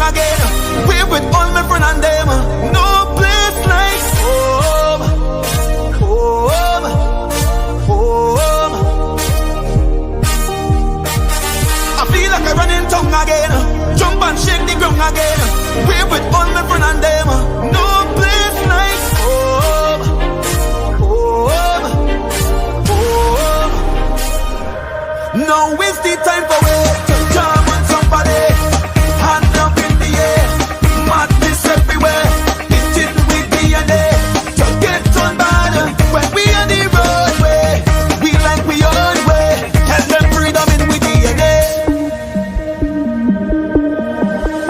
again. We with all my friend and them. No place like home, home, home. I feel like I run in tongue again. Jump and shake the ground again. We with all my friend and them. No place like home, home, home. Now is the time for it to jump on somebody. Hand up in the air, madness everywhere. It is with DNA to get on bad. When we on the roadway, we like we own way. Tell them freedom in with DNA.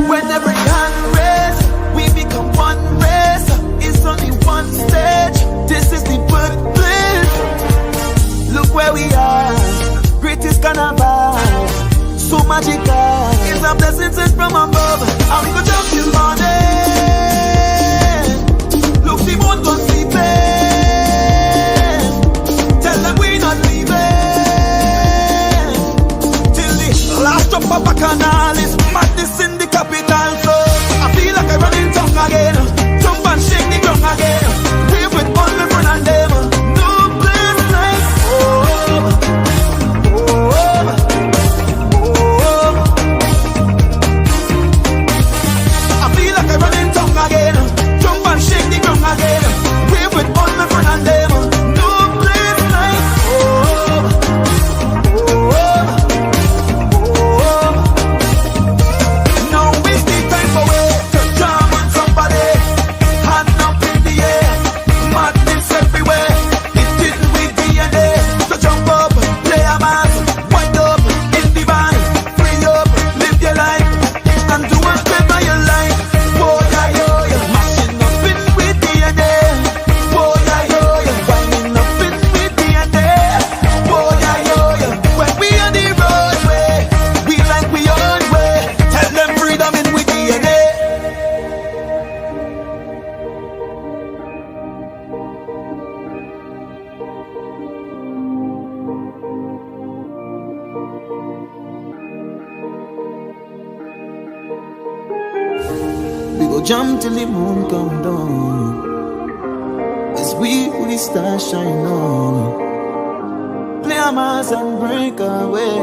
When every hand raised, we become one race. It's only one stage. This is the birthplace. Look where we are. Greatest carnival, so magical. It's a blessing sent from above, and we go jump till morning. Look, the moon don't sleeping. Tell them we not leaving till the last drop of a canal is madness in the capital. So I feel like I run in tongue again. Jump and shake the ground again. We with all my friend and them. No place like home. Again, jump and shake the ground again. We with all my friend and them. No place like home, home, home. Now is the time for it to jam on somebody. Hand up in the air, madness everywhere. It didn't with DNA. So jump up, play a mass, wind up in the van, free up, live your life, and do whatever you like. Jump till the moon come down. As we who the stars shine on. Play a mass and break away.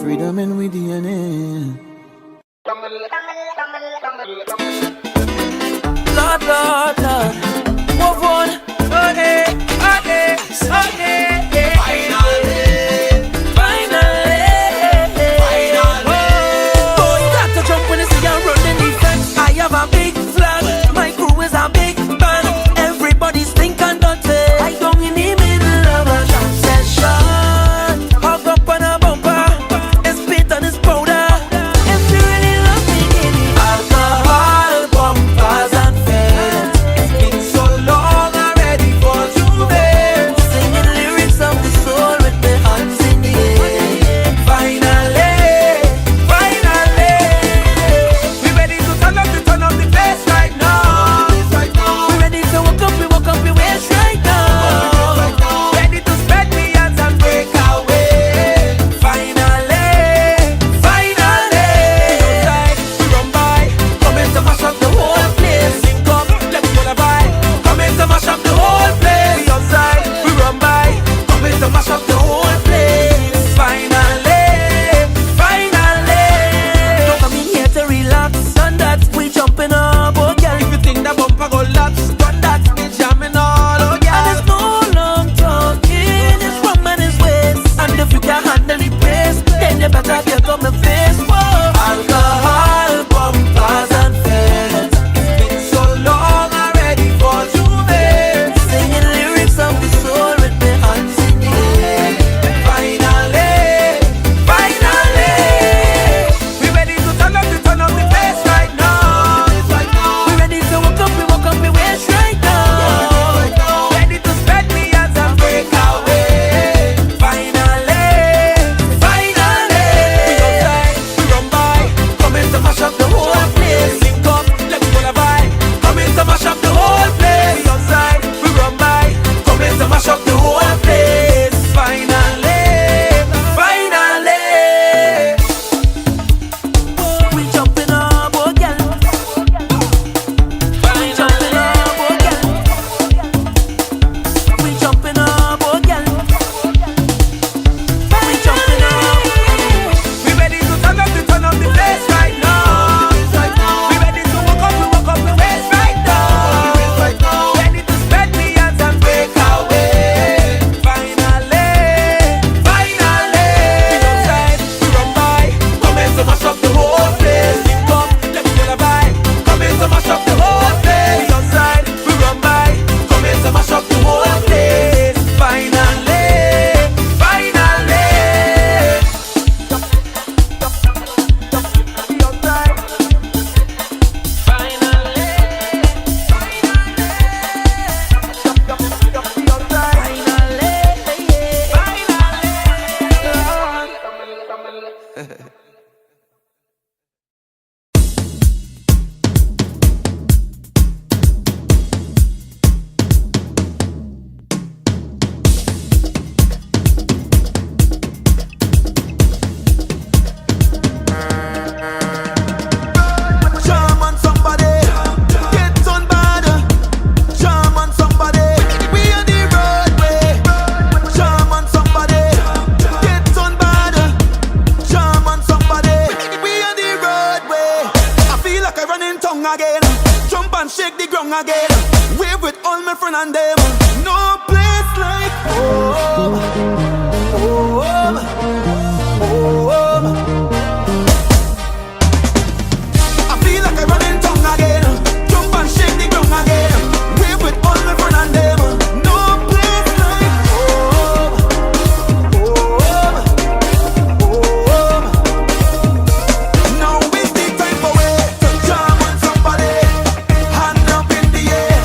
Freedom in with DNA. Lord, Lord, Lord. Move on. Okay, okay, okay. Lyrics ground again. Jump and shake the ground again. Wave with all my friends and them. No place like home. Home. Home. I feel like I'm running tongue again. Jump and shake the ground again. Wave with all my friends and them. No place like home. Home. Home. Now is the time for we to jam on somebody. Hand up in the air.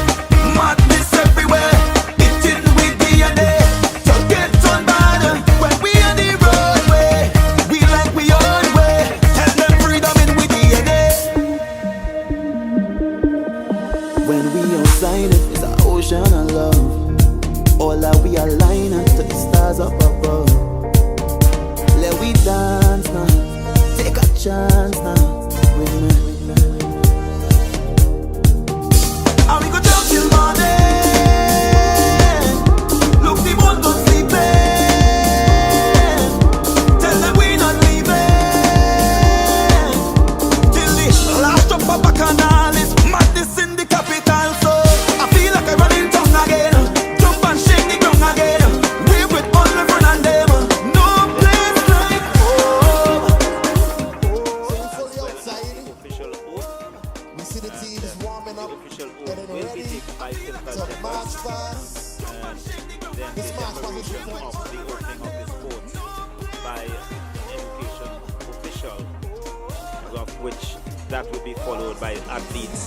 Madness everywhere. Eating with DNA. So get on bad when we on the roadway. We like we own way. Tell them freedom in with DNA. When we outside it is an ocean of love. All that we align to the stars up above. Let we dance now. Take a chance now. With me. And we go jump till morning. Look, the one don't sleeping. Tell them we not leaving. Till the last drop of bacchanal is madness in the capital. So I feel like I'm running tongue again. Jump and shake the ground again. Wave with all my friends and them. No place like home. Fully outside, Official oath. we see the teams warming The up, official oath getting will be ready taken by Phil to Fazenda, march past. and then the This march was declaration a of the opening of the sports by education official, of which that will be followed by athletes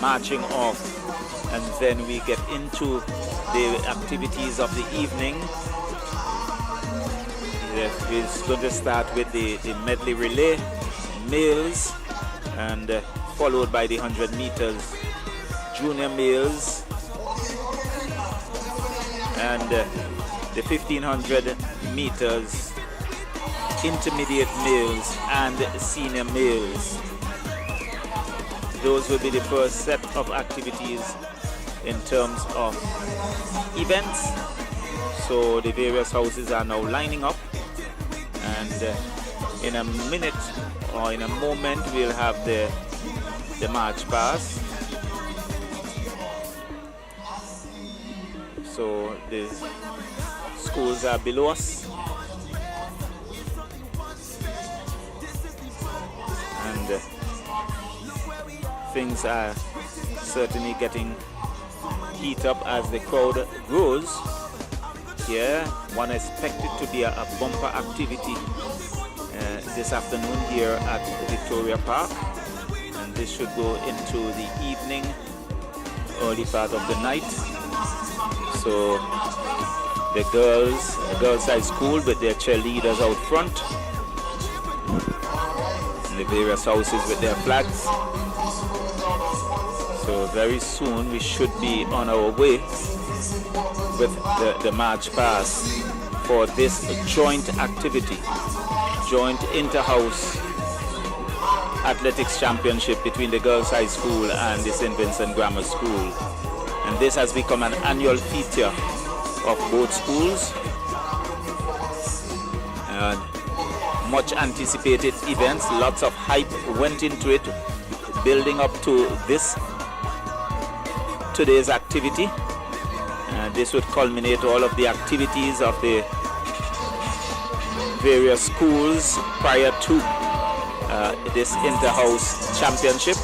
marching off, and then we get into the activities of the evening. Yes, it's going to start with the medley relay, males, and followed by the 100 meters junior males, and the 1500 meters intermediate males and senior males. Those will be the first set of activities in terms of events. So the various houses are now lining up, and in a minute or in a moment we'll have the march past. So the schools are below us, and things are certainly getting heat up as the crowd grows. Here, one expected to be a bumper activity this afternoon here at Victoria Park, and this should go into the evening, early part of the night. So the girls high school with their cheerleaders out front, and the various houses with their flags. So very soon we should be on our way with the march past for this joint activity, joint inter-house athletics championship between the girls high school and the St. Vincent Grammar School. And this has become an annual feature of both schools, and much anticipated events. Lots of hype went into it, building up to today's activity. This would culminate all of the activities of the various schools prior to this inter-house championship,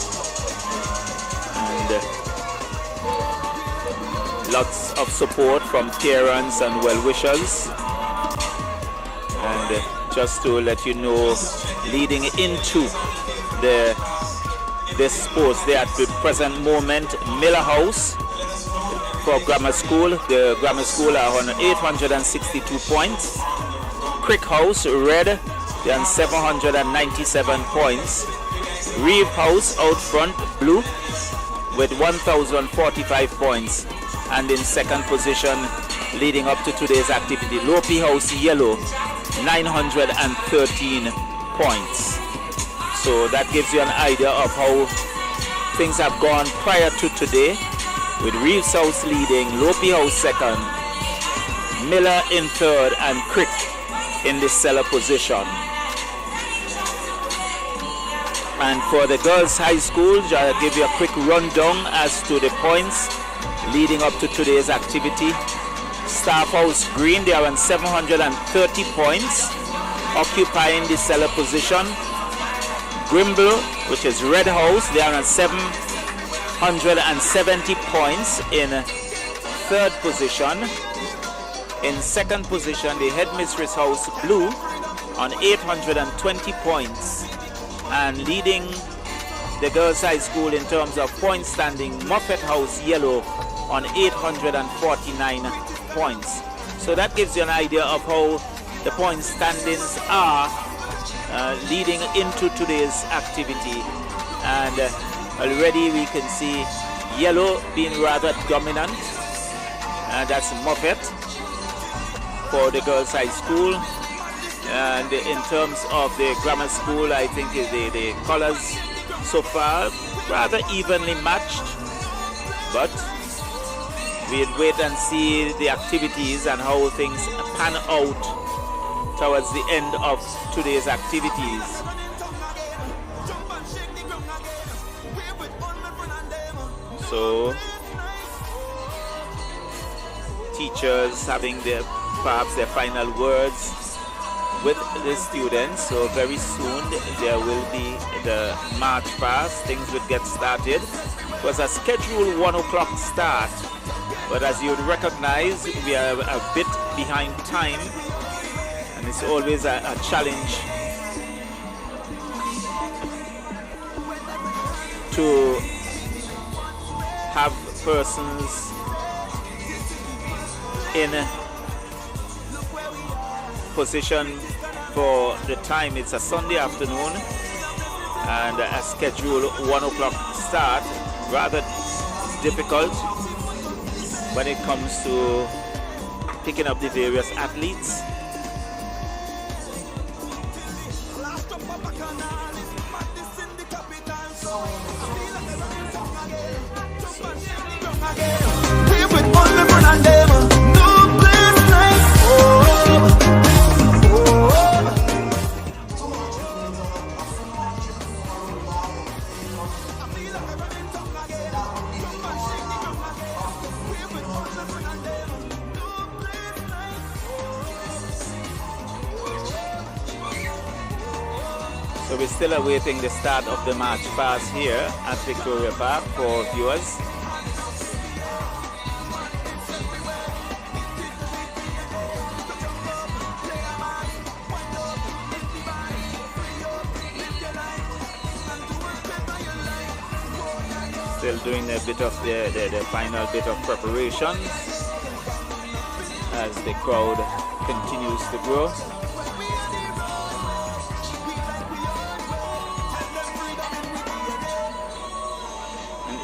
and lots of support from parents and well-wishers. And just to let you know, leading into this sports day at the present moment, Miller House for Grammar School. The Grammar School are on 862 points. Crick House, red, they're on 797 points. Reeve House out front, blue, with 1,045 points. And in second position, leading up to today's activity, Lopi House, yellow, 913 points. So that gives you an idea of how things have gone prior to today, with Reeves House leading, Lopi House second, Miller in third, and Crick in the cellar position. And for the girls' high school, I'll give you a quick rundown as to the points leading up to today's activity. Staff House Green, they are on 730 points, occupying the cellar position. Grimble, which is Red House, they are on 770 points in third position. In second position, the Headmistress House Blue on 820 points. And leading the girls' high school in terms of point standing, Muffet House Yellow on 849 points. So that gives you an idea of how the point standings are leading into today's activity. And already we can see Yellow being rather dominant. That's Muffet for the girls' high school. And in terms of the grammar school, I think the colors so far rather evenly matched, but we'll wait and see the activities and how things pan out towards the end of today's activities. So teachers having perhaps their final words with the students. So very soon there will be the march past. Things will get started. It was a scheduled 1 o'clock start, but as you would recognize, we are a bit behind time, and it's always a challenge to have persons in position for the time. It's a Sunday afternoon and a scheduled 1 o'clock start. Rather difficult when it comes to picking up the various athletes. So we're still awaiting the start of the march past here at Victoria Park for viewers. Still doing a bit of the final bit of preparation as the crowd continues to grow.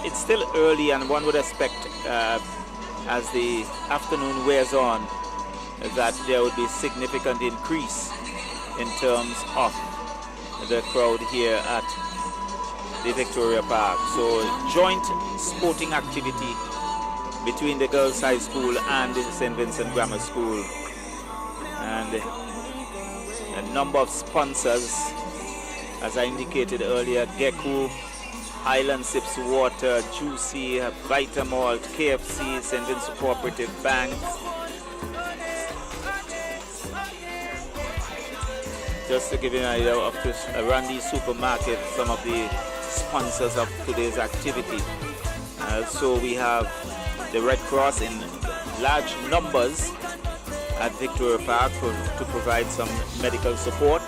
It's still early, and one would expect as the afternoon wears on that there would be significant increase in terms of the crowd here at the Victoria Park. So joint sporting activity between the Girls High School and the St. Vincent Grammar School, and a number of sponsors, as I indicated earlier: Geku, Island Sips Water, Juicy, Vitamalt, KFC, St. Vincent Cooperative Bank. Just to give you an idea of this, Randy Supermarket, some of the sponsors of today's activity. So we have the Red Cross in large numbers at Victoria Park to provide some medical support.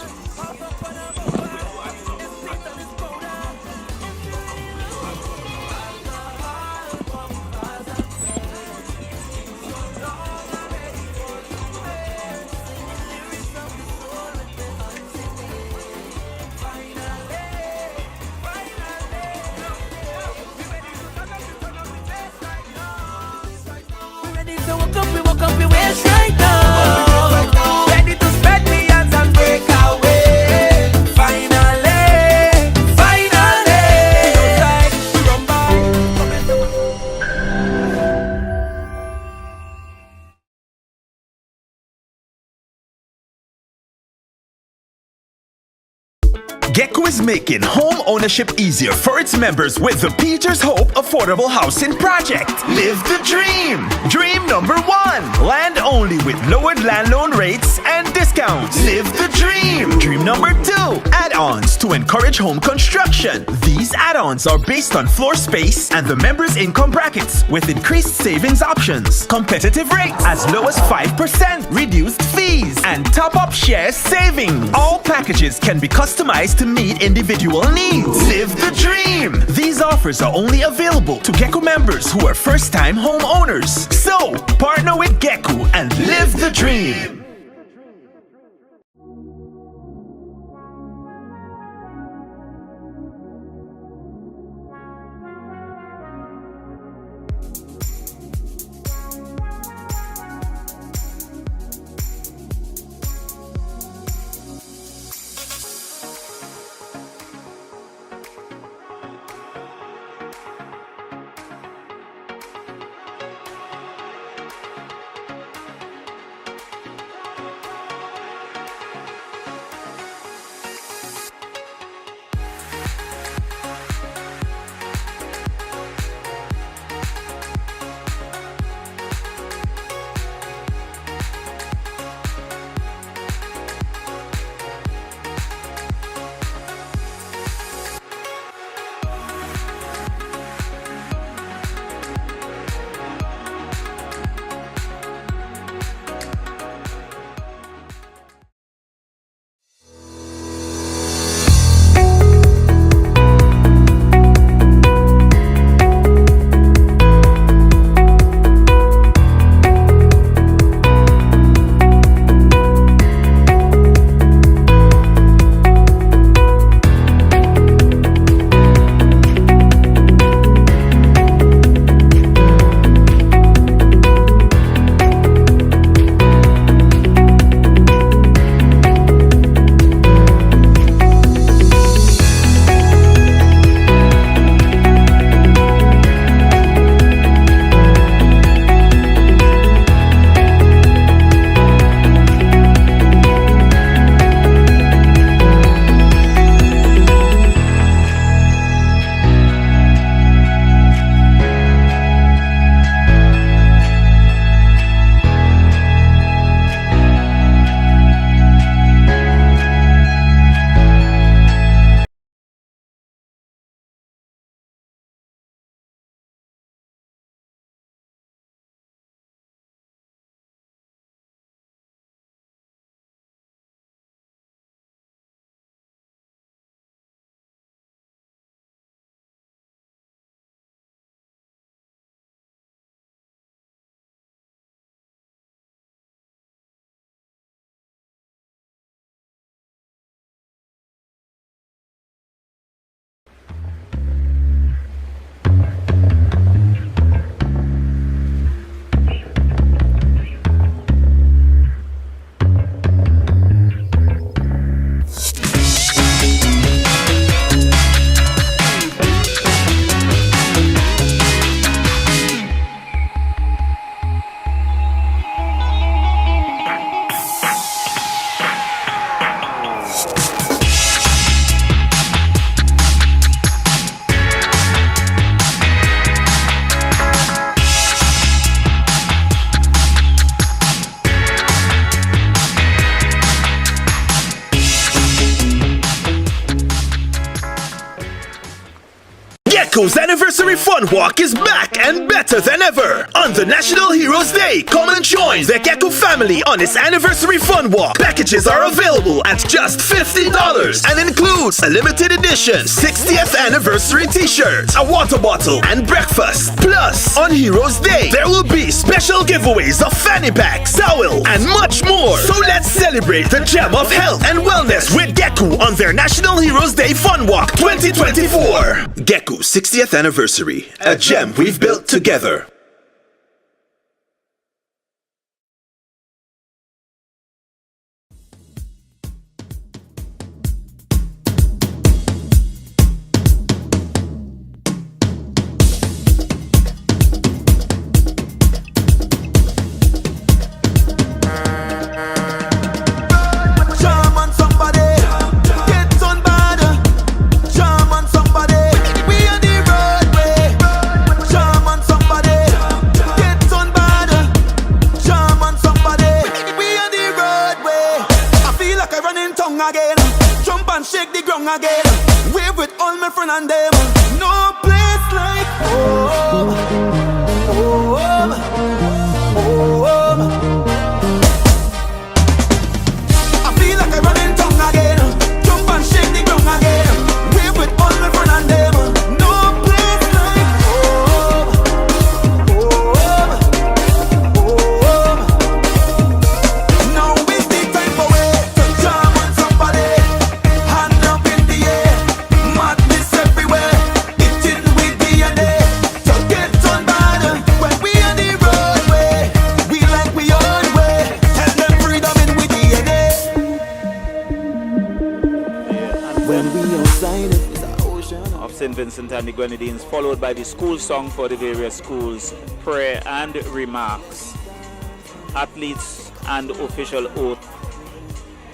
Gecko is making home ownership easier for its members with the Peter's Hope Affordable Housing Project. Live the dream! Dream number 1, land only with lowered land loan rates and discounts. Live the dream! Dream number 2, add-ons to encourage home construction. These add-ons are based on floor space and the members' income brackets with increased savings options, competitive rates as low as 5%, reduced fees, and top-up share savings. All packages can be customized to meet individual needs. Live the dream! These offers are only available to Gecko members who are first-time homeowners. So, partner with Gecko and live the dream! Gecko's Anniversary Fun Walk is back and better than ever. On the National Heroes Day, come and join the Gecko family on its Anniversary Fun Walk. Packages are available at just $50 and includes a limited edition 60th Anniversary t-shirt, a water bottle, and breakfast. Plus, on Heroes Day, there will be special giveaways of fanny packs, towel, and much more. So let's celebrate the gem of health and wellness with Gecko on their National Heroes Day Fun Walk 2024. Gecko 60th Anniversary, a gem we've built together. German somebody, get on bad. We're with all my friend and them. No place like home. Home. Home. I feel like I run in tongue again. Jump and shake the ground again. We're with all my friend and them. No place like home. Home. Home. Now is the time for we to jam on somebody. Hand up in the air. Madness everywhere. Itching with DNA. So get on bad when we on the roadway. We like we own way. Tell them freedom in with DNA. When we outside, it's an ocean Of St. Vincent and the Grenadines, followed by the school song for the various schools, prayer and remarks, athletes and official oath,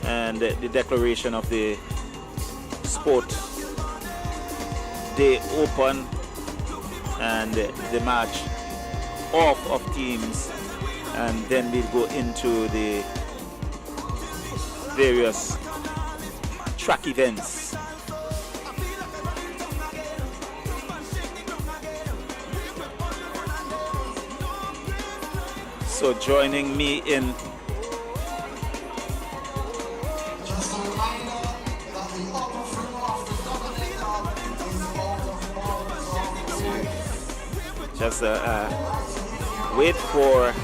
and the declaration of the sport day open, and the match off of teams, and then we'll go into the various track events. So joining me in just wait for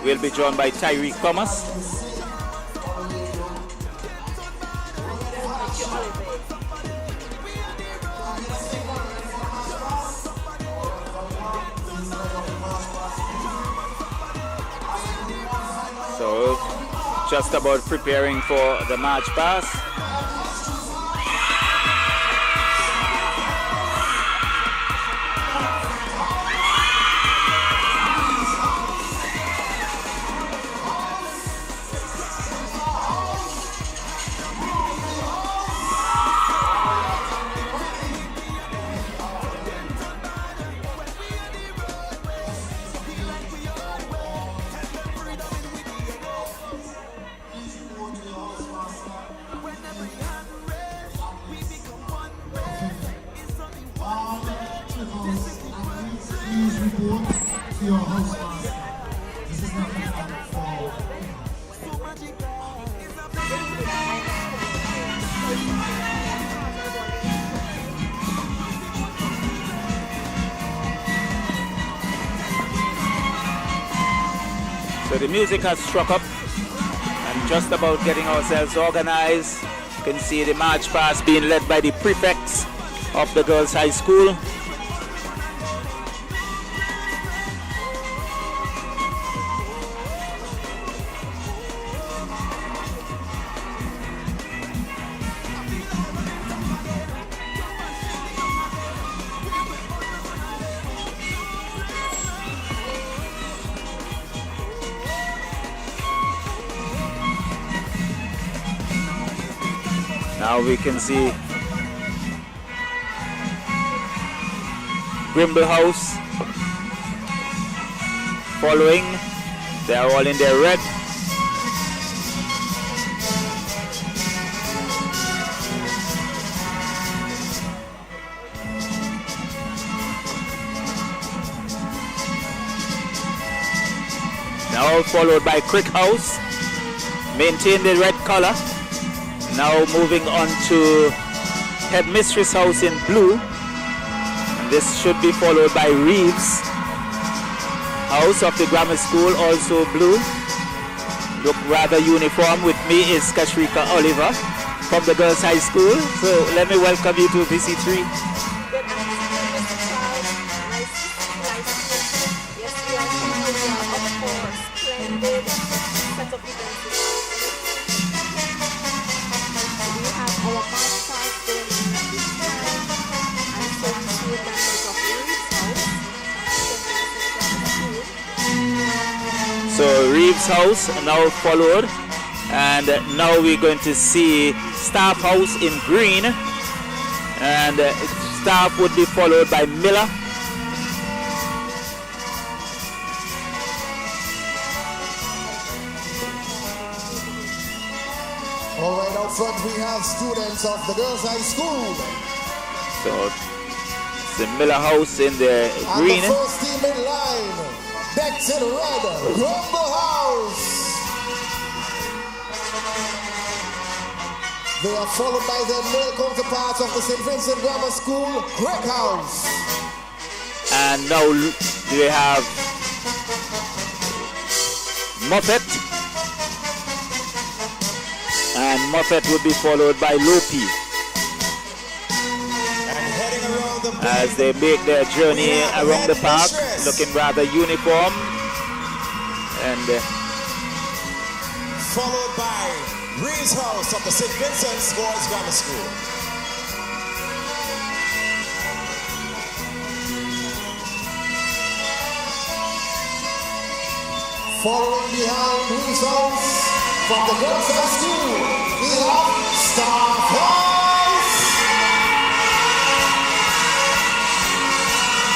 we'll be joined by Tyreek Thomas. So just about preparing for the march pass. Please report to your house master. This is not an act for So the music has struck up and just about getting ourselves organized. You can see the march past being led by the prefects of the girls' high school. Now we can see Grimble House following. They are all in their red. Now followed by Crick House, maintain the red color. Now moving on to Headmistress House in blue. And this should be followed by Reeves House of the Grammar School, also blue. Look rather uniform. With me is Kashrika Oliver from the Girls High School. So let me welcome you to VC3. So Reeves House now followed, and now we're going to see Staff House in green, and Staff would be followed by Miller. All right, out front we have students of the Girls High School. So it's the Miller House in the green. And the first team in line, decked in red, Rumble House. They are followed by their male counterparts of the St. Vincent Grammar School, Brick House. And now we have Moffat. And Moffat will be followed by Lopi as they make their journey around the park, looking rather uniform. And followed by Reeves House of the St. Vincent's Boys Grammar School. Following behind Reeves House from the Girls High School, we have Staff House.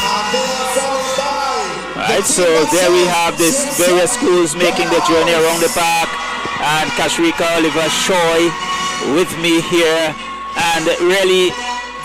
And they are followed by... Alright, so there we have this various schools making the journey around the park, and Kashrika Oliver Shoy with me here, and really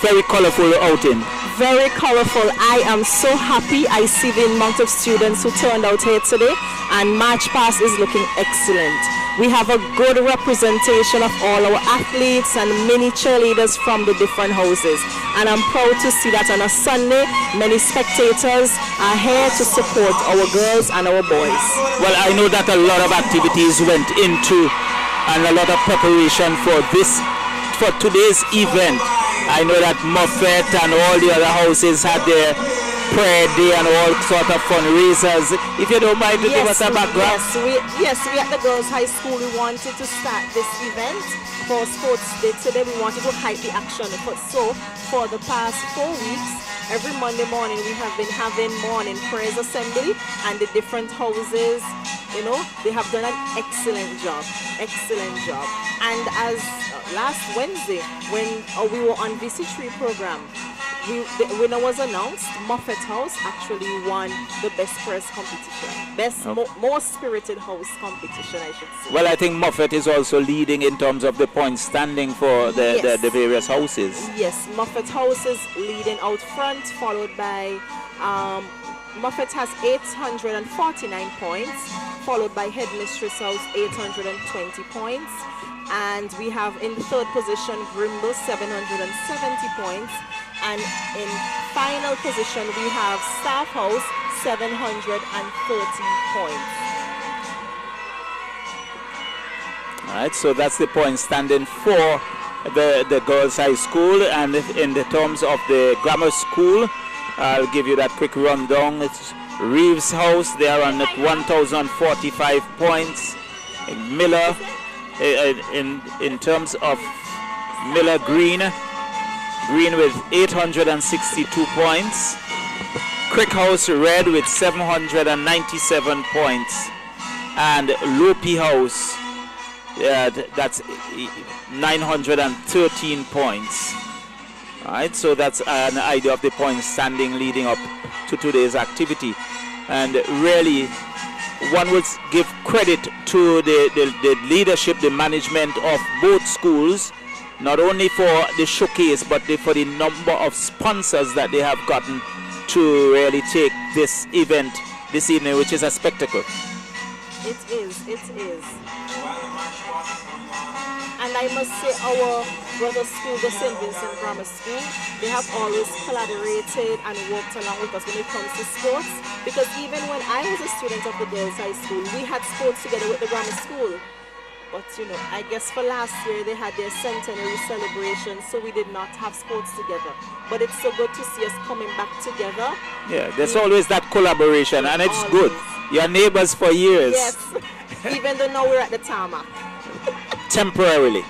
very colorful outing. Very colorful. I am so happy. I see the amount of students who turned out here today, and March Past is looking excellent. We have a good representation of all our athletes and many cheerleaders from the different houses. And I'm proud to see that on a Sunday, many spectators are here to support our girls and our boys. Well, I know that a lot of activities went into and a lot of preparation for today's event. I know that Moffat and all the other houses had their prayer day and all sort of fundraisers. If you don't mind to give us a background. Yes, we at the Girls High School, we wanted to start this event for Sports Day today. We wanted to hype the action. So for the past 4 weeks, every Monday morning we have been having morning prayers assembly, and the different houses, you know, they have done an excellent job. And as last Wednesday, when we were on VC3 program, the winner was announced. Moffat House actually won the best press competition, most spirited house competition, I should say. Well, I think Moffat is also leading in terms of the point standing for the various houses. Yes, Moffat House is leading out front, followed by Moffat has 849 points, followed by Headmistress House 820 points. And we have in third position Grimble 770 points, and in final position we have Staff House 730 points. Alright, so that's the point standing for the Girls High School. And in the terms of the grammar school, I'll give you that quick rundown. It's Reeves House, they are on 1,045 points. Miller, in terms of Miller Green with 862 points. Crickhouse Red with 797 points. And Lopi House, that's 913 points. Alright, so that's an idea of the points standing leading up to today's activity. And really, one would give credit to the leadership, the management of both schools, not only for the showcase, but for the number of sponsors that they have gotten to really take this event this evening, which is a spectacle. It is. And I must say our brother school, the St. Vincent Grammar School, they have always collaborated and worked along with us when it comes to sports, because even when I was a student of the Girls High School, we had sports together with the grammar school. But you know, I guess for last year they had their centenary celebration, so we did not have sports together. But it's so good to see us coming back together. Yeah, there's always that collaboration, and it's good. You're neighbors for years. Yes, even though now we're at the tarmac. Temporarily.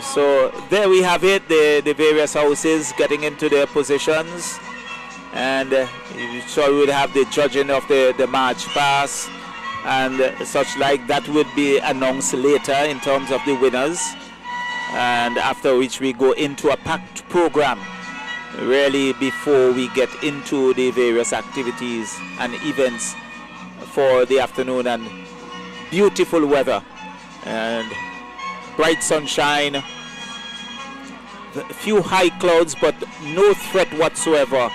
So there we have it, the various houses getting into their positions, and so we would have the judging of the March Pass and such like. That would be announced later in terms of the winners, and after which we go into a packed program really before we get into the various activities and events for the afternoon, and beautiful weather and bright sunshine, a few high clouds, but no threat whatsoever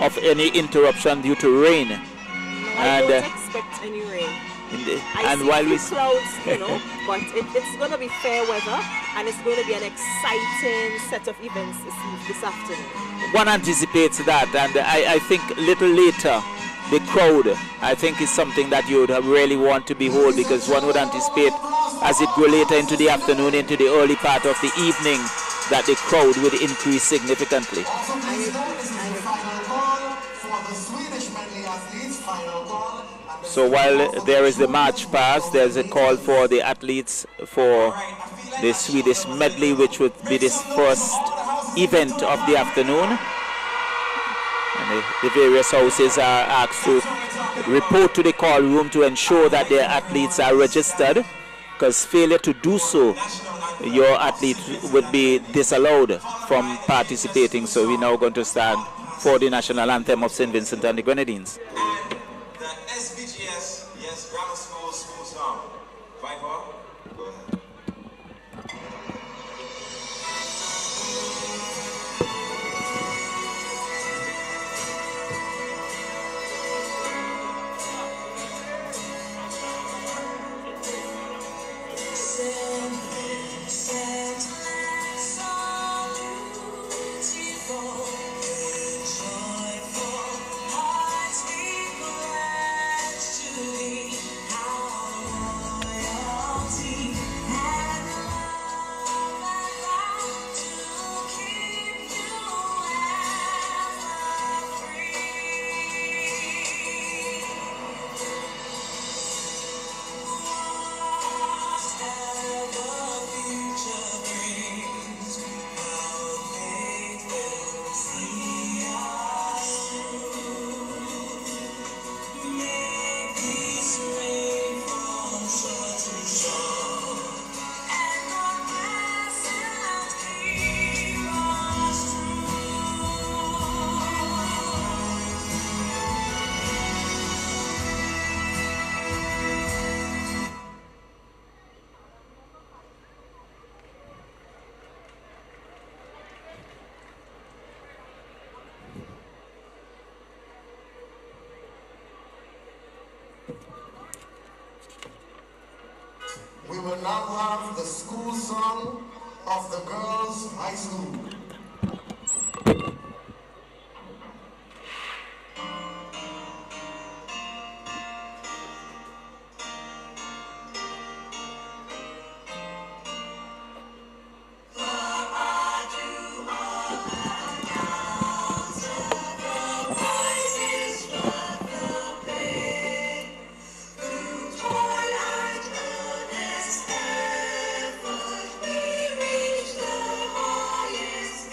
of any interruption due to rain. No, And I don't expect any rain. I see while few we clouds, you know, but it's going to be fair weather, and it's going to be an exciting set of events this afternoon. one anticipates that, and I think a little later the crowd, I think, is something that you would really want to behold, because one would anticipate as it go later into the afternoon, into the early part of the evening, that the crowd would increase significantly. So while there is the march past, there's a call for the athletes for the Swedish medley, which would be this first event of the afternoon. And the various houses are asked to report to the call room to ensure that their athletes are registered, because failure to do so, your athlete would be disallowed from participating. So we're now going to stand for the national anthem of St. Vincent and the Grenadines. The SVGS, yes, Grammar School song. Viper, go ahead. We will now have the school song of the girls' high school. We reach the highest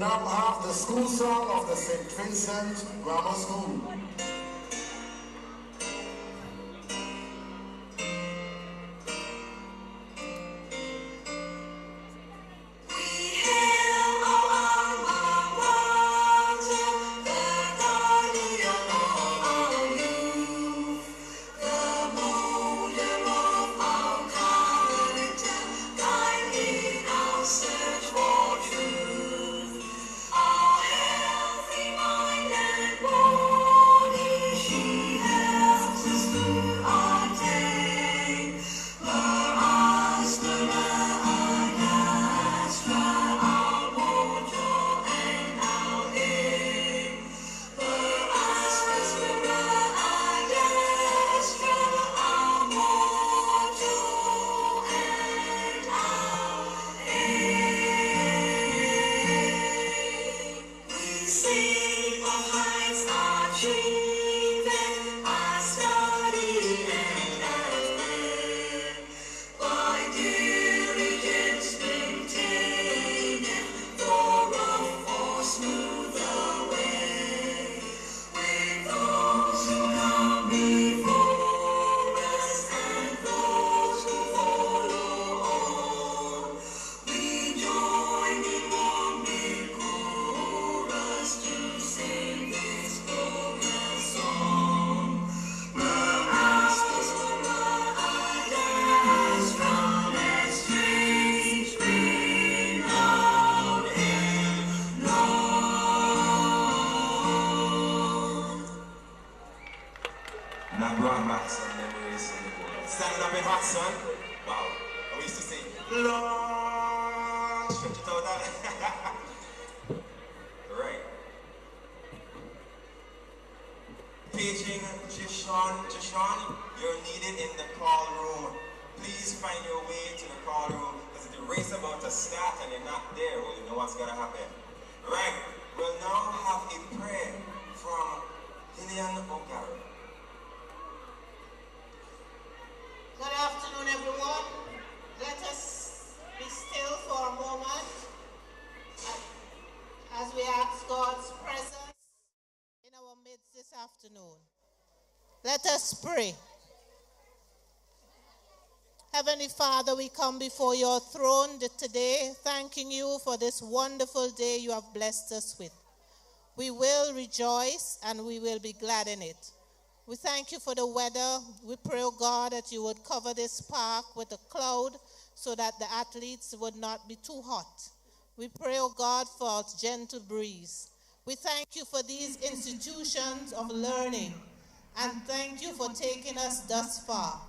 now have the school song of the St. Vincent Grammar School. Standing up in hot sun. Wow. I used to say, Lord, stretch it out that. Right. Paging Jishon, you're needed in the call room. Please find your way to the call room because the race about to start and you're not there. Well, you know what's gonna happen. Right. We'll now have a prayer from Lillian O'Gara. Good afternoon, everyone. Let us be still for a moment as we ask God's presence in our midst this afternoon. Let us pray. Heavenly Father, we come before your throne today, thanking you for this wonderful day you have blessed us with. We will rejoice and we will be glad in it. We thank you for the weather. We pray, oh God, that you would cover this park with a cloud so that the athletes would not be too hot. We pray, oh God, for a gentle breeze. We thank you for these institutions of learning and thank you for taking us thus far.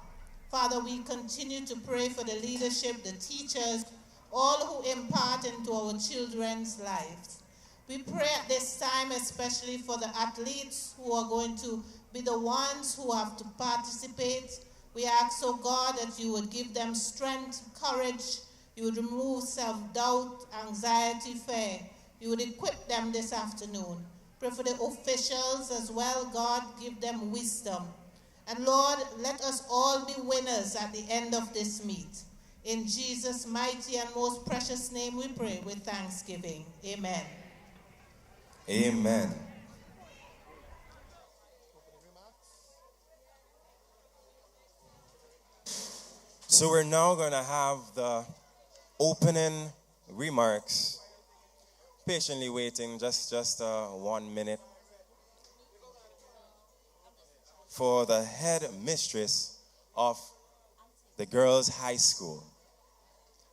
Father, we continue to pray for the leadership, the teachers, all who impart into our children's lives. We pray at this time especially for the athletes who are going to be the ones who have to participate. We ask, oh God, that you would give them strength, courage, you would remove self-doubt, anxiety, fear. You would equip them this afternoon. Pray for the officials as well, God, give them wisdom. And Lord, let us all be winners at the end of this meet. In Jesus' mighty and most precious name we pray with thanksgiving. Amen. Amen. So we're now going to have the opening remarks. Patiently waiting just 1 minute for the head mistress of the girls' high school,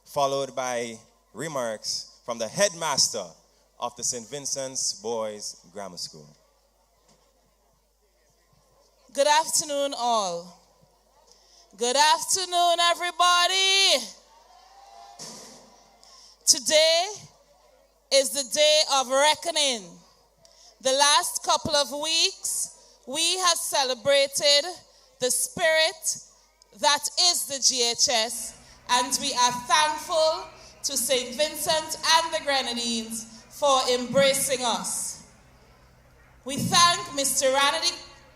followed by remarks from the headmaster of the St. Vincent's Boys Grammar School. Good afternoon, all. Good afternoon, everybody. Today is the day of reckoning. The last couple of weeks, we have celebrated the spirit that is the GHS, and we are thankful to St. Vincent and the Grenadines for embracing us. We thank Mr.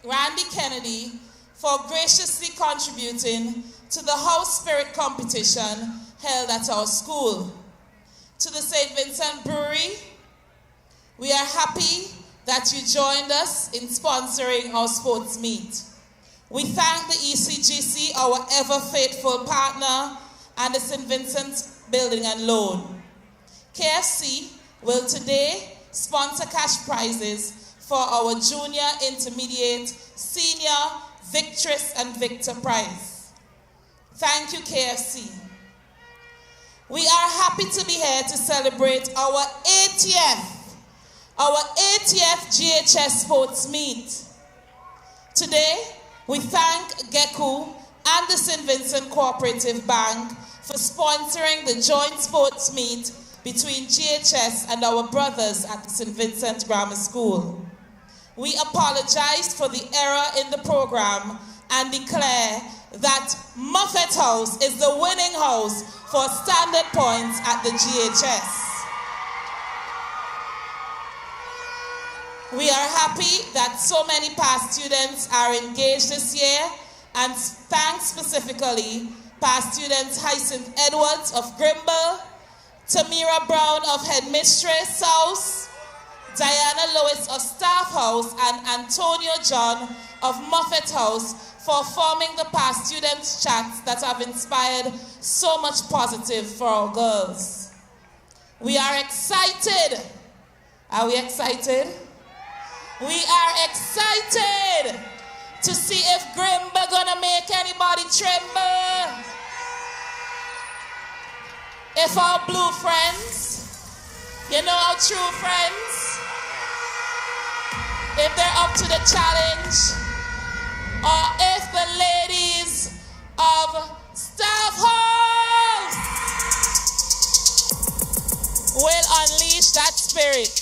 Randy Kennedy for graciously contributing to the house spirit competition held at our school. To the St. Vincent Brewery, We are happy that you joined us in sponsoring our sports meet. We thank the ECGC, our ever-faithful partner, and the St. Vincent Building and Loan. KFC will today sponsor cash prizes for our junior, intermediate, senior, victress, and victor prize. Thank you, KFC. We are happy to be here to celebrate our 80th GHS Sports Meet. Today, we thank GECU and the St. Vincent Cooperative Bank for sponsoring the joint sports meet between GHS and our brothers at the St. Vincent Grammar School. We apologize for the error in the program and declare that Muffet House is the winning house for standard points at the GHS. We are happy that so many past students are engaged this year, and thanks specifically past students Hyacinth Edwards of Grimble, Tamira Brown of Headmistress House, Diana Lewis of Staff House, and Antonio John of Muffet House for forming the past students' chats that have inspired so much positive for our girls. We are excited. Are we excited? We are excited to see if Grimble gonna make anybody tremble. If our blue friends, you know our true friends, if they're up to the challenge, or if the ladies of Staff House will unleash that spirit.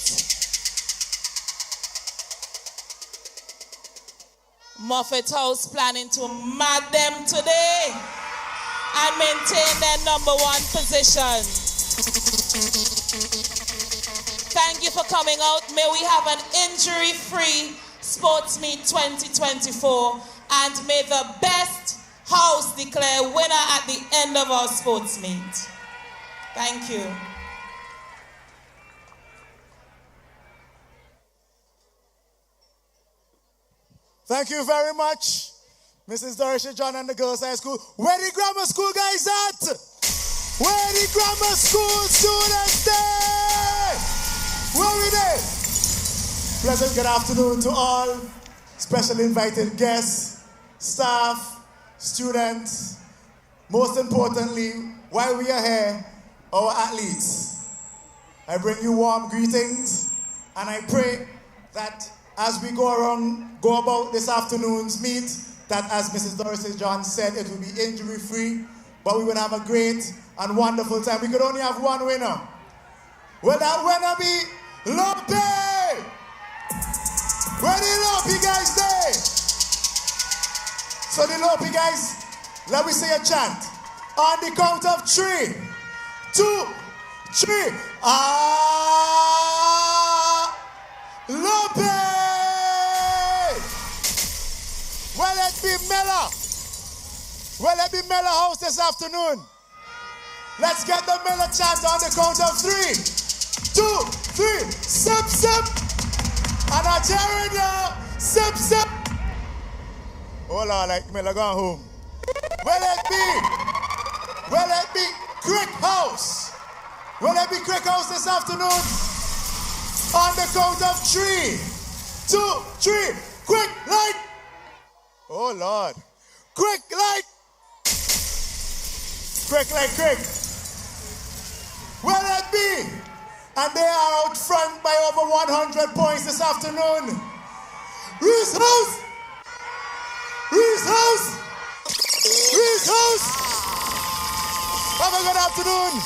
Muffet House planning to mad them today and maintain their #1 position. Thank you for coming out. May we have an injury-free Sports Meet 2024, and may the best house declare winner at the end of our sports meet. Thank you. Thank you very much, Mrs. Dorisha John and the Girls High School. Where the grammar school guys at? Where the grammar school students there? Where we there? Pleasant good afternoon to all special invited guests, staff, students. Most importantly, while we are here, our athletes. I bring you warm greetings, and I pray that as we go about this afternoon's meet, that as Mrs. Doris John said, it will be injury-free, but we will have a great and wonderful time. We could only have one winner. Will that winner be Lope? Where the Lope guys there? So the Lope guys, let me say a chant. On the count of 3, 2, 3. Lope! Will it be Miller? Will it be Miller House this afternoon? Let's get the Miller chant on the count of 3, 2, 3. Sip, sip. And I'm tearing now. Sip, sip. Oh Lord, like Miller gone home. Will it be Crick House? Will it be Crick House this afternoon? On the count of 3, 2, 3. Quick, light. Oh Lord. Quick, light. Quick, light, quick. Will it be? And they are out front by over 100 points this afternoon. Reese House. Reese House. Reese House. Have a good afternoon.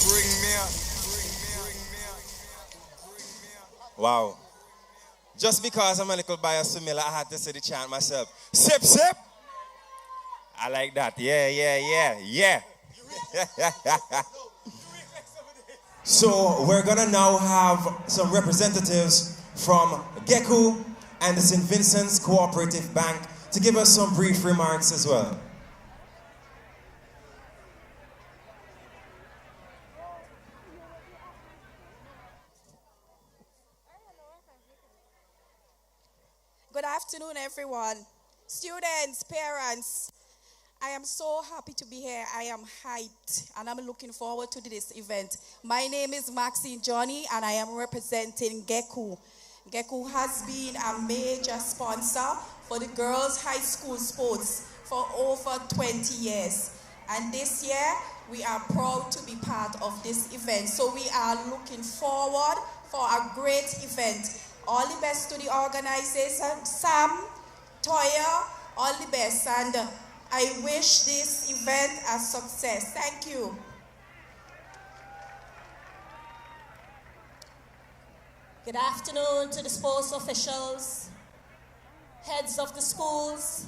Bring me up. Wow. Just because I'm a little biased to Miller, I had to say the chant myself. Sip, sip. I like that. Yeah. So we're gonna now have some representatives from GECU and the St. Vincent's Cooperative Bank to give us some brief remarks as well. Good afternoon, everyone. Students, parents, I am so happy to be here. I am hyped, and I'm looking forward to this event. My name is Maxine Johnny, and I am representing GECU. GECU has been a major sponsor for the girls' high school sports for over 20 years. And this year, we are proud to be part of this event. So we are looking forward for a great event. All the best to the organizers, Sam, Toya, all the best. And I wish this event a success. Thank you. Good afternoon to the sports officials, heads of the schools,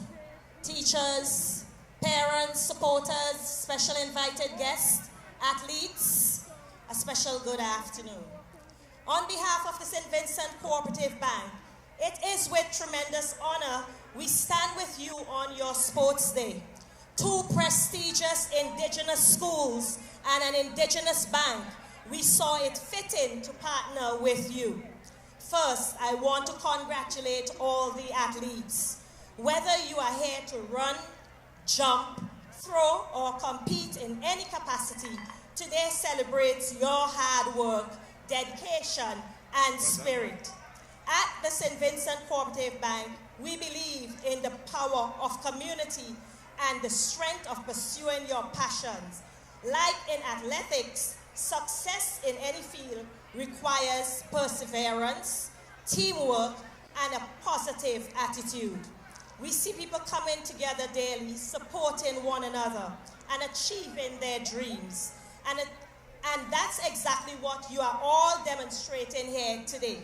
teachers, parents, supporters, special invited guests, athletes, a special good afternoon. On behalf of the St. Vincent Cooperative Bank, it is with tremendous honor we stand with you on your sports day. Two prestigious indigenous schools and an indigenous bank, we saw it fitting to partner with you. First, I want to congratulate all the athletes. Whether you are here to run, jump, throw, or compete in any capacity, today celebrates your hard work, dedication, and spirit. At the St. Vincent Cooperative Bank, we believe in the power of community and the strength of pursuing your passions. Like in athletics, success in any field requires perseverance, teamwork, and a positive attitude. We see people coming together daily, supporting one another, and achieving their dreams. And that's exactly what you are all demonstrating here today.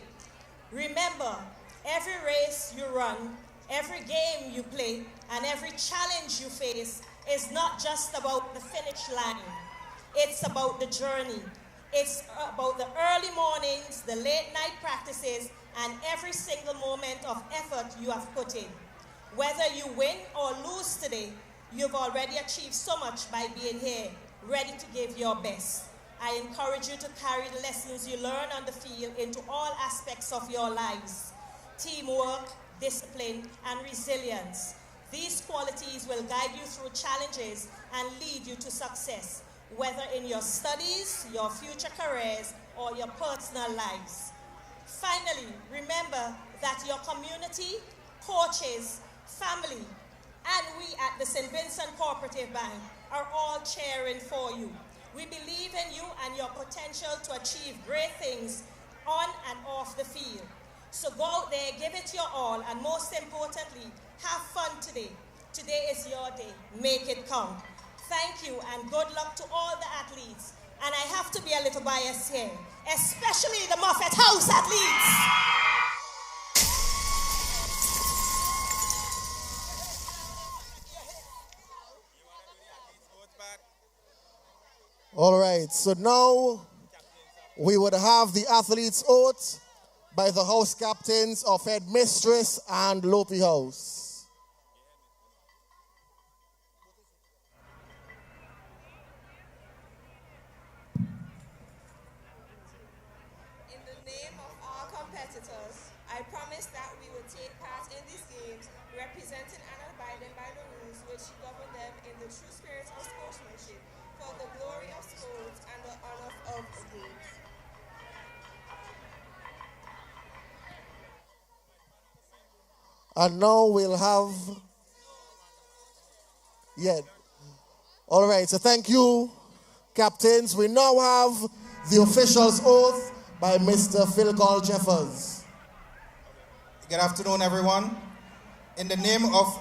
Remember, every race you run, every game you play, and every challenge you face is not just about the finish line. It's about the journey. It's about the early mornings, the late night practices, and every single moment of effort you have put in. Whether you win or lose today, you've already achieved so much by being here, ready to give your best. I encourage you to carry the lessons you learn on the field into all aspects of your lives. Teamwork, discipline, and resilience. These qualities will guide you through challenges and lead you to success, whether in your studies, your future careers, or your personal lives. Finally, remember that your community, coaches, family, and we at the St. Vincent Cooperative Bank are all cheering for you. We believe in you and your potential to achieve great things on and off the field. So go out there, give it your all, and most importantly, have fun today. Today is your day. Make it count. Thank you and good luck to all the athletes. And I have to be a little biased here, especially the Moffat House athletes. All right, so now we would have the athletes' oath by the house captains of Headmistress and Lopi House. In the name of all competitors, I promise that we will take part in these games, representing and abiding by the rules which govern them in the true spirit of sportsmanship, for the glory of sports and the honor of the games. And now we'll have... All right, so thank you, captains. We now have the officials' oath by Mr. Phil Jeffers. Good afternoon, everyone. In the name of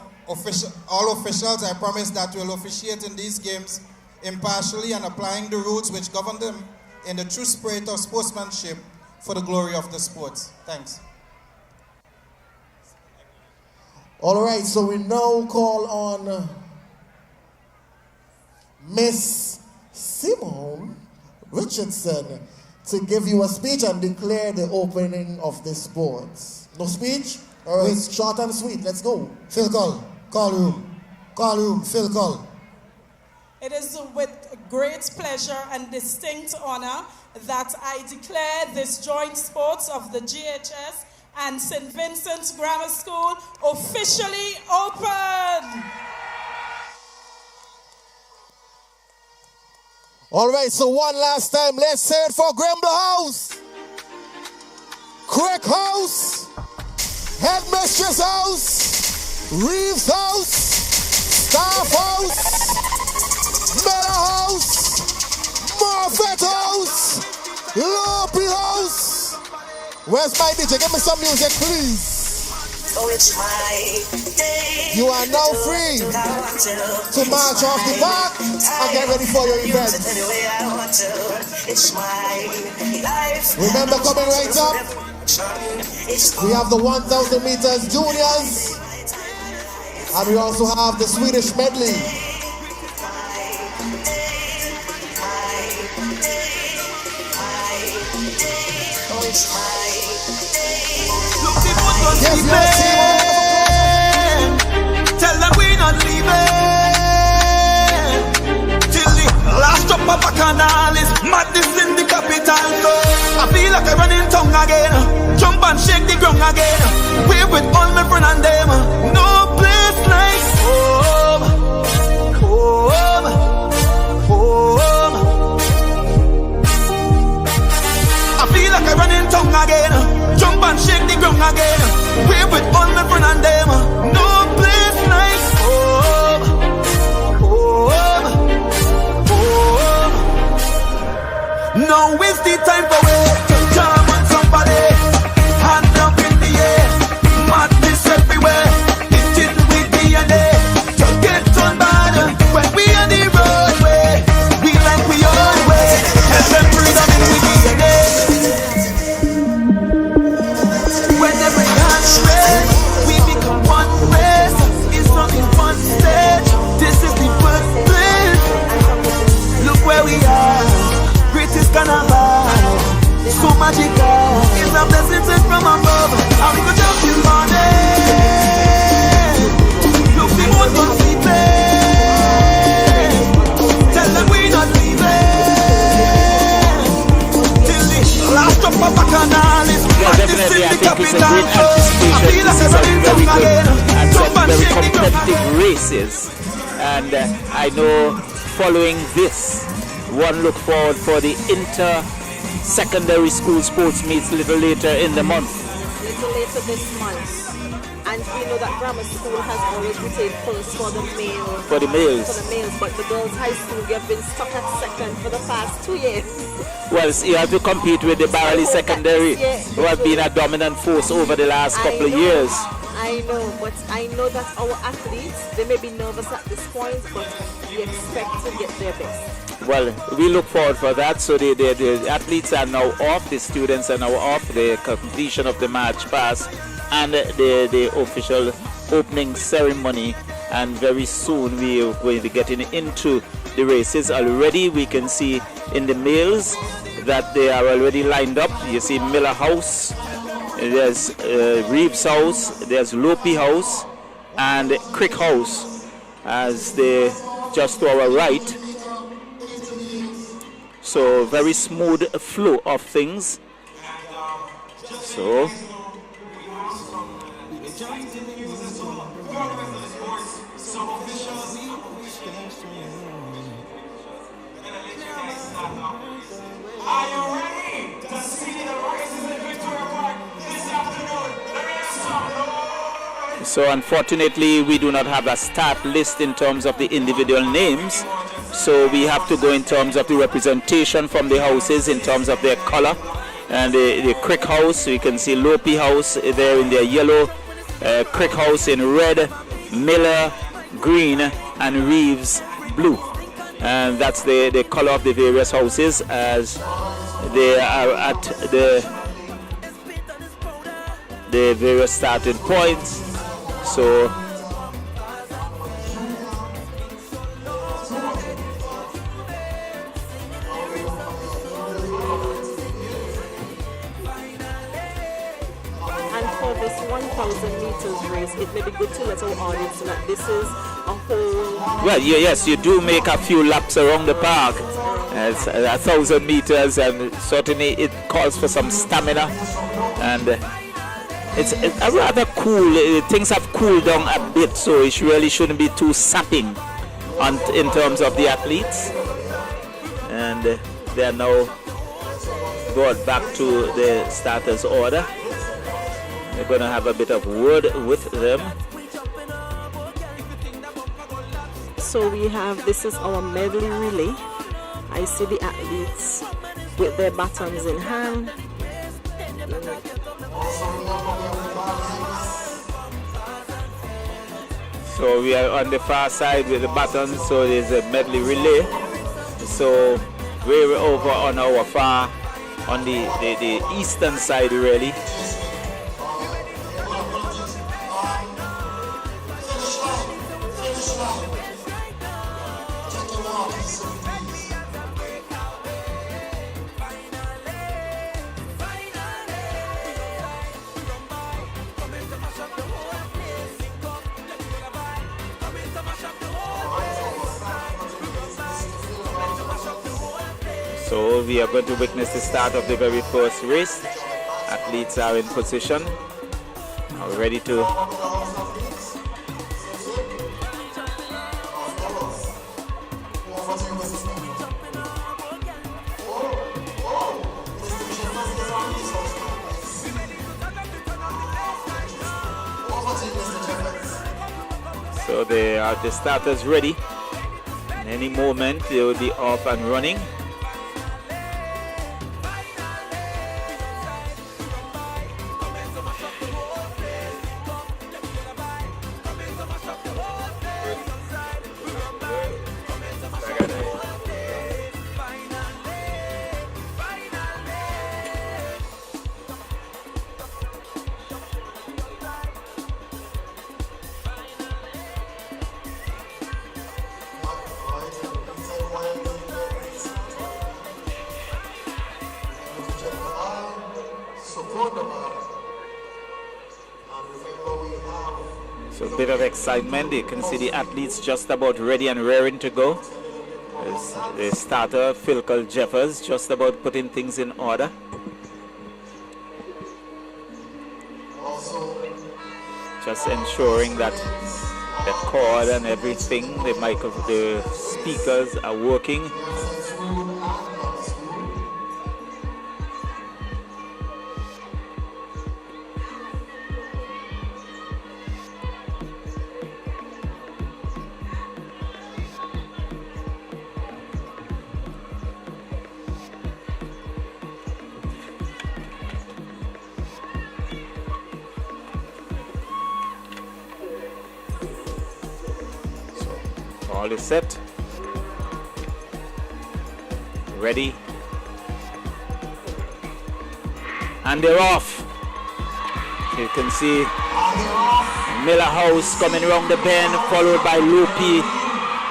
all officials, I promise that we'll officiate in these games impartially and applying the rules which govern them in the true spirit of sportsmanship for the glory of the sports. Thanks. All right, so we now call on Miss Simone Richardson to give you a speech and declare the opening of the sports. No speech? All right, short and sweet. Let's go. Phil call room, Phil call. It is with great pleasure and distinct honor that I declare this joint sports of the GHS and St. Vincent's Grammar School officially open. All right, so one last time, let's say it for Grimble House, Crick House, Headmistress House, Reeves House, Staff House, Miller House, Marfet House, Lopi House. Where's my DJ? Give me some music, please. Oh, it's my day. You are now free to march off the park and get ready for your event. It's my life. Remember, coming right up, we have the 1,000 meters juniors, and we also have the Swedish medley. Oh, it's my Yes, my team. Tell them we not leaving till the last drop of bacchanal is madness in the capital. I feel like I run in tongue again, jump and shake the ground again. We with all my friends and them, no place like home, home, home. I feel like I run in tongue again, jump and shake the ground again. We with all my friends and them, no place like home, home, home. Now is the time for it to jam on somebody, hand up in the air, madness everywhere. It's in with DNA to get on bad when we on the roadway. We like we always have them freedom in with DNA. When every hand's raised, we become one race. It's not in one stage. This is the birthplace. Look where we are. Greatest carnival. So magical. It's a blessing sent from above. And we go jump in morning. Look, we won't go sleeping. Tell them we not leaving till the last drop of bacchanal is. Yeah, definitely. I think it's a great anticipation. This is a very good and some very competitive races. And I know following this, one look forward for the inter-secondary school sports meets a little later in the month. A little later this month. And we know that grammar school has always retained first for the males. For the males. For the males, but the girls' high school, we have been stuck at second for the past 2 years. Well, you have to compete with the Barley Secondary, who have been a dominant force over the last couple of years. I know, but I know that our athletes, they may be nervous at this point, but we expect to get their best. Well, we look forward for that. So the athletes are now off, the students are now off, the completion of the march pass and the official opening ceremony. And very soon we are going to be getting into the races. Already we can see in the males that they are already lined up. You see Miller House, there's Reeves House, there's Lopi House and Crick House as they just to our right. So very smooth flow of things. So are you ready to see the races in Victoria Park this afternoon? So unfortunately, we do not have a start list in terms of the individual names. So we have to go in terms of the representation from the houses in terms of their color. And the Crick House, you can see Lopi House there in their yellow, Crick House in red, Miller green, and Reeves blue. And that's the color of the various houses as they are at the various starting points. So for this 1,000 meters race, it may be good to let our audience know that this is a whole... Well, yes, you do make a few laps around the park. It's 1,000 meters, and certainly it calls for some stamina. And It's a rather cool. Things have cooled down a bit, so it really shouldn't be too sapping in terms of the athletes. And they are now brought back to the starters order. They're going to have a bit of word with them. So we have, this is our medley relay. I see the athletes with their batons in hand. So we are on the far side with the batons, so there's a medley relay. So we're over on our far, on the eastern side really. So we are going to witness the start of the very first race. Athletes are in position, are ready to so they are the starters ready. In any moment they will be off and running. So a bit of excitement. You can see the athletes just about ready and raring to go. There's the starter, Philkel Jeffers, just about putting things in order. Just ensuring that the cord and everything, the speakers are working. All is set. Ready. And they're off. You can see Miller House coming around the bend, followed by Loopy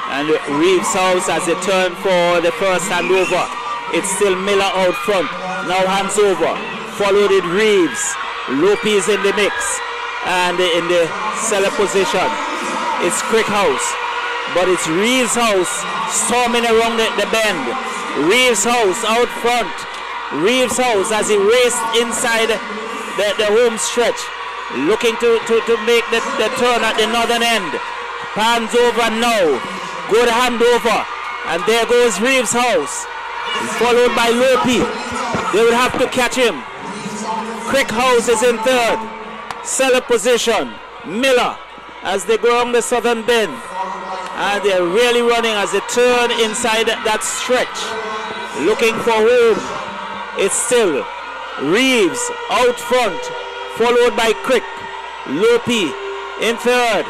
and Reeves House as they turn for the first handover. It's still Miller out front. Now hands over. Followed it Reeves. Loopy is in the mix. And in the seller position, it's Crick House. But it's Reeves House storming around the bend. Reeves House out front. Reeves House as he raced inside the home stretch, looking to make the turn at the northern end. Pans over now. Good handover. And there goes Reeves House, followed by Lopi. They will have to catch him. Crick House is in third. Seller position. Miller as they go on the southern bend. And they're really running as they turn inside that stretch, looking for home. It's still Reeves out front, followed by Crick. Lopi in third.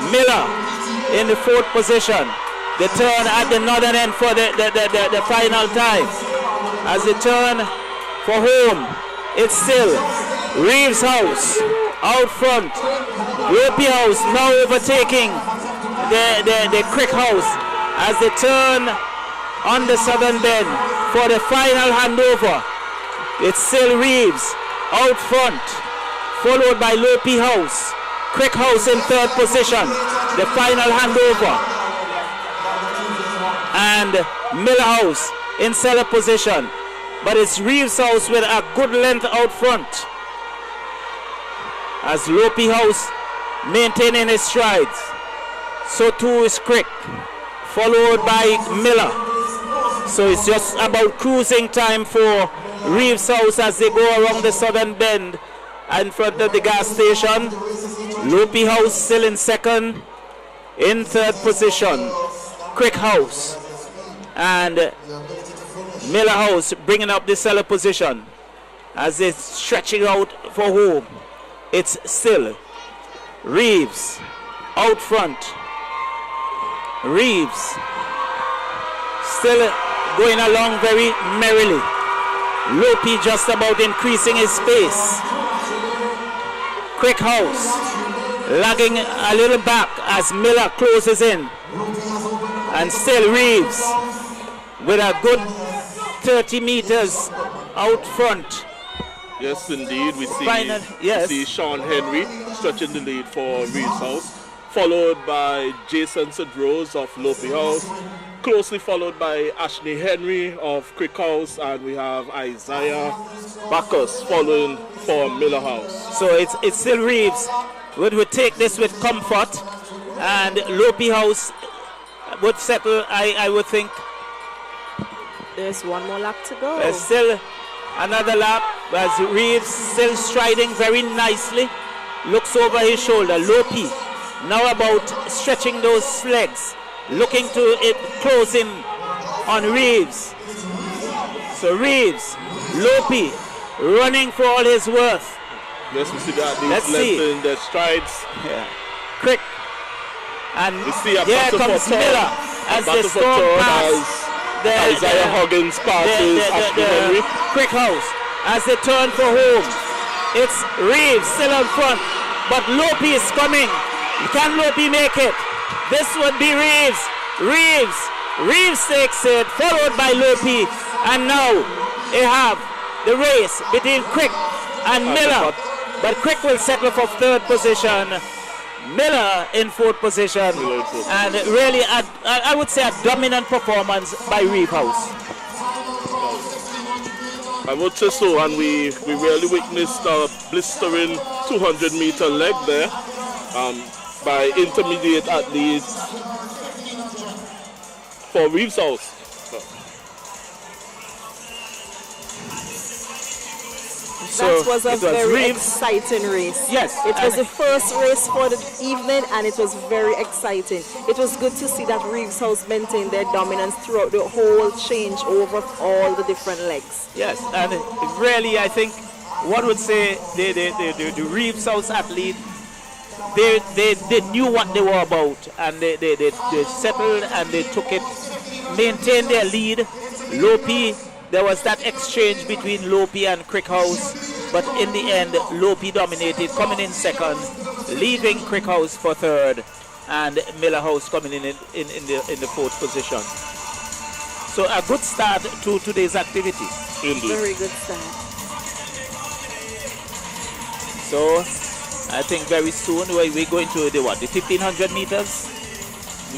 Miller in the fourth position. They turn at the northern end for the final time. As they turn for home, it's still Reeves House out front. Lopi House now overtaking the Crick House as they turn on the southern bend for the final handover. It's still Reeves out front, followed by Lopi House. Crick House in third position, the final handover. And Miller House in seller position. But it's Reeves House with a good length out front. as Lopi House maintaining his strides. So too is Crick, followed by Miller. So it's just about cruising time for Reeves House as they go around the southern bend in front of the gas station. Lopi House still in second. In third position, Crick House. And Miller House bringing up the cellar position as they're stretching out for home. It's still Reeves out front. Reeves still going along very merrily. Lopi just about increasing his pace. Crick House lagging a little back as Miller closes in. And still Reeves with a good 30 meters out front. Yes, indeed. We see Sean Henry stretching the lead for Reeves House, followed by Jason Cedrose of Lopi House, closely followed by Ashley Henry of Crick House, and we have Isaiah Bacchus following for Miller House. So it's still Reeves would take this with comfort, and Lopi House would settle, I would think. There's one more lap to go. There's still another lap as Reeves still striding very nicely. Looks over his shoulder. Lopi now about stretching those legs, looking to it closing on Reeves. So Reeves, Lopi running for all his worth. Yes, we see that these lengthening their strides. Yeah. Crick. And we see a here comes Miller as the storm pass. Isaiah Huggins passes Ashley Henry. Crick House as they turn for home. It's Reeves still in front, but Lopi is coming. Can Lopi make it? This would be Reeves. Reeves takes it, followed by Lopi, and now they have the race between Crick and Miller. But Crick will settle for third position. Miller in fourth position, and really I would say a dominant performance by Reeves House. I would say so, and we really witnessed a blistering 200-meter leg there by intermediate athletes for Reeves House. That was a very exciting race. Yes. It was the first race for the evening, and it was very exciting. It was good to see that Reeves House maintained their dominance throughout the whole change over all the different legs. Yes, and really I think one would say the Reeves House athlete, they knew what they were about, and they settled and they took it, maintained their lead. Lopi, there was that exchange between Lopi and Crick House, but in the end, Lopi dominated, coming in second, leaving Crick House for third, and Miller House coming in the fourth position. So a good start to today's activity. Indeed. Very good start. So I think very soon we're going to the 1500 meters.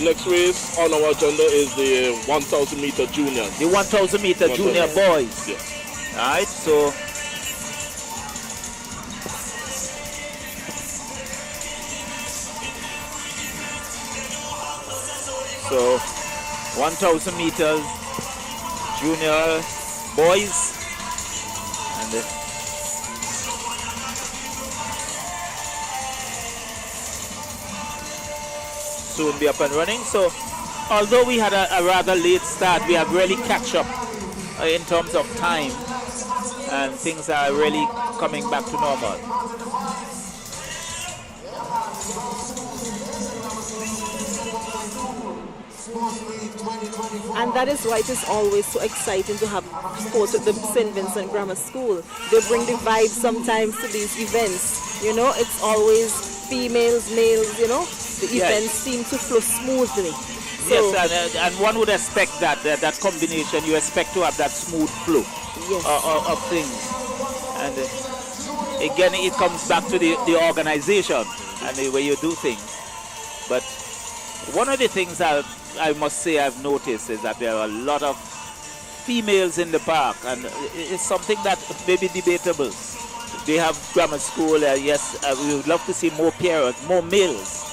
Next race on our agenda is the 1000 meter juniors. The 1000 meter junior boys. Yes. All right, so So 1000 meters junior boys, and soon be up and running. So although we had a rather late start, we have really catch up in terms of time, and things are really coming back to normal. And that is why it is always so exciting to have sports at the St. Vincent Grammar School. They bring the vibe sometimes to these events. You know, it's always females, males, you know. The events seem to flow smoothly. So, yes, and one would expect that combination, you expect to have that smooth flow of things. And again, it comes back to the organization and the way you do things. But one of the things that I must say I've noticed is that there are a lot of females in the park, and it's something that may be debatable. they have grammar school. Yes, we would love to see more parents, more males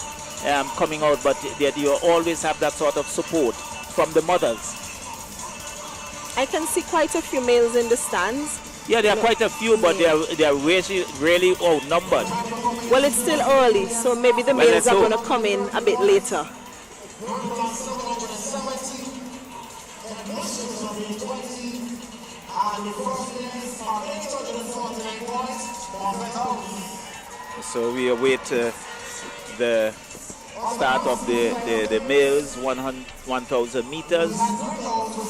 coming out, but you always have that sort of support from the mothers. I can see quite a few males in the stands. Yeah, there are quite a few, but they are really outnumbered. Well, it's still early, so maybe the males are going to come in a bit later. So we await the start of the males 1,000 meters,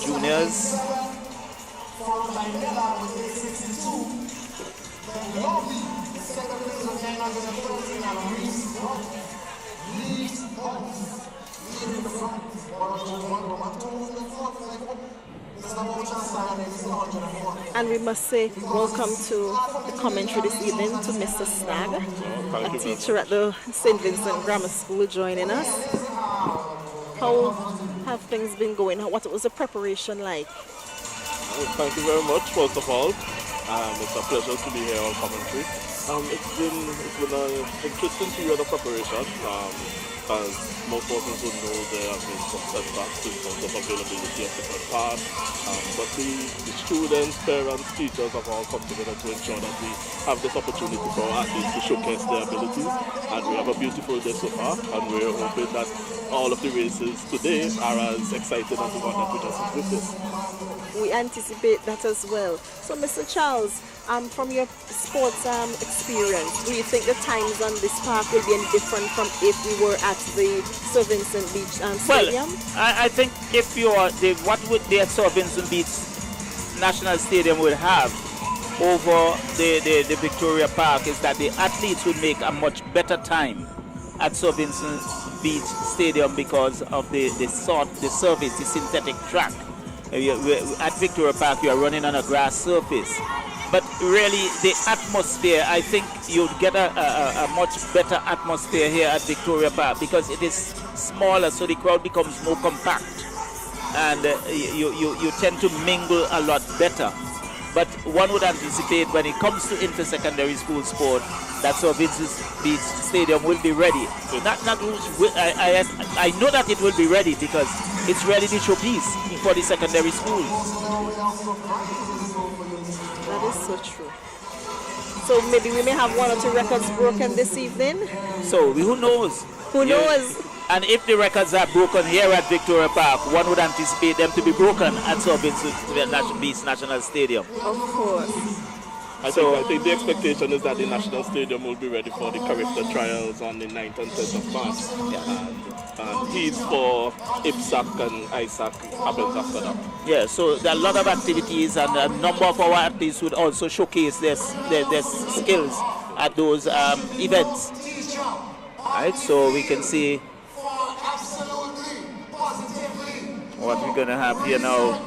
juniors. And we must say welcome to the commentary this evening to Mr. Snag, a teacher at the St. Vincent Grammar School, joining us. How have things been going? What was the preparation like? Well, thank you very much, first of all. It's a pleasure to be here on commentary. It's been an interesting period of preparation. As most persons would know, there have been some setbacks in terms of availability of different parts. But the students, parents, teachers have all come together to ensure that we have this opportunity for athletes to showcase their abilities. And we have a beautiful day so far, and we're hoping that all of the races today are as exciting as the one that we just witnessed. We anticipate that as well. So, Mr. Charles, from your sports experience, do you think the times on this park will be any different from if we were at the Sir Vincent Beach Stadium? Well, I think if you are, what would the Sir Vincent Beach National Stadium would have over the Victoria Park is that the athletes would make a much better time at Sir Vincent Beach Stadium because of the surface, the synthetic track. At Victoria Park, you are running on a grass surface. But really, the atmosphere, I think you'd get a much better atmosphere here at Victoria Park because it is smaller, so the crowd becomes more compact. And you tend to mingle a lot better. But one would anticipate when it comes to inter-secondary school sport, that Sir Vincent Beach Stadium will be ready. I know that it will be ready because it's ready to showpiece for the secondary schools. That is so true. So maybe we may have one or two records broken this evening. So who knows? Who knows? And if the records are broken here at Victoria Park, one would anticipate them to be broken at Sir Vincent Beach National Stadium. Of course. I think the expectation is that the National Stadium will be ready for the character trials on the 9th and 10th of March. Yeah. And heats for IPSAC and ISAC happens after that. Yeah, so there are a lot of activities and a number of our athletes would also showcase their skills at those events. Right, so we can see what we're going to have here now.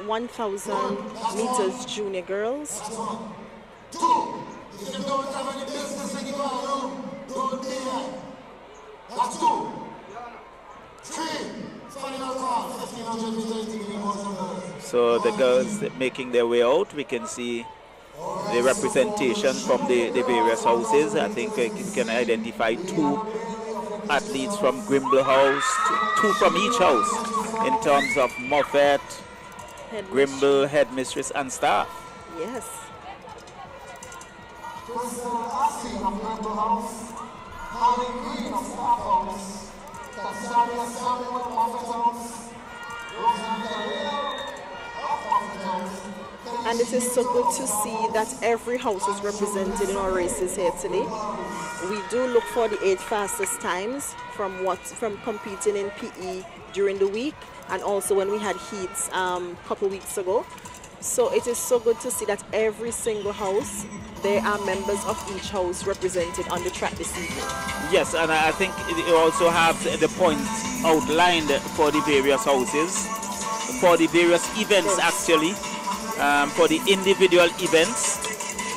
1,000 meters junior girls. So the girls making their way out, we can see the representation from the various houses. I think you can identify 2 athletes from Grimble House, 2 from each house in terms of Moffat, Grimble, headmistress and staff. Yes. And it is so good to see that every house is represented in our races here today. We do look for the 8 fastest times from competing in PE during the week and also when we had heats a couple weeks ago. So it is so good to see that every single house, there are members of each house represented on the track this evening. Yes, and I think you also have the points outlined for the various houses, for the various events actually. For the individual events,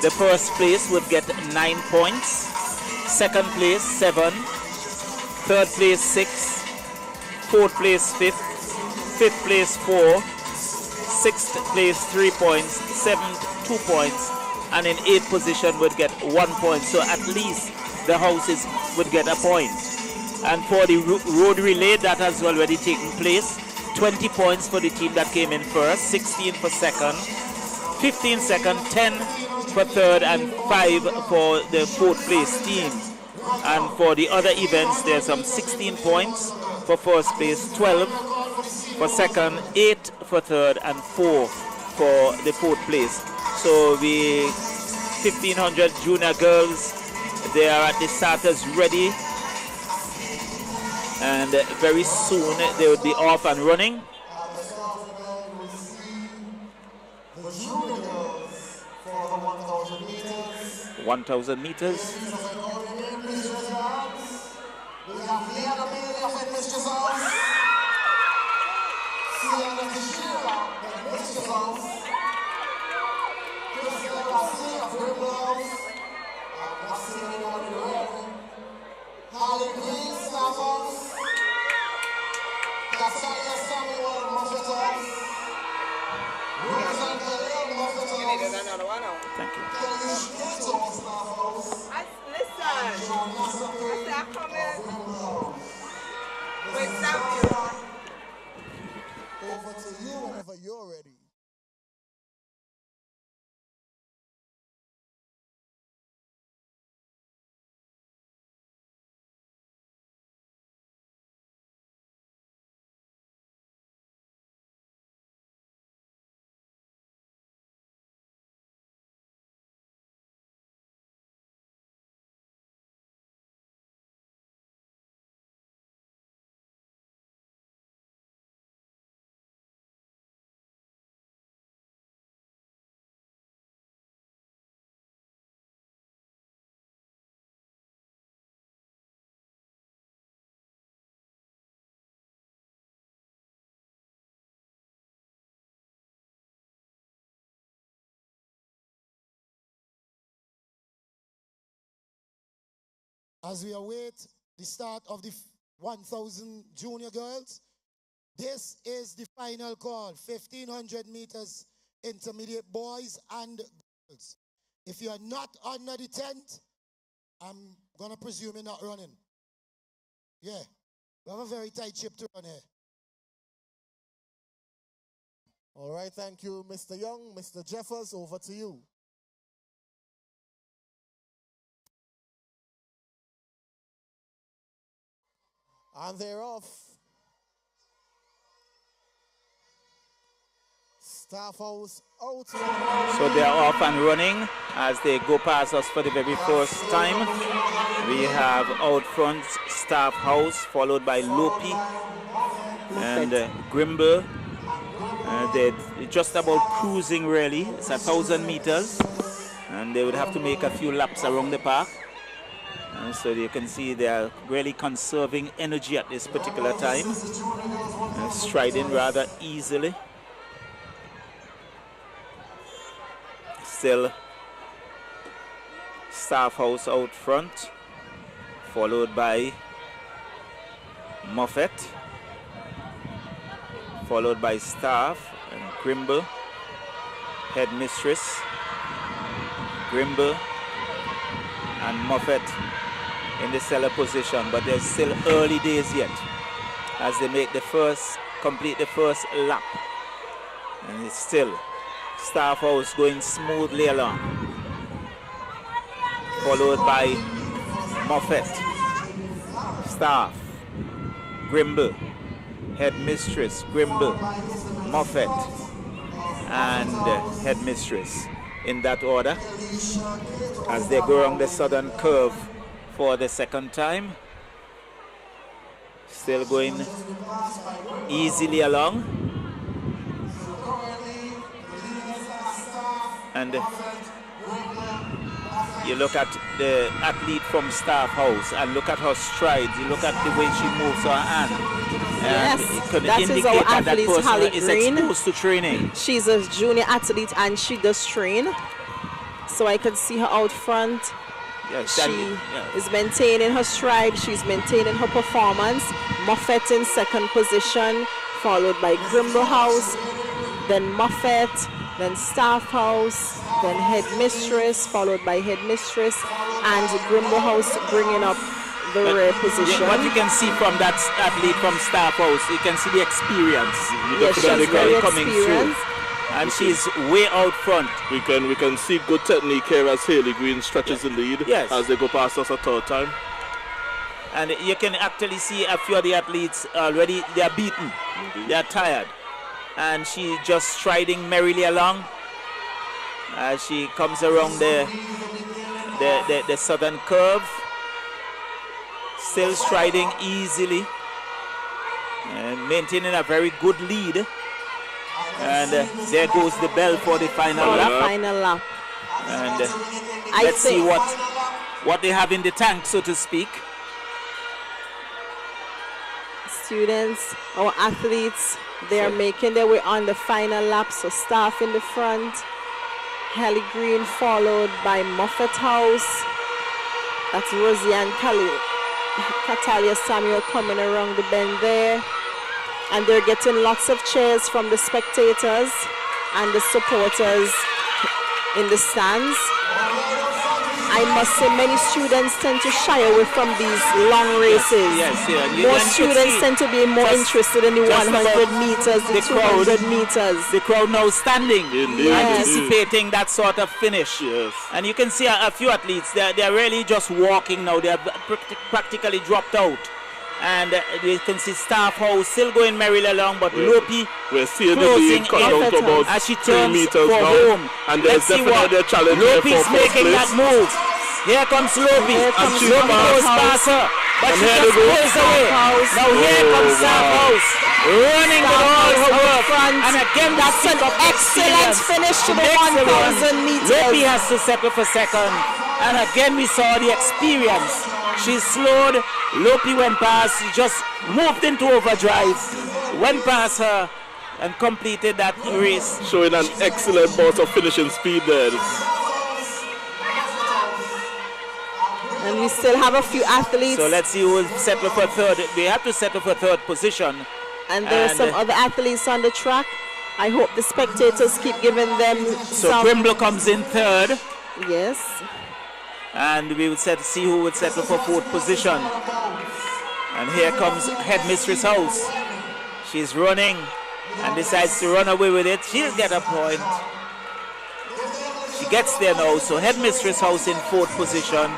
the first place would get 9 points, second place 7, third place 6, fourth place 5th, fifth place 4, sixth place 3 points, seventh 2 points, and in 8th position would get 1 point. So at least the houses would get a point. And for the road relay, that has already taken place. 20 points for the team that came in first, 16 for second, 15 second, 10 for third, and 5 for the 4th place team. And for the other events, there's some 16 points for first place, 12 for second, 8 for third, and 4 for the 4th place. So we 1500 junior girls, they are at the starters ready, and very soon they will be off and running. The junior girls for the 1,000 meters. 1,000 meters. We have Leah Amelia from Mistress House. Sienna Tashira from Mistress House. Christopher Garcia of Rimble House. I'm not seeing anyone in the red. Holly Green, Staff House. Castalia Samuel, Muffet House. Rose and Khalil, Muffet House. Thank you. Kelly Schmitz, Staff House. Listen, I come in with Samuel. Over to you whenever you're ready. As we await the start of the 1,000 junior girls, this is the final call, 1,500 meters intermediate boys and girls. If you are not under the tent, I'm going to presume you're not running. Yeah, we have a very tight ship to run here. All right, thank you, Mr. Young. Mr. Jeffers, over to you. And they're off. Staff House out. So they're off and running as they go past us for the very first time. We have out front Staff House, followed by Lopi and Grimble. They're just about cruising really. It's 1,000 meters, and they would have to make a few laps around the park. So you can see they are really conserving energy at this particular time, striding rather easily. Still Staff House out front, followed by Moffat, followed by Staff and Grimble, Headmistress, Grimble and Moffat in the cellar position, but there's still early days yet as they make complete the first lap, and it's still Staff House going smoothly along, followed by Moffat, Staff, Grimble, Headmistress, Grimble, Moffat, and Headmistress, in that order, as they go around the southern curve for the second time. Still going easily along. And you look at the athlete from Staff House and look at her strides, you look at the way she moves her hand. And Yes, it could that is indicate our that that athlete, person Holly is Green. exposed to training. She's a junior athlete and she does train. So I can see her out front. Yes, She is maintaining her stride. She's maintaining her performance. Moffat in second position, followed by Grimble House, then Moffat, then staff house, then headmistress, followed by headmistress, and Grimble House bringing up the rear position. What you can see from that athlete from staff house, you can see the experience. Yes, she's very experienced. And she's way out front. We can see good technique here as Haley Green stretches the lead as they go past us a third time. And you can actually see a few of the athletes already, they are beaten, they are tired. And she just striding merrily along as she comes around the southern curve, still striding easily and maintaining a very good lead. And there goes the bell for the final lap. And let's see what they have in the tank, so to speak. Students, our athletes, they are making their way on the final lap. So staff in the front, Hallie Green followed by Moffat House. That's Rosie and Catalia Samuel coming around the bend there. And they're getting lots of cheers from the spectators and the supporters in the stands. I must say many students tend to shy away from these long races. Most students tend to be more interested in the 100 meters, the 200 meters. The crowd now standing, anticipating that sort of finish. And you can see a few athletes, they're really just walking now. They have practically dropped out. And you can see staff house still going merrily along, but Lopi we're seeing the lead cut out to about as she 3 turns meters for now. home. And there's definitely a challenge here for Lopi's first making place. that move. Here comes Lopi. And she's Lopi goes past her, but she just pulls away. Now here comes staff house, running with all her work. And again, that's an excellent finish to the 1,000 meters. Lopi has to settle for second. And again, we saw the experience. She slowed, Lopi went past, she just moved into overdrive, went past her and completed that race. Showing an excellent burst of finishing speed there. And we still have a few athletes. So let's see who will settle for third. We have to settle for third position. And there are some other athletes on the track. I hope the spectators keep giving them So Grimble comes in third. Yes. And we will see who will settle for fourth position. And here comes Headmistress House. She's running and decides to run away with it. She'll get a point. She gets there now. So Headmistress House in fourth position.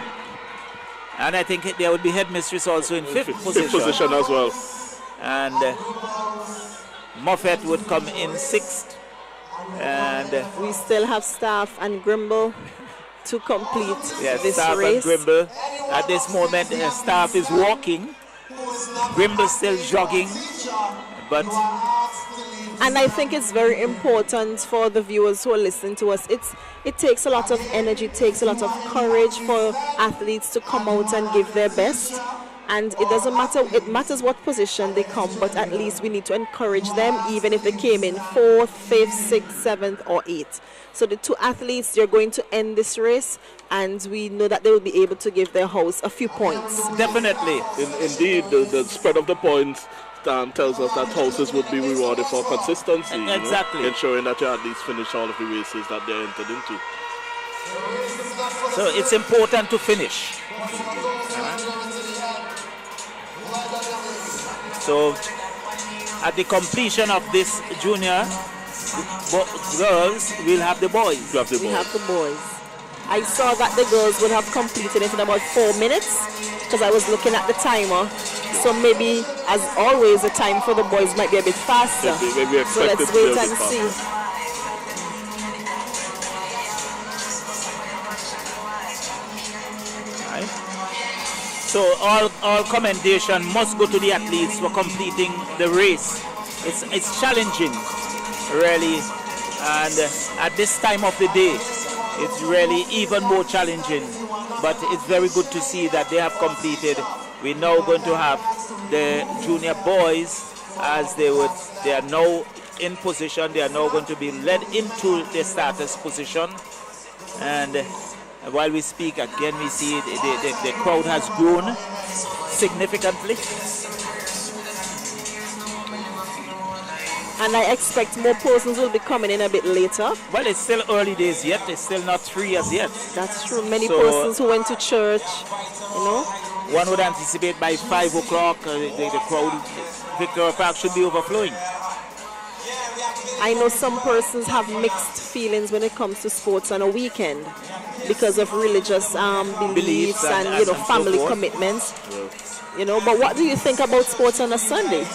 And I think there would be Headmistress also in fifth position. Fifth position as well. And Moffat would come in sixth. And we still have staff and Grimble to complete this staff race. And Grimble. At this moment, staff is walking. Grimble still jogging. But and I think it's very important for the viewers who are listening to us. It takes a lot of energy, it takes a lot of courage for athletes to come out and give their best. And it doesn't matter, it matters what position they come, but at least we need to encourage them, even if they came in 4th, 5th, 6th, 7th, or 8th. So the two athletes, they're going to end this race, and we know that they will be able to give their house a few points. Definitely. Indeed, the spread of the points tells us that houses would be rewarded for consistency. Exactly. Ensuring that you at least finish all of the races that they're entered into. So it's important to finish. So at the completion of this junior girls, we'll have the boys. We have the boys. I saw that the girls would have completed it in about 4 minutes because I was looking at the timer. So maybe, as always, the time for the boys might be a bit faster. So let's wait and see. So all commendation must go to the athletes for completing the race. It's challenging, really, and at this time of the day, it's really even more challenging. But it's very good to see that they have completed. We're now going to have the junior boys as they are now in position. They are now going to be led into the starters position, and while we speak, again, we see the crowd has grown significantly. And I expect more persons will be coming in a bit later. Well, it's still early days yet. It's still not 3 as yet. That's true. Many persons who went to church, you know. One would anticipate by 5 o'clock the crowd, Victoria Park should be overflowing. I know some persons have mixed feelings when it comes to sports on a weekend because of religious beliefs and you know, family commitments. Yes. You know, but what do you think about sports on a Sunday?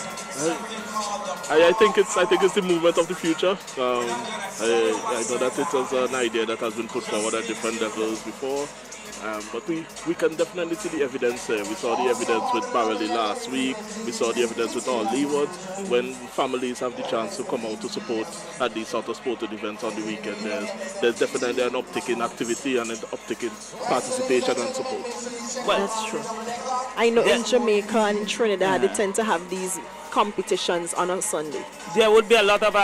I think it's the movement of the future. I know that it was an idea that has been put forward at different levels before. But we can definitely see the evidence there. We saw the evidence with Barley last week. We saw the evidence with all Leeward. When families have the chance to come out to support at these sort of sporting events on the weekend, there's definitely an uptick in activity and an uptick in participation and support. Well, that's true. I know in Jamaica and in Trinidad they tend to have these competitions on a Sunday. There would be a lot of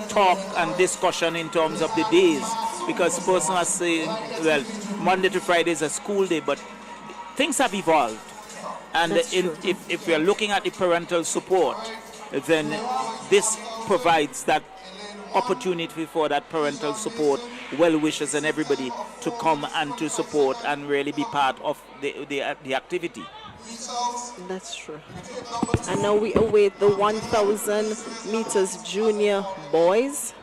talk and discussion in terms of the days, because persons are saying, well, Monday to Friday is a school day, but things have evolved. And if we are looking at the parental support, then this provides that opportunity for that parental support, well-wishers and everybody to come and to support and really be part of the activity. That's true. And now we await the 1,000 meters junior boys.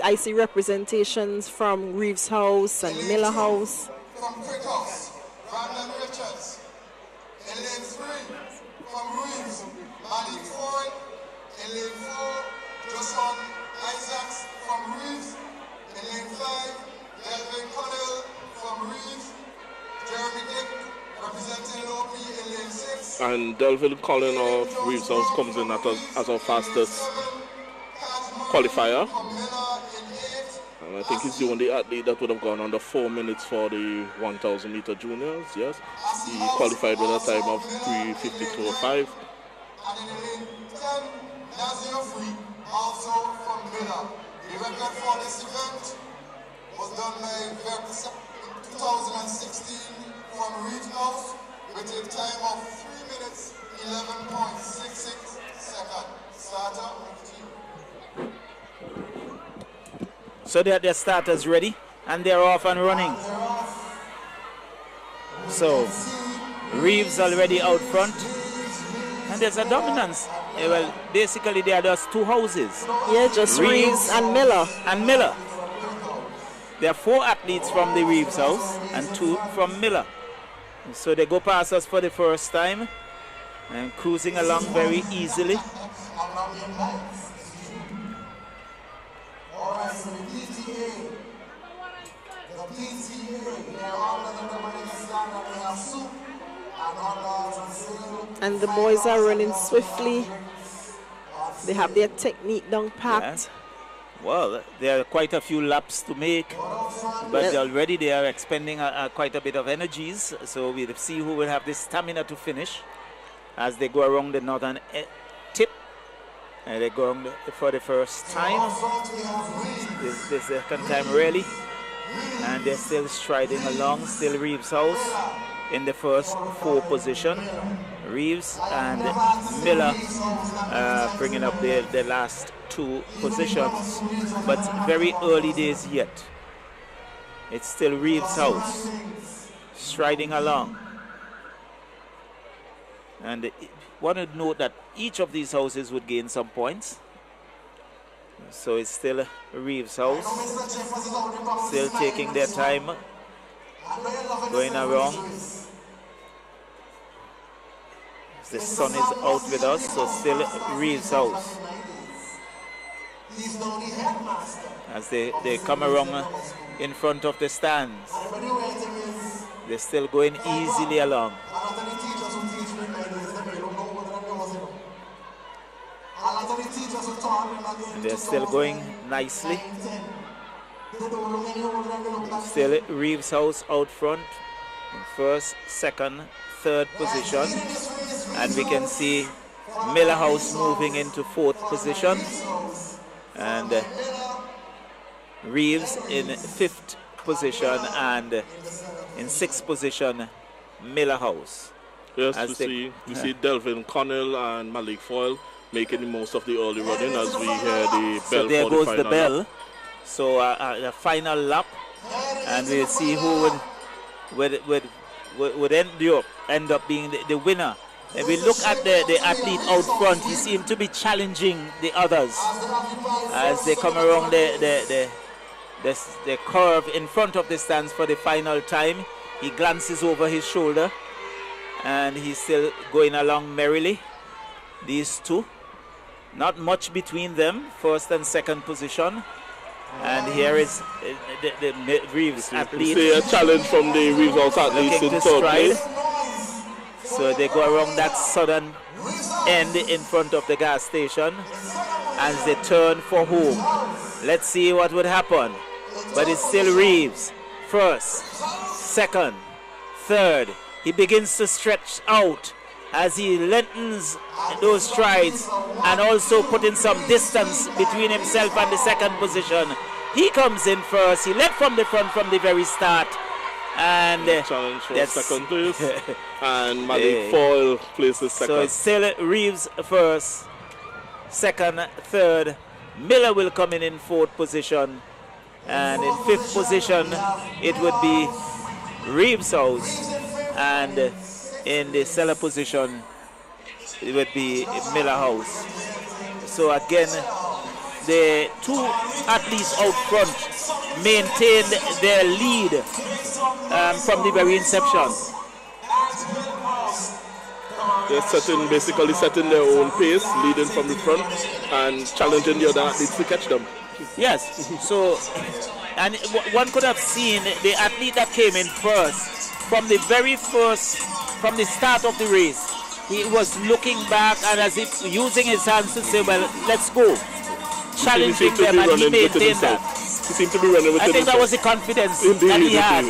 I see representations from Reeves House and Miller House. From Crickhouse, Brandon Richards, in lane 3, from Reeves, Manny Ford, in lane 4, Joshua Isaacs from Reeves, in lane 5, Delvin Connell from Reeves, Jeremy Dick representing Lopi in lane 6. And Delvin Collin of Reeves House comes in as our fastest qualifier. And I think he's the only athlete that would have gone under 4 minutes for the 1,000 meter juniors. Yes, he qualified with a time of 3:52.05. And in lane 10, Nazir Free, also from Miller. The record for this event was done by Vex in 2016 from Reeves House with a time of 3 minutes 11.66 seconds. Starter with you. So they have their starters ready and they're off and running. So Reeves already out front and there's a dominance. Well, basically there are just two houses. Yeah, just Reeves and Miller. And Miller. There are 4 athletes from the Reeves House and 2 from Miller. So they go past us for the first time and cruising along very easily. Alright, so the PTA, they are all of them ready to start and they have soup and hot dogs and cereal. And the boys are running swiftly. They have their technique down packed. Yeah. Well, there are quite a few laps to make, but already they are expending quite a bit of energies. So we'll see who will have the stamina to finish as they go around the northern tip. And they're going for the first time. This is the second time really. And they're still striding along. Still Reeves House in the first 4 position. Reeves and Miller bringing up the last 2 positions. But very early days yet. It's still Reeves House striding along. And want to note that each of these houses would gain some points. So it's still Reeves House, still taking their time, going around. The sun is out with us, so still Reeves House. As they come around in front of the stands, they're still going easily along. And they're still going nicely. Still Reeves House out front in first, second, third position. And we can see Miller House moving into 4th position. And Reeves in 5th position, and in 6th position Miller House. Yes, we see Delvin Connell and Malik Foyle making the most of the early running as we hear the bell. So there for goes the the final bell. lap. So the final lap, and we'll see who would end up being the winner. If we look at the athlete out front, he seemed to be challenging the others as they come around the curve in front of the stands for the final time. He glances over his shoulder, and he's still going along merrily. These two, not much between them, first and second position. And here is the Reeves athlete. See a challenge from the Reeves House athletes in third place. So they go around that southern end in front of the gas station as they turn for home. Let's see what would happen. But it's still Reeves. First, second, third. He begins to stretch out as he lengthens those strides and also putting some distance between himself and the second position. He comes in first. He led from the front from the very start. And challenge for second place. And Malik Foyle places second. So it's still Reeves first, second, third. Miller will come in fourth position. And in fifth position, it would be Reeves House. And in the cellar position, it would be Miller House. So again, the two athletes out front maintained their lead from the very inception. They're basically setting their own pace, leading from the front and challenging the other athletes to catch them. Yes, so, and one could have seen the athlete that came in first, from the very first, from the start of the race, he was looking back and as if using his hands to say, well, let's go. Challenging them, and he maintained that. He seemed to be running with I think that was the confidence that he had.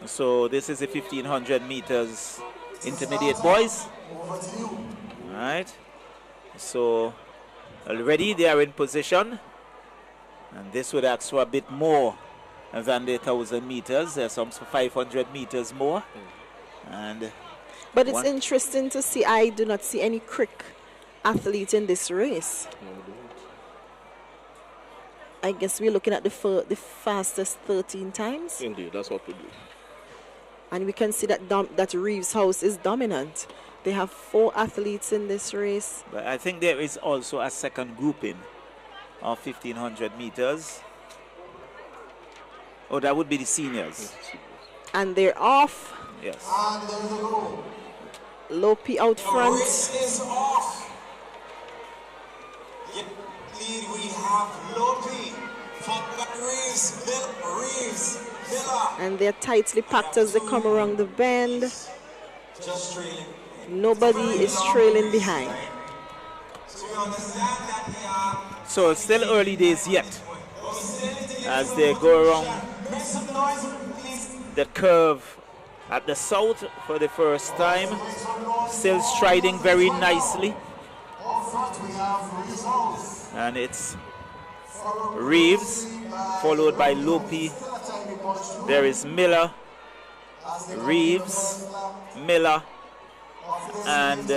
So this is the 1500 meters intermediate boys. All right. So already they are in position. And this would ask for a bit more than the 1000 meters. There's some 500 meters more. But it's interesting to see, I do not see any Creek athlete in this race. I guess we're looking at the fastest 13 times. Indeed, that's what we do. And we can see that Reeves House is dominant. They have 4 athletes in this race. But I think there is also a second grouping of 1500 meters. Oh, that would be the seniors. And they're off. Yes. Lopi out front. Is off. Lead, we have Lopi, followed by Reeves, Miller. And they're tightly packed as they come around the bend. Just trailing. Nobody is trailing behind. So we understand that So it's still early days yet as they go around the curve at the south for the first time. Still striding very nicely. And it's Reeves followed by Lopi. There is Miller, Reeves, Miller, and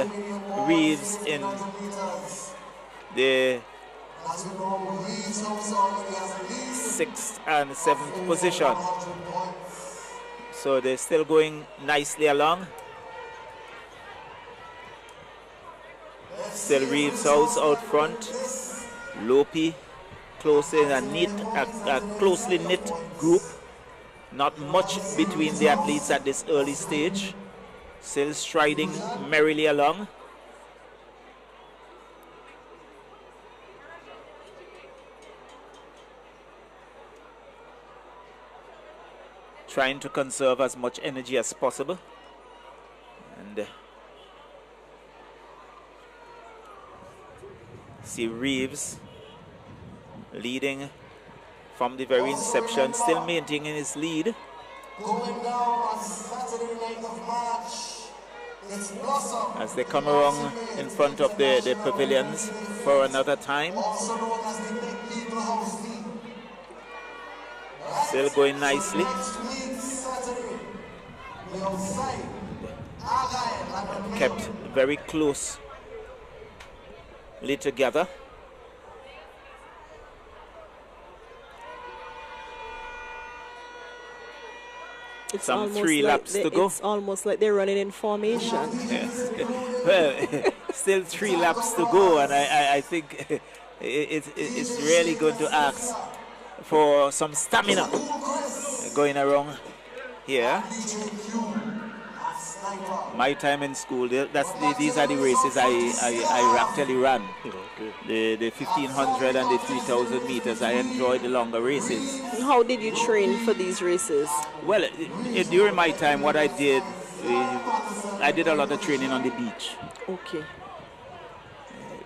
Reeves in the 6th and 7th position. So they're still going nicely along. Still Reeves House out front. Lopi close in a closely knit group. Not much between the athletes at this early stage. Still striding merrily along. trying to conserve as much energy as possible. And see Reeves leading from the very inception, still maintaining his lead. Going down on Saturday night of March, it's Blossom. As they come around in front of the pavilions for another time. Also known as the Big People House Team. Still going nicely. Next week, Saturday, we outside Argyle and Kept very closely together. It's some almost 3 laps to go. It's almost like they're running in formation. Yes. Well, still 3 laps to go, and I think it's really going to ask for some stamina going around here. My time in school, these are the races I actually ran. The 1500 and the 3000 meters. I enjoyed the longer races. How did you train for these races? Well, during my time, what I did a lot of training on the beach. Okay.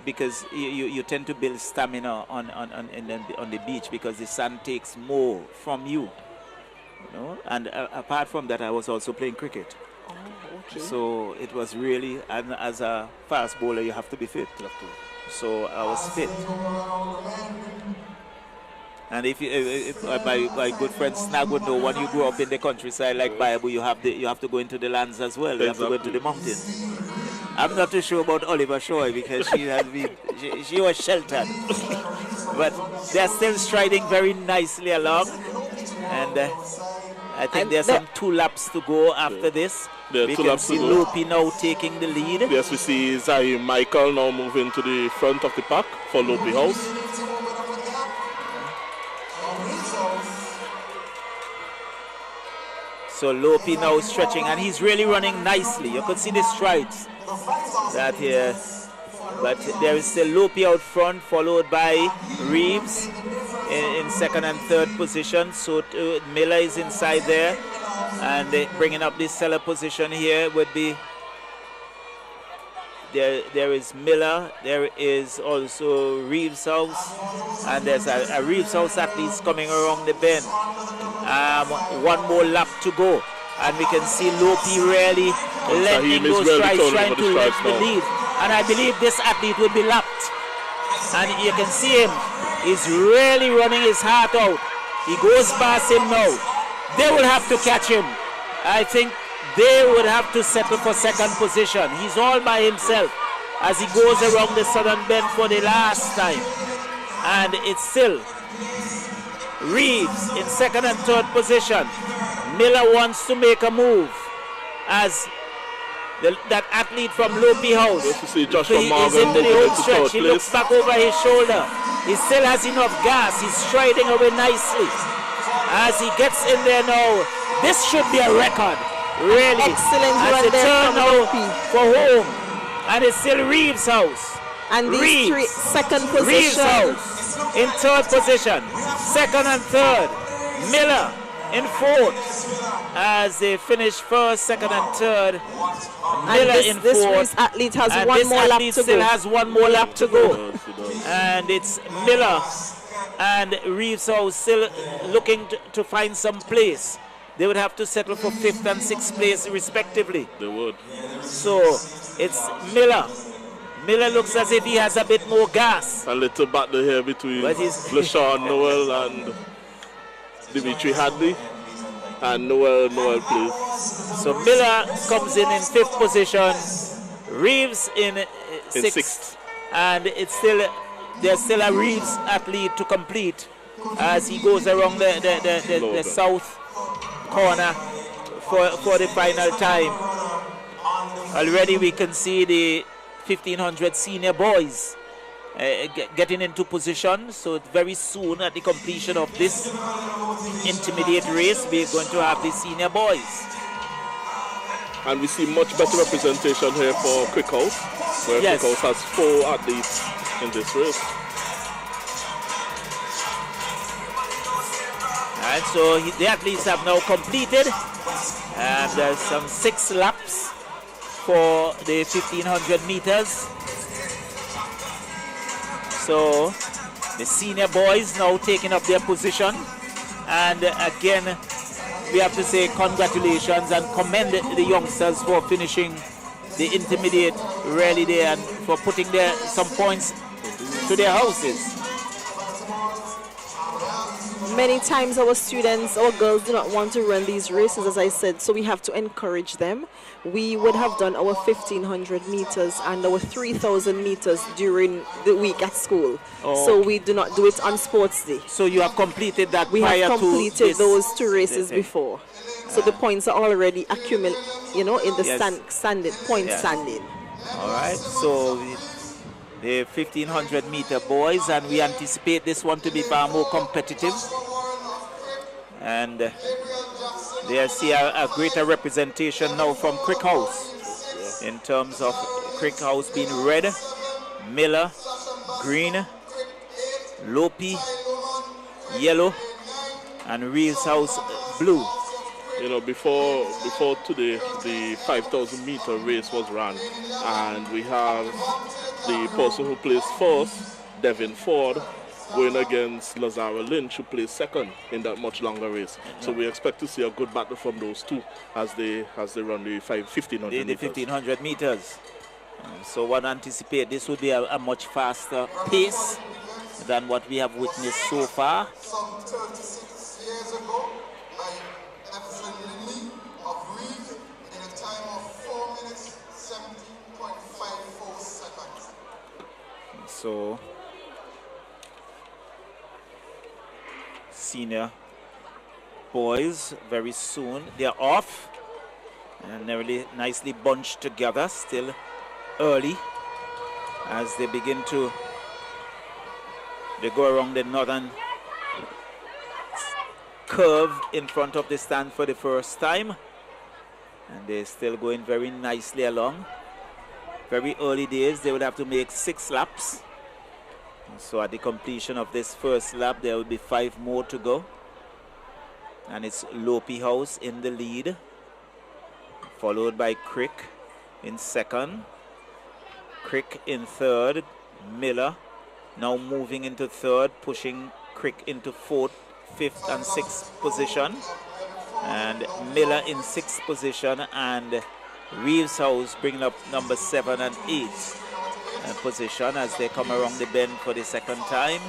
Because you tend to build stamina on the beach because the sand takes more from you. You know? And apart from that, I was also playing cricket. Oh, okay. So it was really, and as a fast bowler, you have to be fit. So I was fit. And if my good friend Snag would know, when you grow up in the countryside like Bible, you have to go into the lands as well. You have to go into the mountains. I'm not too sure about Oliver Shoy because she was sheltered. But they're still striding very nicely along. And I think there's some 2 laps to go after this. We can see Lopi now taking the lead. Yes, we see Zai Michael now moving to the front of the pack for Lopi House. So Lopi now stretching, and he's really running nicely. You could see the strides that here. But there is still Lopi out front, followed by Reeves in second and third position. So Miller is inside there. And bringing up this cellar position here would be, there is Miller, there is also Reeves House, and there's a Reeves House athlete coming around the bend. 1 more lap to go, and we can see Lopi really lending those strides, trying to lift the lead. And I believe this athlete will be lapped. And you can see him, he's really running his heart out. He goes past him now. They will have to catch him. I think they would have to settle for second position. He's all by himself as he goes around the southern bend for the last time. And it's still Reeves in second and third position. Miller wants to make a move as that athlete from Lopi House. He is into the home stretch. He looks back over his shoulder. He still has enough gas. He's striding away nicely. As he gets in there now, this should be a record, really. Excellent as run they there turn now for home, and it's still Reeves House. And these three, second position. Reeves House in third position, second and third. Miller in fourth. As they finish first, second and third. Miller in this fourth. race athlete has and one this more lap athlete to still go. has 1 more lap to go. And it's Miller and Reeves House still looking to find some place. They would have to settle for 5th and 6th place respectively. They would. So it's Miller. Miller looks as if he has a bit more gas. A little battle here between LaShawn Noel and Dimitri Hadley. And Noel, please. So Miller comes in 5th position. Reeves in 6th. And it's still, there's still a Reeves athlete to complete as he goes around the south corner for the final time. Already we can see the 1500 senior boys getting into position. So very soon at the completion of this intermediate race, we're going to have the senior boys. And we see much better representation here for Quick House, where Quick House has 4 athletes in this race. And so the athletes have now completed, and there's some 6 laps for the 1500 meters. So the senior boys now taking up their position, and again we have to say congratulations and commend the youngsters for finishing the intermediate rally there and for putting some points to their houses. Many times our students, our girls do not want to run these races, as I said, so we have to encourage them. We would have done our 1500 meters and our 3000 meters during the week at school. Oh. So we do not do it on sports day. So you have completed that we prior have completed to this, those 2 races before. So the points are already accumulated, in the standing. All right, so the 1500 meter boys, and we anticipate this one to be far more competitive. And they see a greater representation now from Crick House in terms of Crick House being red, Miller, green, Lopi, yellow, and Reeves House blue. You know, before today, the 5,000 meter race was run, and we have the person who placed first, Devin Ford, going against Lazara Lynch, who plays second in that much longer race. So we expect to see a good battle from those two as they run the 1500 meters. The 1500 meters. So one anticipate this would be a much faster pace than what we have witnessed so far. Some 36 years ago, by Everson Lee of Reed in a time of 4 minutes, 17.54 seconds. So senior boys very soon, they're off and they're really nicely bunched together, still early as they begin to go around the northern curve in front of the stand for the first time, and they're still going very nicely along. Very early days, they would have to make 6 laps. So at the completion of this first lap, there will be 5 more to go. And it's Lopi House in the lead, followed by Crick in second, Crick in third, Miller now moving into third, pushing Crick into fourth, fifth and sixth position, and Miller in 6th position, and Reeves House bringing up number 7 and 8 position as they come around the bend for the second time.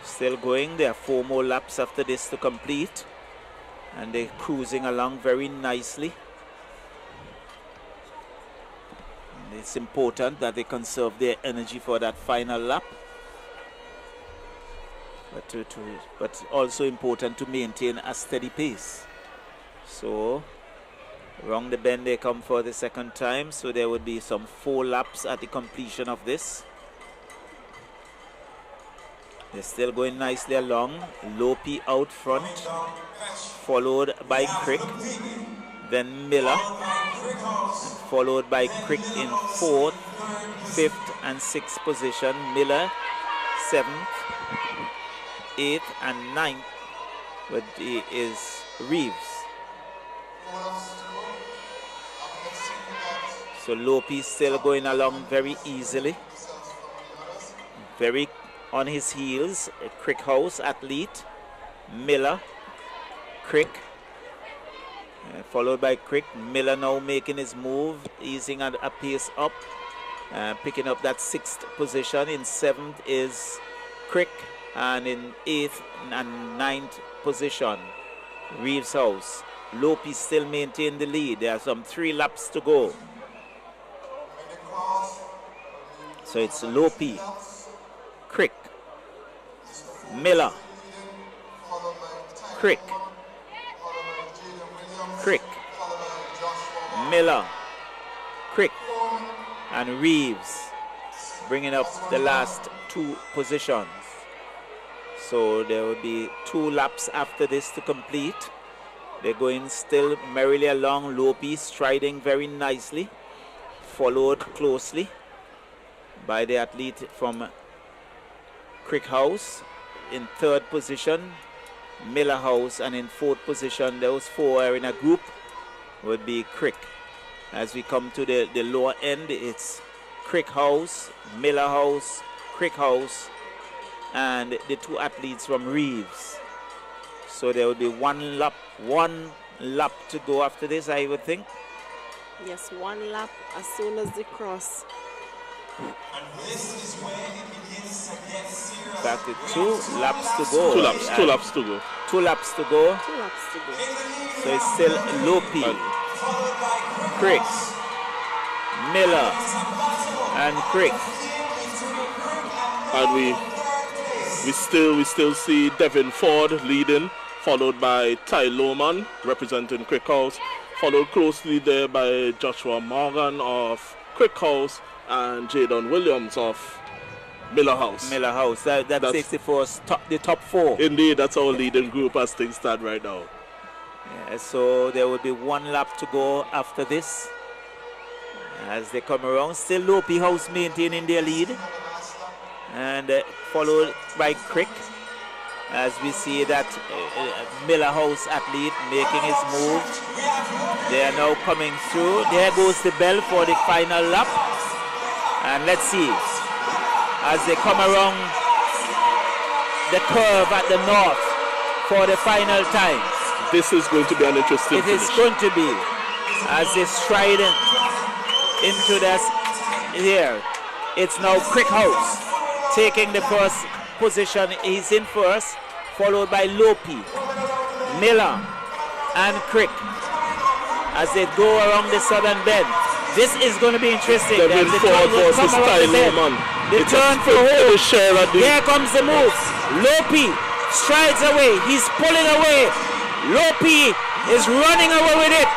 Still going, there are 4 more laps after this to complete, and they're cruising along very nicely. And it's important that they conserve their energy for that final lap, but also important to maintain a steady pace. So around the bend they come for the second time, so there would be some 4 laps at the completion of this. They're still going nicely along. Lopi out front, followed by Crick, then Miller, followed by Crick in 4th, 5th and 6th position. Miller 7th, 8th and 9th, but it is Reeves. So Lopi still going along very easily, very on his heels. Crick House athlete, Miller, Crick, followed by Crick. Miller now making his move, easing a pace up, picking up that 6th position. In 7th is Crick, and in 8th and 9th position, Reeves House. Lopi still maintain the lead. There are some 3 laps to go. So it's Lopi, Crick, Miller, Crick, Crick, Miller, Crick, and Reeves bringing up the last 2 positions. So there will be 2 laps after this to complete. They're going still merrily along. Lopi striding very nicely, followed closely by the athlete from Crick House in 3rd position, Miller House, and in 4th position, those 4 are in a group, would be Crick. As we come to the lower end, it's Crick House, Miller House, Crick House, and the 2 athletes from Reeves. So there will be one lap to go after this, I would think. Yes, 1 lap as soon as they cross. And this is where it begins to get serious. Back to 2 laps to go. 2 laps, 2 laps to go. 2 laps to go. 2 laps to go. So it's still Lopi, Crick, Miller, and Crick. And we still see Devin Ford leading, followed by Ty Lohman representing Crick House, followed closely there by Joshua Morgan of Crick House and Jadon Williams of Miller House. Miller House. That takes it for the top 4. Indeed, that's our leading group as things stand right now. Yeah, so there will be 1 lap to go after this. As they come around, still Lopi House maintaining their lead. And followed by Crick. As we see that Miller House athlete making his move. They are now coming through. There goes the bell for the final lap. And let's see, as they come around the curve at the north for the final time. This is going to be an interesting finish. It is going to be, as they stride into this here. It's now Crick House taking the first position. He's in first, followed by Lopi, Miller, and Crick as they go around the southern bend. This is going to be interesting. The turn will come around the bend. The turn for home. Here comes the move. Lopi strides away. He's pulling away. Lopi is running away with it.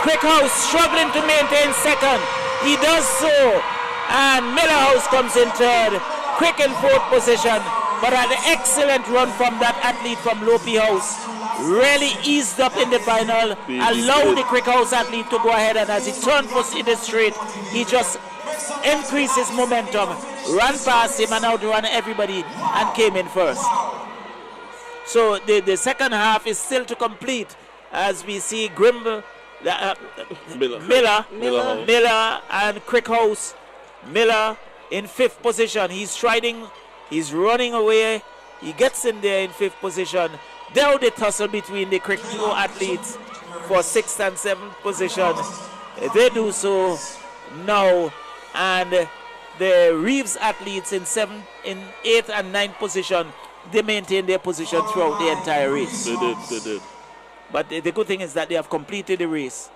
Crick House struggling to maintain second. He does so. And Miller House comes in third. Crick in 4th position. But an excellent run from that athlete from Lopi House. Really eased up in the final. Allowed the Crick House athlete to go ahead. And as he turned for the straight, he just increased his momentum. Ran past him and outrun everybody and came in first. So the second half is still to complete as we see Miller and Crick House. Miller in 5th position. He's striding, he's running away. He gets in there in 5th position. Now the tussle between the Crick athletes for 6th and 7th position. They do so now, and the Reeves athletes in 8th and 9th position, they maintain their position throughout the entire race. They did. But the good thing is that they have completed the race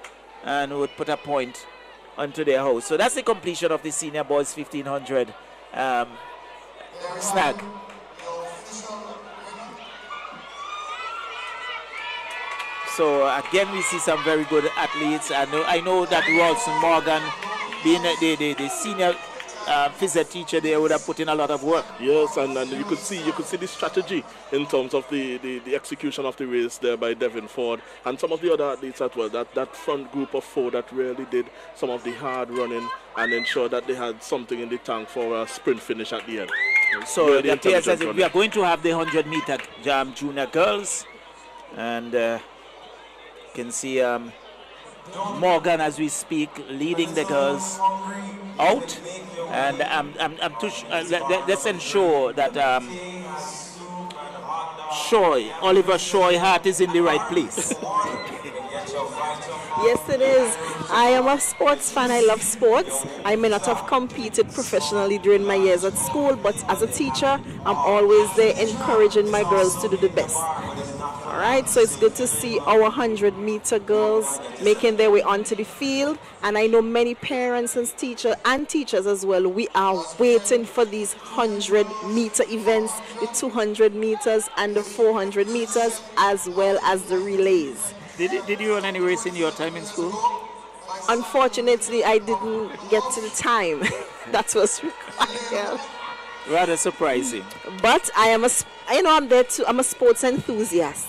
and would put a point onto their house. So that's the completion of the Senior Boys 1500 snag. So again, we see some very good athletes. I know that Rawson Morgan, being the senior phys teacher, they would have put in a lot of work. Yes, and you could see the strategy in terms of the execution of the race there by Devin Ford and some of the other athletes as well. That front group of 4 that really did some of the hard running and ensure that they had something in the tank for a sprint finish at the end. So really it appears as if we are going to have the 100-meter junior girls, and you can see Morgan as we speak leading the girls out, and let's ensure that Oliver Shoy heart is in the right place. Yes, it is. I am a sports fan. I love sports. I may not have competed professionally during my years at school, but as a teacher, I'm always there encouraging my girls to do the best. All right, so it's good to see our 100-meter girls making their way onto the field. And I know many parents and teachers as well, we are waiting for these 100-meter events, the 200 meters and the 400 meters, as well as the relays. Did you run any race in your time in school? Unfortunately, I didn't get to the time that was required. Rather surprising. But I am I'm there too. I'm a sports enthusiast.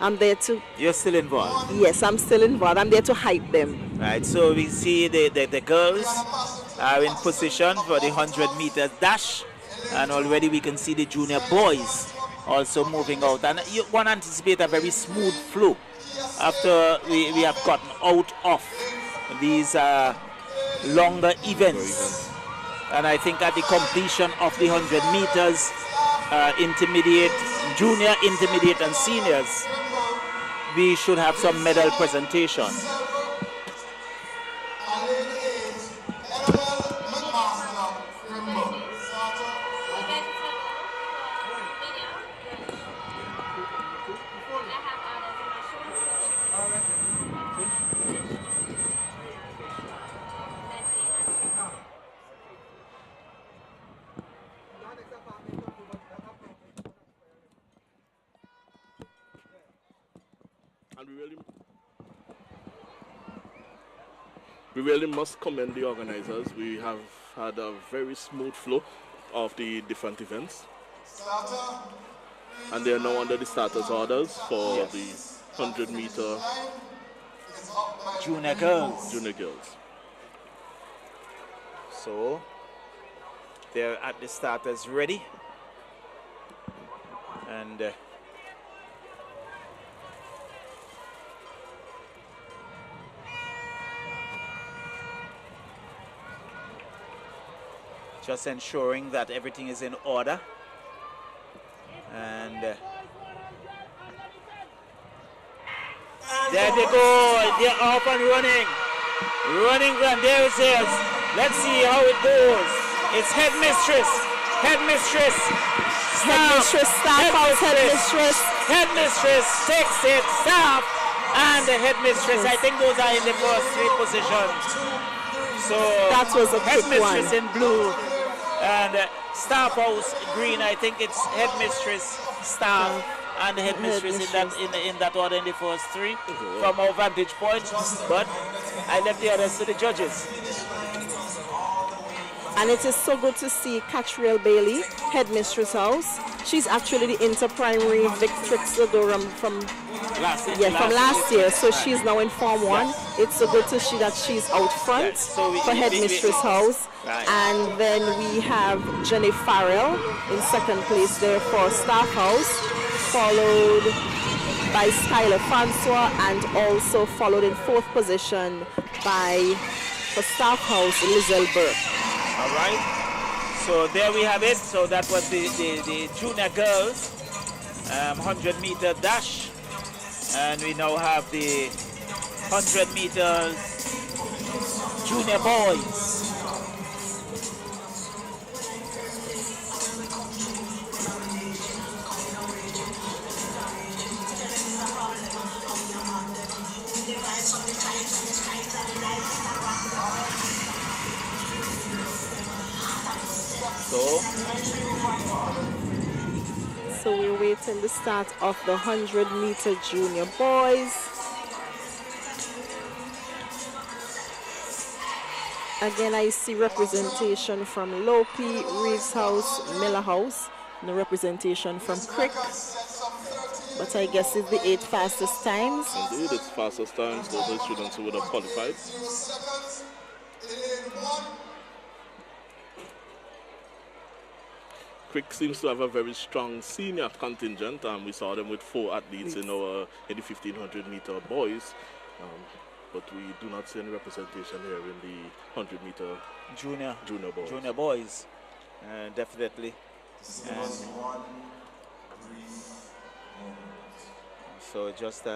I'm there to... You're still involved? Yes, I'm still involved. I'm there to hype them. Right, so we see the girls are in position for the 100 meters dash, and already we can see the junior boys also moving out. And you want to anticipate a very smooth flow after we have gotten out of these longer events. And I think at the completion of the 100 meters, intermediate, junior, intermediate, and seniors, we should have some medal presentation. And we really must commend the organizers. We have had a very smooth flow of the different events. And they are now under the starters orders for the 100-meter junior girls. Junior girls. So they're at the starters ready. And just ensuring that everything is in order. And there they go, they're off and running. And there it is. Let's see how it goes. It's headmistress, headmistress takes it, staff, and the headmistress. I think those are in the first three positions. So that was a quick headmistress one. in blue and staff house green. I think it's headmistress, staff, and the headmistress in that order in the first three from our vantage point. But I left the others to the judges. And it is so good to see Catriel Bailey, headmistress house. She's actually the inter-primary victrix from last year. So she's now in Form 1. It's so good to see that she's out front for headmistress house. And then we have Jenny Farrell in second place there for staff house, followed by Skylar Francois, and also followed in fourth position by for staff house Lizelle Burke. All right, so there we have it. So that was the junior girls 100-meter dash, and we now have the 100 meters junior boys. So we're waiting the start of the 100-meter junior boys. Again, I see representation from Lopi, Reeves House, Miller House, no representation from Crick. But I guess it's the 8 fastest times. Indeed, it's fastest times. Those are students who would have qualified. Crick seems to have a very strong senior contingent. We saw them with 4 athletes in the 1500-meter boys. But we do not see any representation here in the 100-meter junior boys. Junior boys, definitely. And so just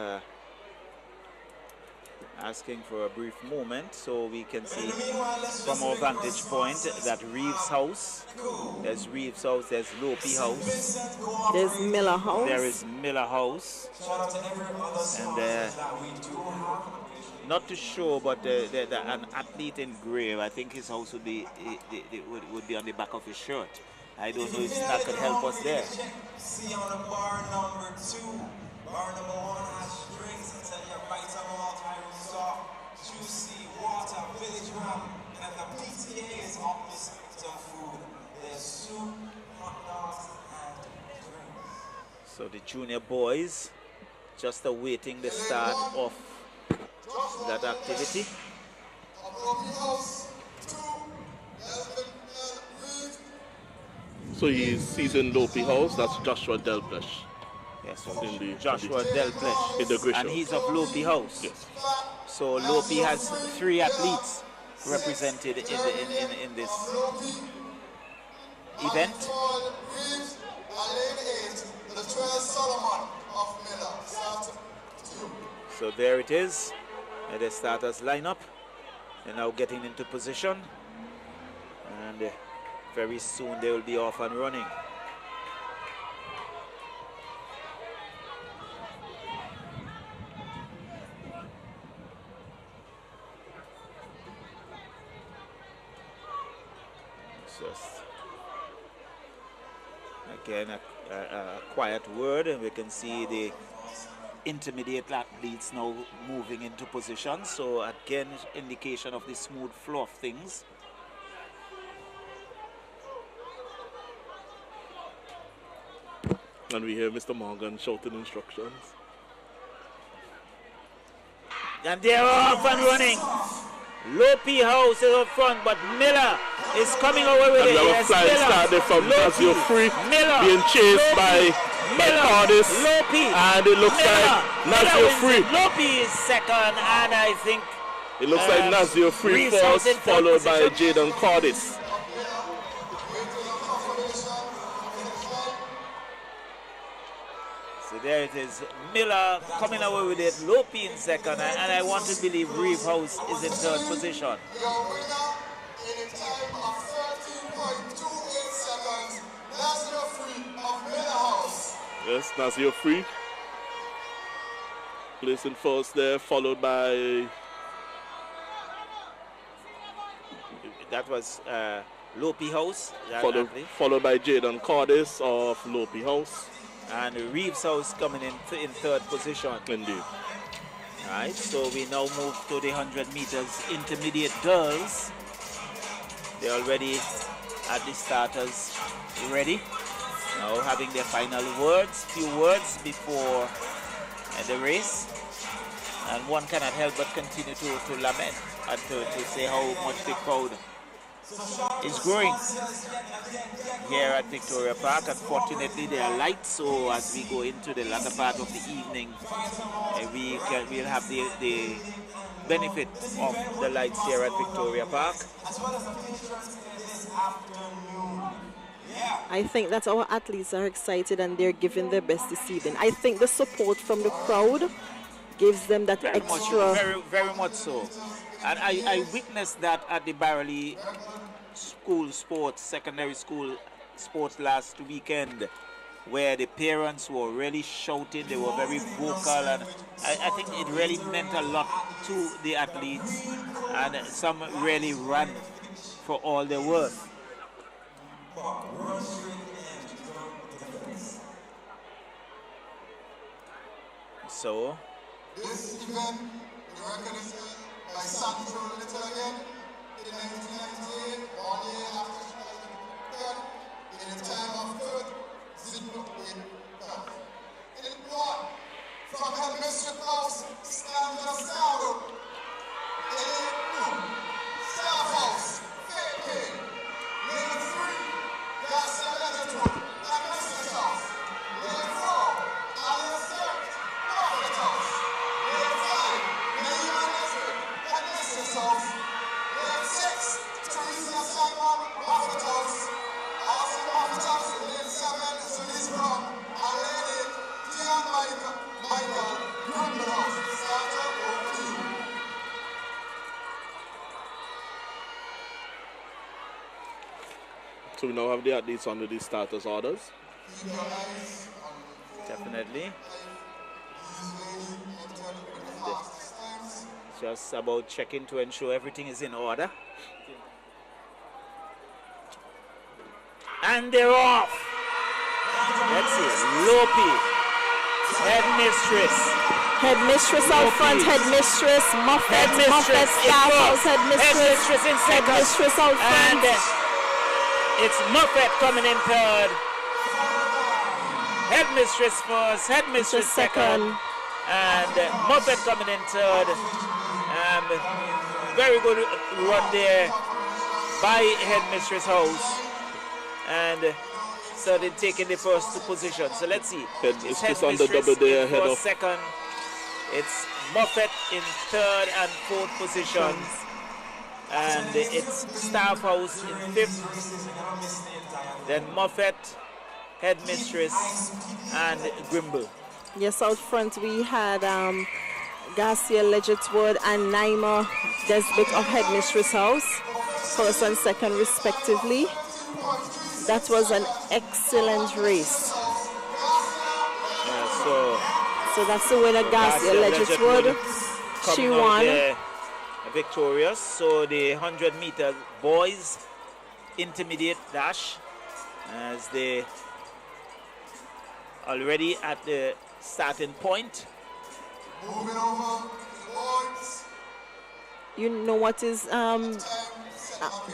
asking for a brief moment so we can see from our vantage point that Reeves House, there's Reeves House, there's Lopi House, there's Miller House, there is Miller House, and not too sure, but an athlete in grey, I think his house would be would be on the back of his shirt. I don't know if that could help us there. See on the bar number 2, bar number 1 has drinks and tell you bites of all time soft, juicy water, village rum, and the PTA is up to some food. There's soup, hot dogs, and drinks. So the junior boys just awaiting the start of that activity. So he's in Lopi House. That's Joshua Delplesh. Yes, Joshua Delplesh. In the Grisha. And he's of Lopi House. Yes. So Lopi has 3 athletes represented in this event. So there it is. The starters line up. They're now getting into position. And very soon they will be off and running. Just again a quiet word, and we can see the intermediate athletes now moving into position. So again, indication of the smooth flow of things. And we hear Mr. Morgan shouting instructions. And they're off and running. Lopi House is up front, but Miller is coming away with it. And we have a flying start there from Nazio Free, being chased by Cardis. And it looks like Nazio Free. Lopi is second, and I think it looks like Nazio Free first, followed by Jaden Cardis. So there it is, Miller coming away with it, Lopi in second, and I want to believe Reeve House is in third position. Your winner in a time of 13.28 seconds, Nazio Free of Miller House. Yes, Nazio Free. Placing first there, followed by... That was Lopi House. Followed by Jaden Cardis of Lopi House. And Reeves House coming in third position. Indeed. Alright, so we now move to the 100 meters intermediate girls. They're already at the starters ready. Now having their final few words before the race. And one cannot help but continue to lament and to say how much the crowd is growing here at Victoria Park. Unfortunately, they are light, so as we go into the latter part of the evening, we'll have the benefit of the lights here at Victoria Park. I think that our athletes are excited and they're giving their best this evening. I think the support from the crowd gives them that extra. Very much so. And I witnessed that at the Barley School Sports, secondary school sports last weekend, where the parents were really shouting, they were very vocal, and I think it really meant a lot to the athletes, and some really ran for all they're worth. So this event, the record is by Sancho Little again in 1998, 1 year after she was third, in a time of 3:08. In one, from her Mr. House, stand up, stand up. In 2, Staff House, KK. Lane 3, Ghs Svgs, and Mr. House. Lane 4, Alan Sturt, Prophet House. Lane 5, Naima Nesbitt, and Mr. House. Lane 6, Teresa Simon, Prophet House. Also Prophet House, Lane 7, Zulise Brown, and Lane 8, Dion Michael, Grundle House. Starter over to you. So we now have the athletes under the starters orders. Definitely. Just about checking to ensure everything is in order. And they're off. Let's see. Lopi. Headmistress. Headmistress out front, headmistress, Muffet, Staff House, headmistress in second. Headmistress out front. And it's Muffet coming in third. Headmistress first, headmistress second. And Muffet coming in third. Very good run there by Headmistress House. And started taking the first two positions. So let's see. It's Headmistress on the double there in ahead of second. It's Moffat in third and fourth positions. And it's Staff House in fifth. Then Moffat, Headmistress, and Grimble. Yes, out front we had Garcia Legetwood and Naima Desbitt of Headmistress House, first and second respectively. That was an excellent race. So that's the winner, Garcia Legetwood. She won. Victorious. So the 100 meter boys intermediate dash, as they already at the starting point. Moving over to the boys. You know what is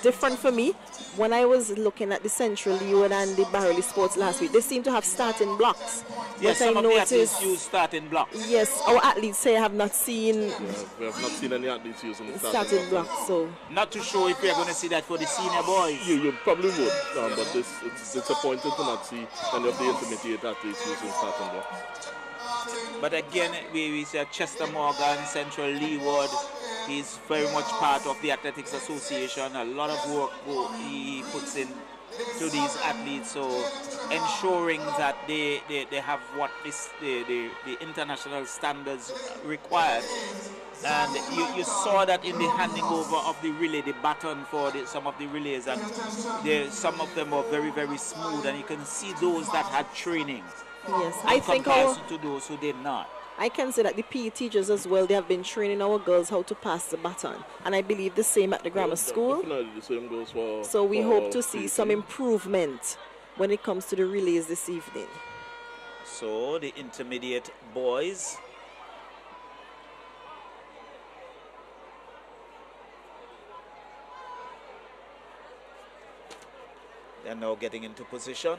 different for me? When I was looking at the Central Leeward and the Barley Sports last week, they seem to have starting blocks. Yes, but some I of the noticed, athletes use starting blocks. yes, our athletes say I have not seen we have not seen any athletes using the starting blocks. So not too sure if we are going to see that for the senior boys. You probably would, but it's disappointing to not see any of the intermediate athletes using starting blocks. But again, we see Chester Morgan, Central Leeward. He's very much part of the Athletics Association. A lot of work he puts in to these athletes, so ensuring that they have what the international standards required. And you saw that in the handing over of the relay, the baton for some of the relays, and some of them were very, very smooth, and you can see those that had training. yes, In I think comparison to those who did not. I can say that the PE teachers as well, they have been training our girls how to pass the baton. And I believe the same at the grammar school. Definitely the same goes for. So we for hope to see PE. some improvement when it comes to the relays this evening. So the intermediate boys. They're now getting into position.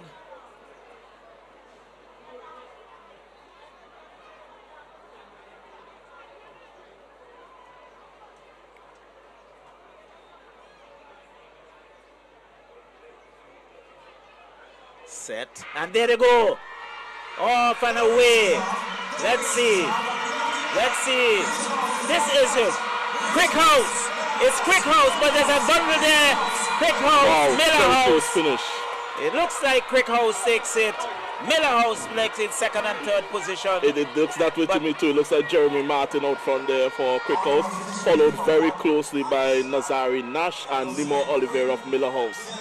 Set, and there they go. Off and away. Let's see. Let's see. This is it. Quick House. It's Quick House, but there's a bundle there. Quick House, Wow, Miller very close House. finish. It looks like Quick House takes it. Miller House makes it second and third position. It looks that way to me too. It looks like Jeremy Martin out front there for Quick House, followed very closely by Nazari Nash and Limo Oliveira of Miller House.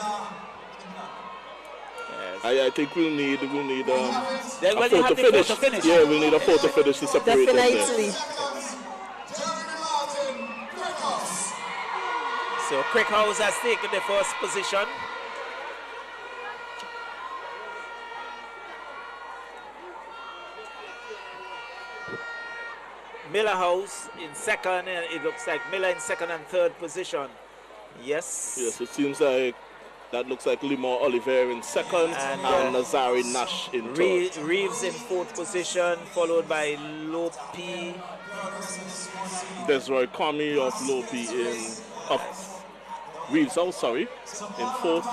I think we'll need a photo finish. Yeah, we'll need a photo finish to separate them there. Definitely. So Quick House has taken the first position. Miller House in second, and it looks like Miller in second and third position. Yes. Yes, it seems like that looks like Limo Oliveira in second and Nazari Nash in third. Reeves in fourth position, followed by Lopi. Desroy Comey of Lopi Reeves House, sorry, in fourth.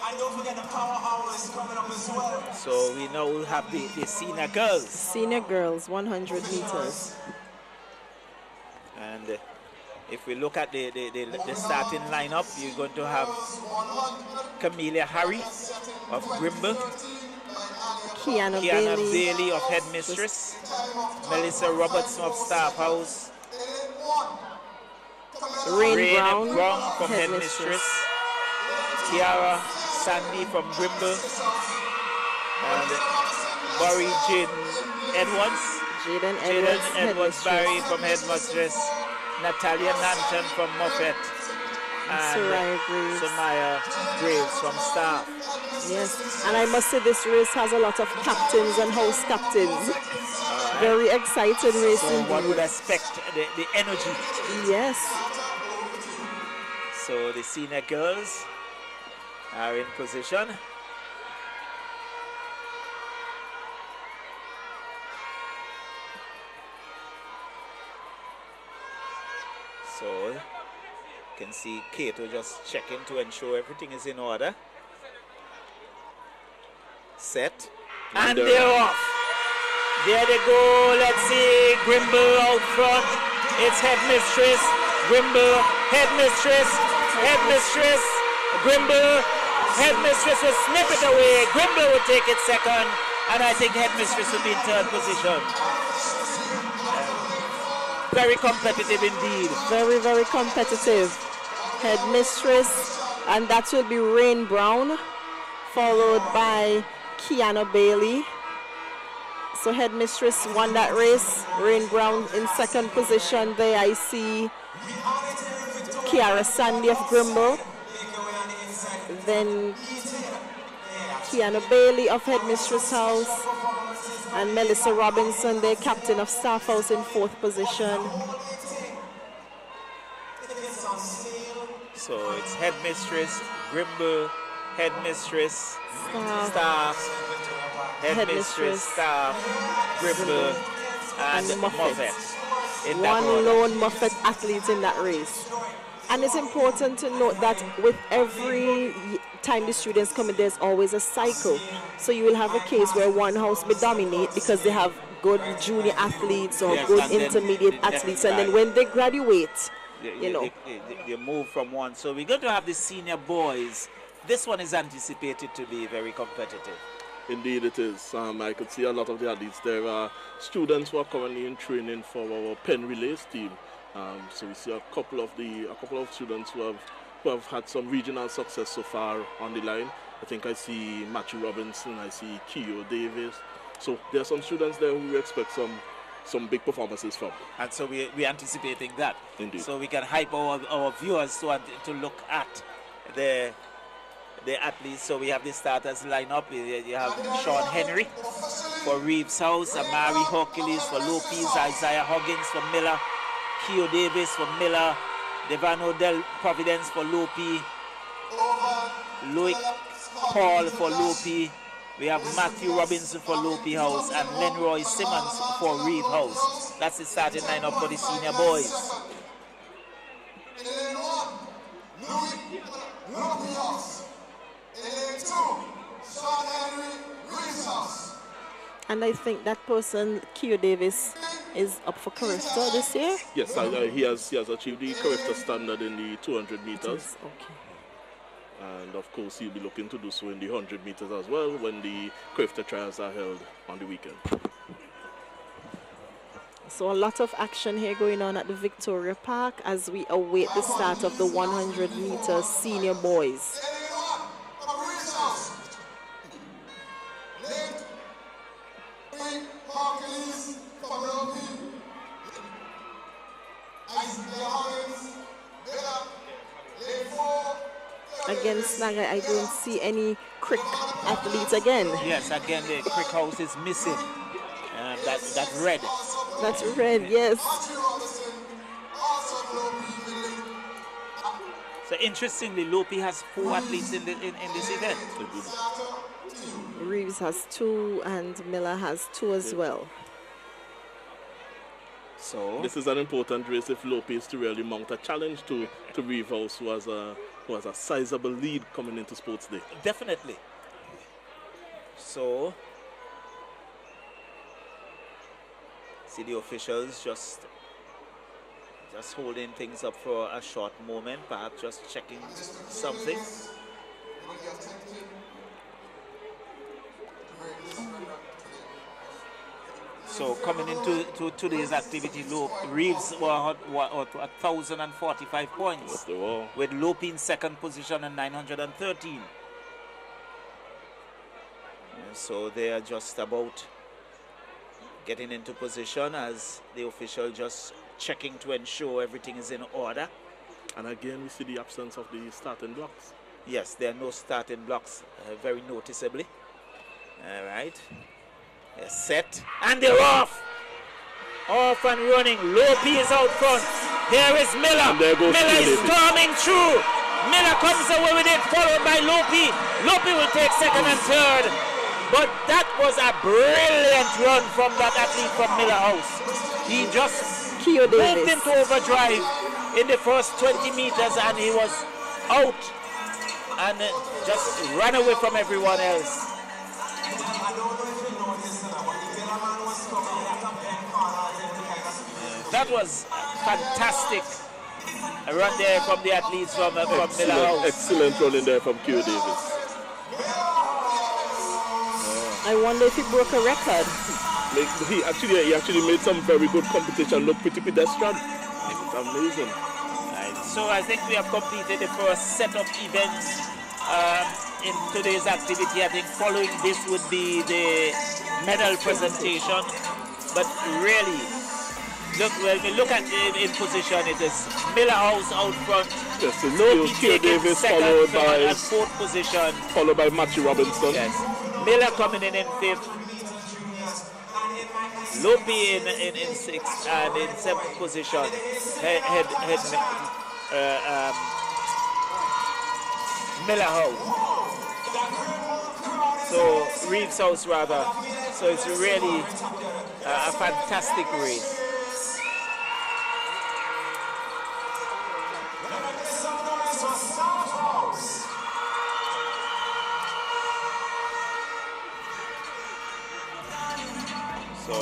And don't forget the power hour is coming up as well. So we now will have the senior girls. Senior girls, 100 meters. And if we look at the starting lineup, you're going to have Camelia Harry of Grimble, Kiana Bailey of Headmistress, Melissa Robertson of Staff House, Rain Brown from Headmistress, Kiara Sandy from Grimble, and Barry Jaden Edwards Barry from Headmistress, Natalia Nanton from Moffat, and Samaya Graves from Staff. Yes, and I must say this race has a lot of captains and house captains. Very exciting race. So one would expect the energy. Yes. So the senior girls are in position. So you can see Kato just checking to ensure everything is in order. Set. And they're off. There they go. Let's see. Grimble out front. It's Headmistress. Grimble. Headmistress. Headmistress. Grimble. Headmistress will snip it away. Grimble will take it second. And I think Headmistress will be in third position. Very competitive indeed. Very, very competitive. Headmistress. And that will be Rain Brown. Followed by Kiana Bailey. So Headmistress won that race. Rain Brown in second position. There I see Kiara Sandy of Grimble. Then Kiana Bailey of Headmistress House. And Melissa Robinson, the captain of Staff House, in fourth position. So it's Headmistress, Grimble, Headmistress, Staff, Headmistress, Staff, Grimble, and Moffat. One lone Moffat athlete in that race. And it's important to note that with every time the students come in, there's always a cycle. So you will have a case where one house will dominate because they have good junior athletes or good intermediate athletes. And then when they graduate, they move from one. So we're going to have the senior boys. This one is anticipated to be very competitive. Indeed it is. I could see a lot of the athletes. There are students who are currently in training for our pen relays team. So we see a couple of students who have had some regional success so far on the line. I think I see Matthew Robinson, I see Keo Davis. So there are some students there who we expect some big performances from. And so we're anticipating that. Indeed. So we can hype our viewers to look at the athletes. So we have the starters line up. You have Sean Henry for Reeves House, Amari Hercules for Lopez, Isaiah Huggins for Miller, Keo Davis for Miller, Devano Del Providence for Lopi, Loic Hall for Lopi. We have Matthew Robinson for Lopi House and Lenroy Simmons for Reeve House. That's the starting lineup for the senior boys. And I think that person, Keo Davis, is up for Carifta this year? Yes, he has achieved the Carifta standard in the 200 meters. Okay. And of course, he'll be looking to do so in the 100 meters as well when the Carifta trials are held on the weekend. So a lot of action here going on at the Victoria Park as we await the start of the 100 meter senior boys. Again, Snagger, I don't see any Crick athletes again. Yes, again, the Crick House is missing. That red. That's red, yes. So interestingly, Lopi has 4 athletes in this event. Reeves has 2 and Miller has 2 as well. So this is an important race if Lopi is to really mount a challenge to Reeve House, who has a sizable lead coming into Sports Day. Definitely. So see the officials just holding things up for a short moment, perhaps just checking something. So coming into today's activity, Reeves were 1,045 points, with Lopi in second position and 913. And so they are just about getting into position as the official just checking to ensure everything is in order. And again, we see the absence of the starting blocks. Yes, there are no starting blocks, very noticeably. All right. They're set, and they're off. Off and running. Lopi is out front. There is Miller. Miller is storming through. Miller comes away with it, followed by Lopi. Lopi will take second and third. But that was a brilliant run from that athlete from Miller House. He just moved into overdrive in the first 20 meters and he was out and just ran away from everyone else. That was fantastic. A run there from the athletes from Miller House. Excellent running there from Q Davis. I wonder if he broke a record. He actually made some very good competition look pretty pedestrian. It's amazing. Right. So I think we have completed the first set of events in today's activity. I think following this would be the medal presentation. But really, when we look at it in position, it is Miller House out front. Yes, it's Q Davis followed by at fourth position. Followed by Matthew Robinson. Yes. Miller coming in fifth. Lopi in sixth and in seventh position. Miller House. So Reeves House rather. So it's really a fantastic race. So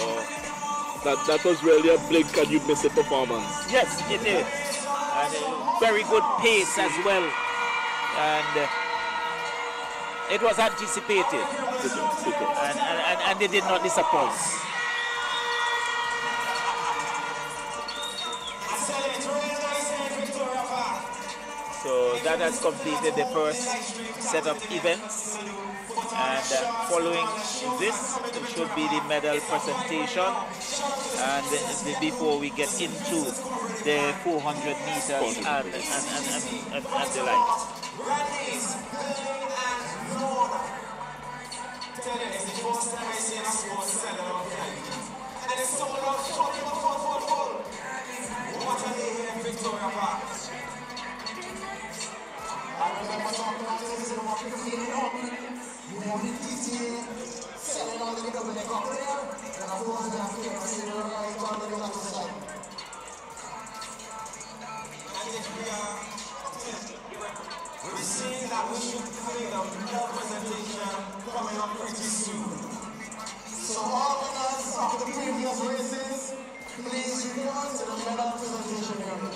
that was really a blink and you miss it performance. Yes, it is. And a very good pace as well. And it was anticipated. And they did not disappoint. So that has completed the first set of events. And following this should be the medal presentation. And before we get into the 400 meters and the like. We see that we should create a medal presentation coming up pretty soon. So all winners of the previous races, please report to the medal presentation area.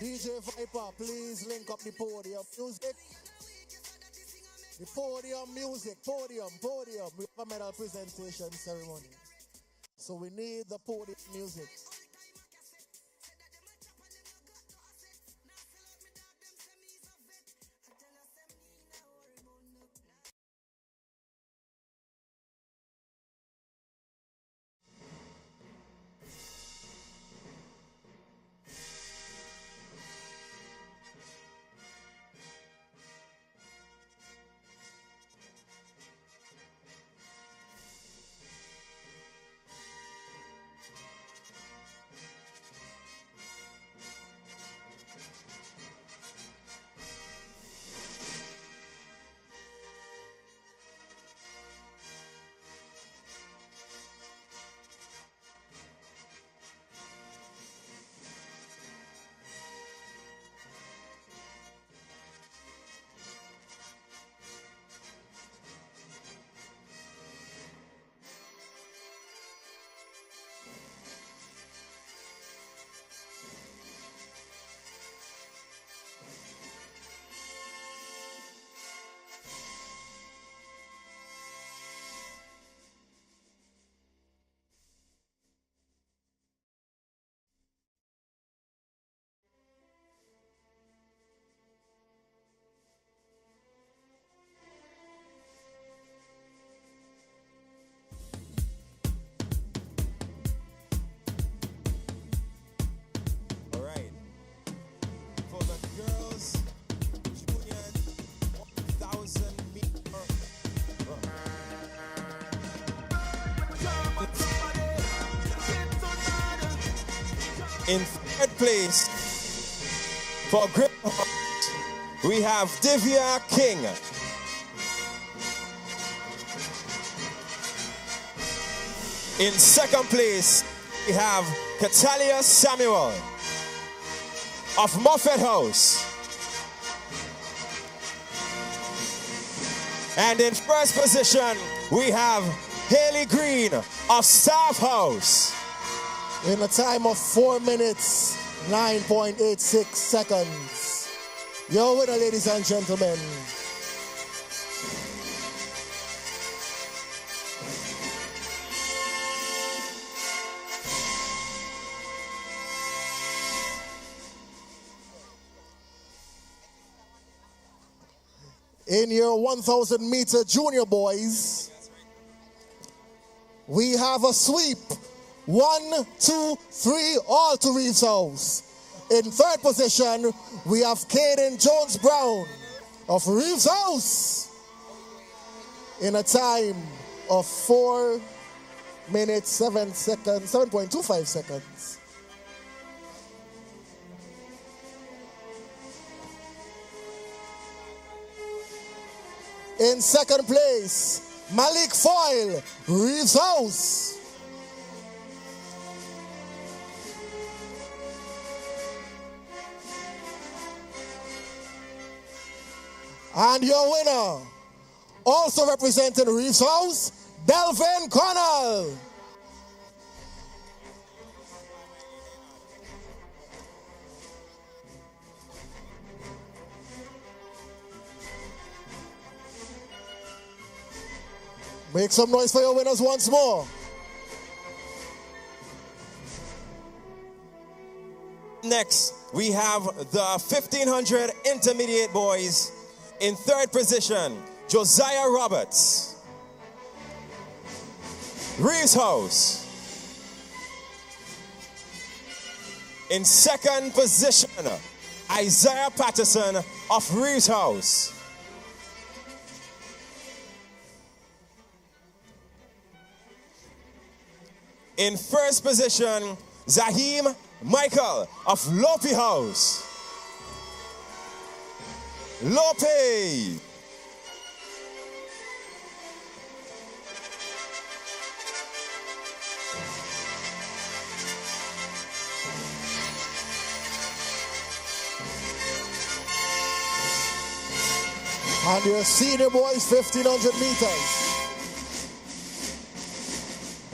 DJ Viper, please link up the podium music. The podium music, podium. We have a medal presentation ceremony. So we need the podium music. In third place, for grip, we have Divya King. In second place, we have Catalia Samuel of Moffat House. And in first position, we have Haley Green of Staff House. In a time of 4 minutes, 9.86 seconds. Your winner, ladies and gentlemen. In your 1,000 meter junior boys, we have a sweep. 1, 2, 3, all to Reeves House. In third position, we have Caden Jones Brown of Reeves House in a time of 4 minutes, 7 seconds, 7.25 seconds. In second place, Malik Foyle, Reeves House. And your winner, also representing Reeves House, Delvin Connell. Make some noise for your winners once more. Next, we have the 1500 intermediate boys. In third position, Josiah Roberts, Reeves House. In second position, Isaiah Patterson of Reeves House. In first position, Zahim Michael of Lope House. Lope. And your senior boys, 1,500 meters.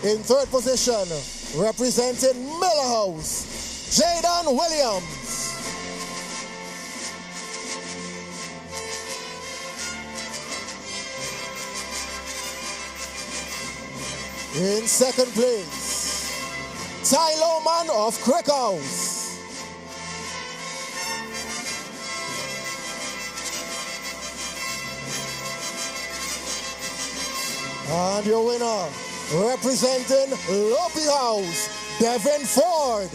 In third position, representing Miller House, Jaden Williams. In second place, Ty Loman of Crick House. And your winner, representing Lope House, Devin Ford.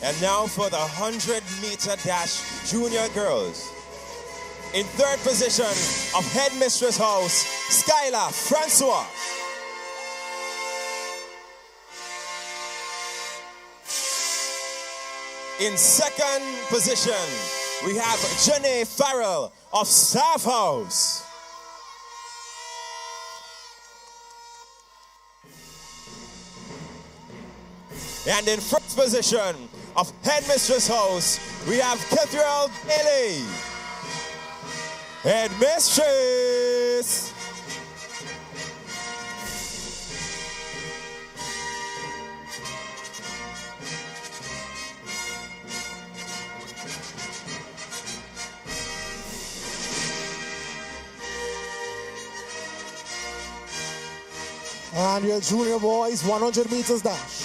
And now for the 100-meter dash junior girls. In third position of Headmistress House, Skylar Francois. In second position, we have Janae Farrell of Staff House. And in first position of Headmistress House, we have Kethriel Bailey. Headmistress. And your junior boys, 100 meters dash.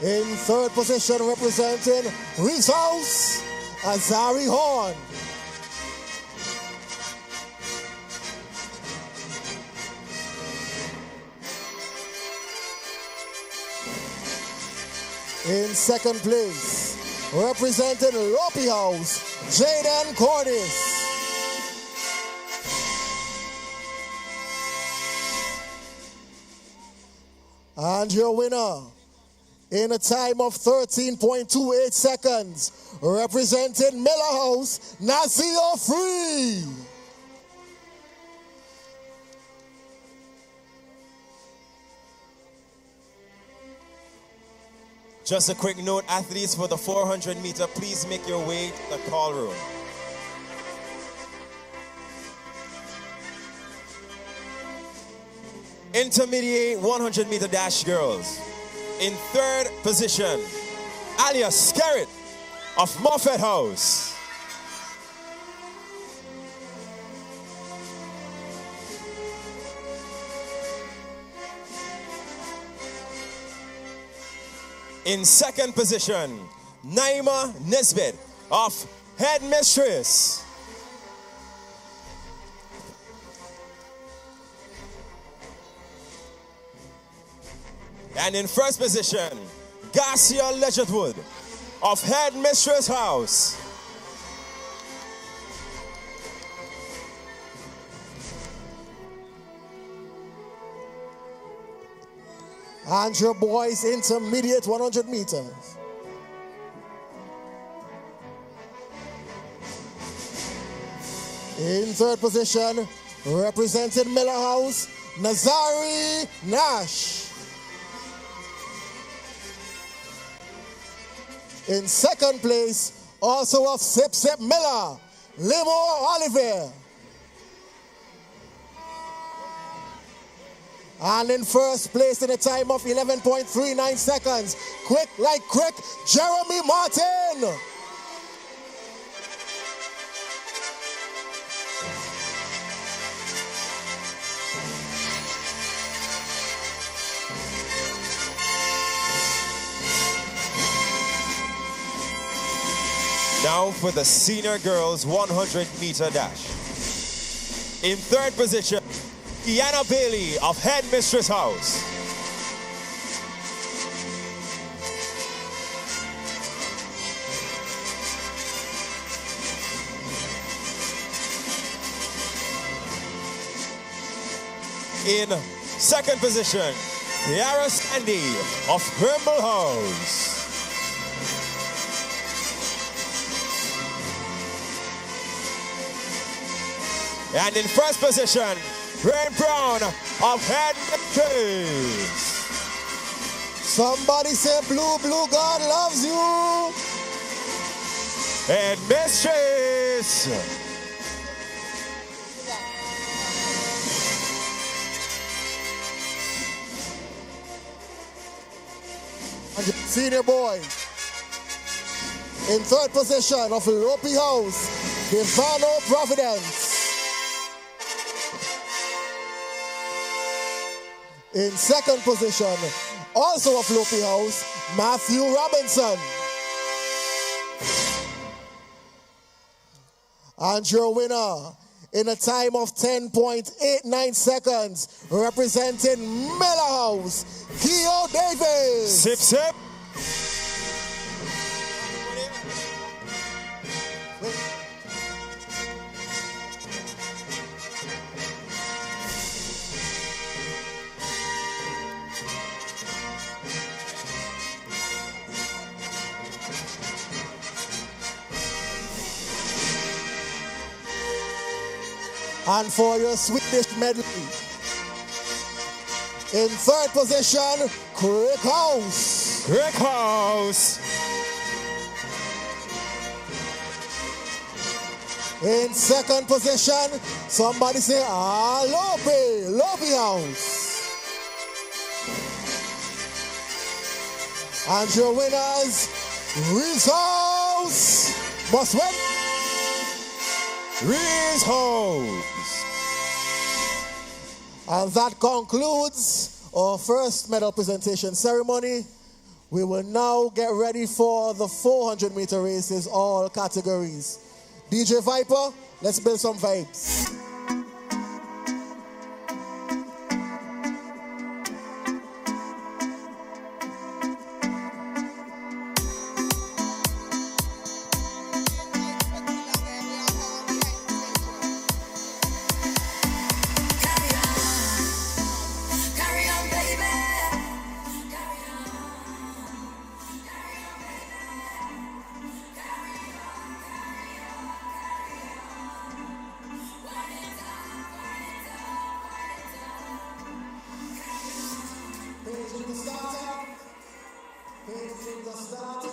In third position, representing Reeves House, Azari Horn. In second place, representing Lopi House, Jaden Cordis. And your winner, in a time of 13.28 seconds, representing Miller House, Nazio Free. Just a quick note, athletes for the 400 meter, please make your way to the call room. Intermediate 100 meter dash girls. In third position, Alia Skerritt of Moffett House. In second position, Naima Nesbitt of Headmistress. And in first position, Garcia Ledgerwood of Headmistress House. And your boys intermediate 100 meters. In third position, representing Miller House, Nazari Nash. In second place, also of Sip Sip Miller, Limo Oliver. And in first place in a time of 11.39 seconds, quick like quick, Jeremy Martin. Now for the senior girls 100 meter dash. In third position, Kiana Bailey of Headmistress House. In second position, Kiara Sandy of Grimble House. And in first position, Ray Brown of Headmistress. Somebody say blue, blue, God loves you. Headmistress. Senior boy. In third position of Lopi House, Devano Providence. In second position, also of Lopi House, Matthew Robinson. And your winner, in a time of 10.89 seconds, representing Miller House, Keo Davis. Sip, sip. And for your Swedish medley, in third position, Crick House. Crick House. In second position, somebody say, Lopi House. And your winners, Reese House. Must win. Reese House. And that concludes our first medal presentation ceremony. We will now get ready for the 400 meter races, all categories. DJ Viper, let's build some vibes. is a starter.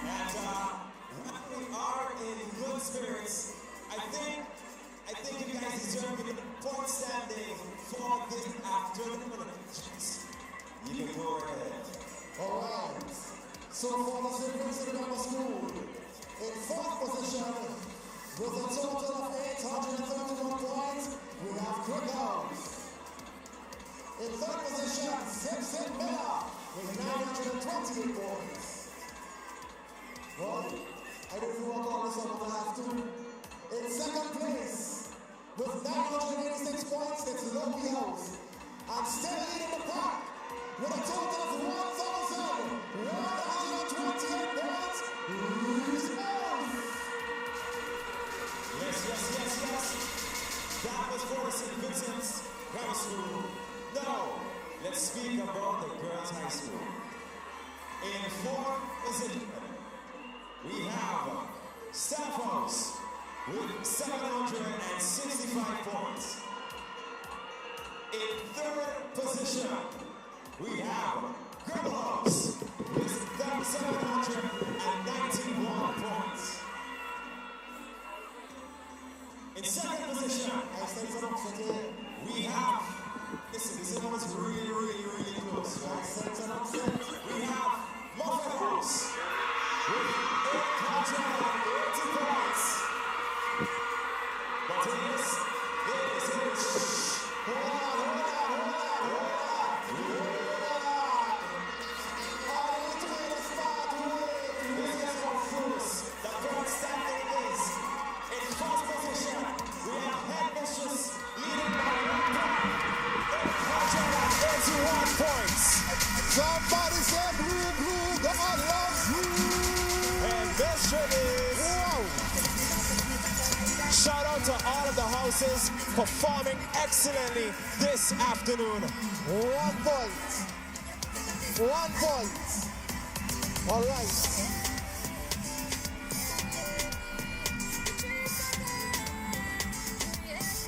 And when we are in good spirits, I think you guys deserve a point standing for this afternoon. You can go ahead. Alright. So for the St. Vincent Grammar School, in fourth position, with a total of 831 points, we have Crickhouse. In third position, Vincent Miller with 928 points. Well, I don't know what all this up, but I have to. In second place, with 986 points, it's Loki House. And still leading the pack with a total of 1,128 points. Yes. That was for St. Vincent's Grammar School. Now, let's speak about the Girls High School. In fourth position, we have Staff House with 765 points. In third position, we have Grammar House with 791 points. In second position, we have, listen, this one is really close. We have Muffet House with 880 points. But it is, hold on. All the way to the start, this is how fools the point standing is. In first position, we have Headmistress leading by 881 points. Somebody say blue, God loves you. And this is, wow. Shout out to all of the houses performing excellently this afternoon. 1 point. All right.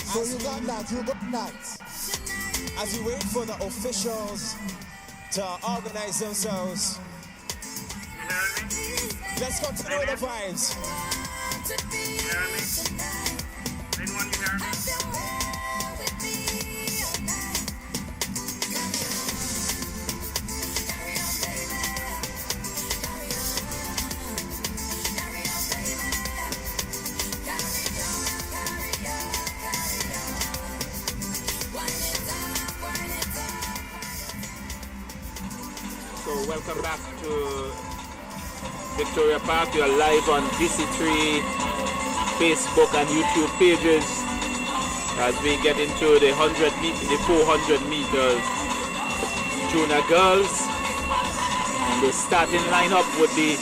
So you got that. As we wait for the officials to organize themselves, let's continue with the vibes. So welcome back to Victoria Park. You are live on DC3 Facebook and YouTube pages as we get into the 400 meters junior girls. And the starting lineup would be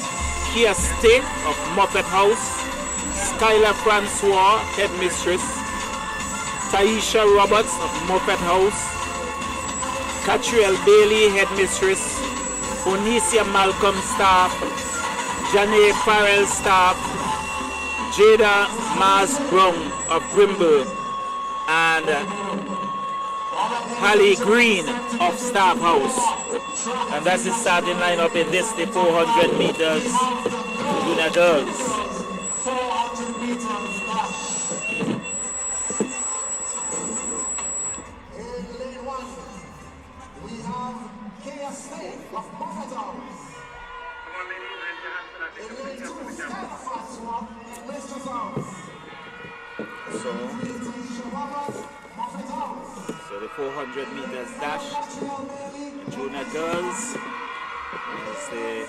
Kia State of Muppet House, Skylar Francois, headmistress, Taisha Roberts of Muppet House, Catriel Bailey, headmistress, Onisia Malcolm staff, Janae Farrell staff, Jada Mars Brown of Grimble, and Hallie Green of Staff House. And that's the starting lineup in this, the 400 meters junior girls. So the 400 meters dash, junior girls, as the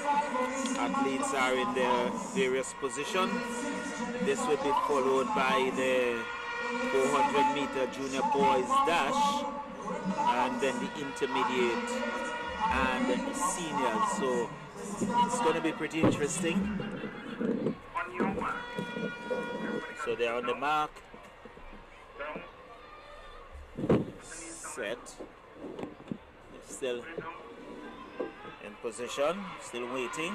athletes are in their various positions. This will be followed by the 400 meter junior boys dash, and then the intermediate and the seniors. So it's going to be pretty interesting. So they're on the mark. Set. They're still in position, still waiting.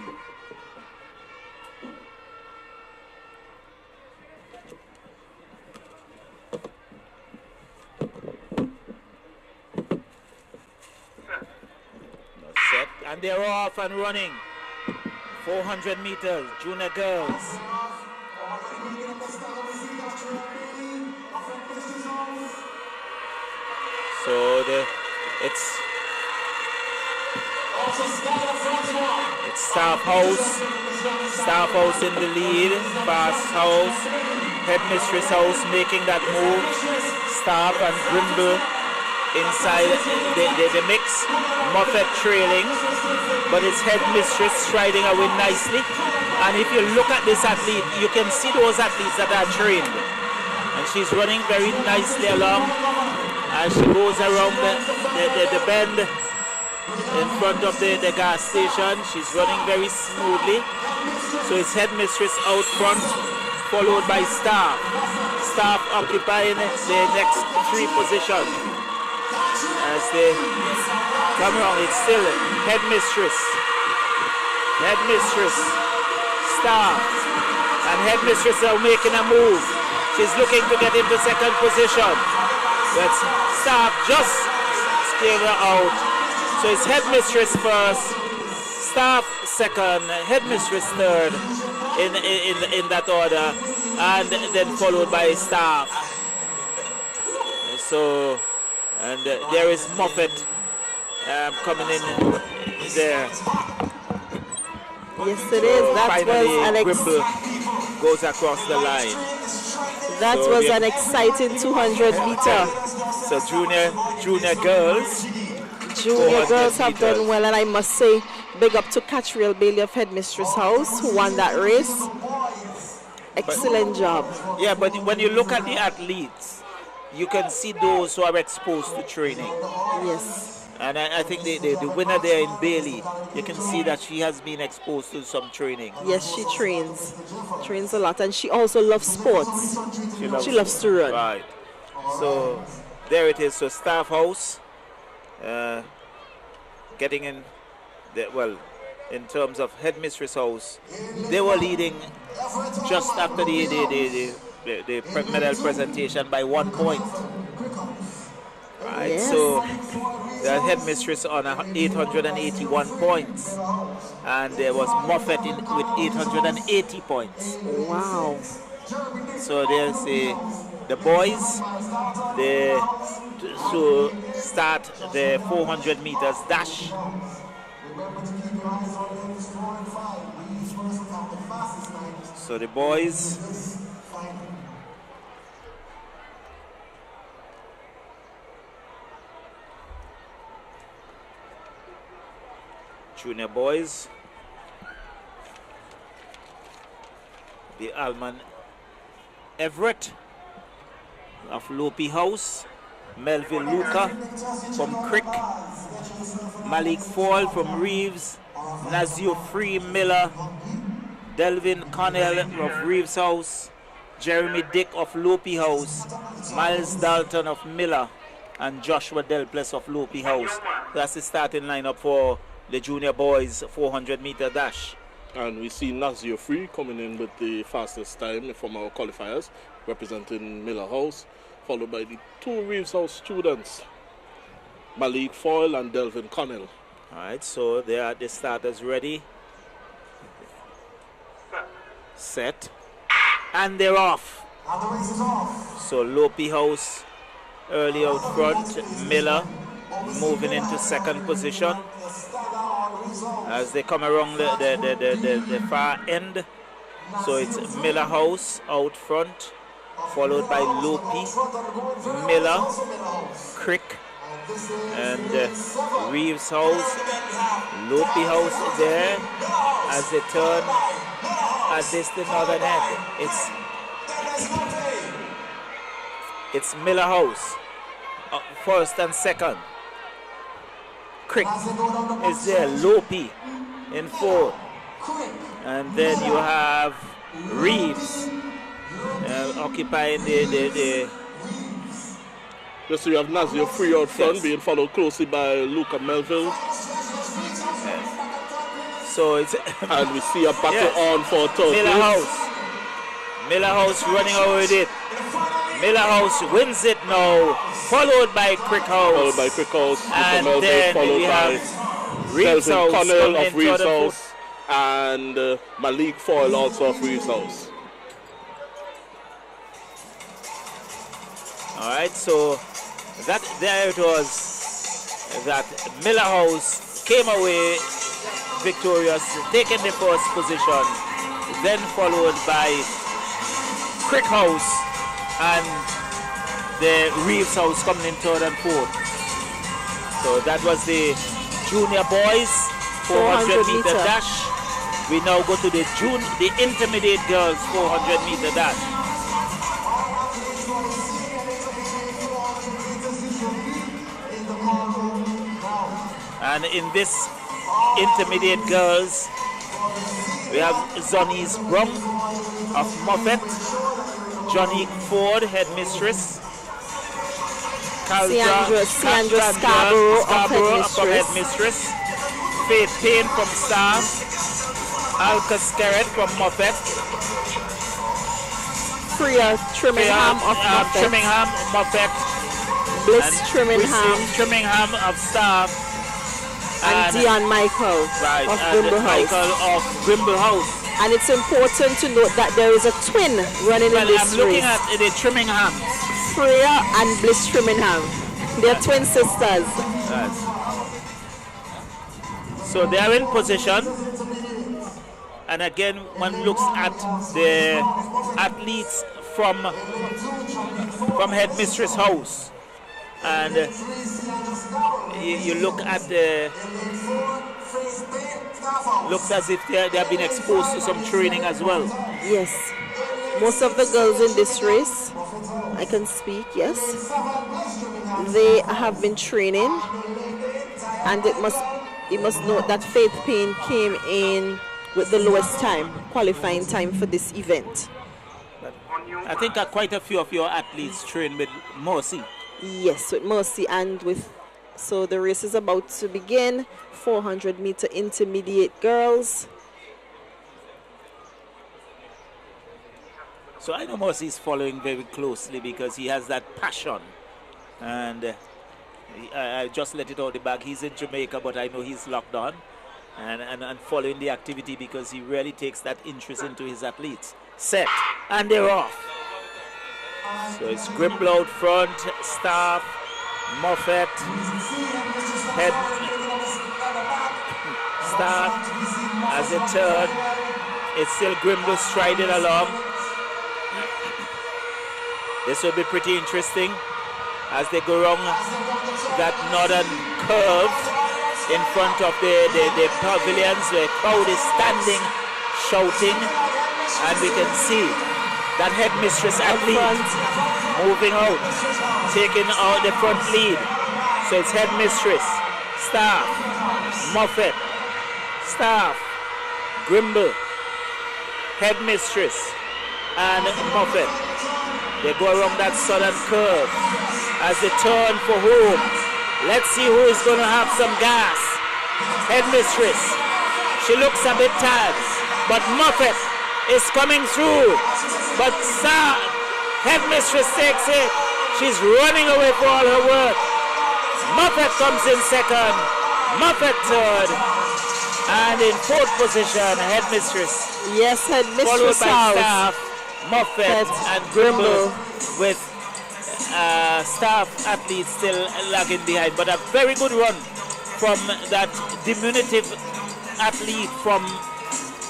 Now set. And they're off and running. 400 meters, junior girls. So it's Staff House in the lead, Fast House, Headmistress House making that move, Staff and Grimble inside the mix, Moffat trailing, but it's Headmistress striding away nicely. And if you look at this athlete, you can see those athletes that are trained. And she's running very nicely along as she goes around the bend in front of the gas station. She's running very smoothly. So it's Headmistress out front, followed by Staff. Staff occupying the next 3 positions. As they come around, it's still Headmistress, Staff, and Headmistress are making a move. She's looking to get into second position. But Staff just scared her out. So it's Headmistress first, Staff second, Headmistress third in that order, and then followed by Staff. So, and there is Moffat coming in there. Yes, it is. That Finally, was Grimble goes across the line. That was an exciting 200 meter. So junior girls. Junior girls have done well, and I must say, big up to Catriel Bailey of Headmistress House, who won that race. Excellent job. Yeah, but when you look at the athletes, you can see those who are exposed to training. Yes. And I think the winner there in Bailey, you can see that she has been exposed to some training. Yes, she trains a lot, and she also loves sports. She loves to run. Right. So there it is. So Staff House getting in, in terms of Headmistress House, they were leading just after the medal presentation by 1 point. Right, yes. So the Headmistress on 881 points, and there was Moffat with 880 points. Wow. So there's the boys, to start the 400 meters dash. So the boys, junior boys, the Alman Everett of Lopi House, Melville Luca from Crick, Malik Fall from Reeves, Nazio Free Miller, Delvin Connell of Reeves House, Jeremy Dick of Lopi House, Miles Dalton of Miller, and Joshua Delples of Lopi House. That's the starting lineup for the junior boys 400 meter dash. And we see Nazio Free coming in with the fastest time from our qualifiers, representing Miller House, followed by the 2 Reeves House students, Malik Foyle and Delvin Connell. All right, so they are the starters ready, set, and they're off. So Lopi House early out front, Miller moving into second position as they come around the far end. So it's Miller House out front, followed by Lopi, Miller, Crick, and Reeves House. Lopi House there as they turn at this the northern end. It's Miller House first and second. Crick is there, Lopi in fourth, and then you have Reeves occupying the Just so you have Nazio Free out front, yes, being followed closely by Luca Melville. So it's and we see a battle, yes, on for third Miller House running over with it. Miller House wins it now, followed by Crick House. And Melville, then we have Reeves Kelvin House Connell coming of in Reeves third and House and Malik Foyle also of Reeves House. All right, so there it was. That Miller House came away victorious, taking the first position, then followed by Crick House and the Reeves House coming in third and fourth. So that was the junior boys 400 meter dash. We now go to the intermediate girls 400 meter dash. And in this intermediate girls, we have Zoni's Brung of Moffett, Johnny Ford, headmistress, Sandra Scarborough of headmistress, Faith Payne from staff, Alka Skerrett from Moffett, Freya Trimmingham of Moffett, Bliss Trimmingham of staff, and Dion Michael of Grimble House. And it's important to note that there is a twin running in this race. I'm looking at the Trimmingham. Freya and Bliss Trimmingham. They're twin sisters. Yes. So they are in position. And again, one looks at the athletes from Headmistress House. And you look at the, looks as if they have been exposed to some training as well. Yes, most of the girls in this race, I can speak, yes, they have been training, and you must note that Faith Payne came in with the lowest time, qualifying time for this event. I think quite a few of your athletes train with Mercy. Yes, with Mercy and with, so the race is about to begin. 400 meter intermediate girls. So I know Mercy is following very closely because he has that passion. And I just let it out the bag. He's in Jamaica, but I know he's locked on and following the activity because he really takes that interest into his athletes. Set, and they're off. So it's Grimble out front, staff, Moffett, head, staff, as a turn. It's still Grimble striding along. This will be pretty interesting as they go around that northern curve in front of the pavilions where the crowd is standing, shouting, and we can see that headmistress athlete moving out, taking out the front lead. So it's headmistress, staff, Moffett, staff, Grimble, headmistress, and Moffett. They go around that southern curve as they turn for home. Let's see who is going to have some gas. Headmistress, she looks a bit tired, but Moffett is coming through. But headmistress takes it. She's running away for all her work. Moffett comes in second. Moffett third. And in fourth position, headmistress. Yes, headmistress. Followed by staff, Moffett and Grimble with staff athletes still lagging behind. But a very good run from that diminutive athlete from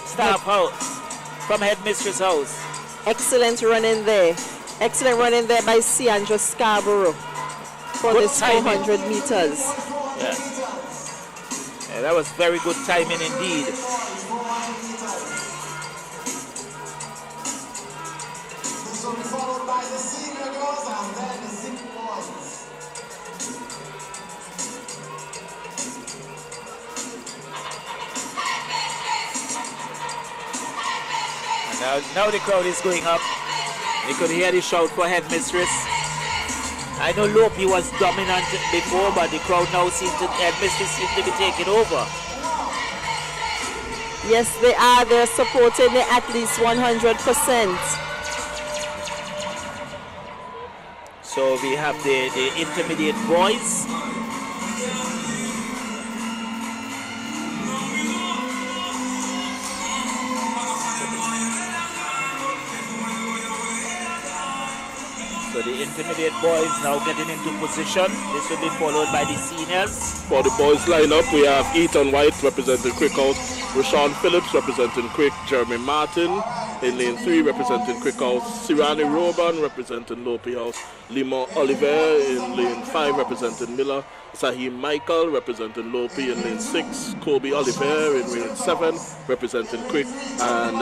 staff house, from headmistress house. Excellent running there. Excellent running there by Sandra Scarborough for Good this timing. 400 meters. Yeah, that was very good timing indeed. This will be followed by the senior girls and then the senior boys. Now the crowd is going up. You could hear the shout for headmistress. I know Lopi was dominant before, but the crowd now seems to, headmistress seems to be taking over. Yes, they are. They're supporting the athletes 100%. So we have the intermediate boys. So the intermediate boys now getting into position. This will be followed by the seniors. For the boys lineup, we have Ethan White representing Crick House, Rashawn Phillips representing Crick, Jeremy Martin in lane 3 representing Crick House, Sirani Roban representing Lopi House, Lima Oliver in lane 5 representing Miller, Sahim Michael representing Lopi in lane 6, Kobe Oliver in lane 7 representing Crick, and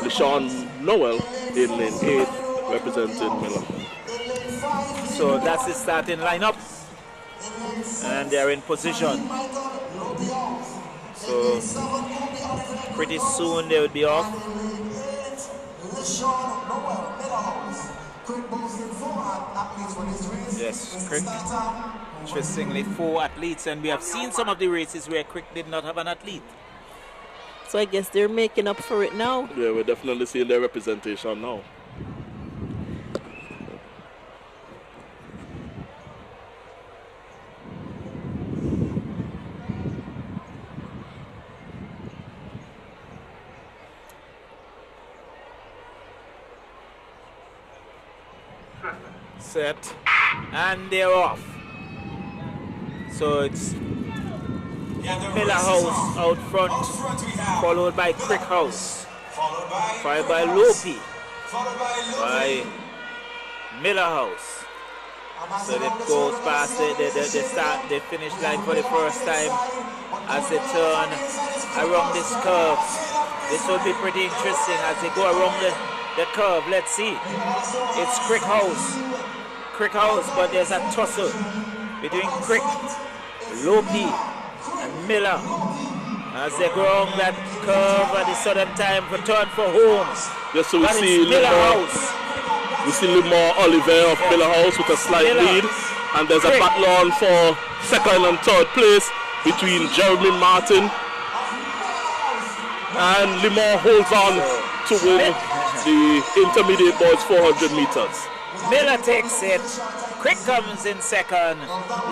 LeSean Noel in lane 8 representing Miller. So that's the starting lineup, and they're in position. So pretty soon they will be off. Yes, Crick. Interestingly, 4 athletes, and we have seen some of the races where Crick did not have an athlete. So I guess they're making up for it now. Yeah, we're definitely seeing their representation now. Set, and they're off. So it's Miller House out front, followed by Crick House, followed by Lopi, by Miller House. So it goes past the finish line for the first time as they turn around this curve. This will be pretty interesting as they go around the curve. Let's see. It's Crick House, but there's a tussle between Crick, Lopi, and Miller as they go around that curve at the sudden time for turn for home. Yes, so we see Lamar Oliver of Miller House with a slight lead, and there's a battle on for second and third place between Jeremy Martin, and Lamar holds on to win the intermediate boys 400 meters. Miller takes it, Crick comes in second,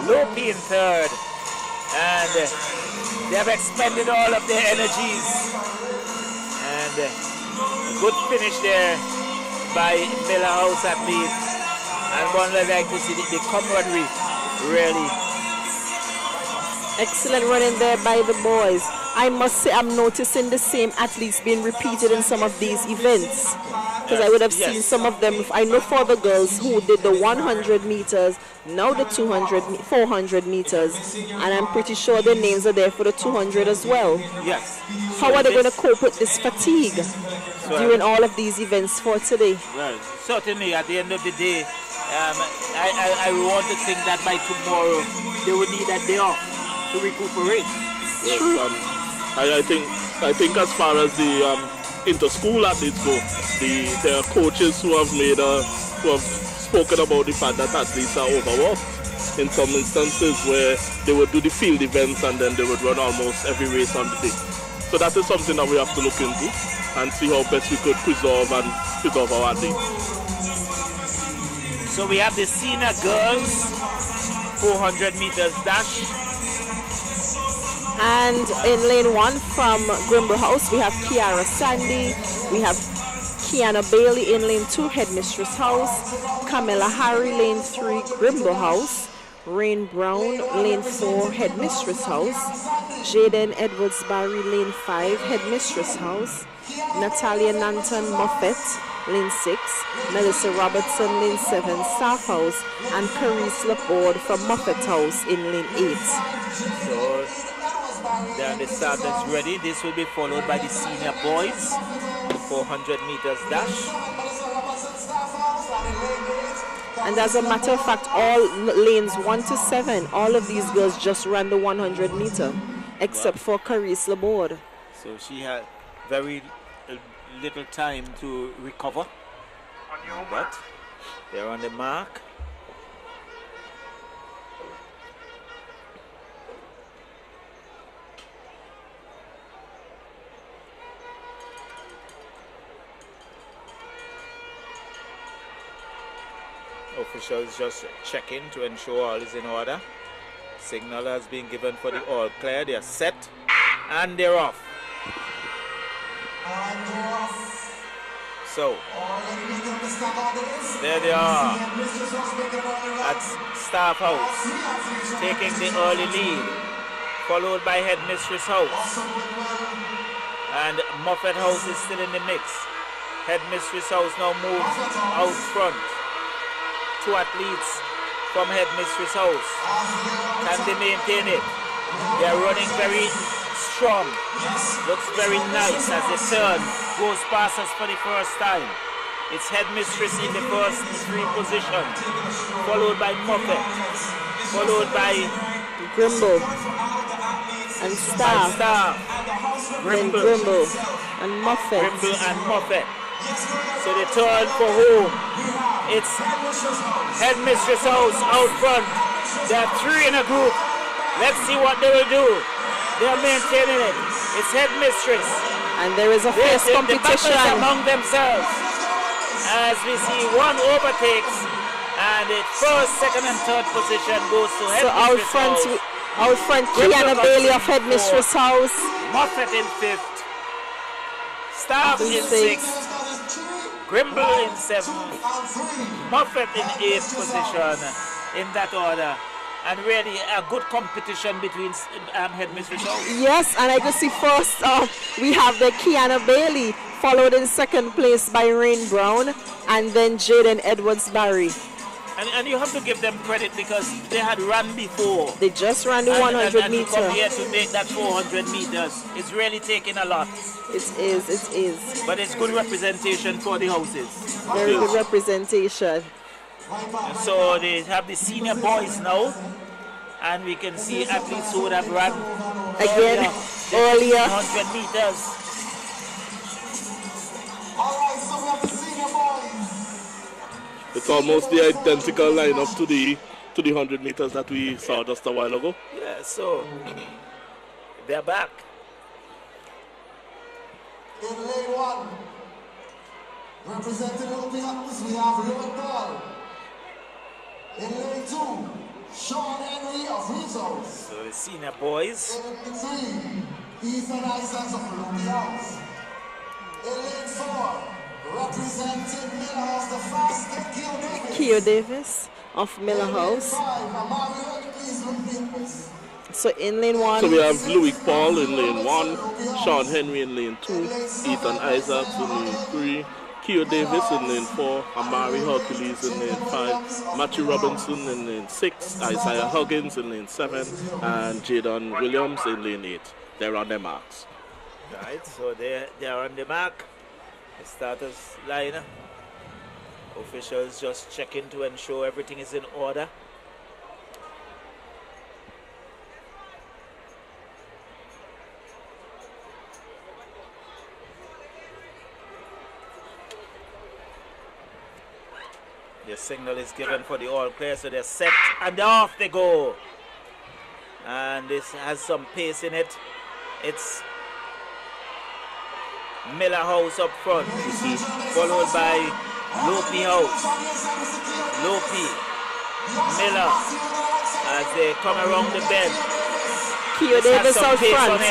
Lopi in third, and they have expended all of their energies, and a good finish there by Miller House athletes, and one would like to see the camaraderie really. Excellent running there by the boys. I must say I'm noticing the same athletes being repeated in some of these events. Because I would have seen some of them. I know for the girls who did the 100 meters, now the 400 meters, and I'm pretty sure their names are there for the 200 as well. Yes. How are they going to cope with this fatigue during all of these events for today? Well, certainly at the end of the day, I want to think that by tomorrow they will need a day off to recuperate. Yes, I think as far as the inter-school athletes go, there are coaches who have spoken about the fact that athletes are overworked in some instances where they would do the field events and then they would run almost every race on the day. So that is something that we have to look into and see how best we could preserve our athletes. So we have the senior girls 400 meters dash. And in lane 1 from Grimble House, we have Kiara Sandy, we have Kiana Bailey in lane 2, Headmistress House, Camilla Harry, lane 3, Grimble House, Rain Brown, lane 4, Headmistress House, Jaden Edwards Barry, lane 5, Headmistress House, Natalia Nanton Moffett, lane 6, Melissa Robertson, lane 7, Staff House, and Carice Laporde from Moffett House in lane 8. So then the starters ready. This will be followed by the senior boys, 400 meters dash. And as a matter of fact, all lanes 1 to 7, all of these girls just ran the 100 meter, except for Carice Laporde. So she had very little time to recover, but they're on the mark. Officials just checking to ensure all is in order. Signal has been given for the all clear. They are set and they're off. So, there they are at Staff House, taking the early lead, followed by Headmistress House. And Moffat House is still in the mix. Headmistress House now moves out front. 2 athletes from Headmistress House. Can they maintain it? They are running very strong. Looks very nice as the turn goes past us for the first time. It's Headmistress in the first 3 positions, followed by Moffat, followed by Grimble and Staff. Grimble. Grimble and Moffat. Grimble and Moffat. So they turn for home. It's Headmistress House out front. There are 3 in a group. Let's see what they will do. They are maintaining it. It's Headmistress. And there is a fierce competition the among themselves. As we see one overtakes, and the first, second, and third position goes to Headmistress House. Out front, Kiana Bailey of Headmistress House. Moffat in 5th. Staff in 6th. Grimble in 7th. Moffat in 8th position. In that order. And really a good competition between Headmistress House. Yes, and I can see first we have the Kiana Bailey, followed in 2nd place by Rain Brown, and then Jaden Edwards Barry. And you have to give them credit because they had run before. They just ran the 100 meter. And to come here to make that 400 meters, it's really taking a lot. It is. But it's good representation for the houses. Very good representation. So they have the senior boys now, and we can see athletes who would have run again earlier 100 meters. It's almost the identical lineup to the 100 meters that we saw just a while ago. Yeah, so they're back. In lane 1, representing Olympians, we have Lloyd Ball. In lane 2, Sean Henry of Rizos. So the senior boys. In lane 3, Ethan Isaacs of Olympians. In lane 4, representing Miller House, the fastest, Keo Davis of Miller House. So in lane 1. So we have Louis Paul in lane 1, Sean Henry in lane 2, Ethan Isaacs in lane 3, Keo Davis in lane 4, Amari Hercules in lane 5, Matthew Robinson in lane 6, Isaiah Huggins in lane 7, and Jadon Williams in lane 8. They're on their marks. Right, so they're on the mark. The starters line. Officials just checking to ensure everything is in order. The signal is given for the all clear, so they're set and off they go. And this has some pace in it. It's Miller House up front, followed by Lopi House. Lopi, Miller, as they come around the bend. Keo Davis out front.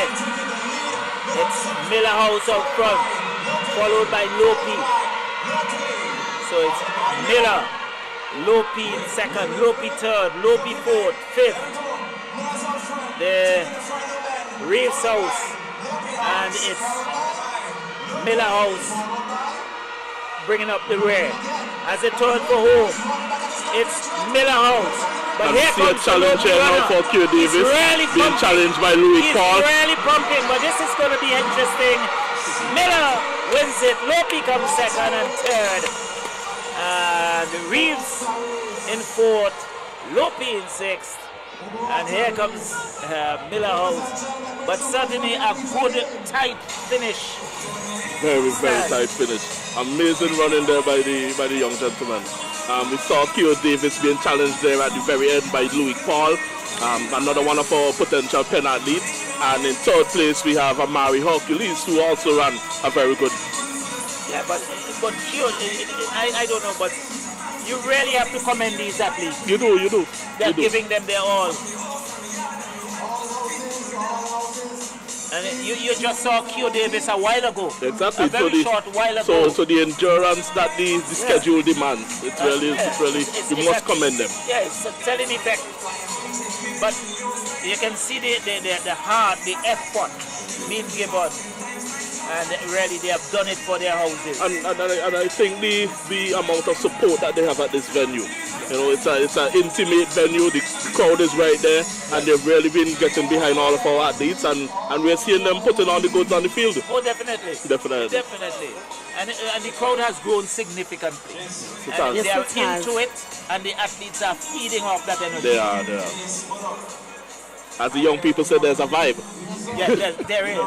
It's Miller House up front, followed by Lopi. So it's Miller, Lopi in 2nd, Lopi 3rd, Lopi 4th, 5th. The Reeves House, and it's Miller House bringing up the rear. As they turn for home, it's Miller House. But and here comes a challenge here now for Keo Davis, really being challenged by Louis Paul. He's really pumping, but this is going to be interesting. Miller wins it, Lopi comes 2nd and 3rd. And Reeves in 4th, Lopi in 6th, and here comes Miller House. But certainly a good tight finish. Very tight finish. Amazing running there by the young gentleman. We saw Keo Davis being challenged there at the very end by Louis Paul, another one of our potential pen athletes. And in 3rd place we have Amari Hercules, who also ran a very good. Yeah, but Keo, I don't know, but you really have to commend these athletes. You do. They're giving them their all. And you just saw Q Davis a while ago. Exactly. A very short while ago. So the endurance that the schedule demands, it's really, you must commend them. Yeah, it's a telling effect. But you can see the heart, the effort being given. And really, they have done it for their houses. And I think the amount of support that they have at this venue. You know, it's an intimate venue. The crowd is right there, and they've really been getting behind all of our athletes, and we're seeing them putting on the goods on the field. Oh, definitely. Definitely. And the crowd has grown significantly. And they are into it, and the athletes are feeding off that energy. They are. As the young people say, there's a vibe. Yeah, there is.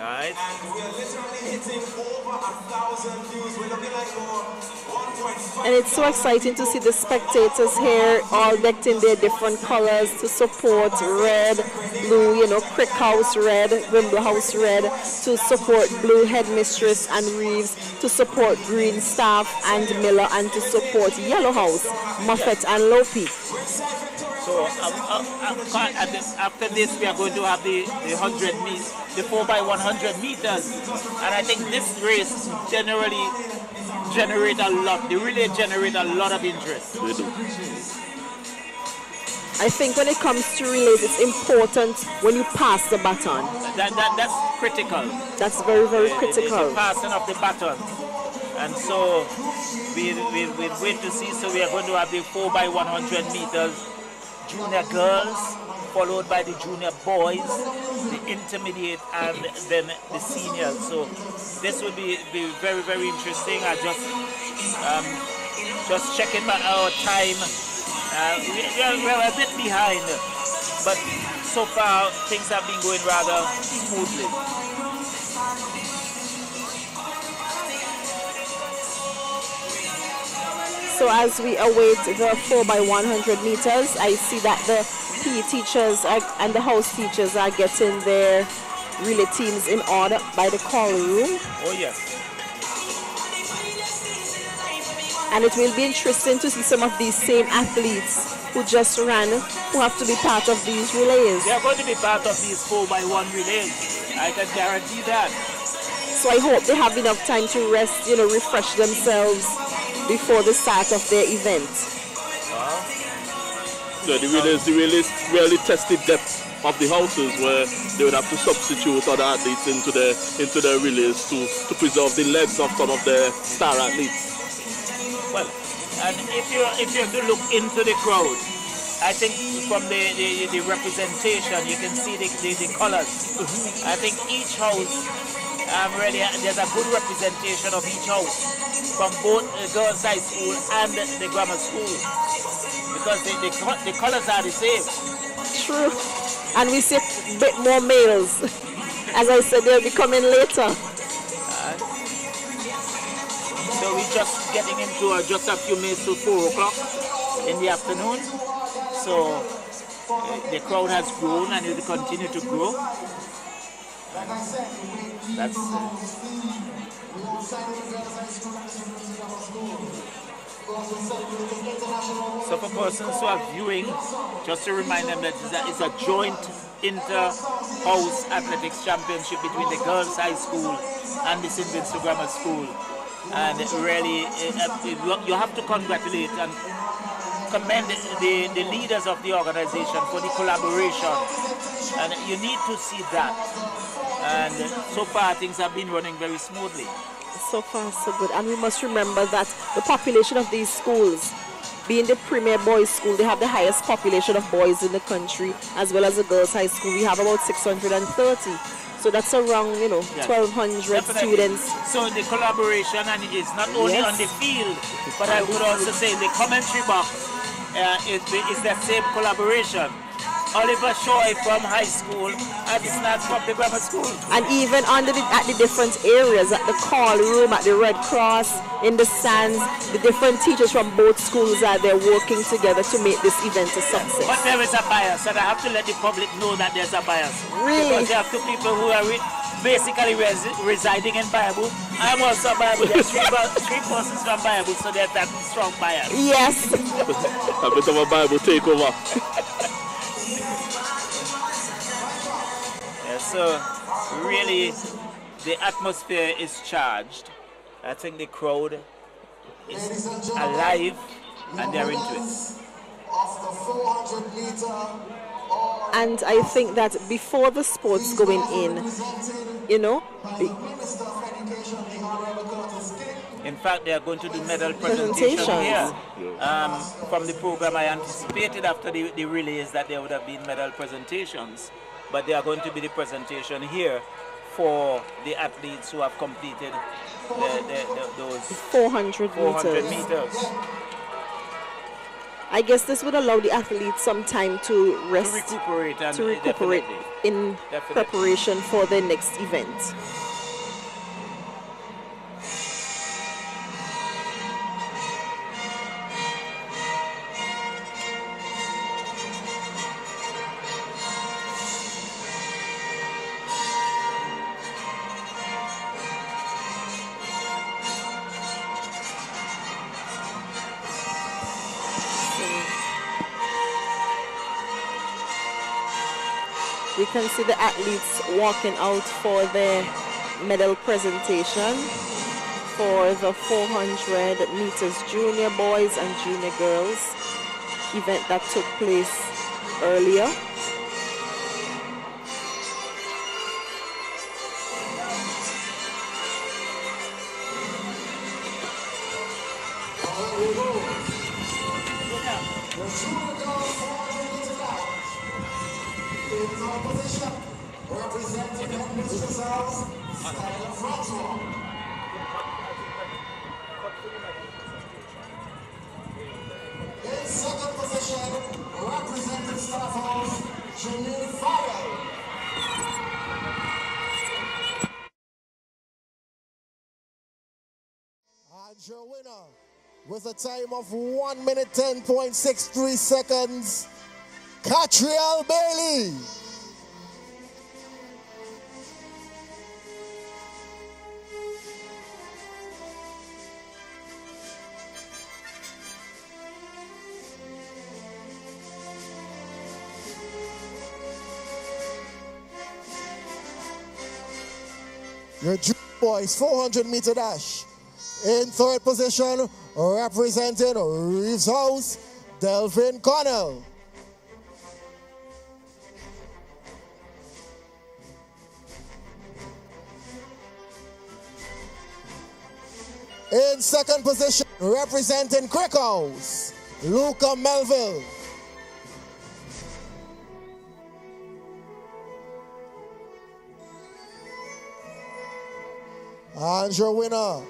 Right. And we are literally hitting over 1,000 views. We're looking like over 1.5. And it's so exciting to see the spectators here all decked in their different colors to support red, blue, Crick House red, Wimble House red, to support Blue Headmistress and Reeves, to support Green Staff and Miller, and to support Yellow House, Muffet and Lopi. So after this, we are going to have the 100 meters, the 4x100 meters, and I think this race generally generate a lot. They really generate a lot of interest. They do. I think when it comes to relays, it's important when you pass the baton. That's critical. That's very, very critical. The passing of the baton. And so we'll wait to see. So we are going to have the 4x100 meters. Junior girls, followed by the junior boys, the intermediate, and then the seniors. So this will be very, very interesting. I just checking our time. We're a bit behind, but so far things have been going rather smoothly. So as we await the 4x100 meters, I see that the PE teachers and the house teachers are getting their relay teams in order by the call room. Oh yes. And it will be interesting to see some of these same athletes who just ran, who have to be part of these relays. They are going to be part of these 4x1 relays. I can guarantee that. So I hope they have enough time to rest, refresh themselves before the start of their event. So the relays really tested depth of the houses, where they would have to substitute other athletes into the relays to preserve the legs of some of the star athletes. Well, and if you have to look into the crowd, I think from the representation you can see the colors. I think each house there's a good representation of each house from both the girls' high school and the grammar school, because the colors are the same. True. And we see a bit more males. As I said, they'll be coming later. So we're just getting into just a few minutes to 4 o'clock in the afternoon. So the crowd has grown and it will continue to grow. That's so for persons who are viewing, just to remind them that it's a joint inter-house athletics championship between the girls' high school and the St. Vincent Grammar School. And really, you have to congratulate and commend the leaders of the organization for the collaboration. And you need to see that. And so far, things have been running very smoothly. So far, so good. And we must remember that the population of these schools, being the premier boys' school, they have the highest population of boys in the country, as well as the girls' high school. We have about 630. So that's around, 1,200 students. So the collaboration, and it is not only on the field, but I would also say the commentary box is that same collaboration. Oliver Shoy from high school and Snatch from the grammar school. And even at the different areas, at the call room, at the Red Cross, in the stands, the different teachers from both schools are there working together to make this event a success. But there is a bias, and I have to let the public know that there's a bias. Really? Because you have two people who are basically residing in Bible. I'm also Bible. There's three persons from Bible, so there's that strong bias. Yes. A bit of a Bible takeover. So really, the atmosphere is charged. I think the crowd is alive and they're into it. And I think that before the sports going in, you know, in fact, they are going to do medal presentation here. From the program, I anticipated after the relays that there would have been medal presentations, but they are going to be the presentation here for the athletes who have completed those 400 meters. I guess this would allow the athletes some time to rest, to recuperate in preparation for the next event. We can see the athletes walking out for the medal presentation for the 400 meters junior boys and junior girls event that took place earlier. And your winner with a time of 1 minute 10.63 seconds, Catriel Bailey. Your junior boys 400 meter dash. In third position, representing Reeves House, Delvin Connell. In second position, representing Crick House, Luca Melville. And your winner,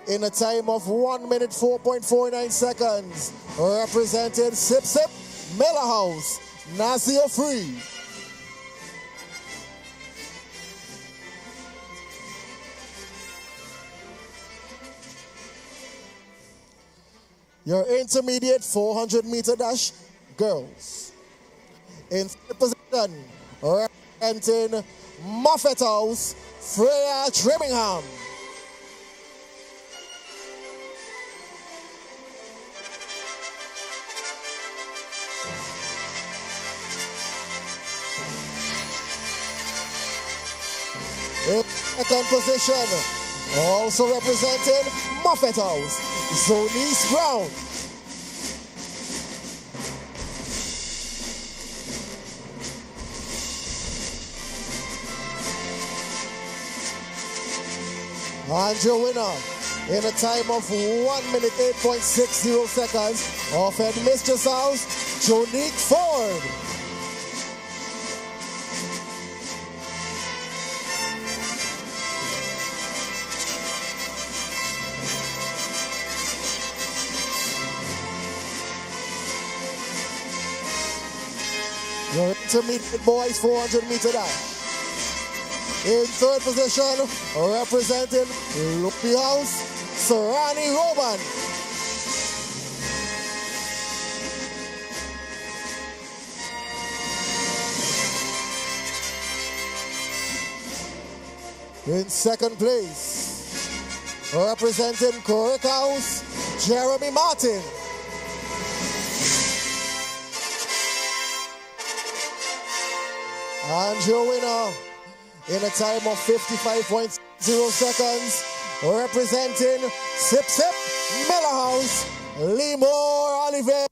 in a time of 1 minute 4.49 seconds, represented Sip Sip Miller House, Nasir Free. Your intermediate 400 meter dash girls. In third position, representing Moffat House, Freya Trimmingham. In second position, also representing Moffat House, Zonice Brown. And your winner, in a time of 1 minute 8.60 seconds, of Mistress House, Jonique Ford. Your intermediate boys 400 meter dash. In third position, representing Lupi House, Sarani Roban. In second place, representing Corrick House, Jeremy Martin. And your winner, in a time of 55.0 seconds. Representing Sip Sip Miller House, Limor Oliver.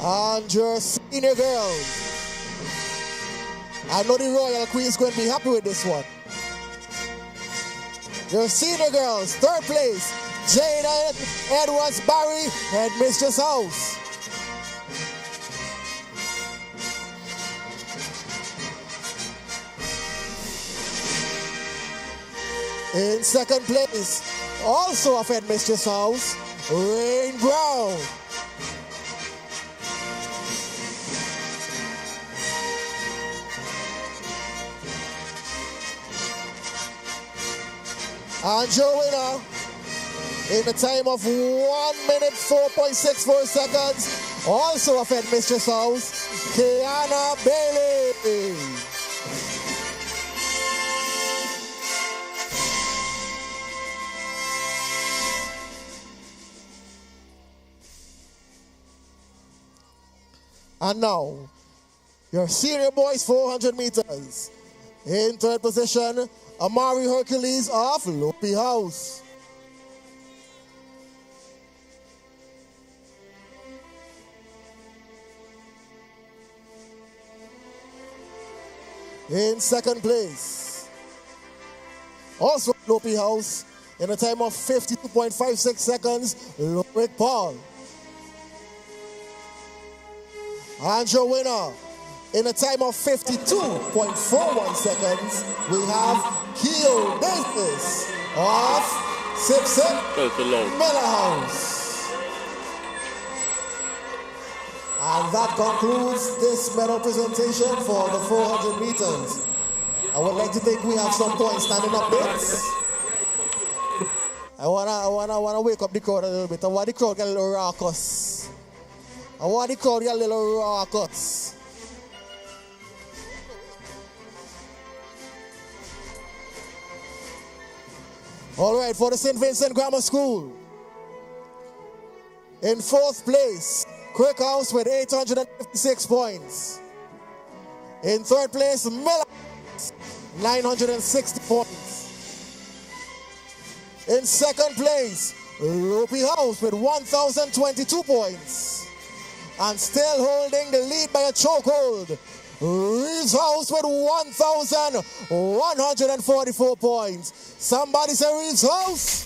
And your senior girls. I know the Royal Queen's going to be happy with this one. Your senior girls, third place, Jada Edwards Barry, Headmistress House. In second place, also of Headmistress House, Rain Brown. And your winner, in a time of 1 minute 4.64 seconds, also of Headmistress House, Kiana Bailey. And now, your senior boys 400 meters. In third position, Amari Hercules of Lopi House. In second place, also Lopi House, in a time of 52.56 seconds, Loic Paul. And your winner, in a time of 52.41 seconds, we have Keo Davis of Sip Sip Miller House. And that concludes this medal presentation for the 400 meters. I would like to think we have some points standing up bits. I wanna wake up the crowd a little bit. I want the crowd get a little raucous. All right, for the St. Vincent Grammar School. In fourth place, Quick House with 856 points. In third place, Miller, 960 points. In second place, Lopi House with 1,022 points. And still holding the lead by a chokehold, Reeves House with 1,144 points. Somebody say Reeves House.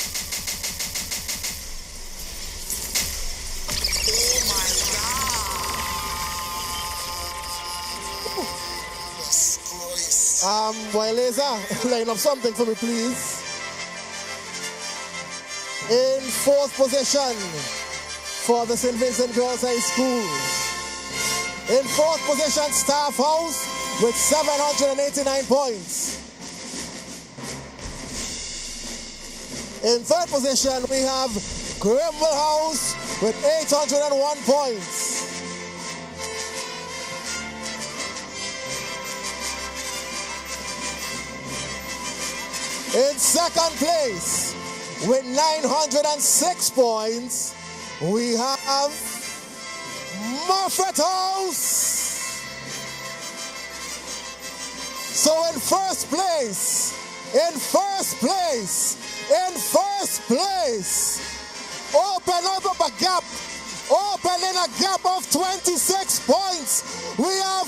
Boy, Laser, line up something for me, please. In fourth position for the St. Vincent Girls High School. In fourth position, Staff House with 789 points. In third position, we have Grimble House with 801 points. In second place, with 906 points, we have Moffat House. So in first place, opening a gap of 26 points, we have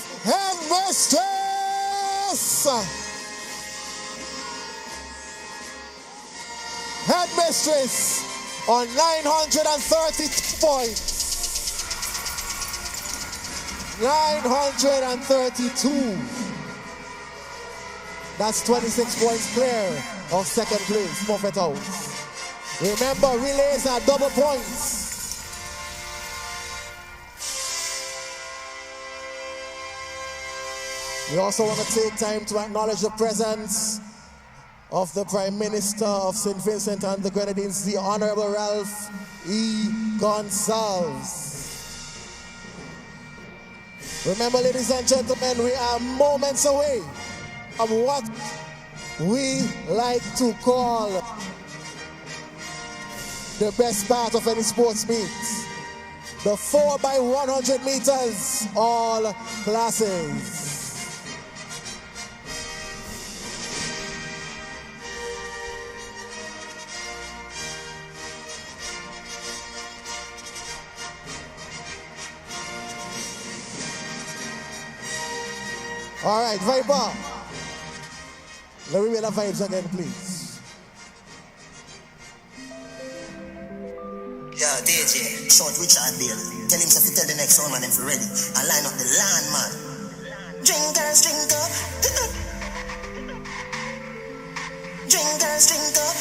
Headmistress on 932 points. 932. That's 26 points clear of second place, Moffat House. Remember, relays are double points. We also want to take time to acknowledge the presence of the Prime Minister of St. Vincent and the Grenadines, the Honorable Ralph E. Gonsalves. Remember, ladies and gentlemen, we are moments away from what we like to call the best part of any sports meet. the 4x100 meters, all classes. All right, Viper. Let me hear the vibes again, please. Yeah, DJ, short Richard Bill. Tell him to tell the next one man if you're ready. And line up the land, man. Drinkers, drink up. Drinkers, drink up.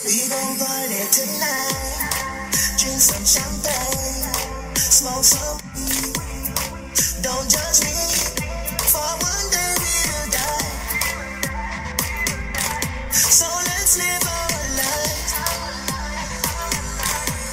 We gon' party tonight. Drink some champagne. Smoke some weed. Don't judge me. For one day we'll die. So let's live our lives.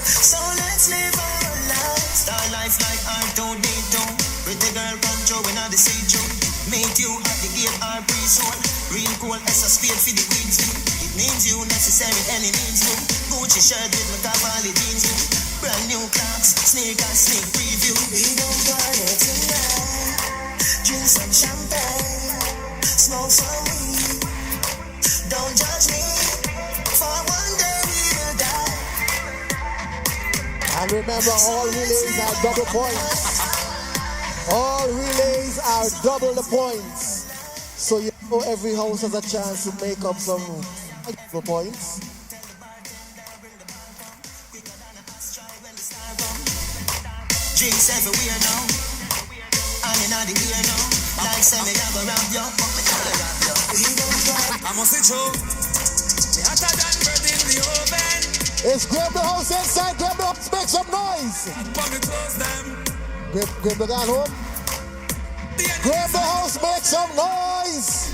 So let's live our lives. Star life like R2D2. Pretty girl come through when I say you. Meet you at the gate or pre-sold. Real cool as a spade for the queens. It means you necessary any means you. Gucci shirt with my Cavalli jeans. Brand new clocks, sneakers, sneak preview. We don't party tonight. Drink some champagne. Smoke some weed. Don't judge me. For one day we'll die. And remember, all relays are double points. All relays are double the points. So you know every house has a chance to make up some double points. Drinks everywhere now. I'm in the ear now. Like say me I go round you. I must say true. Me hotter than bread in the oven. It's grab the house inside, grab the house, make some noise. But me close them. Grab the gun home. Grab the house, make some noise.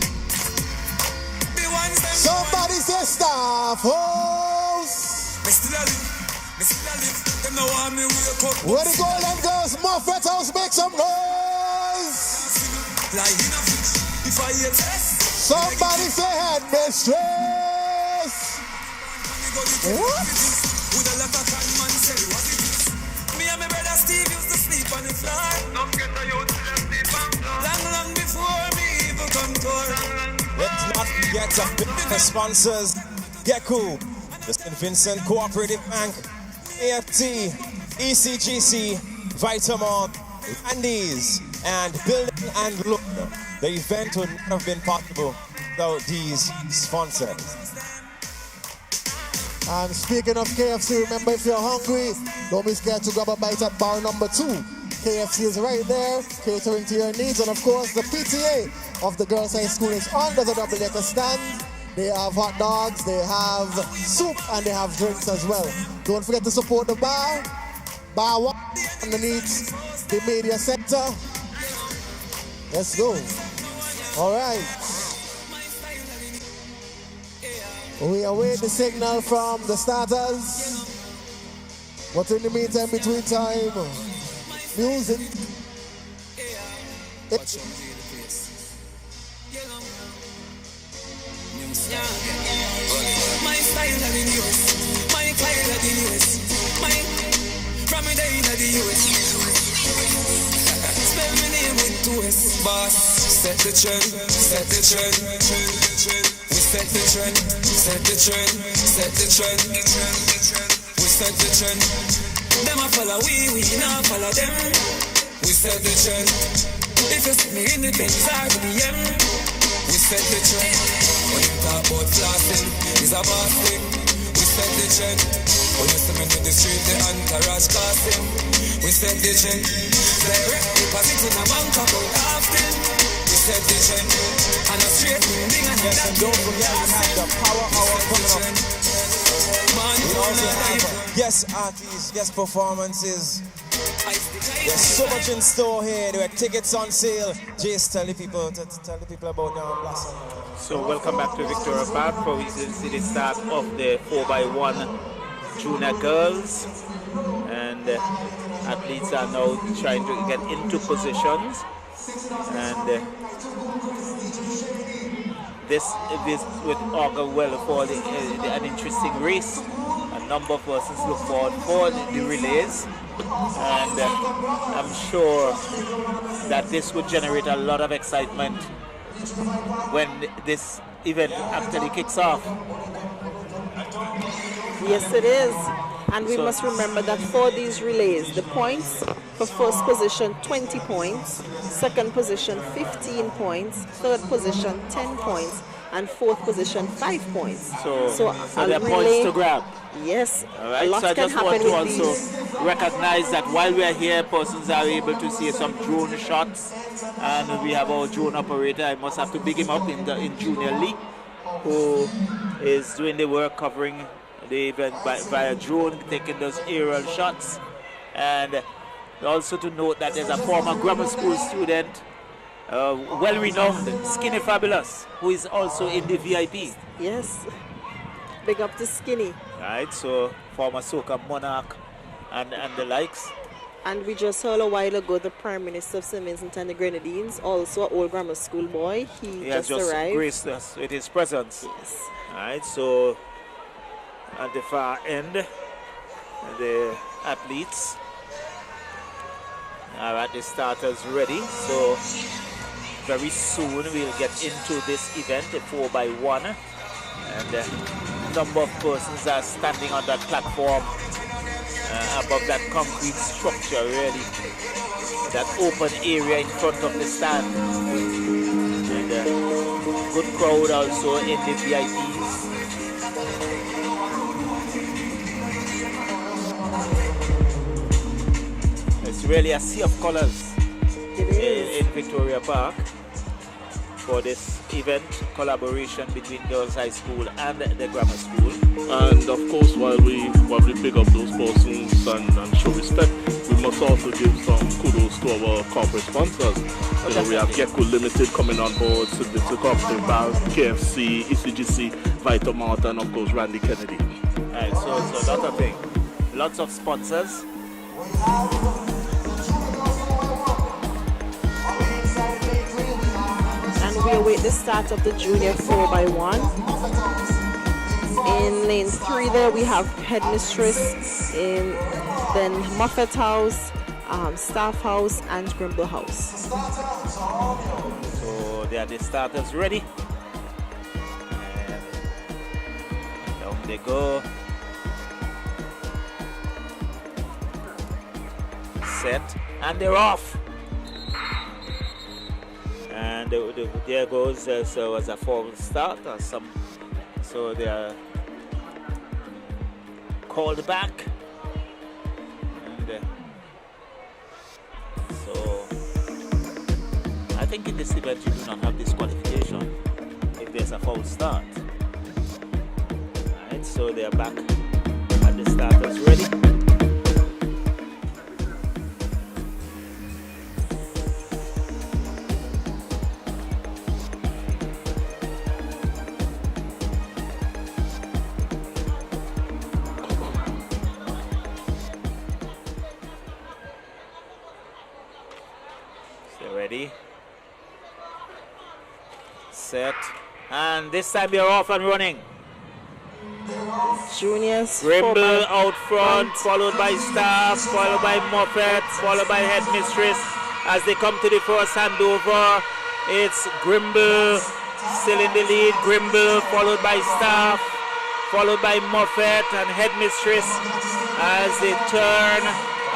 Somebody say staff house. Where the golden girls, Muffet house, make some noise. Somebody say head mistress. What? Me and my brother Steve used to sleep on the floor. Long before me even come to. Let's not forget to the sponsors. Geku, the St. Vincent Cooperative Bank, AFT, ECGC, Vitamol, Andy's, and Building and Look. The event would not have been possible without these sponsors. And speaking of KFC, remember if you're hungry, don't be scared to grab a bite at bar number 2. KFC is right there, catering to your needs. And of course, the PTA of the Girls High School is under the double decker stand. They have hot dogs, they have soup, and they have drinks as well. Don't forget to support the bar. Bar 1 underneath the media center. Let's go. All right. We await the signal from the starters. But in the meantime, between time, music. My style of the US, my style of the US, from the day of the US. Spell my name with 2S. Boss, set the trend, set the trend. We set the trend, set the trend, set the trend. We set the trend. Them a follow we not follow them. We set the trend. If you see me in the Benz or the BM, we set the trend. When you talk about flossing, it's a boss thing. We set the trend. When you see me in the street, the entourage casting. We set the trend. Direct deposit in a bank account often. We set the trend. And a straight thing and yes, and don't forget we have the power hour coming up. We also have guest artists, guest performances. There's so much in store here. There are tickets on sale. Jace, tell the people about now Blossom. So welcome back to Victoria Park for we see the start of the 4x1 junior girls, and athletes are now trying to get into positions, and this would augur well for an interesting race. A number of persons look forward for the relays, and I'm sure that this would generate a lot of excitement when this event actually kicks off. Yes, it is. And we must remember that for these relays, the points for first position, 20 points, second position, 15 points, third position, 10 points, and fourth position, 5 points. So there are points to grab. Yes. All right. A lot so I can just want happen to with also these. recognize that while we are here, persons are able to see some drone shots, and we have our drone operator. I must have to big him up in Junior Lee, who is doing the work covering the event via drone, taking those aerial shots. And also to note that there's a former grammar school student, well-renowned, Skinny Fabulous, who is also in the VIP. Yes, big up to Skinny. Right, so former Soca Monarch and the likes. And we just heard a while ago the Prime Minister of St. Vincent and the Grenadines, also an old grammar school boy. He has just arrived. graced us with his presence. Yes. Right, so at the far end, the athletes are at the starters ready. So very soon we'll get into this event, a 4x1, and a number of persons are standing on that platform above that concrete structure, really, that open area in front of the stand, and a good crowd also in the VIPs. It's really a sea of colors in Victoria Park for this event, collaboration between Girls High School and the grammar school. And of course, while we big up those persons and show respect, we must also give some kudos to our corporate sponsors. You know, we have Gecko Limited coming on board, Signature Cooperative Bank, KFC, ECGC, Vitamart, and of course Randy Kennedy. Right, so a lot of things, lots of sponsors. We await the start of the junior 4x1. In lane 3 there we have Headmistress, then Moffat House, Staff House and Grimble House. So they are the starters ready. And down they go. Set, and they're off. And there goes so as a formal start or some, so they are called back, and so I think in this event you do not have disqualification if there's a false start. Alright, so they are back at the starters ready. Set, and this time you're off and running. Juniors, Grimble out front, followed by Staff, followed by Moffat, followed by Headmistress. As they come to the first handover, it's Grimble still in the lead. Grimble followed by Staff, followed by Moffat and Headmistress as they turn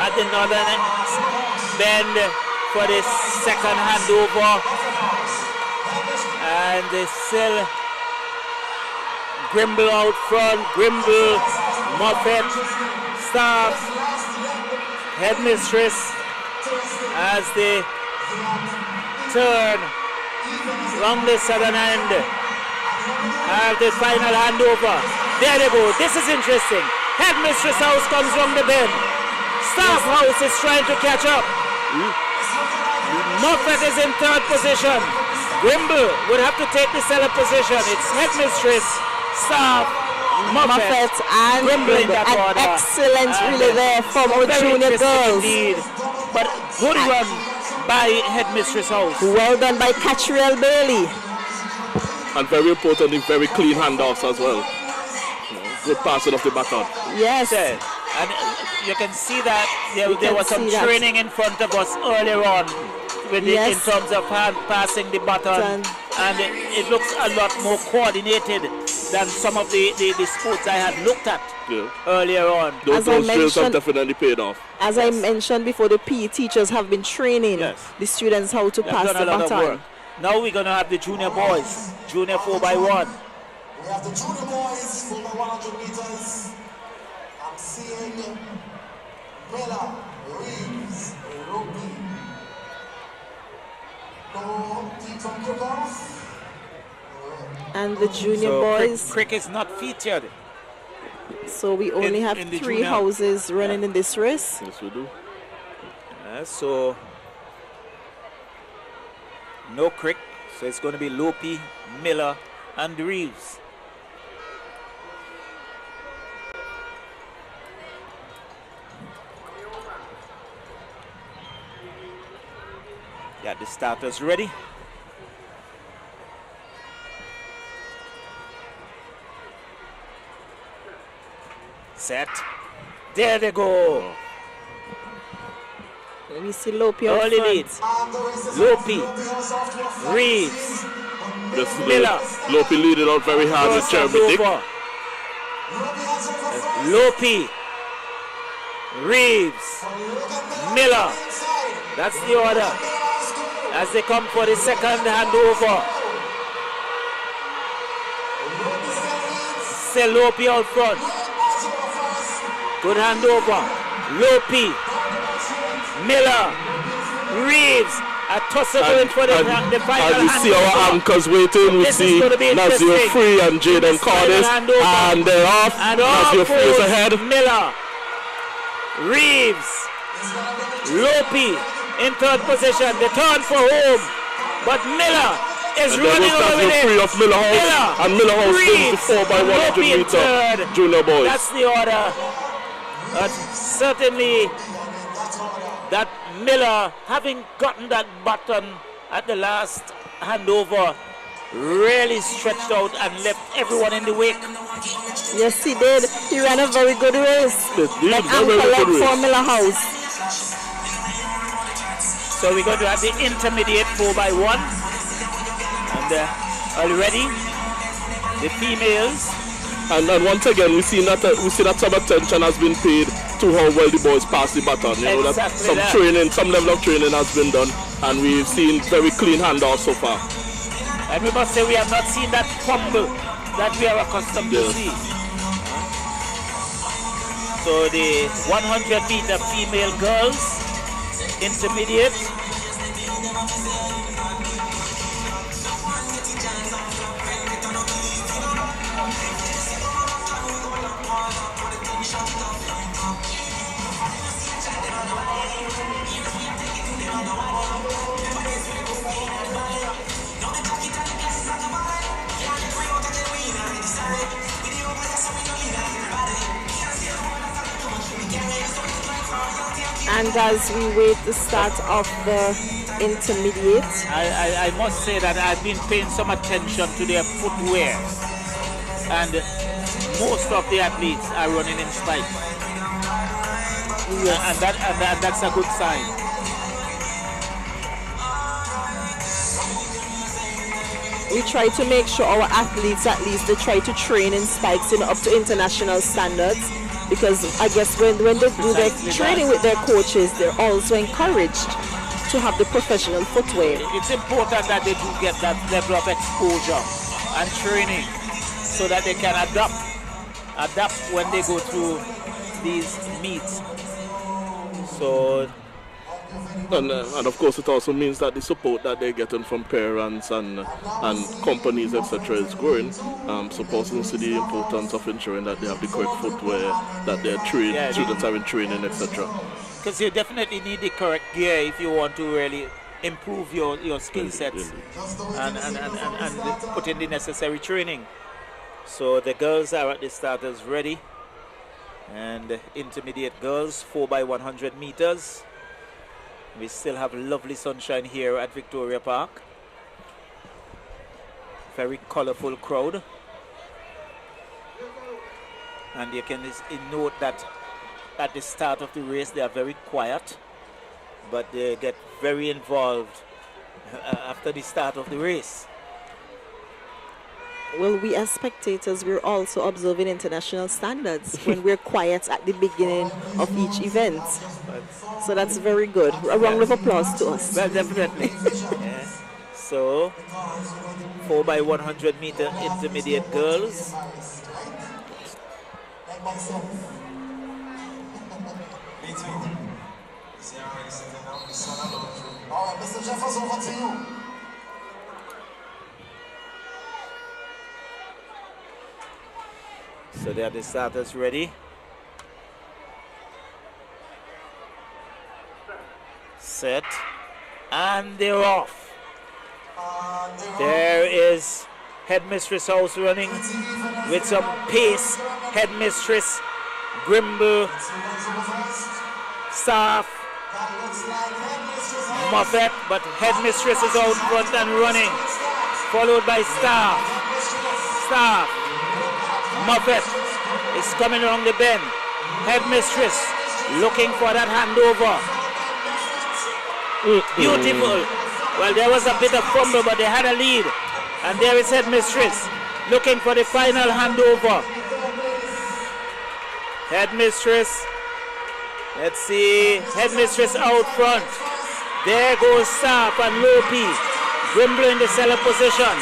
at the northern bend for the second handover. And they still Grimble out front, Grimble, Moffat, Staff, Headmistress as they turn along the southern end. Have the final handover. There they go. This is interesting. Headmistress House comes along the bend. Staff House is trying to catch up. Moffat is in third position. Grimble would have to take the cellar position. It's Headmistress, Staff, Moffat and Grimble in that order. Excellent relay there from our junior girls. Indeed. But good run by Headmistress House. Well done by Catriel Bailey. And very importantly, very clean handoffs as well. Good passing of the baton. Yes. And you can see that there was some training in front of us earlier on in terms of passing the baton. And it looks a lot more coordinated than some of the sports I had looked at earlier on. Those drills have definitely paid off. As I mentioned before, the PE teachers have been training the students how to pass the baton. Now we're going to have the junior boys, junior 4x1. We have the junior boys for the 100 meters. I'm seeing Bella, Reeves, Ruby. No team from Cookhouse. And the junior boys. Crick is not featured. So we only have 3 houses running in this race. Yes, we do. So no Crick. So it's going to be Lopi, Miller, and Reeves. Got the starters ready. Set. There they go. We see Lopi early lead. Lopi, Reeves, Miller. Lopi leading out very hard with Jeremy Dick. Lopi, Reeves, Miller. That's the order as they come for the second handover. Still Lopi out front. Good handover. Lopi, Miller, Reeves. A tussle going for the final. And we see our anchors waiting. We see Nazio Free and Jaden Cordis. And they're off. Nazio Free is ahead. Miller, Reeves, Lopi in third position. The turn for home. But Miller is running over with it. Free of Miller House. And Miller House wins the 4x100 meter junior boys. That's the order. But certainly that Miller, having gotten that button at the last handover, really stretched out and left everyone in the wake. Yes, he did. He ran a very good race. Like Uncle for Miller House. So we're going to have the intermediate 4x1. And already the females. And once again, we see that some attention has been paid to how well the boys pass the baton. You know, that some level of training has been done, and we've seen very clean handoffs so far. And we must say we have not seen that fumble that we are accustomed to see. So the 100-meter female girls, intermediate. And as we wait the start of the intermediate, I must say that I've been paying some attention to their footwear, and most of the athletes are running in spikes. Yes. And that's a good sign. We try to make sure our athletes, at least, they try to train in spikes, up to international standards. Because I guess when they do their training with their coaches, they're also encouraged to have the professional footwear. It's important that they do get that level of exposure and training so that they can adapt when they go through these meets. So, and of course it also means that the support that they're getting from parents and companies, etc., is growing. So persons see the importance of ensuring that they have the correct footwear, that they're trained, students are in training, etc. Because you definitely need the correct gear if you want to really improve your skill sets and put in the necessary training. So the girls are at the starters ready, and the intermediate girls 4x100 meters. We still have lovely sunshine here at Victoria Park. Very colorful crowd. And you can note that at the start of the race they are very quiet, but they get very involved after the start of the race. Well, we as spectators, we're also observing international standards when we're quiet at the beginning of each event. So that's very good. A round of applause to us. Well, definitely. Yeah. So, 4x100 meter intermediate girls. All right, Mr. Jefferson, over to you. So they are the starters ready. Set. And they're off. There is Headmistress House running with some pace. Headmistress, Grimble, Staff, Moffat, but Headmistress is out front and running, followed by Staff. Staff, Moffat is coming along the bend. Headmistress looking for that handover. Beautiful. Well, there was a bit of fumble, but they had a lead. And there is Headmistress looking for the final handover. Headmistress. Let's see. Headmistress out front. There goes Staff and Lopi. Grimble in the cellar position.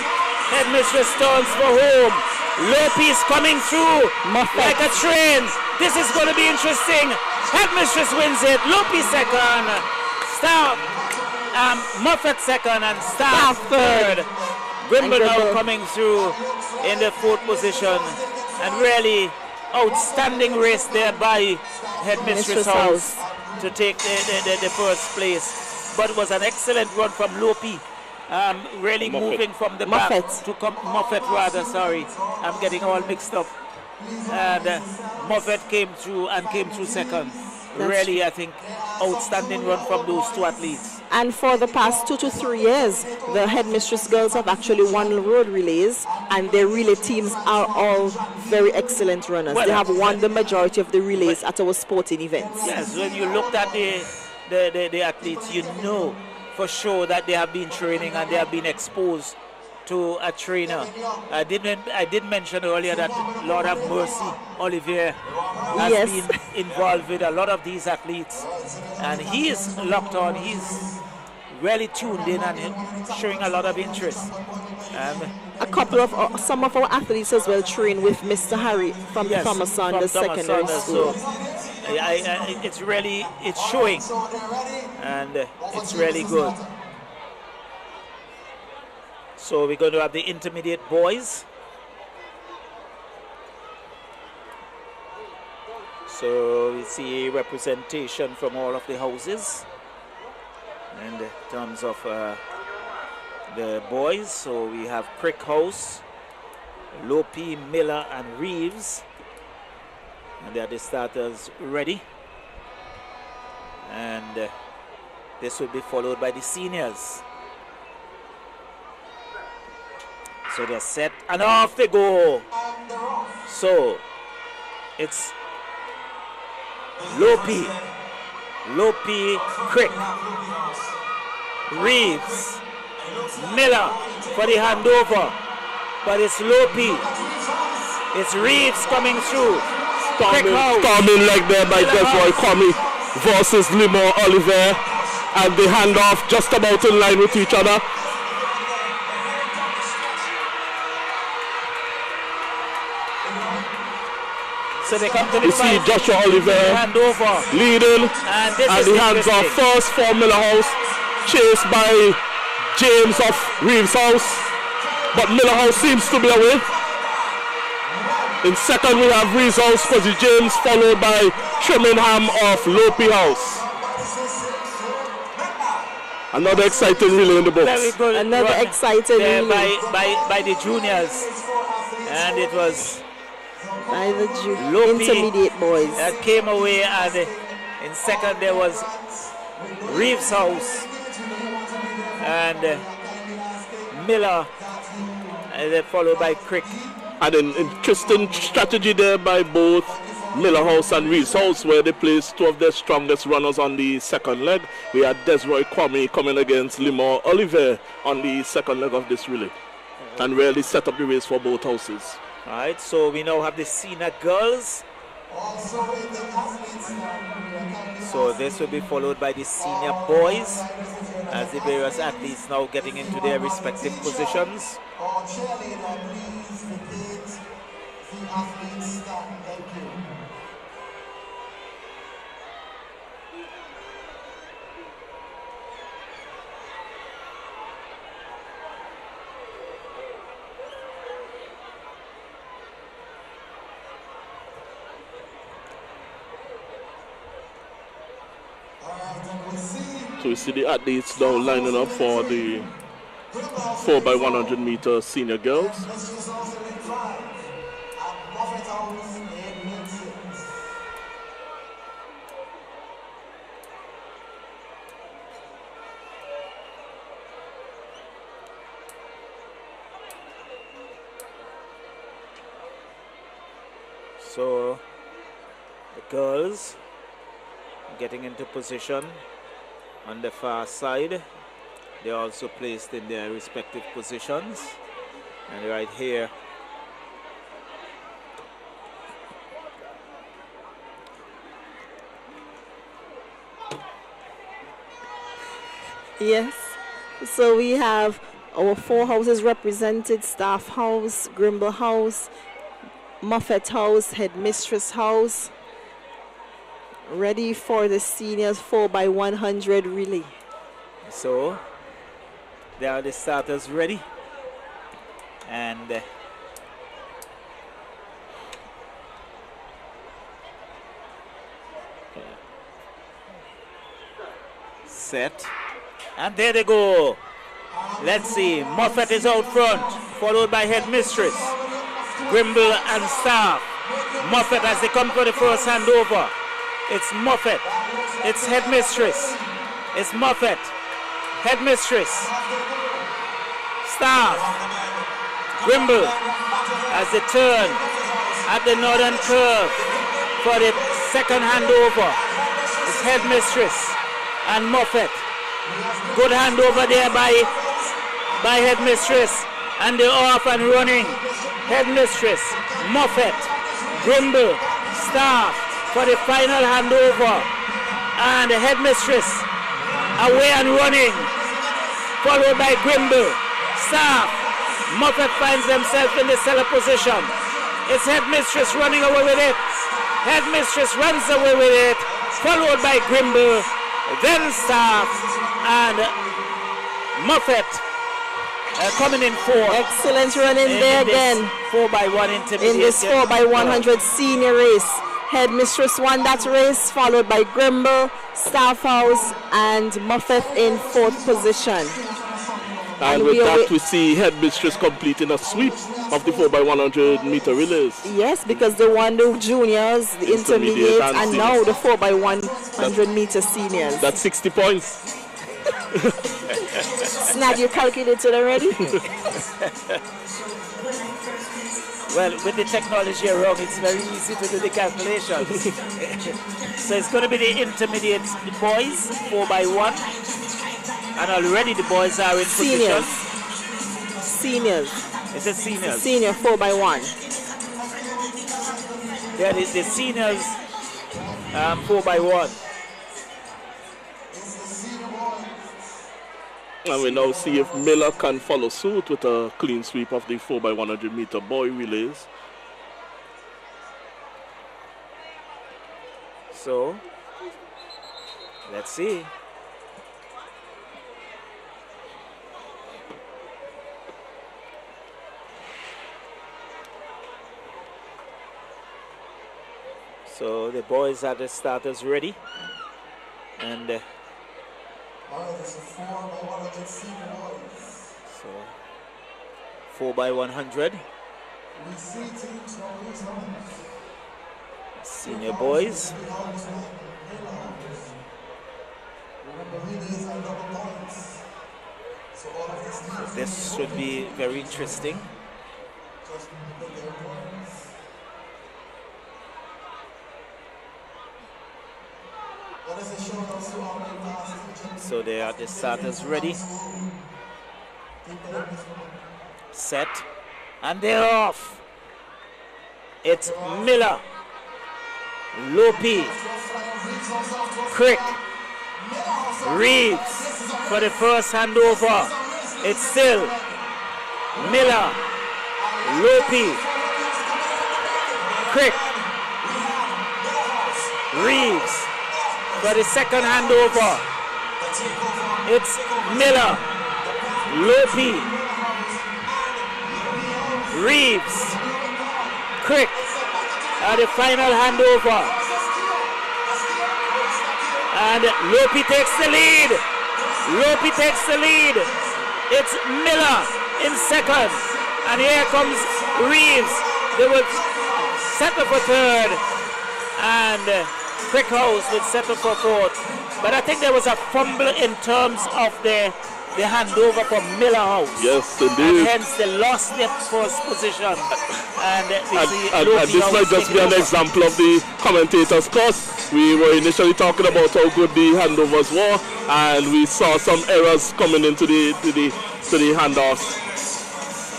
Headmistress turns for home. Lopi is coming through like a train. This is going to be interesting. Headmistress wins it. Lopi second. Staff. Moffat second and Staff third. Grimble now coming through in the fourth position. And really outstanding race there by Headmistress House to take the first place. But it was an excellent run from Lopi. Really Moffat. Moving from the back to Moffat rather, sorry. I'm getting all mixed up. And Moffat came through second. Really, I think, outstanding run from those two athletes. And for the past 2 to 3 years, the Headmistress girls have actually won road relays, and their relay teams are all very excellent runners. Well, they have won the majority of the relays at our sporting events. Yes, when you looked at the athletes, you know for sure that they have been training and they have been exposed to a trainer. I did mention earlier that Lord have mercy, Olivier has been involved with a lot of these athletes, and he is locked on. He's really tuned in and showing a lot of interest. Some of our athletes as well train with Mr. Harry from Thomas Sanders Secondary School. It's showing, and it's really good. So we're going to have the intermediate boys. So we see representation from all of the houses in terms of the boys. So we have Crick House, Lopi, Miller, and Reeves. And they are the starters ready. And this will be followed by the seniors. So they're set and off they go. So it's Lopi, Crick, Reeves, Miller for the handover. But it's Lopi. It's Reeves coming through. Storming like there by Desroy Comey versus Limo Oliver. And the handoff just about in line with each other. So they come to the you see Joshua Oliver leading, and the hands off first for Miller House, chased by James of Reeves House, but Miller House seems to be away. In second we have Reeves House, Fuzzy James, followed by Trimingham of Lopi House. Another exciting relay in the books. Very good. Another exciting relay by the juniors, and it was by the intermediate boys that came away, and in second there was Reeves House and Miller, and then followed by Crick And an interesting strategy there by both Miller House and Reeves House, where they placed two of their strongest runners on the second leg. We had Desroy Kwame coming against Limor Oliver on the second leg of this relay, and really set up the race for both houses. All right, so we now have the senior girls. So this will be followed by the senior boys, as the various athletes now getting into their respective positions. So we see the athletes now lining up for the 4x100 meter senior girls. So the girls getting into position on the far side. They're also placed in their respective positions. And right here, yes, so we have our four houses represented: Staff House, Grimble House, Moffett House, Headmistress House, ready for the seniors 4x100 relay. so there are the starters ready. And set. And there they go. Let's see. Moffett is out front, followed by Headmistress, Grimble and Staff. Moffett as they come for the first handover. It's Moffett. It's Headmistress. It's Moffett. Headmistress. Staff. Grimble as they turn at the northern curve for the second handover. It's Headmistress and Moffett. Good handover there by Headmistress, and they're off and running. Headmistress, Moffett, Grimble, Staff for the final handover, and the Headmistress away and running, followed by Grimble, Staff. Moffett finds himself in the cellar position. It's Headmistress running away with it. Headmistress runs away with it, followed by Grimble, then Staff, and Moffett coming in fourth. Excellent running there again. 4x1 intermediate. In this 4x100 senior race. Headmistress won that race, followed by Grimble, Staff House, and Moffett in fourth position. And with that, we see Headmistress completing a sweep of the 4x100 meter relays. Yes, because they won the juniors, the intermediate, and now the 4x100 meter seniors. That's 60 points. Snag, you calculated already? Well, with the technology around, it's very easy to do the calculations. So it's going to be the intermediate boys, 4x1. And already the boys are in position. Seniors. Is it seniors? Senior 4x1. There is the seniors 4x1. And we now see if Miller can follow suit with a clean sweep of the 4x100 meter boy relays. So, let's see. So the boys are the starters ready, and so 4x100 senior boys. So this should be very interesting. So they are the starters ready, set, and they're off. It's Miller, Lopi, Crick, Reeves for the first handover. It's still Miller, Lopi, Crick, Reeves for the second handover. It's Miller, Lopi, Reeves, Crick, and the final handover. And Lopi takes the lead. Lopi takes the lead. It's Miller in second. And here comes Reeves. They will set up for third. And Crickhouse will set up for fourth. But I think there was a fumble in terms of the handover from Miller House. Yes, indeed. And hence they lost their first position. And this might just be an example of the commentators' course. We were initially talking about how good the handovers were, and we saw some errors coming into the handoffs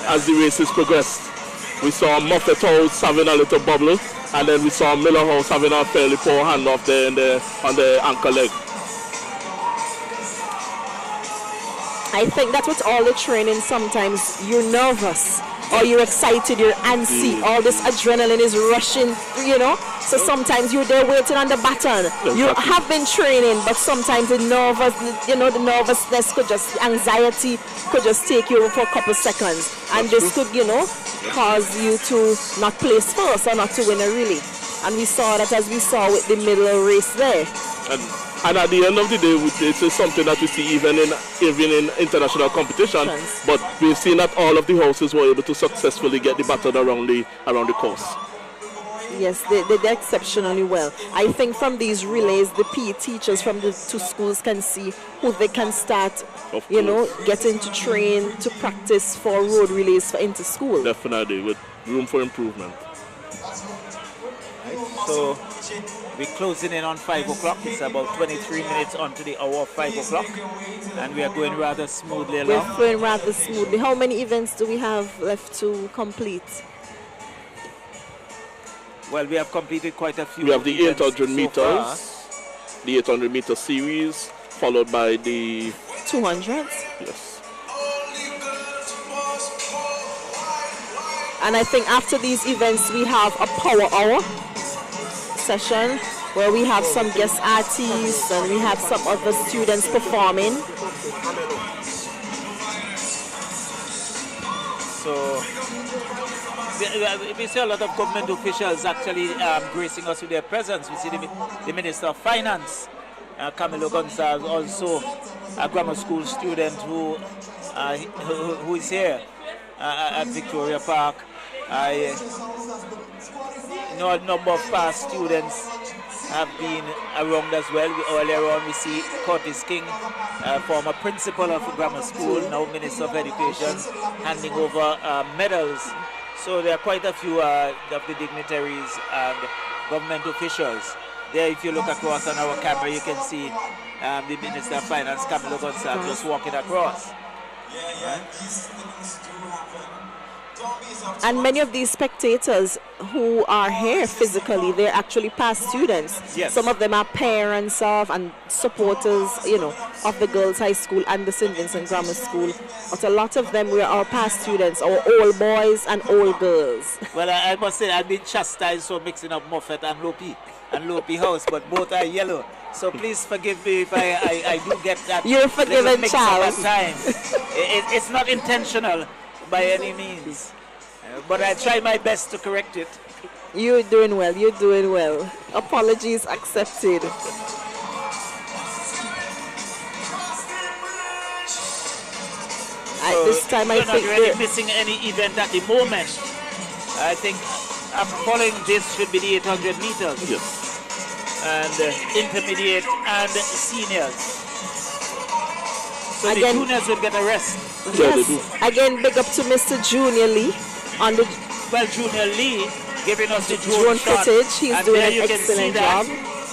as the races progressed. We saw Muffet House having a little bubble, and then we saw Miller House having a fairly poor handoff there on the anchor leg. I think that's what all the training, sometimes you're nervous or you're excited, you're antsy, all this adrenaline is rushing, you know. So sometimes you're there waiting on the baton. Exactly. You have been training, but sometimes the nervousness could just, anxiety could just take you over for a couple seconds. And this could, cause you to not place first or not to win a relay. And we saw that, as we saw with the middle race there. And at the end of the day, this is something that we see even in international competition. But we've seen that all of the houses were able to successfully get the baton around the course. Yes, they did exceptionally well. I think from these relays, the PE teachers from the two schools can see who they can start, getting to train, to practice for road relays for inter-school. Definitely, with room for improvement. So we're closing in on 5 o'clock. It's about 23 minutes onto the hour of 5 o'clock. And we are going rather smoothly along. We're going rather smoothly. How many events do we have left to complete? Well, we have completed quite a few. We have the 800 meters, so the 800 meter series, followed by the 200s. Yes. And I think after these events, we have a power hour session where we have some guest artists and we have some other students performing. So we see a lot of government officials actually gracing us with their presence. We see the Minister of Finance, Camilo Gonzalez, also a grammar school student who is here at Victoria Park. I know a number of past students have been around as well. Earlier on we see Curtis King, former principal of a grammar school, now Minister of Education, handing over medals. So there are quite a few of the dignitaries and government officials. There, if you look across on our camera, you can see the Minister of Finance, Camilo Gonzalez, just walking across. And many of these spectators who are here physically, they're actually past students. Yes. Some of them are parents of and supporters, of the Girls High School and the St. Vincent Grammar School. But a lot of them were our past students, our old boys and old girls. Well, I must say I've been chastised for mixing up Muffet and Lopi House, but both are yellow. So please forgive me if I do get that. You're forgiven, Charles. At times. It's not intentional by any means, but I try my best to correct it. You're doing well. You're doing well. Apologies accepted. At this time, I think we're not really missing any event at the moment. I think following this should be the 800 meters. Yes. And intermediate and seniors. So again, the juniors will get a rest. Yes. Again, big up to Mr. Junior Lee on the Junior Lee giving us the drone shot. footage. He's and doing there an you can see excellent job.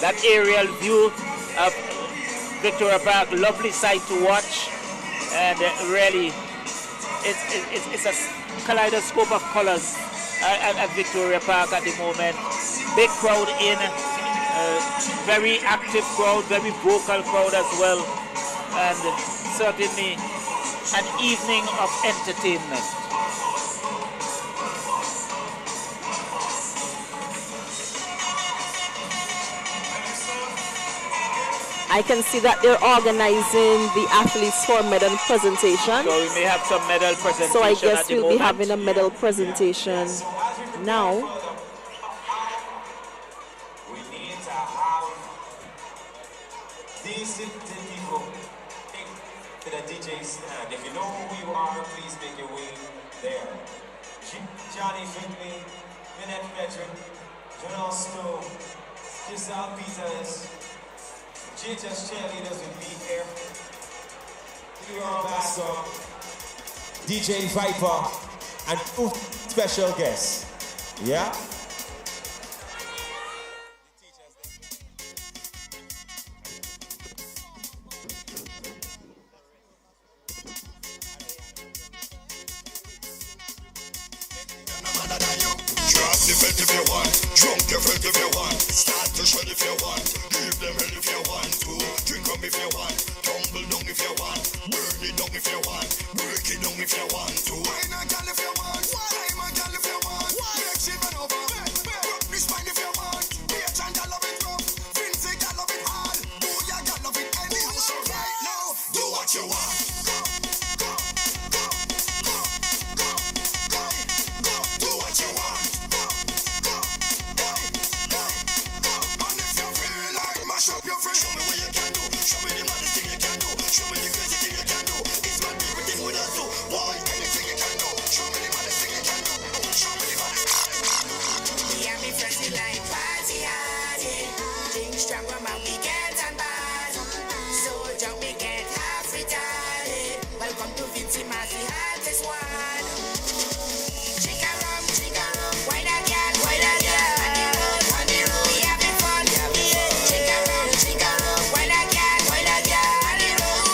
that aerial view of Victoria Park. Lovely sight to watch, and really, it's a kaleidoscope of colors at Victoria Park at the moment. Big crowd in, very active crowd, very vocal crowd as well, and certainly an evening of entertainment. I can see that they're organizing the athletes for medal presentation. So we may have some medal presentation. So I guess we'll be moment. having a medal presentation now. We need to have decent people to the DJ stand. If you know who you are, please make your way there. Johnny Finley, Minette Frederick, Jonah Stone, Giselle Peters, GHS cheerleaders will be here. Your ambassador, DJ Viper, and two special guests. Yeah? Drop the felt if you want, drunk the felt if you want, start to shut if you want, leave them hell if you want to, drink up if you want, tumble down if you want, burn it down if you want, break it down if you want to. Wine a girl if you want, I'm a girl if you want, make shit run over, rock this wine if you want, Page and girl love it rough, Vincent girl love it hard, Booyah girl love it anyhow. So right now, do what you want. Do what you want. Mash up your friend, show me what you can do. Show me the maddest thing you can do. Show me the crazy thing you can do. It's my everything with us do. Boy, anything you can do. Show me the maddest thing you can do. Show me the maddest thing. Yeah, me friends they like party hard. Drink strong rum and we get and bad. So drunk we get half retarded. Welcome to Vincent, the hottest one. Drink a rum, wine a girl, wine a girl. On the road, we having fun. Drink a rum, wine a girl, wine a girl.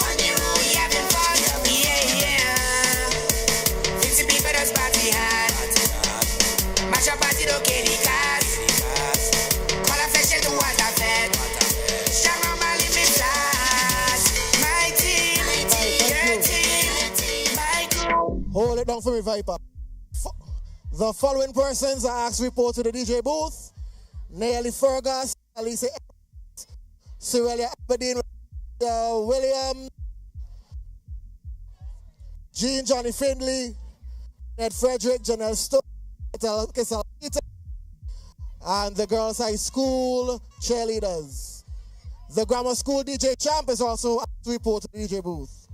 On the road, we having fun. Yeah. Vincent people does party hard. Mash up party don't care the cars. Call a fresh to water fed. Strong rum and leave me flat. My team, your team, my crew. Hold it down for me, Viper. The following persons are asked to report to the DJ booth: Nelly Fergus, Alicia, Cyrelia Aberdeen, William, Jean Johnny Findley, Ned Frederick, Janelle Stone, Kissel Peter, and the Girls High School cheerleaders. The Grammar School DJ Champ is also asked to report to the DJ booth.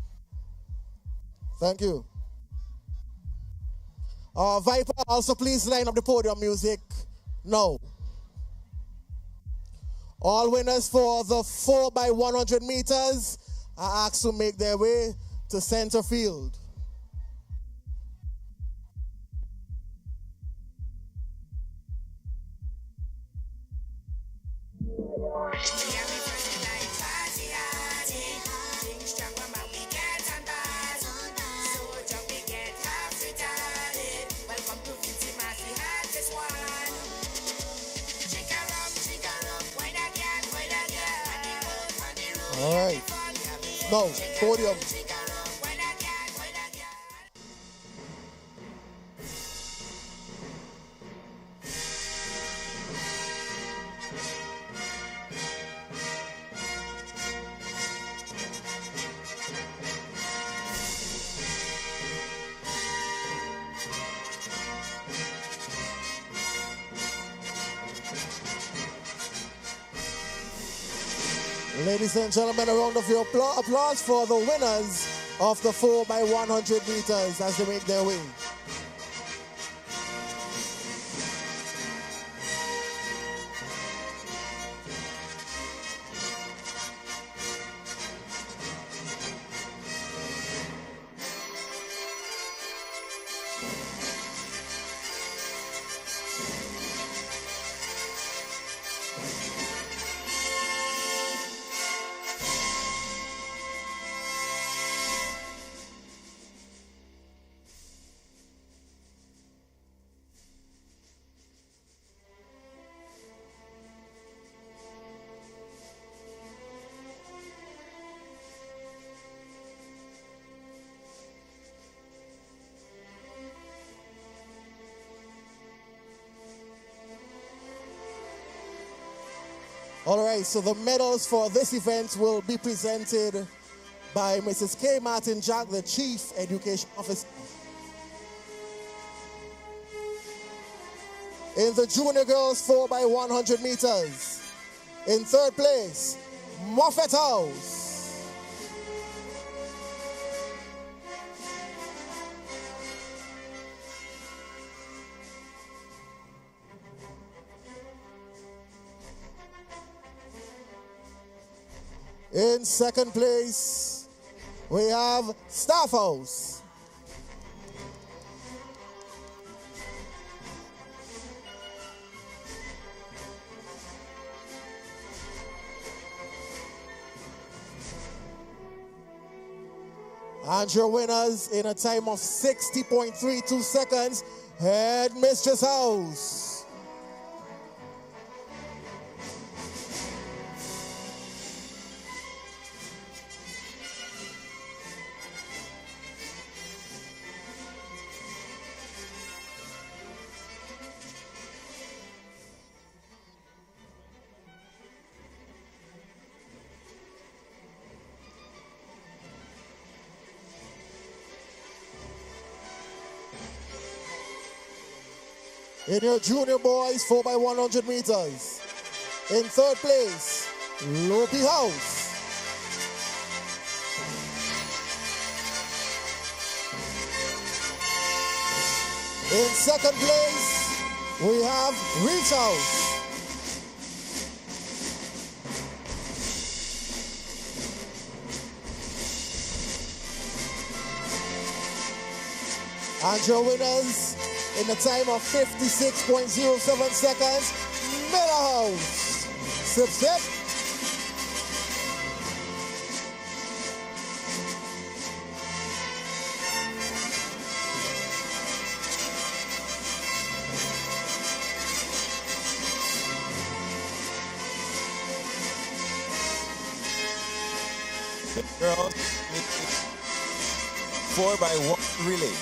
Thank you. Viper, also please line up the podium music now. All winners for the 4x100 meters are asked to make their way to center field. All right. No, podium. Ladies and gentlemen, a round of your applause for the winners of the 4x100 meters as they make their way. All right, so the medals for this event will be presented by Mrs. K. Martin Jack, the Chief Education Officer. In the junior girls 4x100 meters, in third place, Moffett House. In second place, we have Staff House. And your winners in a time of 60.32 seconds, Headmistress House. In your junior boys 4x100 meters, in third place, Lopi House. In second place, we have Reach House. And your winners in the time of 56.07 seconds, Miller House. Sip, sip. The girls 4x1 relay.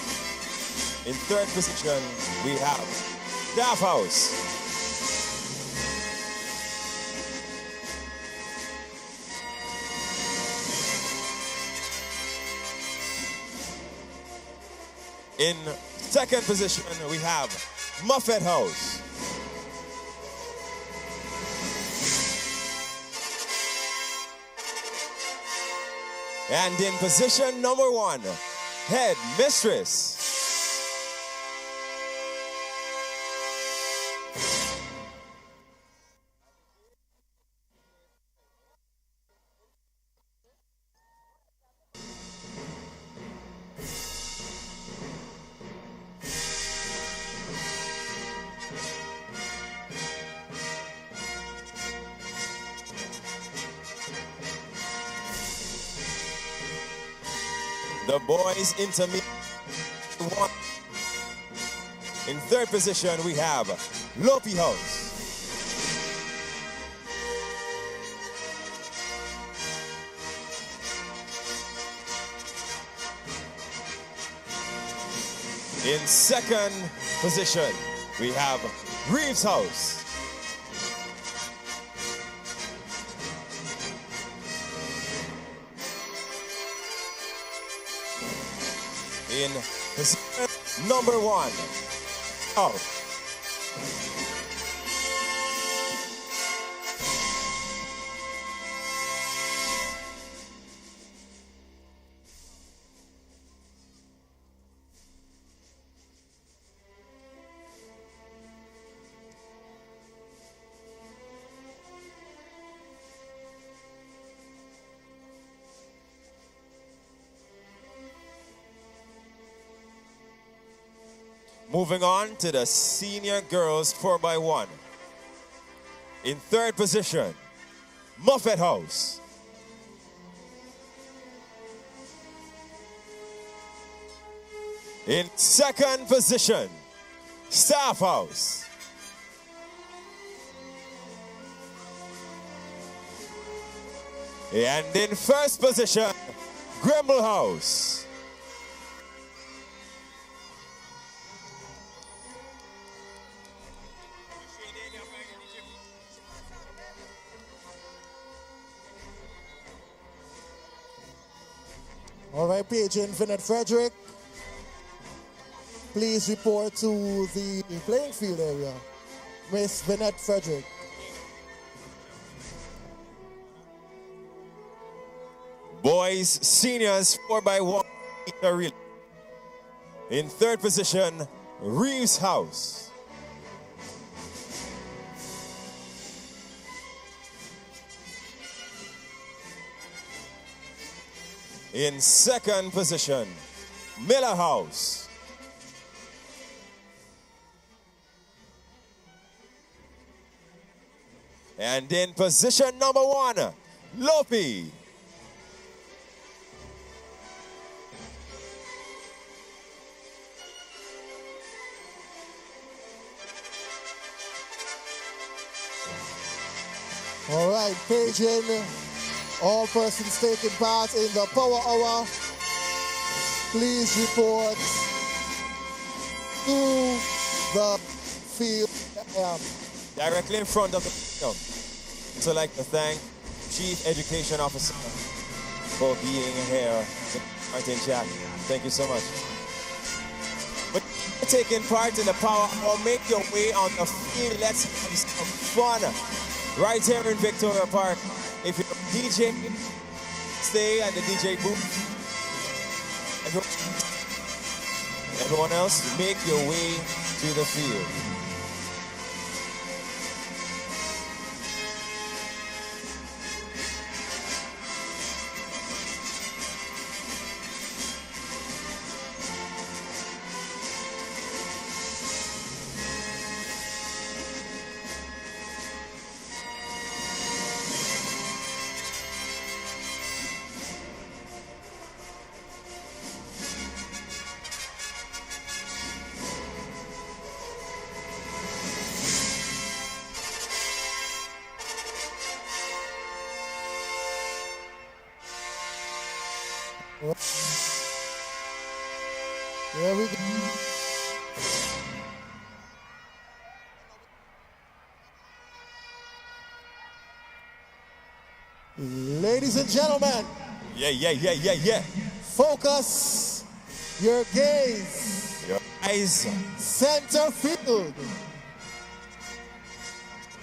In third position, we have Staff House. In second position, we have Moffett House. And in position number 1, Headmistress. The boys intermediate 1. In third position, we have Lopi House. In second position, we have Reeves House. In position number 1. Oh. Moving on to the senior girls 4x1. In third position, Moffett House. In second position, Staff House. And in first position, Grimble House. All right, Paige and Vincent Frederick, please report to the playing field area. Miss Vincent Frederick. Boys, seniors, 4x1 relay. In third position, Reeves House. In second position, Miller House. And in position number 1, Lopi. All right, paging all persons taking part in the Power Hour. Please report to the field. Directly in front of the field. So I'd like to thank Chief Education Officer for being here, Martin Jack. Thank you so much. But taking part in the Power Hour, make your way on the field. Let's have some fun. Right here in Victoria Park. If you're a DJ, stay at the DJ booth. Everyone else, make your way to the field. There we go. Ladies and gentlemen. Yeah. Focus your gaze. Your eyes. Center field.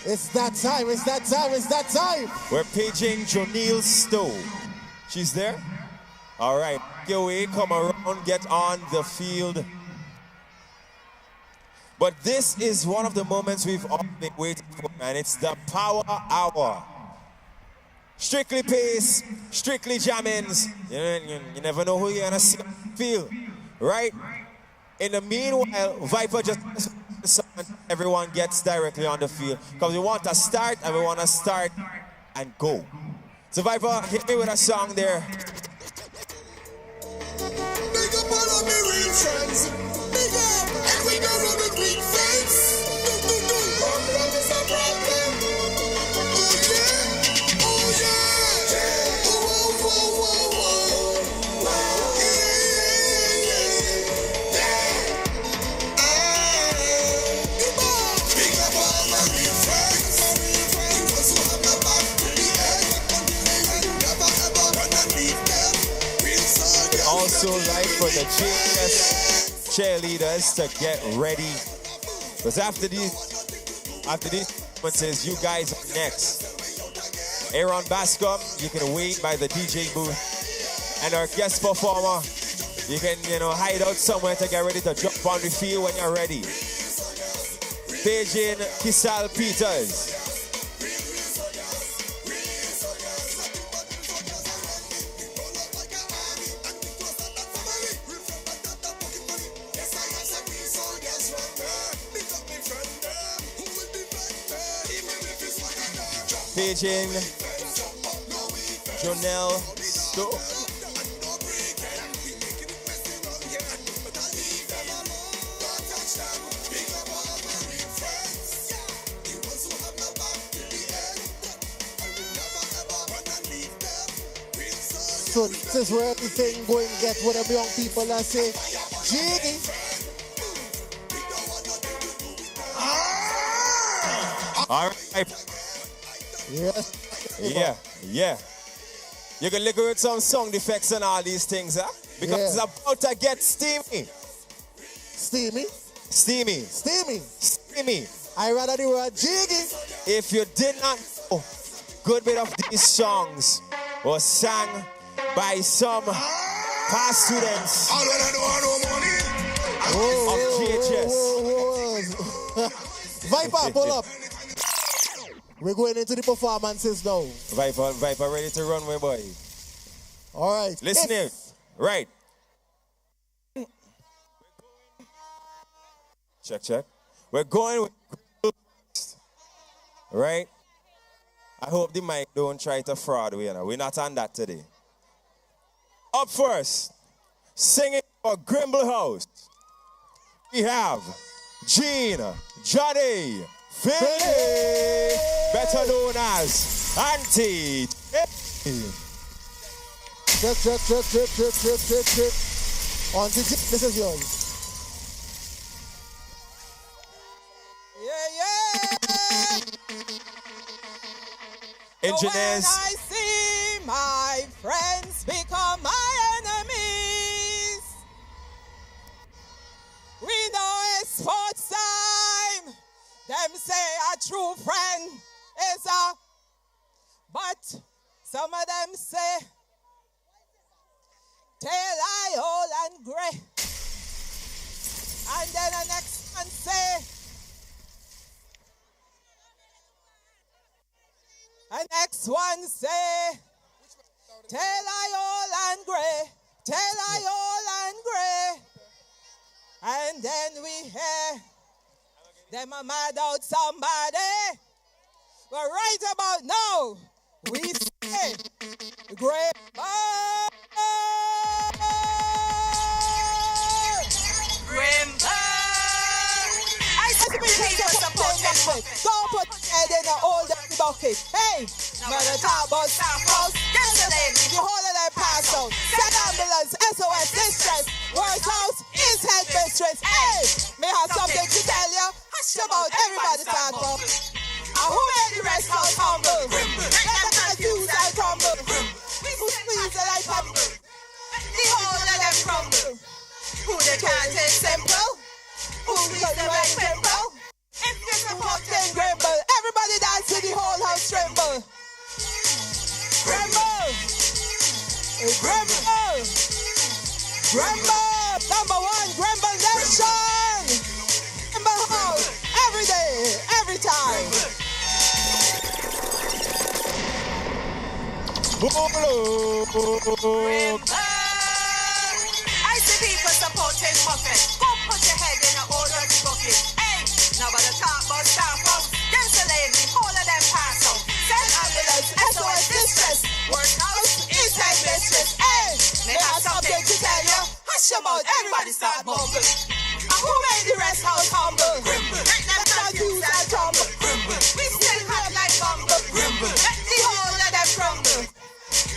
It's that time. We're paging Jonille Stowe. She's there? All right, your way, come around, get on the field. But this is one of the moments we've all been waiting for, and it's the Power Hour. Strictly pace, strictly jammings. You never know who you're gonna see on the field, right? In the meanwhile, Viper just everyone gets directly on the field because we want to start and we want to start and go. So Viper, hit me with a song there. Big up all of me real friends. Big up, and we go run with real friends. Problem is a problem. Oh yeah. Whoa. Big up all my real friends. You was who have my back to the end. Never ever run and leave them. Also like for the GS cheerleaders to get ready. Because after these performances, you guys are next. Aaron Bascom, you can wait by the DJ booth. And our guest performer, you can, hide out somewhere to get ready to jump on the field when you're ready. Paging Kisal Peters. Paging Jonelle Stowe. So this is where everything going to get what the young people are say, jiggy. All right. Yes. Yeah. You can lick with some sound effects and all these things, huh? Because it's about to get steamy. Steamy? Steamy. Steamy. Steamy. I rather the word jiggy. If you did not know, good bit of these songs was sang by some past students of GHS. Viper, pull up. We're going into the performances now. Viper ready to run, my boy. All right. Listen here. Right. Check. We're going with right? I hope the mic don't try to fraud we, you know. We're not on that today. Up first, singing for Grimble House, we have Gene, Johnny, Philly, better known as Auntie. Trip. Auntie, this is yours. Engineers. So when I see my friends become my enemies, we know it's sports time. Them say a true friend is a, but some of them say tail eye, old and gray. And then the next one say, the next one say, tail eye, old and gray, tail eye, old and gray. And then we hear them a mad out somebody. But right about now, we say, gray. Don't put your head in an old dirty bucket. Hey, man, the top bus, get the lady, the whole of them pass out. Send ambulance, SOS, distress. Worst house is head mistress. Hey, may have something to tell you. Hush about everybody talk about. And who made the rest house humble? Let them confuse and crumble. Who squeeze the life humble? The whole of them crumble. Who they can't take simple? Who squeeze them like pimple? If there's a fucking grimble, everybody dance to the whole house tremble. Grimble! Grimble! Grimble! Number one, Grimble Nation! Grimble house, every day, every time. Grimble! I see people supporting Muffin. Go put your head in an old dirty bucket. Now by the top bus staff up, there's a lady, all of them pass out. Send ambulance, SOS distress. Work house is head mistress. Hey, may have something to tell you. Hush your mouth, everybody start mumble. And who made the rest house humble? Let them confuse and crumble. We still hot like bumble. Let the whole of them crumble.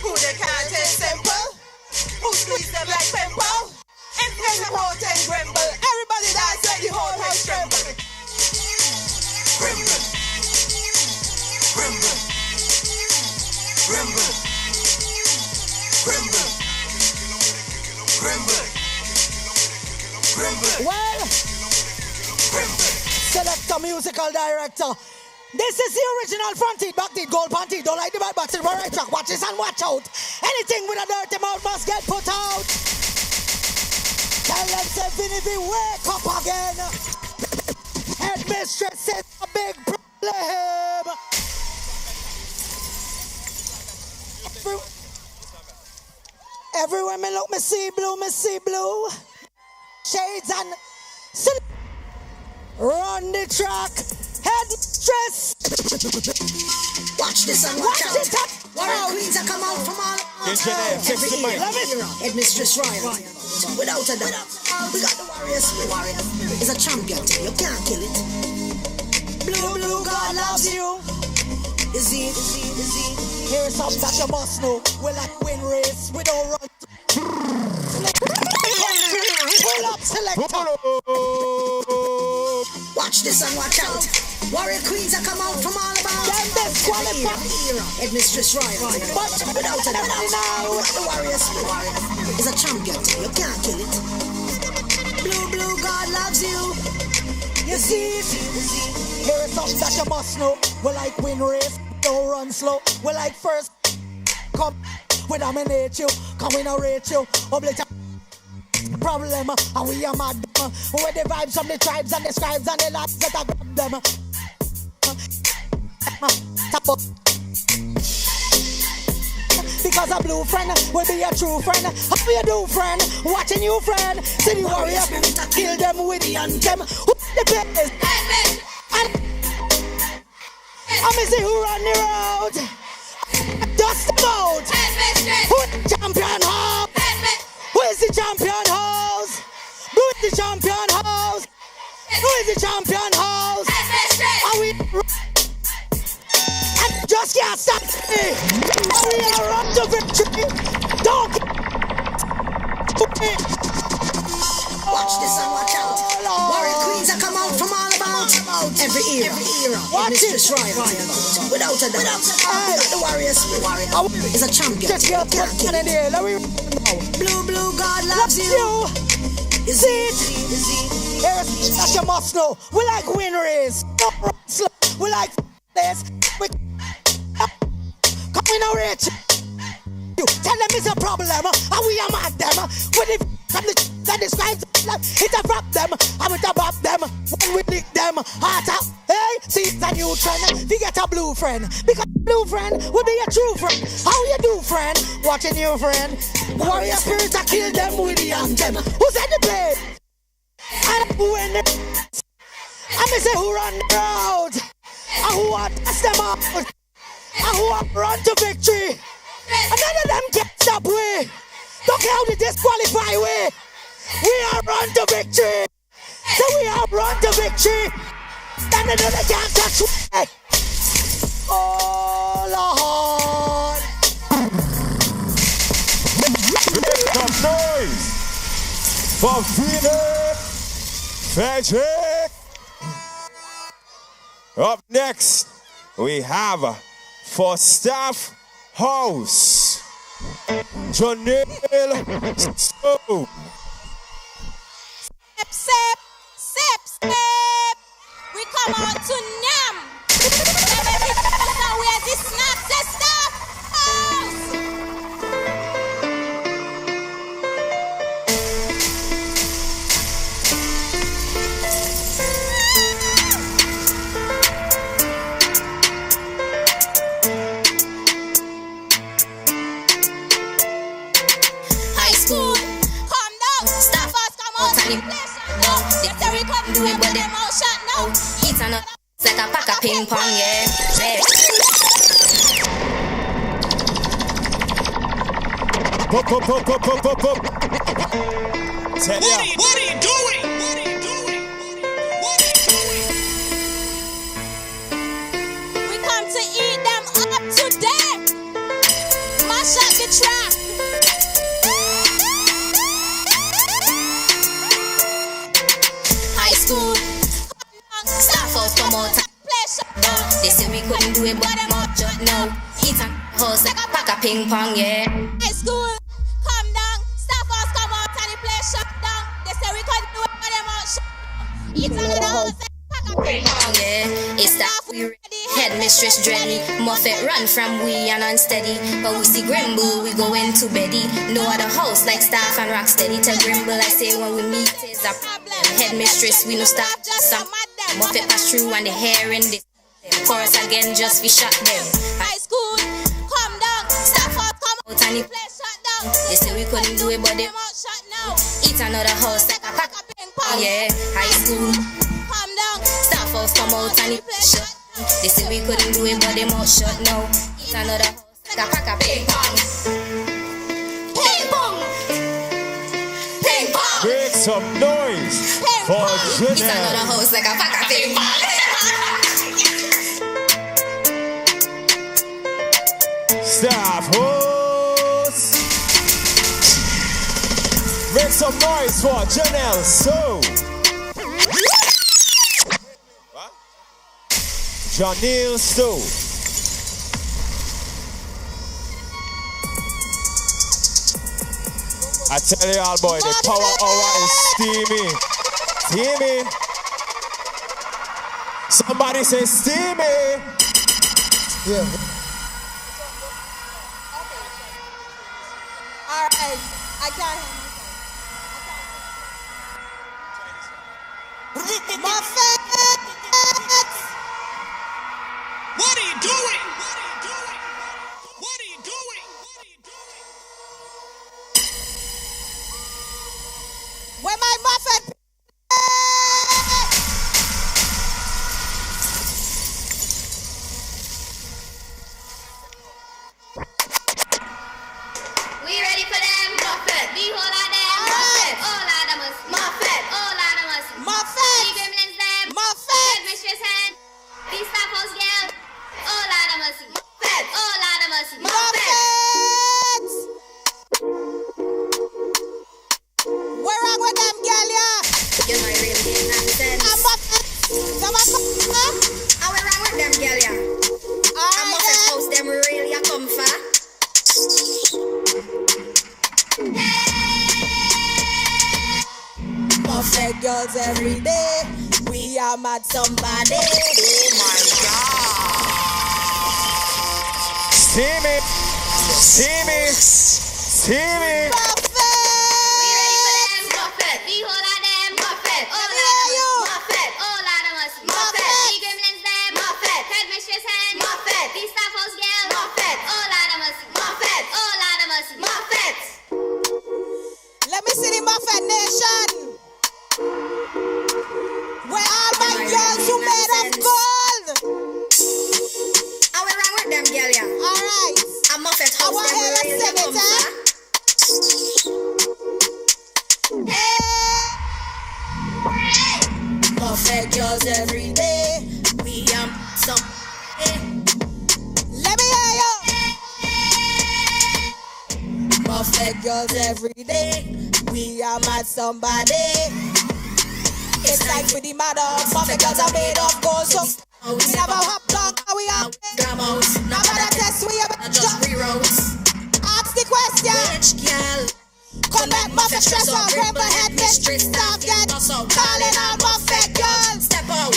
Who they can't take simple? Who squeeze them like pimple? If there's a potent grimble, everybody dance let the whole house tremble. Grimble. Grimble. Grimble. Grimble. Grimble. Grimble. Well, select a musical director. This is the original front teeth, back teeth, gold pan teeth. Don't like the bad box, silver right track. Watch this and watch out. Anything with a dirty mouth must get put out. Tell them, say, Vinny, wake up again. Headmistress is a big problem. Everywhere me look, me see blue. Shades and run the track. Headmistress. Watch this and watch out. Warrior queens are come out from all every year. Headmistress Royal. Without a doubt, we got the warriors. It's a champion team. You can't kill it. Blue, God loves you. Is it? Here's something that you must know. We like win race. We don't run. Pull up, selector. Watch this and watch out. Warrior queens are come out from all about. Them disqualified. era, Headmistress Royal. But without a doubt, the warrior spirit is a champion. You can't kill it. Blue, God loves you. You see it? Here is something that you must know. We like win race, don't run slow. We like first come, we dominate you. Come we no rate you. Obliterate problem, and we are mad. With the vibes from the tribes and the scribes and the lads that I grab them. Tap up. Because a blue friend will be a true friend. How you do, friend? Watching you, friend. See the warrior kill them with the anthem. Who the best? I me see who run the road. Dust them out. Who the champion house? Who is the champion house? Who is the champion house? Who is the champion house? Are we? And just can't stop me. We are on to victory. Don't. Watch this and watch out. Warrior queens are come out from all about. Every era. Headmistress Royal. Without a doubt. The warrior spirit is a champion. Blue, God loves you. You see it? Here's that you must know. We like win race. We like this. We come in a rich. You tell them it's a problem, and we are mad them. With the that describes them, it's a wrap them, and we a bop them. When we lick them, heart up. Hey, see it's a new trend. We get a blue friend, because blue friend will be a true friend. How you do, friend? Watching you, friend. Warrior spirits I kill them with the anthem. Who said the play? And who in the and me say who run the road, and who are test them out, and who are run to victory. And none of them can stop we. Don't care how they disqualify we. We are run to victory. So we are run to victory. And none of them can touch we. Oh Lord. Make some noise for Vincent. Frederick. Up next, we have for Staff House, Janelle Stone. Sip. We come out to Nam. Now we are the snacks and stuff. School, come down, staff us, come out and the place shut down. They say we come do it, but them all shut now. It's another, it's like a pack of ping pong, yeah. What are you doing? We come to eat them up today. Mash up the track. School, staff out, come out and play shut down. They say we couldn't do it, but them out shut now. Eat a house like a pack of ping pong, yeah. High school, come down. Staff house, come out and play shut down. They say we couldn't do it, but them out shut down. Eat another house like a pack of ping pong, yeah. It's staff we ready. Headmistress Drenny, Muffet run from we and unsteady. But we see Grimble, we go into beddy. No other house like staff and Rocksteady. Tell Grimble I say when we meet is a problem. Headmistress, we no stop just some Muffet pass through and the hair in this. Chorus again, just we shut them. High school, come down. Staff out, come out and play shut down. They say we couldn't do it, but them out shut now. Eat another house like a pack of ping pong, yeah. High school, come down. Staff house, come out and play shut. They say we couldn't do it, but them out shut now. Eat another house like a pack of ping pong. Ping pong. Ping pong. Make some noise for Janelle. It's another house like a pack of ping pong. Staff host. Make some noise for Janelle. So. Janelle Stowe. I tell you all, boy, the power hour is steamy. Steamy. Somebody say steamy. Yeah. All right, I got him. Muffet! What are you doing? What are you doing? Where my muffet? We ready for them? Muffet. Behold at them. Muffet. All of them must. Muffet. All of them must. Muffet. The gremlins them. Muffet. Headmistress hand. The staff house girl. All of them must. Muffet. All of them must. Muffet. Where wrong with them, girl, yeah? You know, you really get nonsense. I'm Muffet. How we wrong with them, girl, yeah? I'm Muffet house, them really a come for. Muffet girls every day. We are mad somebody. Oh my God. Steamy. Steamy. Steamy. Muffet. Behold at them. Muffet. All of them must. Muffet. All of them must. Muffet. The gremlins them. Muffet. Headmistress hand. Muffet. The staff house girl. Muffet. All of them must. Muffet. All of them must. Muffet. Let me see the Muffet Nation. Where all my girls who made of gold. How we wrong with them, girl, yeah? All right. I'm Muffet I house, want them to hear really you sing a come it, for. Muffet girls every day. We some. Let me hear you. Muffet girls every day. We are mad somebody. It's like for the mad of Muffet girls are made of gold. So we never hop down. We are Gramos. now that test we are Just reroutes. ask the question. Which girl? Come back, Muffet stress on grandpa head mistress. Stop get calling out Muffet girls. Step out.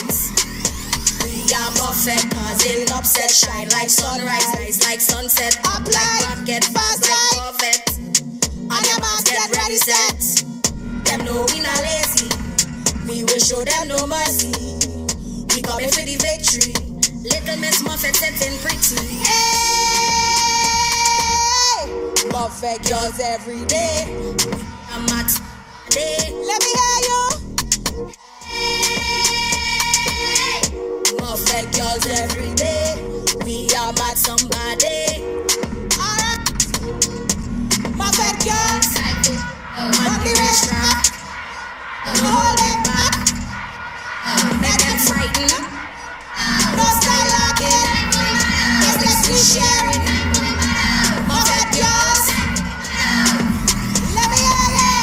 We are Muffet, causing upset. Shine like sunrise, rise like sunset. Up like rocket, fast like Corvette. On your marks, get ready, set. Them know we not lazy. We will show them no mercy. We coming for the victory. Little Miss Muffet sitting pretty. Hey! Muffet girls every day. I'm at day. Let me hear you. Muffet girls every day. We are mad somebody. Alright. Muffet girls. On the restaurant. Hold it back. Make them frightened. No style like it. It's like we sharing. Muffet girls. Let me hear you.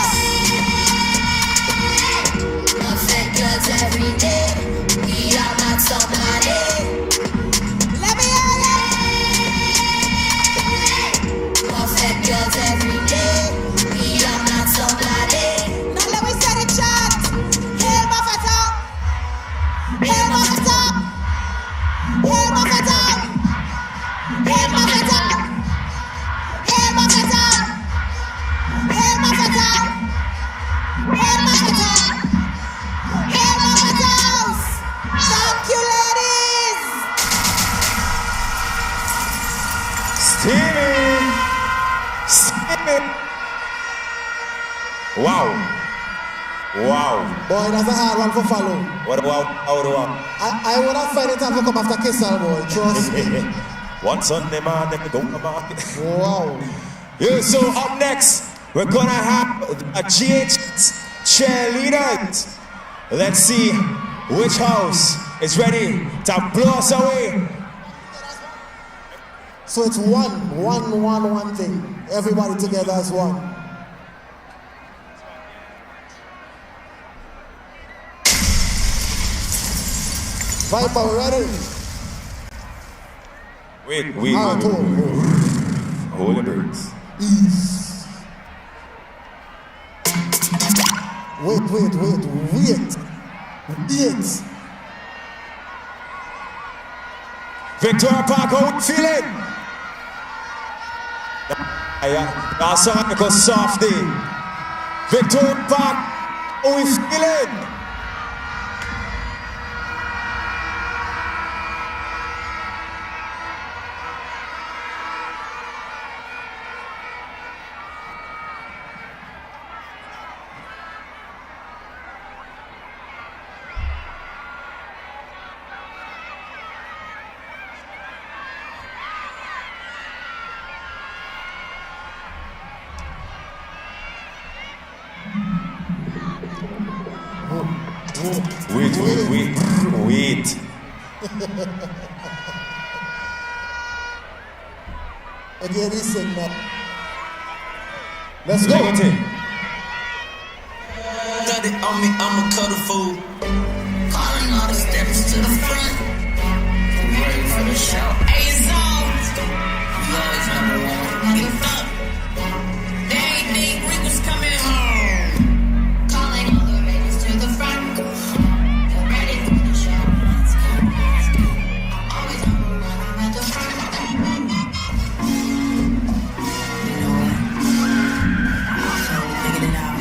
Muffet girls every day. We are mad somebody. Let me hear you. Muffet girls every day. We are mad somebody. Now let me say the chant. Hail Muffet up. Hail Muffet up. Hail Muffet up. Hail Muffet up. Hail Muffet up. Hail Muffet up. Hail Muffet up. Hail Muffet House. Thank you, ladies. Steamy. Steamy. Wow. Wow. Boy, that's a hard one for follow. What wow? I would have find it time to come after Kissel, boy. Trust me. One Sunday man, then we go to market. Wow. Yeah, so up next, we're gonna have a GH cheerleaders. Let's see which house is ready to blow us away. So it's one thing. Everybody together as one. Viper, ready? Wait. Holy birds. Victoria Park, how you feeling? That song I call Softy. Victoria Park, how you feeling? Wait. Okay, listen now. Let's go. Got it on me, I'ma cut a fool. Calling all the steps to the front. Ready for the show. Hey, zones. You always number one. Get up. They ain't think we was coming home. Calling all the ladies to the front. Ready for the show. Always number one. I'm at the front. You know what? So we figured it out.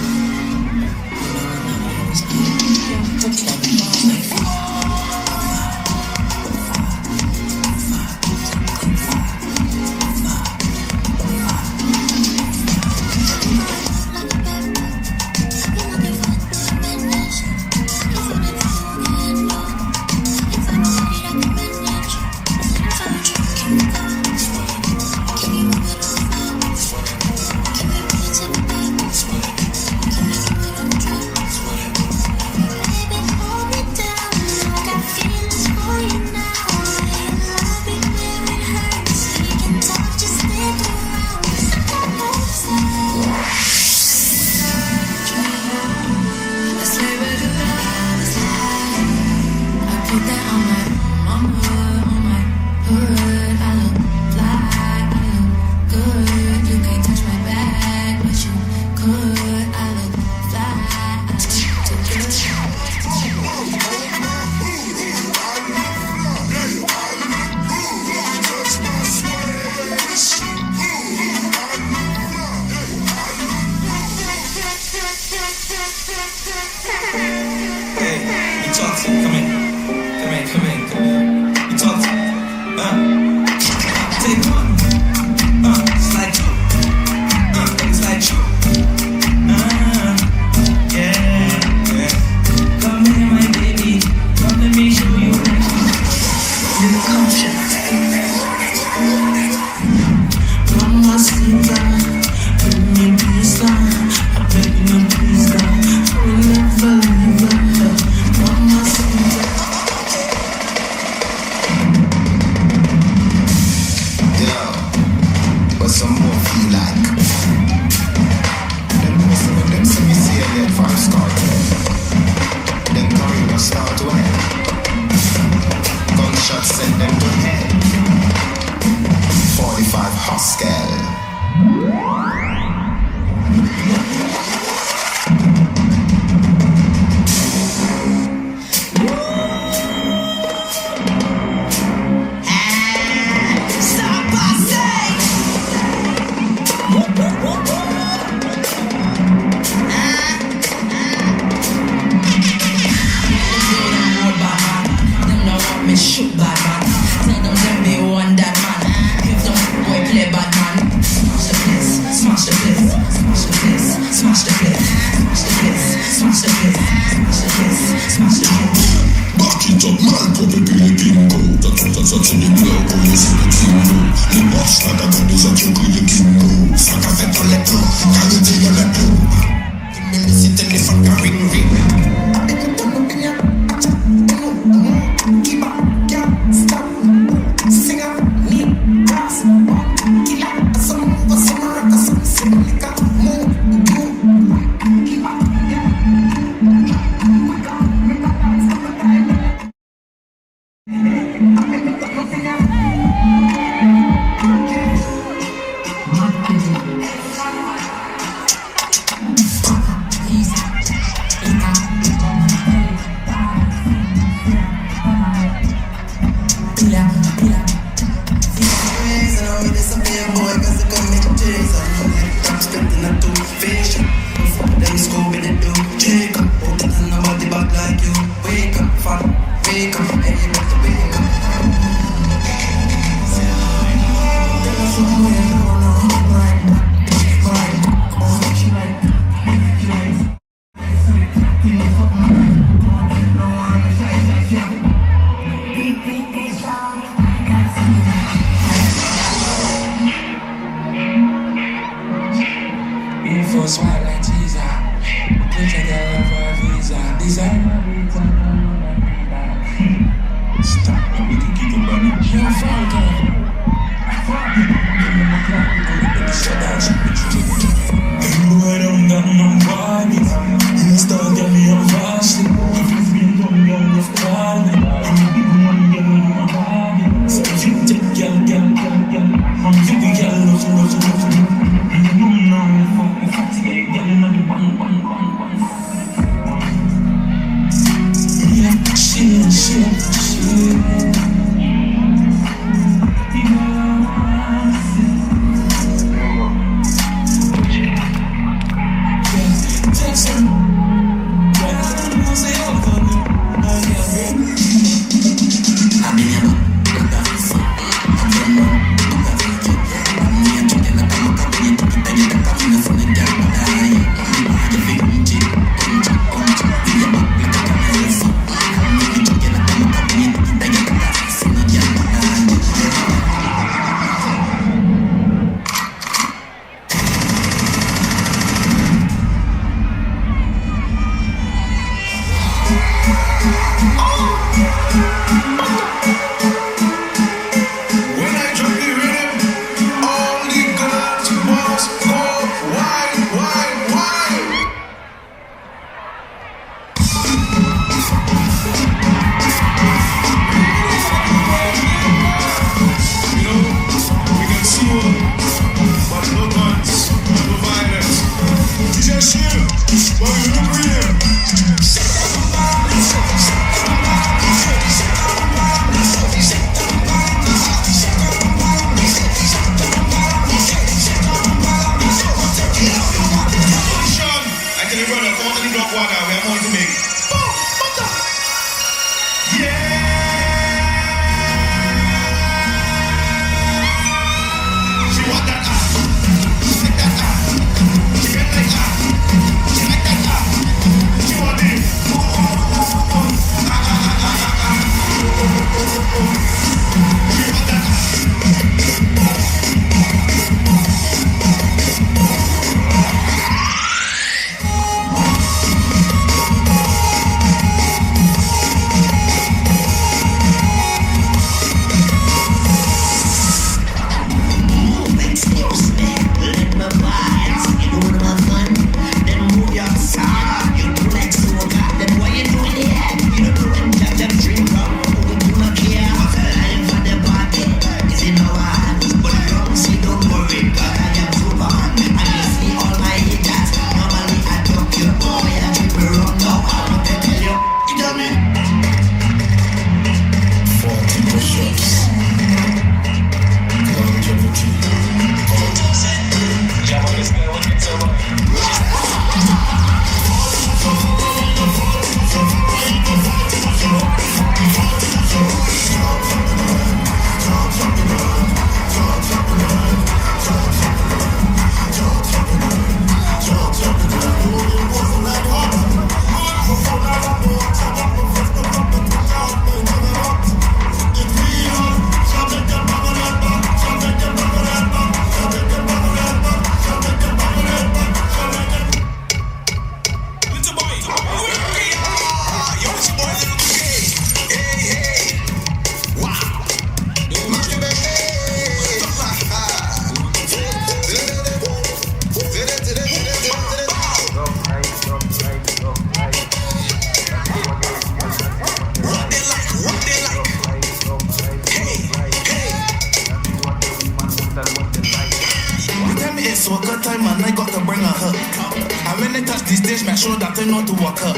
work her time and I got to bring her up. And when they touch the stage, make sure that they know to walk up.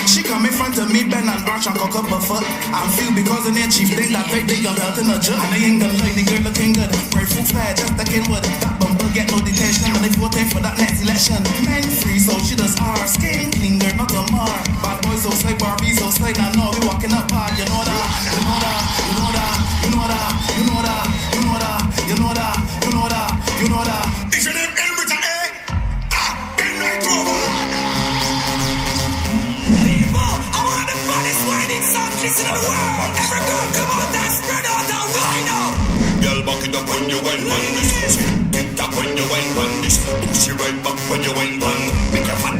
She come in front of me, bend and arch and cock up her foot. I'm feel because of their chief thing that they got belt in a jug. And they ain't gonna like the girl looking good. Right foot fair, just the king with that bumper, get no detention. And they voting for that next election. Men free, so she does our skin clean, girl, not a mar. Bad boys so say Barbie so say now no, we walking up hard, you know that, you know that, you know that, you know that, you know that, you know that, you know that, you know that, you know that. If your name Elbridge, bend right over. I want the baddest whining songs in the world. Every girl come out and spread out the wine up. Girl, back it up when you wine on this. Get up when you wine on this. Push it right back when you wine on. Make your fun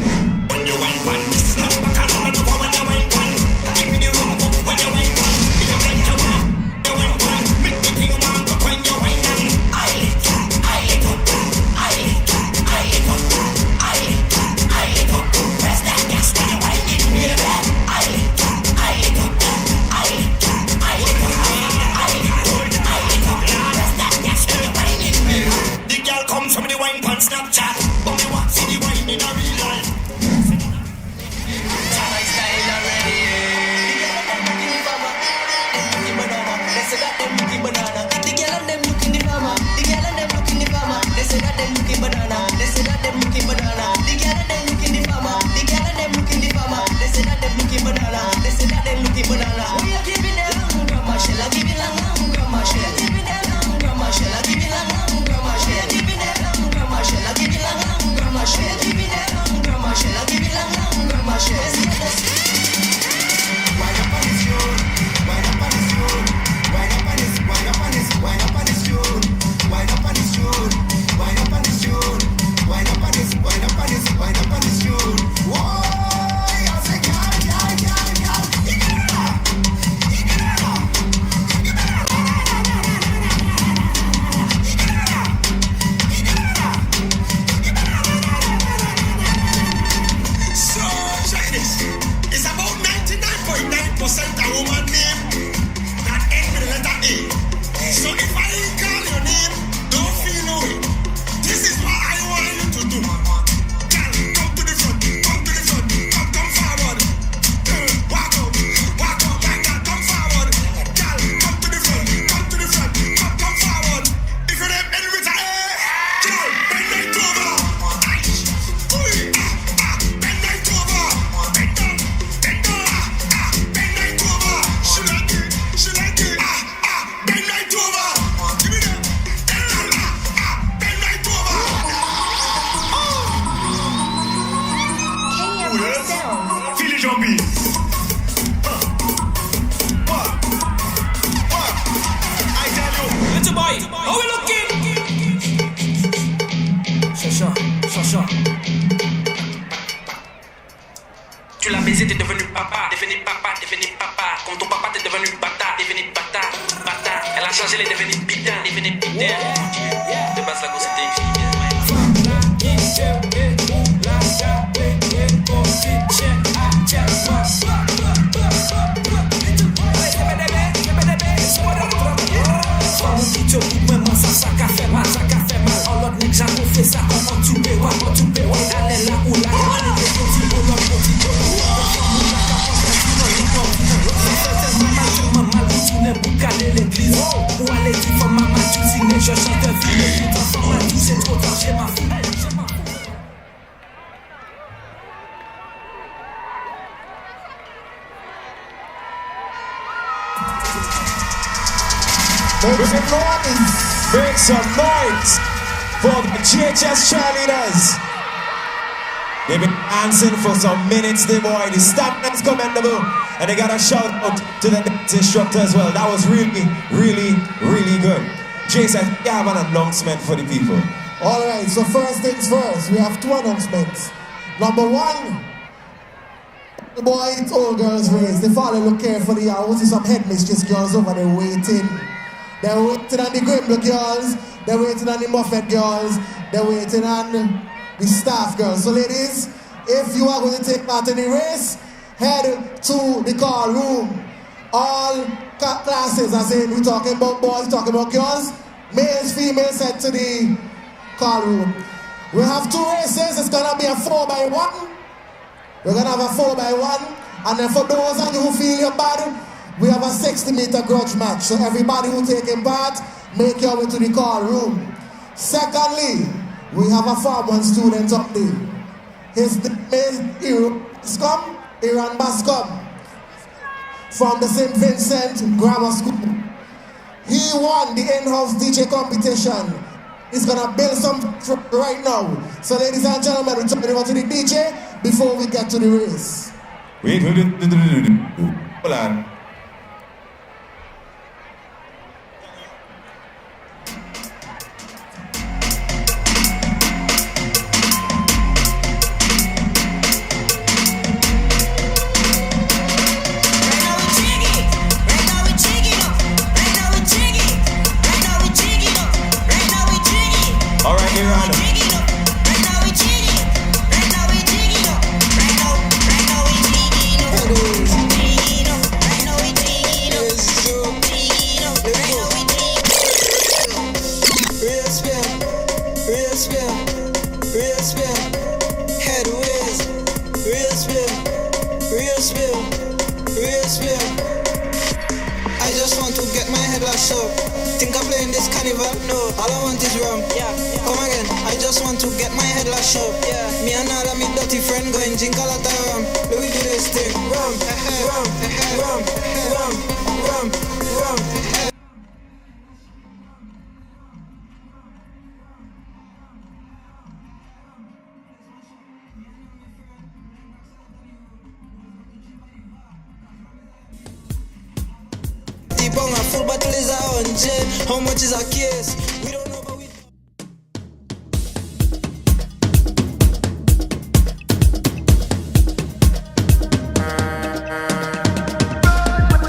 when you wine on this. Back and on the when you wine on. Give me the rope up when you wine on. If you blink your man, you wine on. Make the king man up when you wine on. I lick up, I lick up, I lick up, I lick up, I lick up, I lick up. Press that gas when you wine in me the bed. Some of the wine on Snapchat, but me want see the wine in a real life. China style already. They say that them looking banana. The girl and them looking the farmer. The girl and them looking the farmer. They say that them looking banana. They say that them looking banana. The girl and them looking the farmer. The girl and them looking the farmer. They say that them looking banana. They say that them looking banana. We are giving them grandma shell. I give it long grandma shell. Giving them grandma shell. I give it long grandma shell. Giving them grandma shell. I give it long grandma shell. Giving them grandma shell. I give it long grandma shell. Wind up on this tune. Wind up on this tune. Wind up on this. Wind up on this. Wind up on this tune. Wind up on this tune. Wind up on this tune. Wind up on this. Wind up on this. Wind up on this tune. Whoa! I say, girl. It's about 99.9% a woman name that ends with the letter A. So if I call your name, don't feel no way. This is what I want you to do. Girl, come to the front, come to the front, come forward. Walk out like that, come forward. Girl, come to the front, come forward. If your name ends with a A, girl, bend right over. Tu l'as baisé, t'es devenu papa, devenu papa, devenu papa. Comme ton papa, t'es devenu bâtard, devenu bâtard, bâtard. Elle a changé, elle est devenue putain, devenue putain. De base, la grosse était fille. Ça fait mal, en l'autre nègre jamais fait ça. Comment tu peux, allez là où là, pour caler l'église. Ou aller dire for maman, tu signes, je chante de vie. Transforme tout, c'est trop tard, j'ai ma fille. Make some noise for the GHS cheerleaders. They've been dancing for some minutes, the boy. The stamina's commendable. And they got a shout out to the dance instructor as well. That was really, really, really good. Jason, you have an announcement for the people. Alright, so first things first, we have two announcements. Number one, the boy, it's all girls race. They follow look carefully. I will see some headmistress girls over there waiting. They're waiting on the Grimble girls. They're waiting on the Muffet girls. They're waiting on the staff girls. So ladies, if you are going to take part in the race, head to the car room. All classes, I said, we're talking about boys, talking about girls. Males, females, head to the car room. We have 2 races. It's gonna be a 4x1. We're gonna have a 4x1. And then for those of you who feel your body, we have a 60-meter grudge match. So everybody who taking part, make your way to the call room. Secondly, we have a Form 1 student up there. His name is Iran Bascom from the St. Vincent Grammar School. He won the in-house DJ competition. He's gonna build some right now. So ladies and gentlemen, we turn it over to the DJ before we get to the race. Wait, hold on. All right, here on. I just want to get my head lashed up. Think I'm playing this carnival? No, all I want is rum. Come again, I just want to get my head lashed up. Me and all of me dirty friend going drink a lot of rum. Let me do this thing. Rum, rum, rum, rum, rum, rum. A full bottle is 100. How much is a case? We don't know, but we.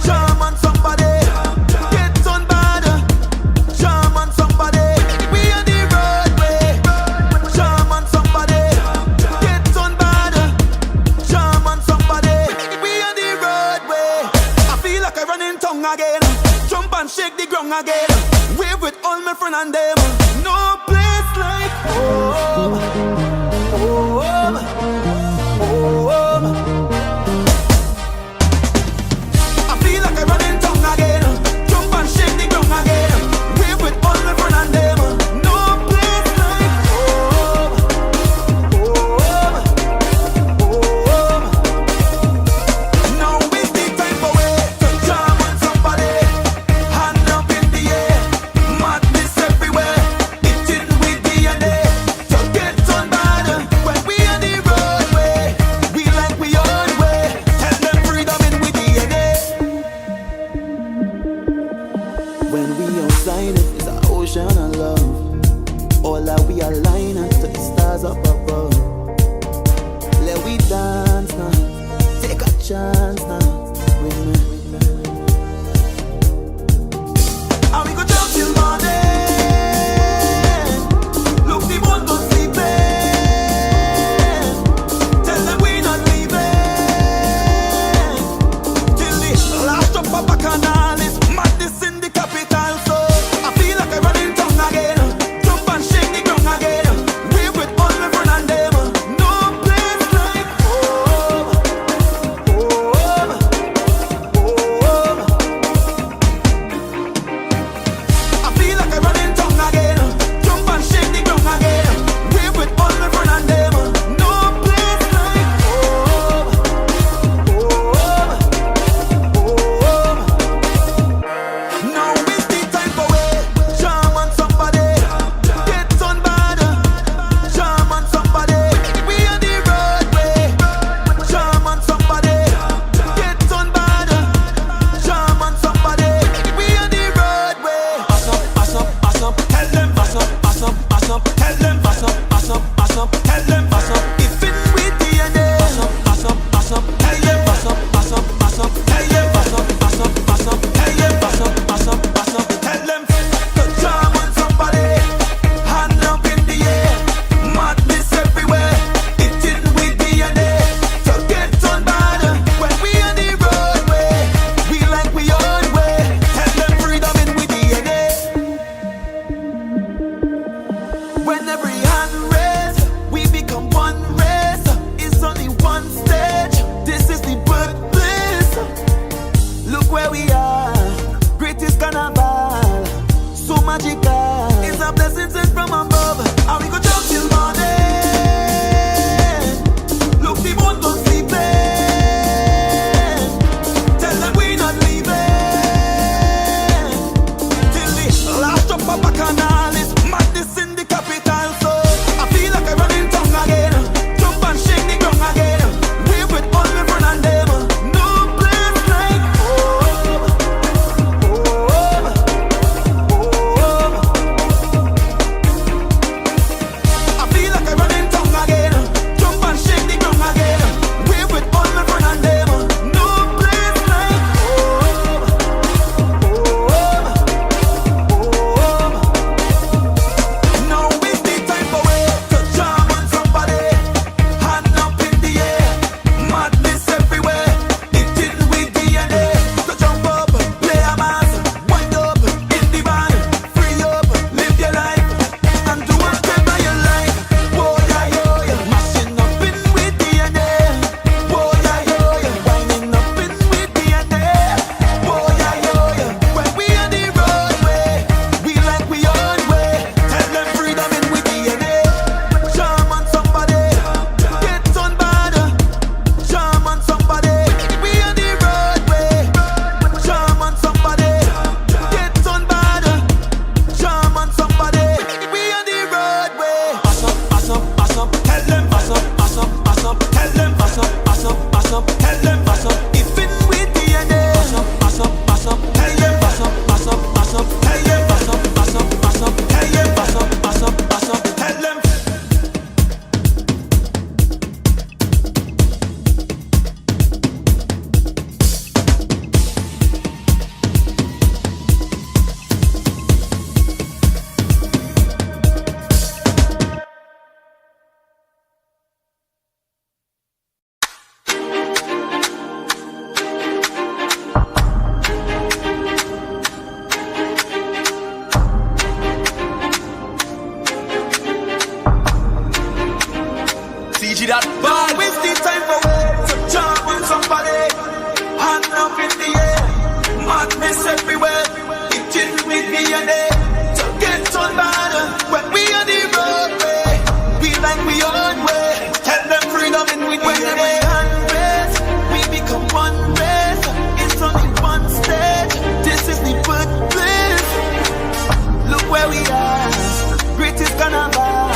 Jam on somebody, get on bad. Jam on somebody, we on the roadway. Jam on somebody, get on bad. Jam on somebody, we on the roadway. I feel like I run in tongue again. Jump and shake the ground again. Wave with all my friends and them. No place like home. Home. Home. I feel like I run in tongue again. Jump and shake the ground again. Wave with all my friends and them. No place like home. Home. Home. Now is the time for we to jam on somebody. Hand up in the air, madness everywhere. Itching with DNA. So get on back. God. It's a blessing sent from above. And we go jump till morning. Look, the moon don't sleep. Tell them we not leaving till the last drop of bacchanal is madness in the capital. So I feel like I run in tongue again. Jump and shake the ground again. Wave with all my friends and them. No place like home. I feel like I run in tongue again. Jump and shake the ground again. Wave with all my friends and them. No place like home. Now is the time for we to jam on somebody. Hand up in the air. Madness everywhere. It in with DNA. So jump up, play a mass. Wind up in the van. Free up, live your life. And do whatever you like. Whoa, yeah, yo, yeah. Mashing up in with DNA. Whoa, yeah, yo, yeah. Winding up in with DNA. Whoa, yeah, yo, yeah. When we on the roadway, we like we own way. Tell them freedom in with DNA. Jam on somebody. Get on bad. Jam on somebody. We on the roadway. Jam on somebody. Get on bad. Jam on somebody. We on the roadway. Pass up, pass up, pass up. Tell them pass up, pass up, pass up. Tell them pass up, pass up, pass up. Tell them pass up. If in with DNA. Pass up, pass up, pass up. Tell them pass up, pass up, pass up. Tell them pass up, pass up, pass up. Tell them pass up, pass up, pass up. Tell them. CG that bad. Now is the time for we to jump on somebody. Hand up in the air. Madness everywhere. It in with DNA. To get on bad. When we on the roadway, we like we own way. Tell them freedom in with DNA. When we hand raise, we become one race. It's only one stage. This is the birthplace. Look where we are. Greatest carnival.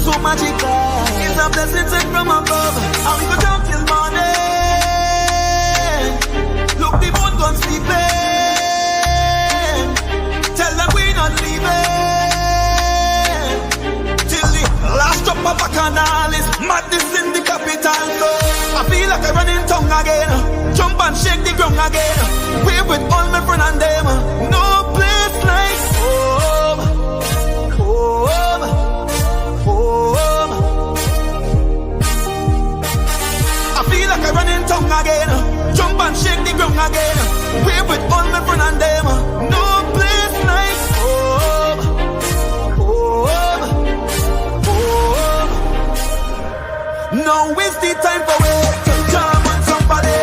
So magical. It's a blessing sent from above. And we go down till morning. Look, the moon gone sleeping. Tell them we not leaving till the last drop of bacchanal is madness in the capital. So I feel like I run in tongue again. Jump and shake the ground again. Wave with all my friends and them. No place like home. Home. Home. I feel like I run in tongue again. Jump and shake the ground again. Wave with all my friends and them. No place like home. Home. Home. Now is the time for we to jam on somebody.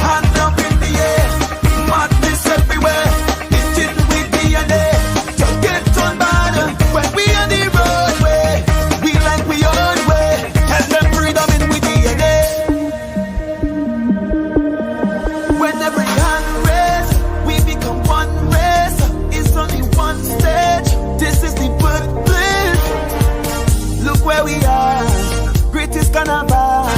Hand up in the air. Madness everywhere. It's in with DNA. To get on bad. When we on the roadway, we like we own way. Tell them freedom in with DNA. When every hand raise, we become one race. It's only one stage. This is the birthplace. Look where we are. Greatest carnival.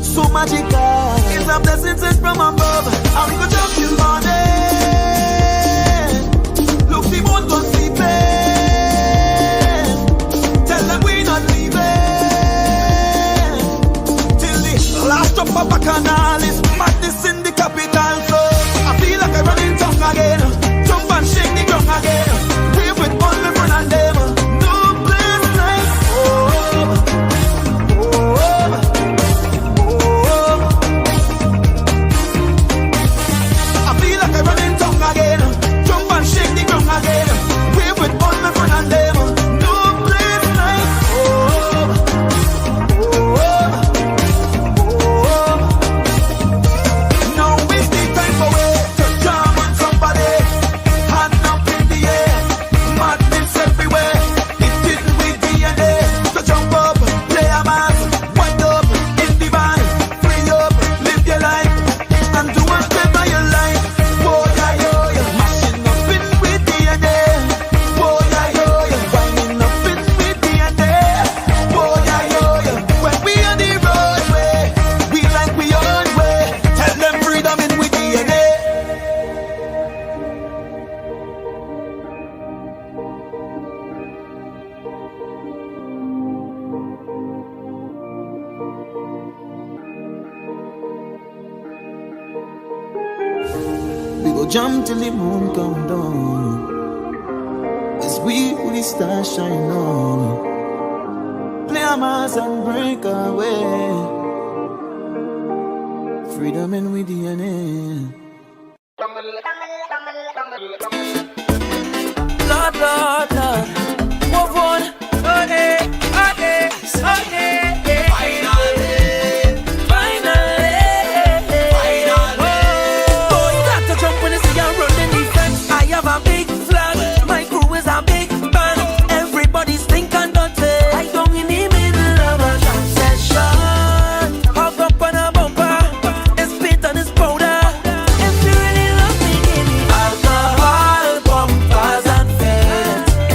So magical. It's a blessing sent from above. And we go jump till morning. Look, the moon don't sleeping. Tell them we not leaving till the last drop of bacchanal is madness in the capital. So I feel like I run in tongue again. Jump and shake the ground again. Wave with all my friends and them. No place like home. Home. Home. jump till the moon come down. As we who the stars shine on. Play a mass and break away. Freedom in with DNA. Lord, Lord, Lord. Move on. Okay, okay, okay. Finally. Oh, you got to jump when you see I'm running defense. I have a big flag. My crew is a big band. Everybody's thinking dirty. I don't in the middle of a jam session. Hug up on a bumper. It's spit and it's powder. If you really love me, give me alcohol, bumpers and fillets.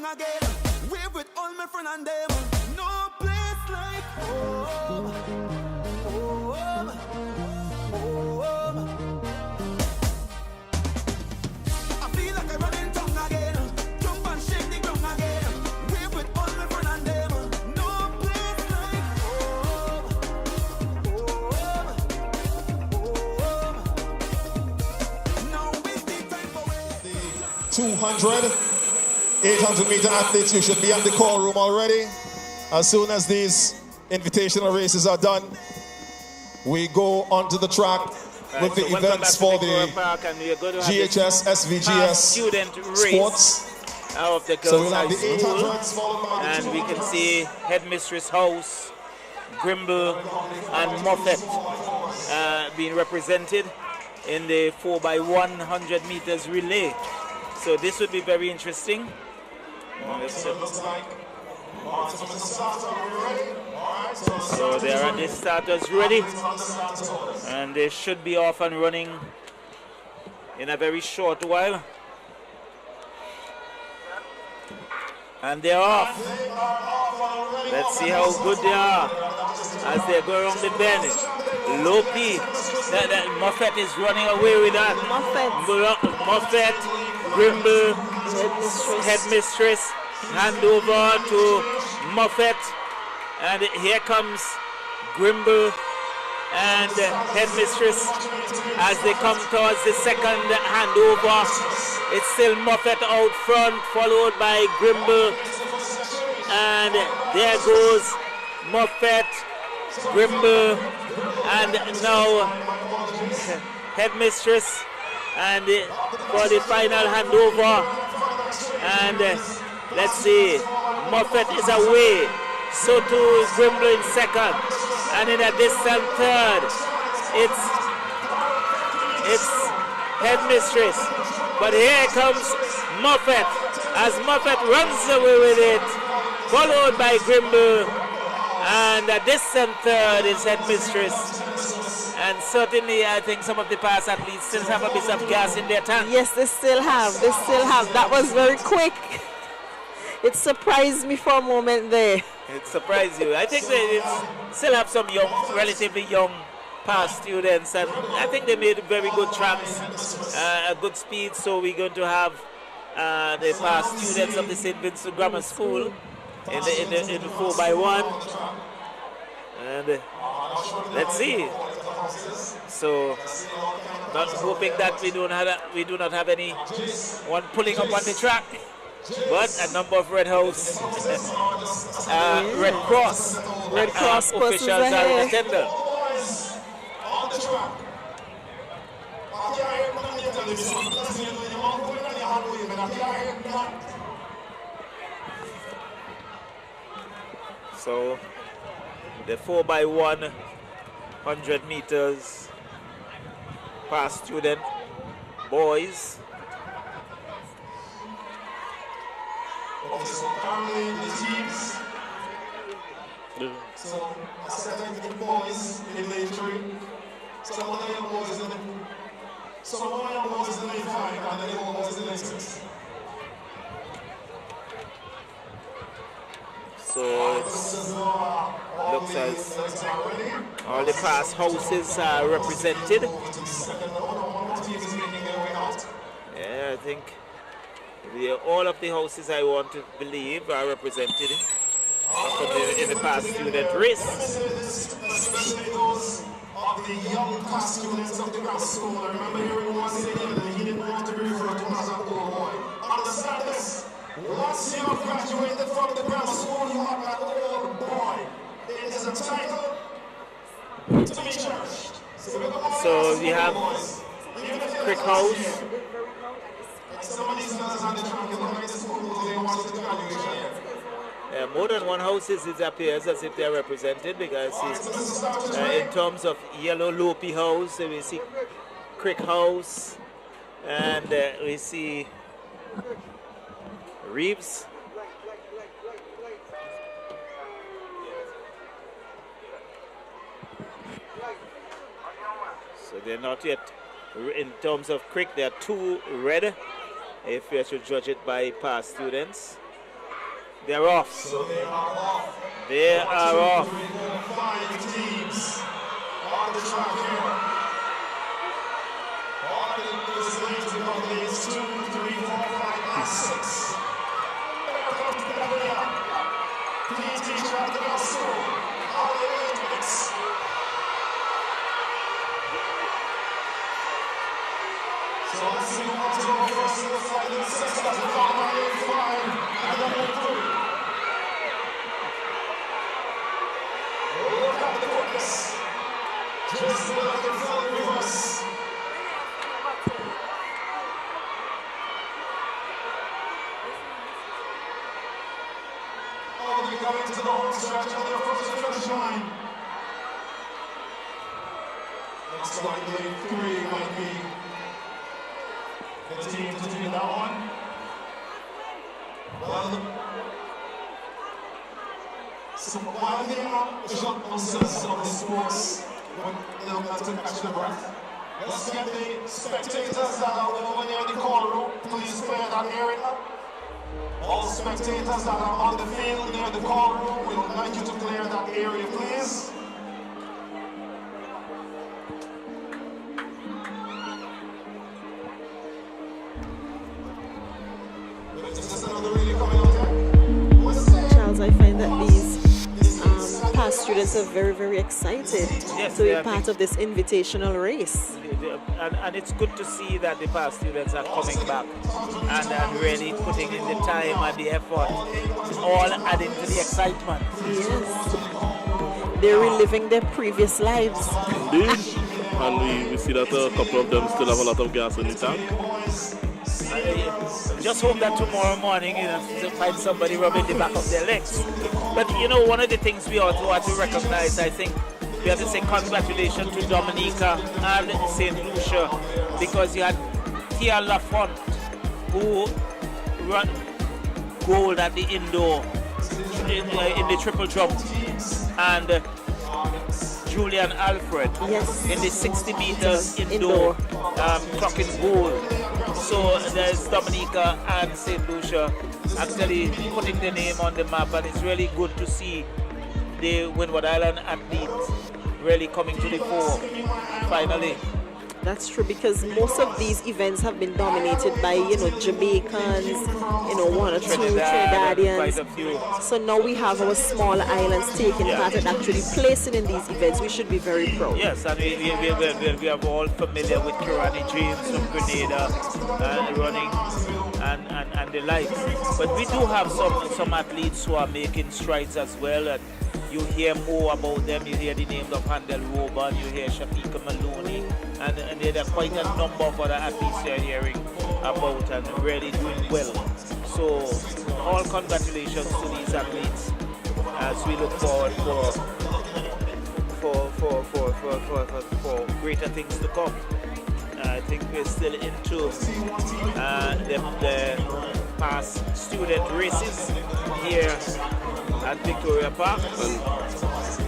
ground again. We're with all my friends and them. No place like home. Home. Home. I feel like I run in tongue again. Jump and shake the ground again. We're with all my friends and them. No place like home. Home. Now is the time for it. 200, 800 meter athletes, you should be at the call room already. As soon as these invitational races are done, we go onto the track with the events for the Ghs Svgs student sports. Of the So girls' we'll have high the school, 800s followed by the and we can see Headmistress House, Grimble, and Moffat being represented in the 4x100 meters relay. So this would be very interesting. So they are the starters ready, and they should be off and running in a very short while. And they're off. Let's see how good they are as they go around the bend. Lopi, that Moffat is running away with that. Moffat, Grimble, Headmistress, hand over to Moffat. And here comes Grimble and Headmistress as they come towards the second handover. It's still Moffat out front, followed by Grimble. And there goes Moffat, Grimble, and now Headmistress. And for the final handover. And let's see, Moffat is away. So too is Grimble in second. And in a distant third, it's Headmistress. But here comes Moffat as Moffat runs away with it, followed by Grimble. And a distant third is Headmistress. And certainly I think some of the past athletes still have a bit of gas in their tank. Yes, they still have. They still have. That was very quick. It surprised me for a moment there. It surprised you. I think they still have some young, relatively young past students, and I think they made very good tracks, a good speed. So we're going to have the past students of the St. Vincent Grammar School in the 4x1, and let's see. So, not hoping that we do not have anyone pulling up on the track. But a number of Red House, Red Cross officials are in attendance. So the 4x1 100 meters past student boys. Okay, so currently the teams. So I said I the boys in lane 3. Some of the young boys is in lane 5, and the young boys is in lane 6. So it looks as all the past houses are represented. Yeah, I think all of the houses I want to believe are represented in the past student race. Especially those of the young past students of the grammar school. I remember hearing one say that he didn't want to be referred to as an old boy. Understand this? Once you graduated from the grammar school, you are an old boy. It is a title to be cherished. So we have Crick House. Some of these guys on the track, they want to graduate. More than one houses, it appears as if they are represented, because in terms of Yellow Lopi House, we see Crick House, and we see Reeves. So they're not yet, in terms of Crick, there are 2 red, if you should judge it by past students. They're off. So they are off. They are off. 5 teams on the track here. All the lanes about lanes 2, 3, 4, 5, and 6. Here comes the player. PT track the school. All the elements. So let's see who wants to go first. Looks like the 6 that's the top of lane 5 and then lane 3. Look at the quickness. Just like a full reverse. Oh, they're coming to the home stretch and they're approaching the finish line. Looks like lane 3 might be the team to do that one. Well, so while here the shot process of the sports, when they'll have to catch the breath, let's get the spectators that are over near the call room, please clear that area. All spectators that are on the field near the call room, we would like you to clear that area, please. Charles, I find that these past students are very, very excited to be part of this invitational race. And it's good to see that the past students are coming back and really putting in the time and the effort, all adding to the excitement. Yes. They're reliving their previous lives. Indeed. And we see that a couple of them still have a lot of gas in the tank. Just hope that tomorrow morning, to find somebody rubbing the back of their legs. But one of the things we also want to recognize, I think, we have to say congratulations to Dominica and St. Lucia, because you had Tia Lafont, who won gold at the indoor in the triple jump, and Julian Alfred in the 60 meters indoor clocking gold. So there's Dominica and St. Lucia actually putting the name on the map, and it's really good to see the Windward Island athletes really coming to the fore finally. That's true, because most of these events have been dominated by, Jamaicans, one or two Trinidadians. So now we have our small islands taking part and actually placing in these events. We should be very proud. Yes, and we are all familiar with Kirani James from Grenada running and the likes. But we do have some athletes who are making strides as well. And you hear more about them. You hear the names of Handel Roban, you hear Shafika Maloney, and there are quite a number of other athletes you're hearing about and really doing well. So all congratulations to these athletes as we look forward for greater things to come. I think we're still into the past student races here at Victoria Park.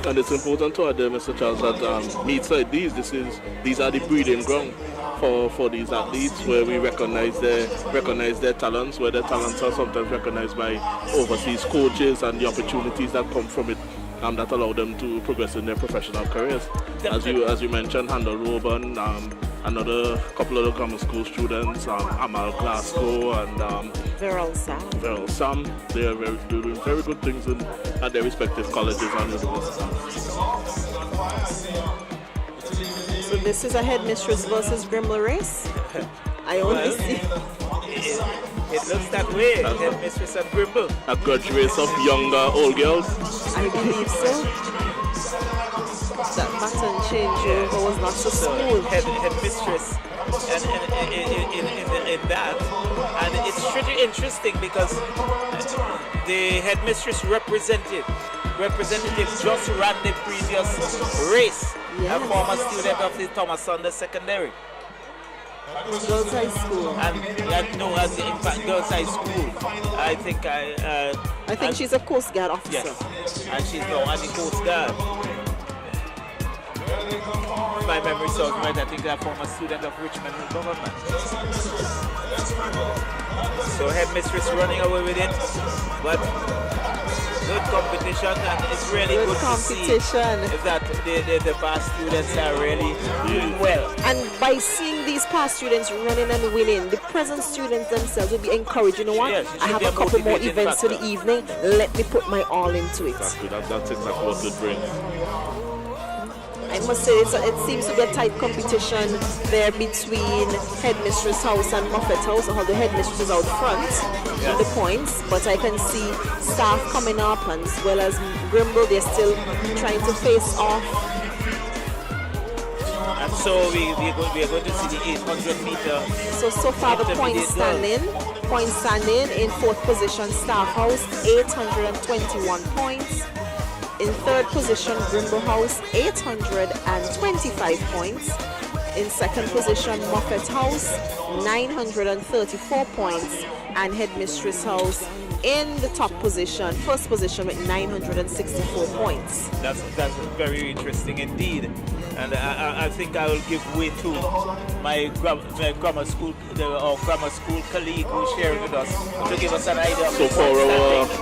And it's important to add there, Mr. Charles, that meets like these are the breeding ground for these athletes, where we recognize their talents, where their talents are sometimes recognized by overseas coaches, and the opportunities that come from it that allow them to progress in their professional careers. As you mentioned, Handel Roban, another couple of the grammar school students, Amal Glasgow and Veral Sam. They are doing very good things at their respective colleges and universities. So this is a headmistress versus Grimble race. I only see. It looks that way, headmistress and Grimble. A grudge race of younger old girls. I believe so. That pattern changeover was not so smooth. Headmistress in that, and it's pretty interesting because the headmistress representative just ran the previous race, a former student of the Thomas Saunders Secondary. Girls High School. In fact, Girls High School. I think she's a Coast Guard officer. Yes, and she's now at the Coast Guard. if my memory serves me right, I think they're a former student of Richmond government. So headmistress running away with it, but good competition, and it's really good to see that the past students are really doing well. And by seeing these past students running and winning, the present students themselves will be encouraged. You know what? Yes, I have a couple more events to the evening. Let me put my all into it. Exactly. That's exactly what it brings. I must say it seems to be a tight competition there between Headmistress House and Moffat House. Although the headmistress is out front in the points, but I can see staff coming up, and as well as Grimble, they're still trying to face off. And so we are going to see the 800 meter. So far the point standing in fourth position, Staff House, 821 points. In third position, Grimble House, 825 points. In second position, Moffat House, 934 points. And Headmistress House in the top position, first position with 964 points. That's very interesting indeed. And I think I will give way to my grammar school colleague who's sharing with us to give us an idea. So for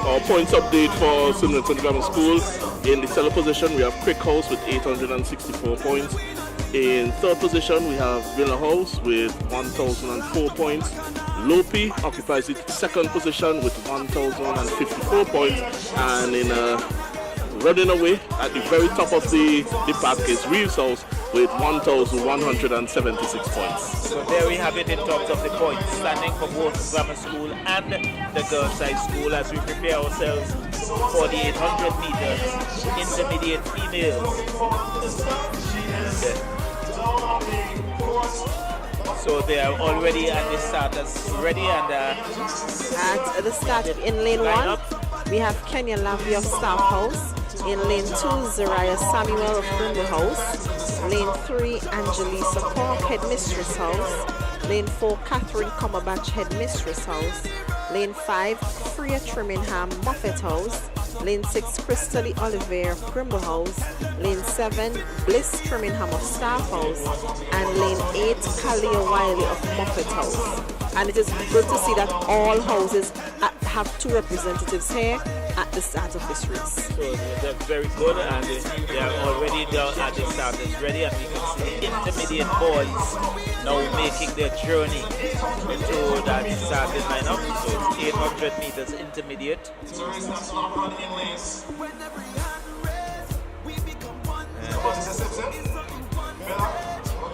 our points update for St. Vincent Grammar School, in the third position we have Crick House with 864 points. In third position we have Villa House with 1,004 points. Lopi occupies the second position with 1,054 points, and in running away at the very top of the pack is Reeves House with 1,176 points. So there we have it in terms of the points standing for both grammar school and the girls' high school as we prepare ourselves for the 800 meters intermediate females. So they are already at the starters ready, and at the start in lane 1 we have Kenya Lavie of Staff House. In lane 2, Zariah Samuel of Grimble House. Lane 3, Angelisa Park, Headmistress House. Lane 4, Catherine Cumberbatch, Headmistress House. Lane 5, Freya Trimingham, Moffat House. Lane 6, Crystal Oliver, Grimble House. Lane 7, Bliss Trimingham of Staff House. And lane 8, Kalia Wiley of Moffat House. And it is good to see that all houses have 2 representatives here at the start of this race. So they're very good, and they are already down at the starters ready, and we can see the intermediate boys now making their journey to that starting lineup. So it's 800 meters intermediate.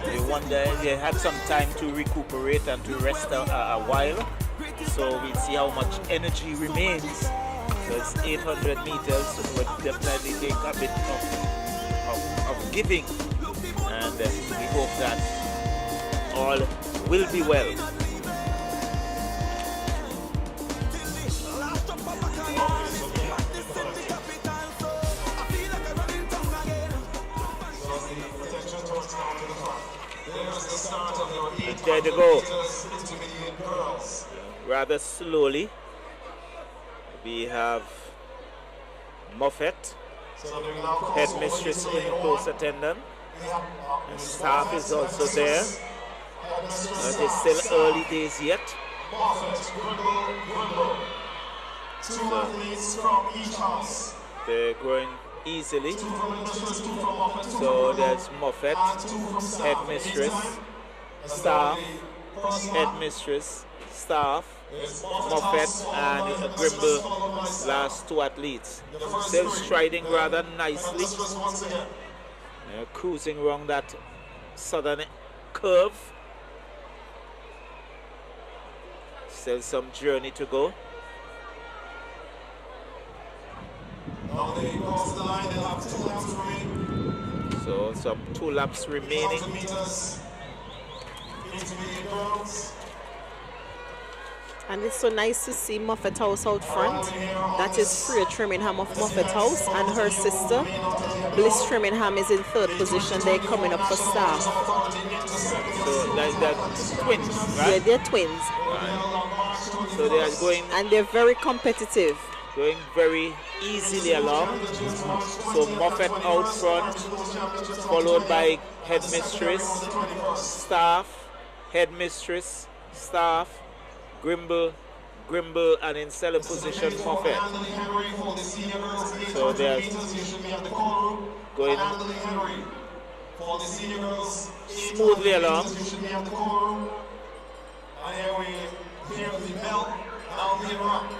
They wonder, they had some time to recuperate and to rest a while. So we'll see how much energy remains. So it's 800 meters, so it would definitely take a bit of giving. And we hope that all will be well. There they go. Rather slowly. We have Moffat, headmistress in close attendance. And staff is also there. It's still early days yet. So they're going easily. So there's Moffat, headmistress, staff, headmistress, staff, Moffat and Grimble, last 2 athletes. Still striding rather nicely. Cruising around that southern curve. Still some journey to go. So some 2 laps remaining. And it's so nice to see Moffat House out front. That is Freya Trimingham of Moffat House, and her sister, Bliss Trimingham, is in 3rd position. They're coming up for staff. So they're twins, right? Yeah, they're twins. Right. So they are going... And they're very competitive. going very easily along. So Moffat out front, followed by headmistress, staff, headmistress, staff, Grimble, and in seller position Moffat. So they're going smoothly along.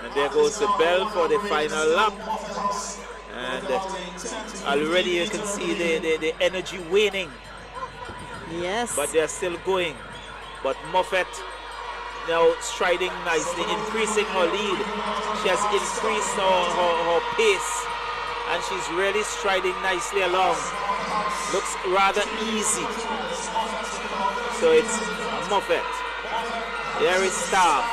And there goes the bell for the final lap. And already you can see the energy waning. Yes. But they're still going. But Moffat now striding nicely, increasing her lead. She has increased her pace. And she's really striding nicely along. Looks rather easy. So it's Moffat. There is Staff.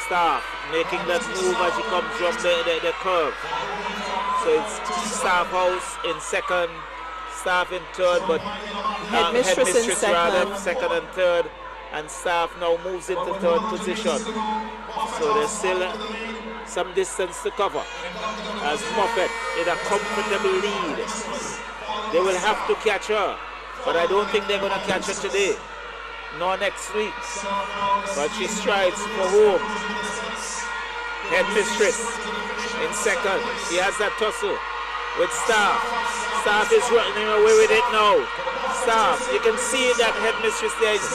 Staff making that move as he comes from the curve. So it's Staff House in second, Staff in third, but Headmistress in second. Second and third, and Staff now moves into third position. So there's still some distance to cover as Moffat in a comfortable lead. They will have to catch her, but I don't think they're going to catch her today, nor next week. But she strides for home. Headmistress in second. She has that tussle with Staff. Staff is running away with it now. Staff, you can see that Headmistress there is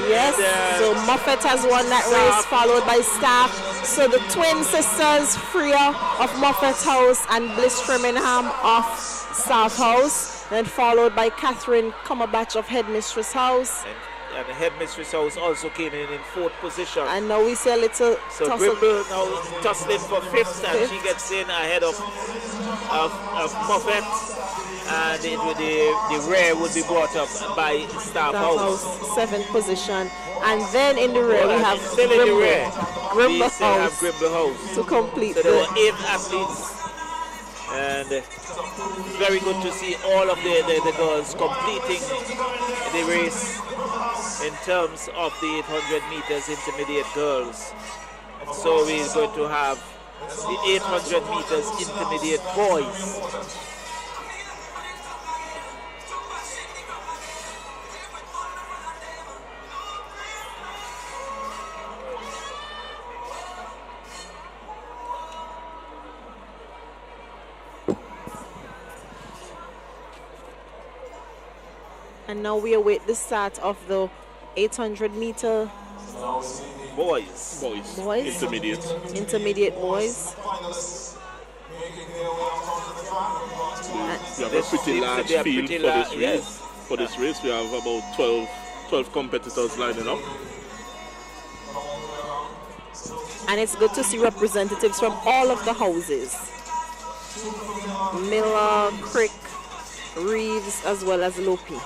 yes, so Moffat has won that race, followed by Staff. So the twin sisters, Freya of Moffat House and Bliss Framingham of Staff House, then followed by Catherine Cumberbatch of Headmistress House. And the Headmistress House also came in fourth position. And now we see a little so Grimble now tussling for fifth, and she gets in ahead of Moffat, and the rear would be brought up by Staff House. Seventh position. And then in the rear we have still in the rear. Grimble House. Grimble House to complete so there were 8 athletes. And very good to see all of the girls completing the race in terms of the 800 meters intermediate girls. And so we're going to have the 800 meters intermediate boys. And now we await the start of the 800 meter boys. Intermediate boys. We have a pretty large field for this race. For this race, we have about 12 competitors lining up. And it's good to see representatives from all of the houses. Miller, Crick, Reeves, as well as Lopi.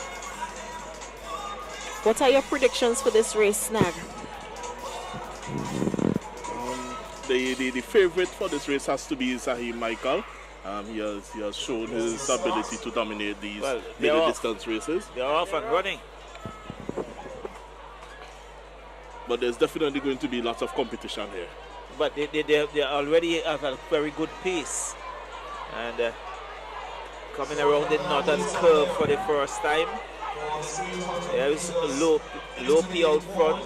What are your predictions for this race, Snag? The favorite for this race has to be Zahir Michael. He has shown his ability to dominate these middle distance races. They're off and running. But there's definitely going to be lots of competition here. But they already have a very good pace. And coming around the northern curve for the first time. There's Lopi out front,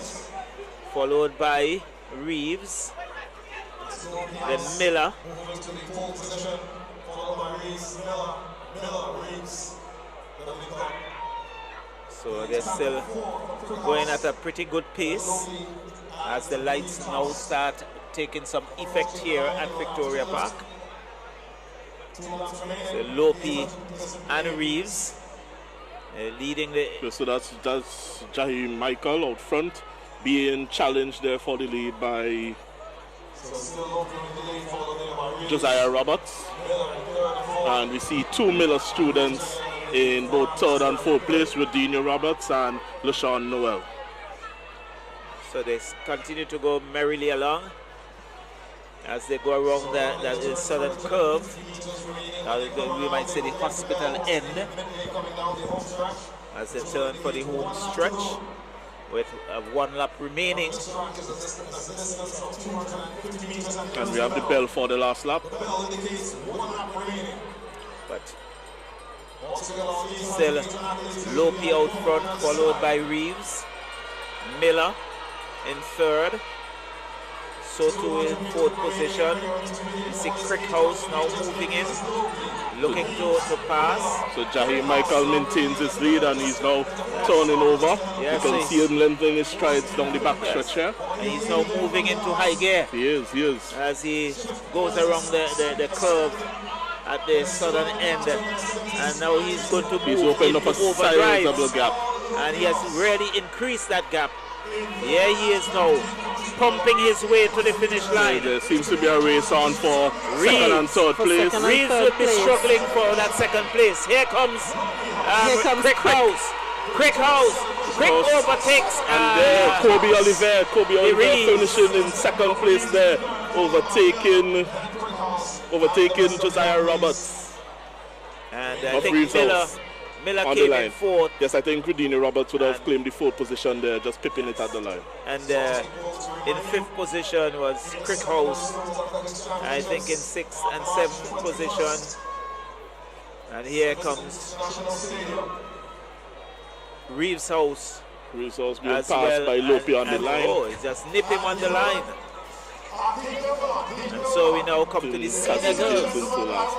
followed by Reeves, then Miller. So they're still going at a pretty good pace as the lights now start taking some effect here at Victoria Park. So Lopi and Reeves leading the... So that's Zahir Michael out front, being challenged there for the lead by Josiah Roberts. And we see 2 Miller students in both 3rd and 4th place with Dina Roberts and LaShawn Noel. So they continue to go merrily along as they go around that southern curve. We might say the hospital end as they turn for the home stretch. with 1 lap remaining. And we have the bell for the last lap. But still Lopi out front, followed by Reeves. Miller in 3rd. Soto in 4th position. You see Crickhouse now moving in, looking to pass. So Jahi Michael maintains his lead and he's now turning over. Yes, you can see him lengthening his strides down the back stretch here. And he's now moving into high gear. He is. As he goes around the curve at the southern end. And now he's going to move He's opened up a sizable gap. And he has really increased that gap. Here he is now, pumping his way to the finish line. There seems to be a race on for second and third place. Reeves will be struggling for that second place. Here comes Crickhouse. Quick overtakes. And there, Kobe Oliver finishing in 2nd place there, overtaking Josiah Roberts. And I think Miller on came the line. in 4th. Yes, I think Rudini Roberts would have claimed the 4th position there, just pipping it at the line. And in 5th position was Crickhouse. I think in 6th and 7th position. And here comes Reeves House. Being passed by Lopi on the line. Oh, he's just nip him on the line. And so we now come to the senior girls. I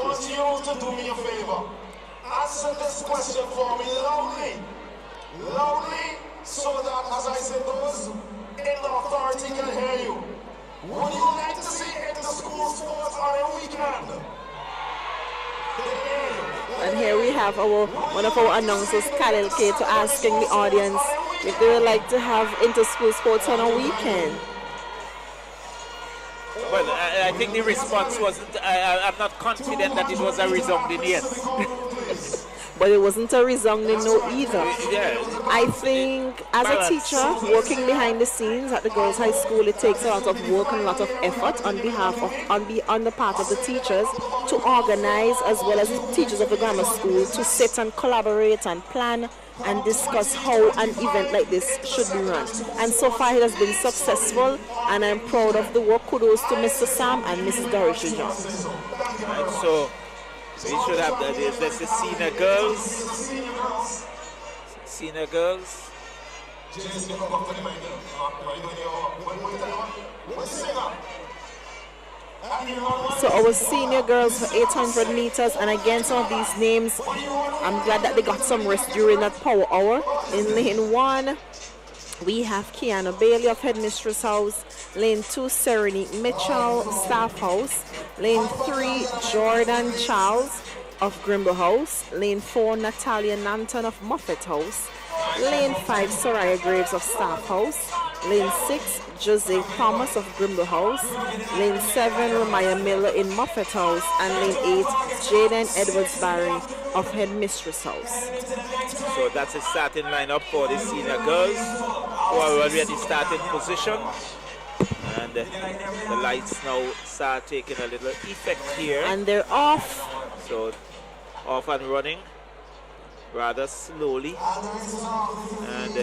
want you to do me a favor. Answer this question for me loudly, so that, as I said, those in the authority can hear you. Would you like to see inter-school sports on a weekend? And here we have one of our announcers, Khalil K, to asking the audience if they would like to have inter-school sports on a weekend. Well, I think the response was, I'm not confident that it was a resounding yes. But it wasn't a resounding no either. Yeah. I think as a teacher working behind the scenes at the girls' high school, it takes a lot of work and a lot of effort on the part of the teachers to organize, as well as the teachers of the grammar school, to sit and collaborate and plan and discuss how an event like this should be run. And so far it has been successful, and I'm proud of the work. Kudos to Mr. Sam and Mrs. Dorisha John. Right, so we should have that's the senior girls. Senior girls. So our senior girls for 800 meters, and again some of these names, I'm glad that they got some rest during that power hour. In lane 1, we have Kiana Bailey of Headmistress House. Lane 2, Serenique Mitchell, Staff House. Lane 3, Jordan Charles of Grimble House. Lane 4, Natalia Nanton of Moffett House. Lane 5, Soraya Graves of Staff House. Lane 6, Jose Thomas of Grimble House. Lane 7, Ramaya Miller in Moffett House. And lane 8, Jaden Edwards Barry of Headmistress House. So that's a starting lineup for the senior girls, who are already at the starting position. And the lights now start taking a little effect here. And they're off. So off and running rather slowly. And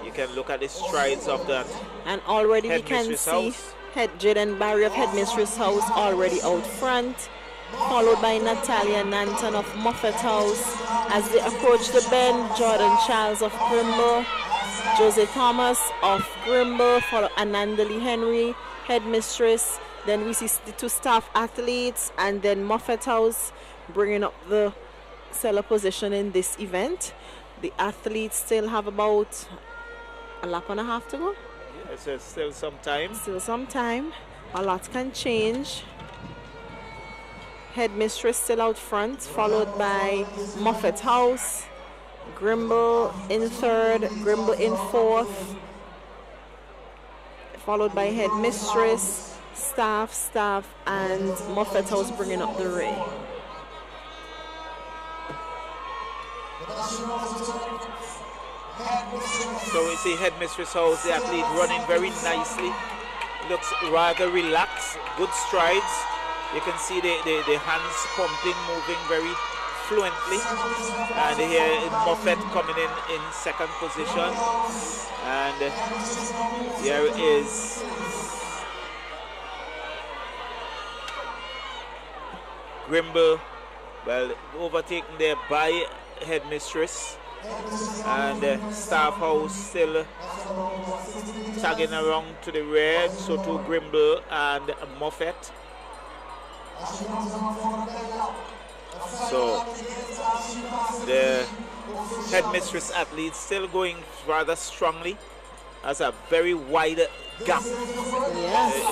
you can look at the strides of that. And already we can see Jaden Barry of Headmistress House already out front, followed by Natalia Nanton of Moffett House. As they approach the bend, Jordan Charles of Grimble, Jose Thomas of Grimble, followed Anandali Henry, Headmistress. Then we see the 2 staff athletes, and then Moffett House bringing up the seller position in this event. The athletes still have about a lap and a half to go. Yes, there's still some time. Still some time. A lot can change. Headmistress still out front, followed by Moffett House. Grimble in 3rd, Grimble in 4th, followed by Headmistress, Staff, and Moffett House bringing up the rear. So we see Headmistress House, the athlete, running very nicely. Looks rather relaxed, good strides. You can see the hands pumping, moving very fluently. And here is Moffett coming in second position. And here is Grimble, well, overtaken there by Headmistress. And Staff House still tagging around to the rear, so to Grimble and Moffett. So the Headmistress athlete still going rather strongly, has a very wide gap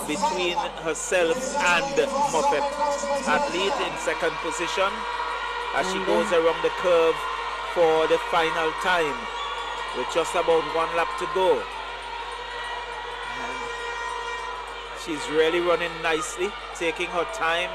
between herself and Moffett. Athlete in second position as she goes around the curve for the final time with just about 1 lap to go. And she's really running nicely, taking her time.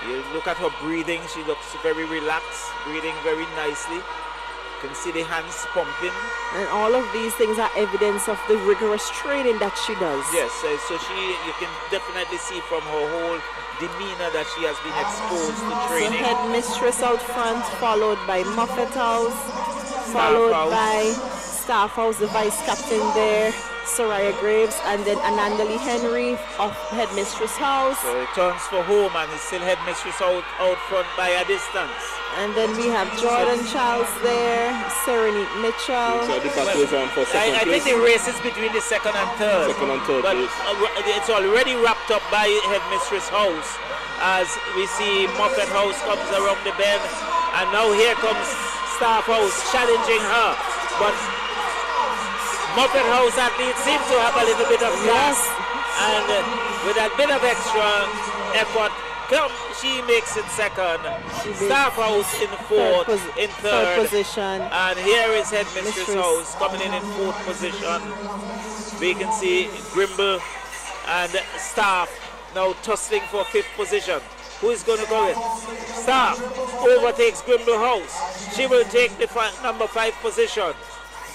And you look at her breathing, she looks very relaxed, breathing very nicely. You can see the hands pumping. And all of these things are evidence of the rigorous training that she does. Yes, so you can definitely see from her whole demeanor that she has been exposed to training. So Headmistress out front, followed by Moffett House, followed by Staff House, the vice captain there, Soraya Graves, and then Anandali Henry of Headmistress House. So it turns for home and it's still Headmistress out front by a distance. And then we have Jordan Charles there, Serenite Mitchell. So the battle is on for second I think the race is between the second and third. Second and third but place. It's already wrapped up by Headmistress House as we see Moffett House comes around the bend. And now here comes Staff House challenging her. But Moffett House athletes seem to have a little bit of gas. And with a bit of extra effort, she makes it second. Staff House in fourth, in third position. And here is Headmistress House coming in fourth position. We can see Grimble and Staff now tussling for fifth position. Who is going to go in? Staff overtakes Grimble House. She will take the number 5 position.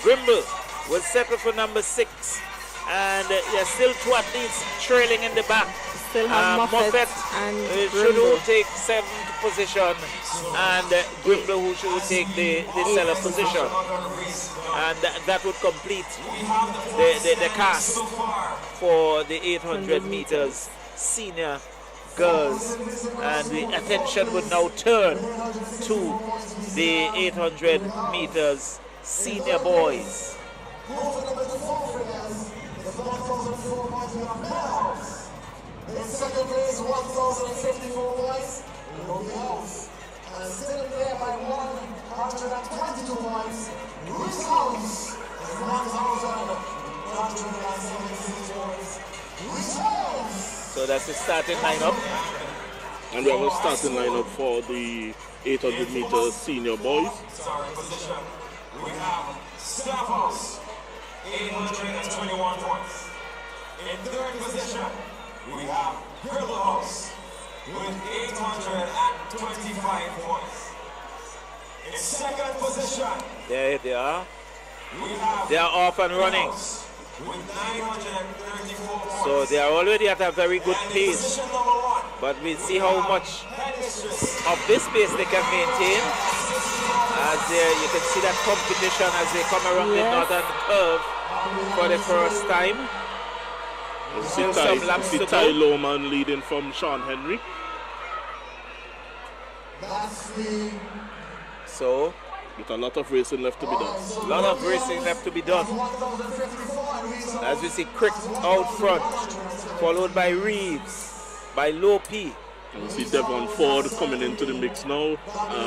Grimble will settle for number 6. And there's still 2 athletes trailing in the back. Still have Moffett and should take 7th position, and Grimble who should take the cellar position. And that would complete the cast for the 800 meters senior girls. And the attention would now turn to the 800 meters senior boys. In second place, 1,054 points, Ruby House. And still there by 122 points, Ruby House is 1,176 points. Ruby House. So that's the starting lineup. And we have a starting lineup for the 800 meter senior boys. Position. We have Staff House, 821 points. In third position, we have Grimble House with 825 points. In second position, there they are. They are off and running. With 934 points. So they are already at a very good pace. But we'll see how much of this pace they can maintain. As you can see that competition as they come around the northern curve for the first time. Still some laps to Ty go. Lohman leading from Sean Henry. So, with a lot of racing left to be done. A lot of racing left to be done. As we see Crick out front, followed by Reeves, by Low P. And we see Devon Ford coming into the mix now,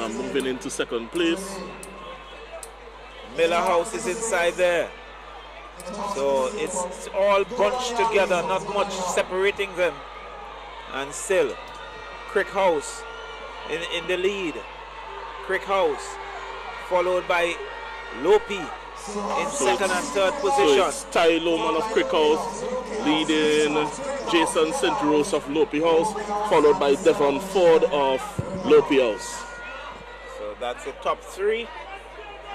moving into second place. Miller House is inside there. So it's all bunched together, not much separating them. And still, Crick House in the lead. Crick House, followed by Lopi in second and third position. So it's Ty Lohman of Crick House leading Jason St. Rose of Lopi House, followed by Devon Ford of Lopi House. So that's the top 3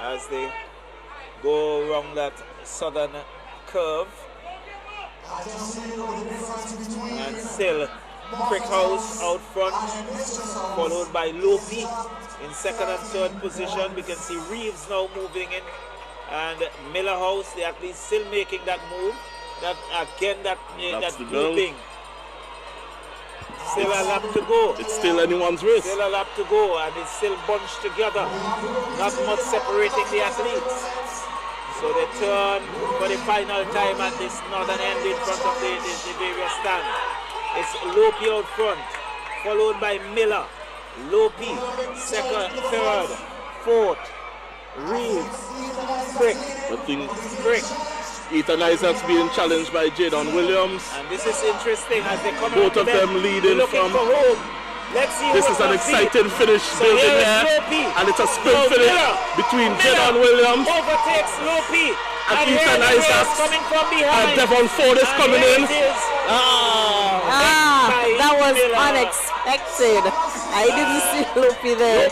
as they go around that southern curve. And still Crick House out front, followed by Lopi in second and third position. We can see Reeves now moving in, and Miller House, the athletes still making that move. That again, that grouping. Still a lap to go. It's still anyone's race. Still a lap to go, and it's still bunched together. Not much separating the athletes. So they turn for the final time at this northern end in front of the various stand. It's Lopi out front, followed by Miller. Lopi, second, third, fourth. Reeves, Crick. Crick. Ethan Isaac's being challenged by Jadon Williams. And this is interesting as they come both of them leading from home. Let's see. This is an exciting finish building here, and it's a sprint finish between Jadon Williams overtakes Lopi and Ethan Isaac, coming from behind. And Devon Ford is coming in. That was unexpected. I didn't see Lopi there.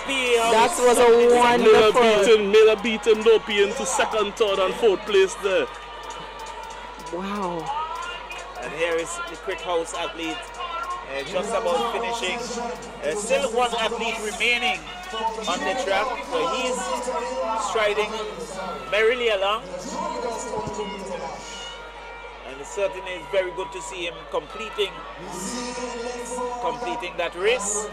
That was a wonderful. Miller beating Lopi into second, third, and fourth place there. Wow. And here is the Crick House athlete just about finishing. Still one athlete remaining on the track, so he's striding merrily along. And it certainly is very good to see him completing that race.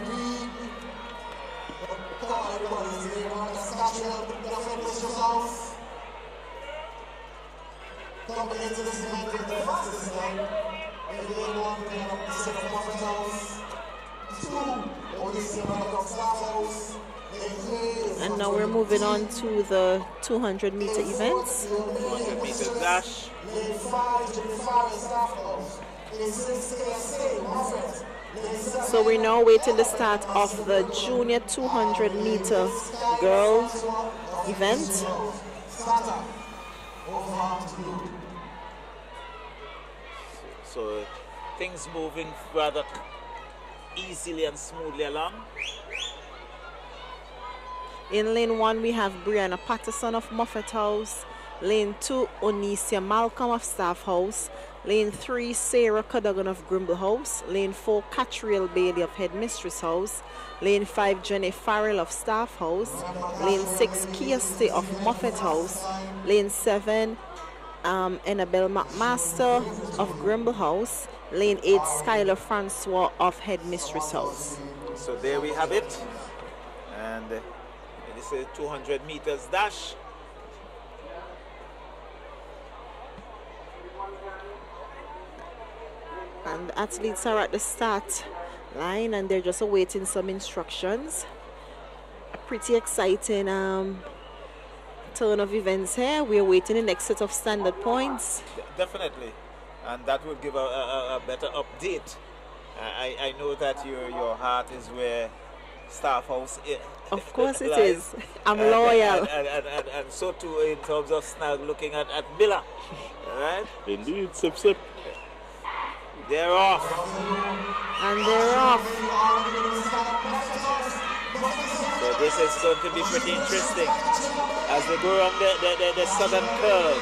Coming into this event in the fastest time, and game one, we have a set of Muffet House, 2, Odyssey of Staff House, and now we're moving on to the 200 meter events. 200 meter dash. Lane 5, Jimmy Farr, Staff House, Lane 6, KSA, Muffet. So we're now waiting the start of the junior 200 meter girls event. So things moving rather easily and smoothly along. In lane 1 we have Brianna Patterson of Muffet House. Lane 2 Onisia Malcolm of Staff House. Lane 3 Sarah Cadogan of Grimble House. Lane 4 Catriel Bailey of Headmistress House. Lane 5 Jenny Farrell of Staff House. Lane 6 Kirsty of Muffet House. Lane 7 Annabelle McMaster of Grimble House. Lane 8 Skylar Francois of Headmistress House. So there we have it. And this is 200 meters dash. And the athletes are at the start line and they're just awaiting some instructions. A pretty exciting turn of events here. We're waiting the next set of standard points. Definitely, and that will give a better update. I know that your heart is where Staff House is. Of course it is. I'm loyal. And so too in terms of Snag looking at Miller. Right? Indeed, sip sip. They're off. And they're off. So this is going to be pretty interesting as they go around the southern curve.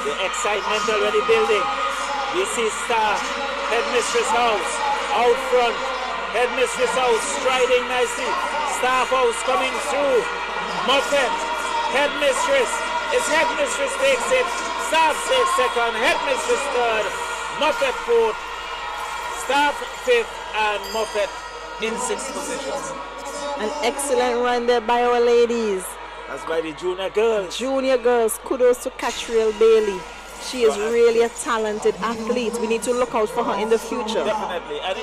The excitement already building. We see Star, Headmistress House, out front. Headmistress House striding nicely. Staff House coming through. Muffet, Headmistress. It's Headmistress takes it. Staff takes second. Headmistress third. Muffet fourth. Staff fifth. And Muffet in sixth position. An excellent run there by our ladies. That's by the junior girls. Junior girls. Kudos to Catriel Bailey. She is really a talented athlete. We need to look out for her in the future. Definitely. And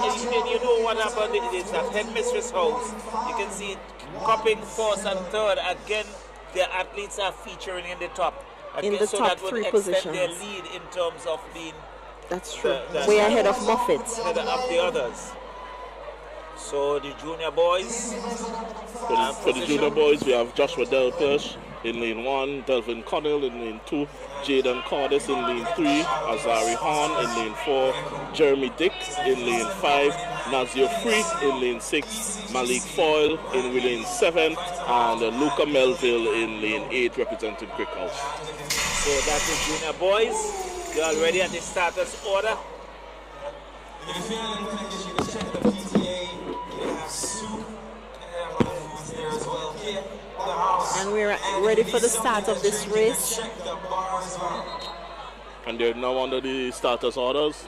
you know what happened is that Headmistress House, you can see it cupping first and third. Again, the athletes are featuring in the top. Again, In the so top that would three extend positions. their lead in terms of being... That's true. Way ahead of Muffet. Ahead of the others. So the junior boys... For the junior boys, we have Joshua Delpech in lane 1, Delvin Connell in lane 2, Jaden Cordis in lane 3, Azari Horn in lane 4, Jeremy Dick in lane 5, Nazir Free in lane 6, Malik Foyle in lane 7, and Luca Melville in lane 8 representing Crick House. So that's the junior boys. They're already at the starters order. If you're feeling peckish, you can check the PTA. They have soup and they have other foods there as well. Here, the house. And we're ready for the start of this race. Check the bar as well. And they're now under the starters orders.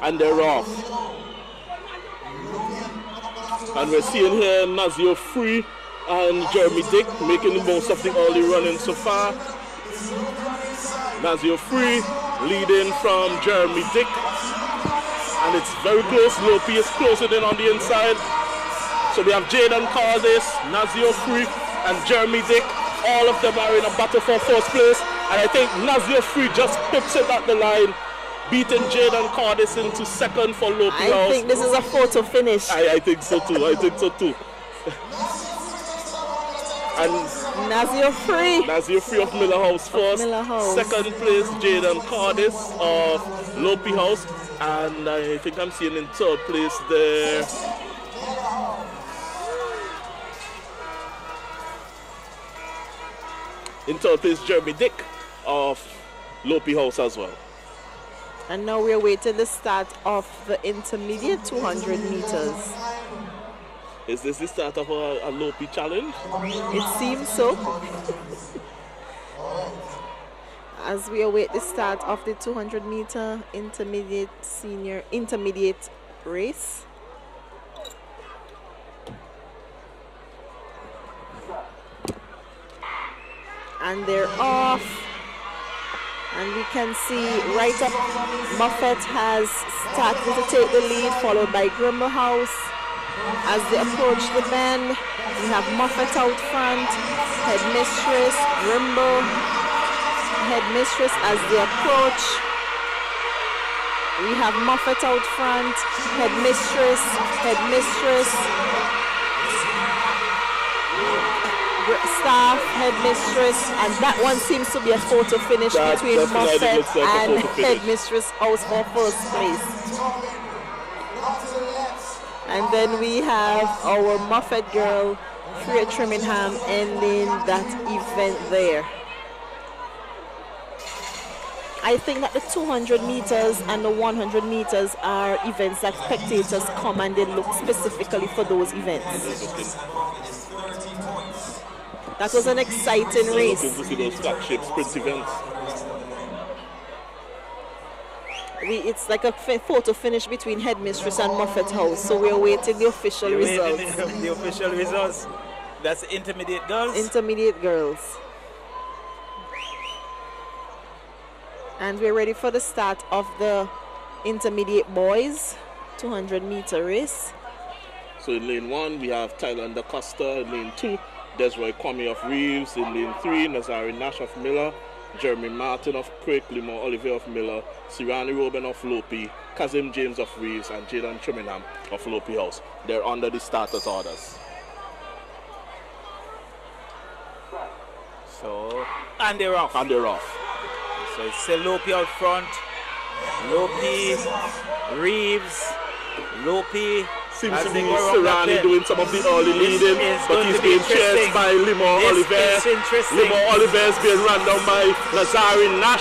And they're off. And we're seeing here Nazio Free and Jeremy Dick making the most of the early running so far. Nazio Free leading from Jeremy Dick. And it's very close. Lopi is closing in on the inside. So we have Jaden Cardis, Nazio Free, and Jeremy Dick. All of them are in a battle for first place. And I think Nazio Free just pips it at the line, beating Jaden Cardis into second for Lopi House. I think this is a photo finish. I think so too. I think so too. And Nazio Free. Nazio Free of Miller House first. Miller House. Second place, Jaden Cardis of Lopi House. And I think I'm seeing in third place there. In third place, Jeremy Dick of Lopi House as well. And now we're waiting the start of the intermediate 200 meters. Is this the start of a Lopi challenge? It seems so. As we await the start of the 200 meter intermediate race. And they're off. And we can see right up, Moffett has started to take the lead, followed by Grimble House. As they approach the bend, we have Moffett out front, Headmistress, Grimble, Headmistress as they approach. We have Moffett out front, Headmistress, Staff, Headmistress, and that one seems to be a photo finish between Moffett and Headmistress House for first place. And then we have our Moffett girl, Freya Trimingham, ending that event there. I think that the 200 meters and the 100 meters are events that spectators come and they look specifically for those events. That was an exciting race. To see those flagship sprint events. It's like a photo finish between Headmistress and Moffett House, so we're waiting the official results. The official results. That's intermediate girls? Intermediate girls. And we're ready for the start of the intermediate boys 200 meter race. So in lane 1 we have Tyler DaCosta. In lane 2, Desroy Kwame of Reeves. In lane 3, Nazari Nash of Miller, Jeremy Martin of Crick, Limor Oliver of Miller, Sirani Robin of Lopi, Kazim James of Reeves, and Jaden Trimingham of Lopi House. They're under the starters orders. So, and they're off. And they're off. So it's still Lopi out front. Lopi, Reeves, Lopi. Seems to be Sirani doing some of the early leading, but he's being chased by Limor Oliver. Limor Oliver is being run down by Nazari Nash,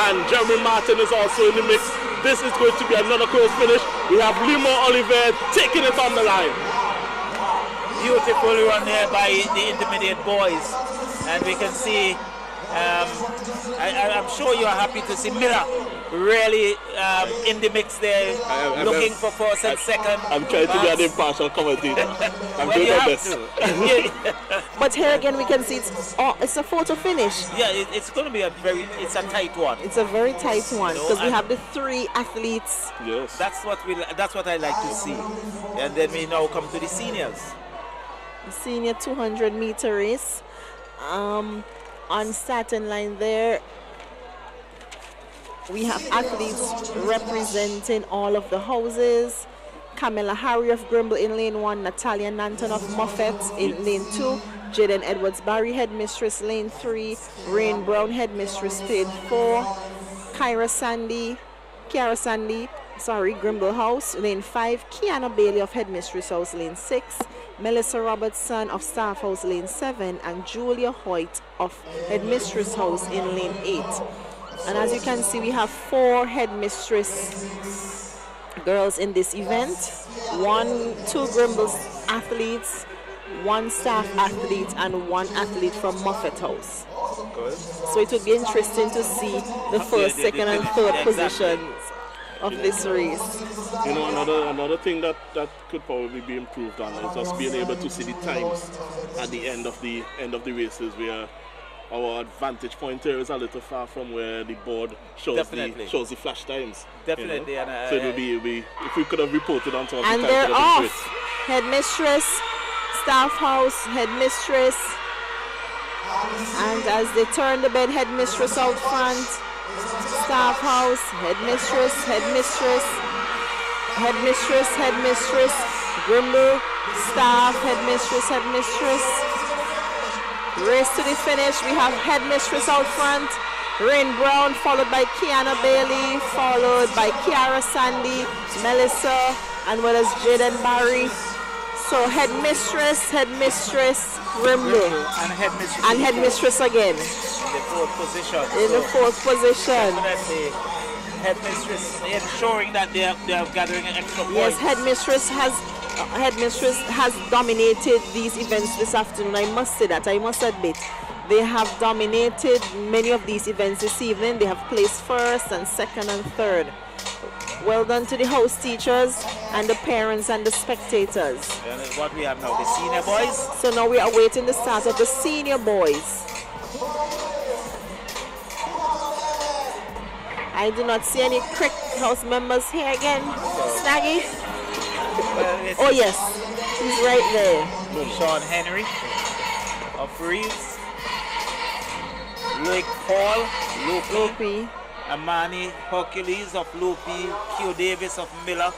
and Jeremy Martin is also in the mix. This is going to be another close finish. We have Limor Oliver taking it on the line. Beautiful run there by the intermediate boys, and we can see. I'm sure you are happy to see Miller really in the mix there, looking for first and second. I'm trying to be an impartial commentator. I'm doing my best. But here again we can see it's a photo finish. Yeah, it's going to be a tight one. It's a very tight one because we have the 3 athletes. Yes. That's what I like to see. And then we now come to the seniors. The senior 200 meter race. On starting line there, we have athletes representing all of the houses. Camilla Harry of Grimble in lane 1, Natalia Nanton of Moffett in lane 2, Jaden Edwards Barry Headmistress lane 3, Rain Brown Headmistress lane 4, Kiara Sandy, Grimble House lane 5, Kiana Bailey of Headmistress House lane 6, Melissa Robertson of Staff House Lane 7, and Julia Hoyt of Headmistress House in Lane 8. And as you can see, we have 4 Headmistress girls in this event. 2 Grimbles athletes, 1 staff athlete, and 1 athlete from Muffet House. Good. So it would be interesting to see the first, second, and third positions of this race. You know, another thing that could probably be improved on is just being able to see the times at the end of the races, where our advantage point here is a little far from where the board shows the flash times. Definitely. You know? So it would be if we could have reported on some of the And times. they're off. Headmistress, Staff House, Headmistress. And as they turn the bed, Headmistress out front. Staff House, Headmistress, Headmistress, Headmistress, Headmistress, Grimble, Staff, Headmistress, Headmistress. Race to the finish. We have Headmistress out front, Rain Brown, followed by Kiana Bailey, followed by Kiara Sandy, Melissa, and well as Jaden Barry. So Headmistress, Headmistress, Grimble, and Headmistress again. In the 4th position. In the 4th position. Definitely. Headmistress ensuring that they are gathering an extra point. Yes, Headmistress has dominated these events this afternoon. I must say that. I must admit. They have dominated many of these events this evening. They have placed 1st and 2nd and 3rd. Well done to the house teachers and the parents and the spectators. And what we have now, the senior boys. So now we are awaiting the start of the senior boys. I do not see any Crick House members here again. Snaggy? Oh yes, he's right there. Sean Henry of Reeves. Lake Paul, Lopi. Amani Hercules of Lopi. Q Davis of Miller.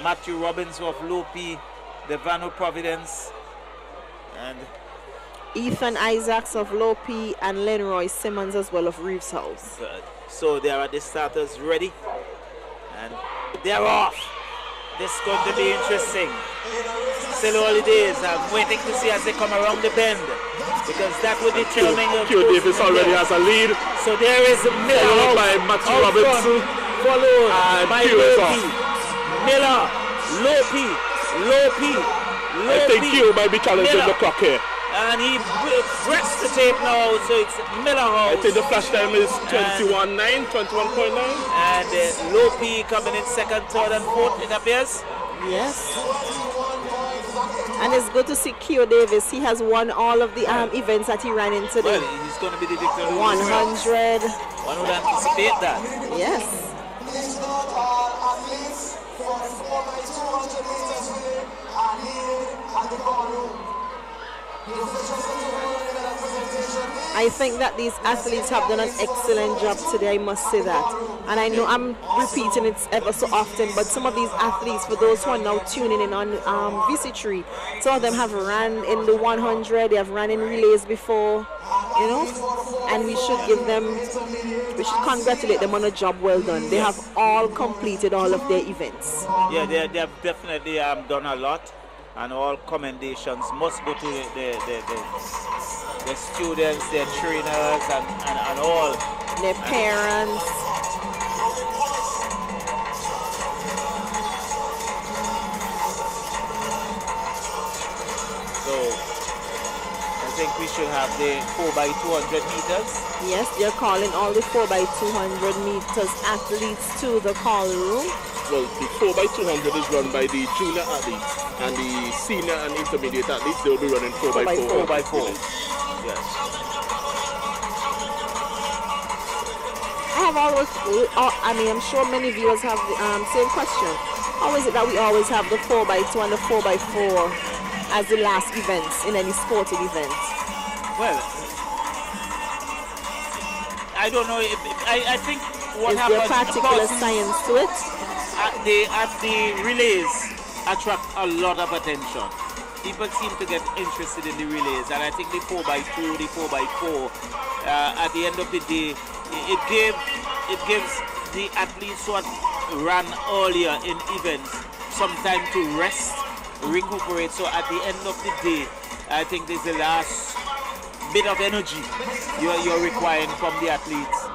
Matthew Robbins of Lopi. Devano Providence. And Ethan Isaacs of Lopi and Lenroy Simmons as well of Reeves House. Good. So they are at the starters ready. And they're off. This is going to be interesting. Still early days. I'm waiting to see as they come around the bend, because that would determine. Q Davis already has a lead. So there is Miller followed by Matthew Robinson, followed by Lopi. Miller, Lopi. I think Q might be challenging the clock here. And he breaks the tape now, so it's Miller House. I think the flash time is 21.9. And Lopi coming in 2nd, 3rd, and 4th, it appears. Yes. And it's good to see Q Davis. He has won all of the events that he ran in today. Well, he's going to be the victor. 100. One would anticipate that. Yes. I think that these athletes have done an excellent job today, I must say that. And I know I'm repeating it ever so often, but some of these athletes, for those who are now tuning in on VC3, some of them have ran in the 100, they have run in relays before, you know, and we should congratulate them on a job well done. They have all completed all of their events. Yeah, they have definitely done a lot, and all commendations must go to the students, their trainers, and all. Their parents. So, I think we should have the 4x200 meters. Yes, they're calling all the 4x200 meters athletes to the call room. Well, the 4x200 is run by the junior athletes, and the senior and intermediate athletes, they'll be running 4x4. Yes. I have always, I'm sure many viewers have the same question. How is it that we always have the 4x2 and the 4x4 as the last events in any sporting event? Well, I don't know. I think what is happens... there particular science to it? The relays attract a lot of attention. People seem to get interested in the relays, and I think the 4x2, the 4x4, at the end of the day, it gives the athletes who had ran earlier in events some time to rest recuperate. So at the end of the day, I think this is the last bit of energy you're requiring from the athletes.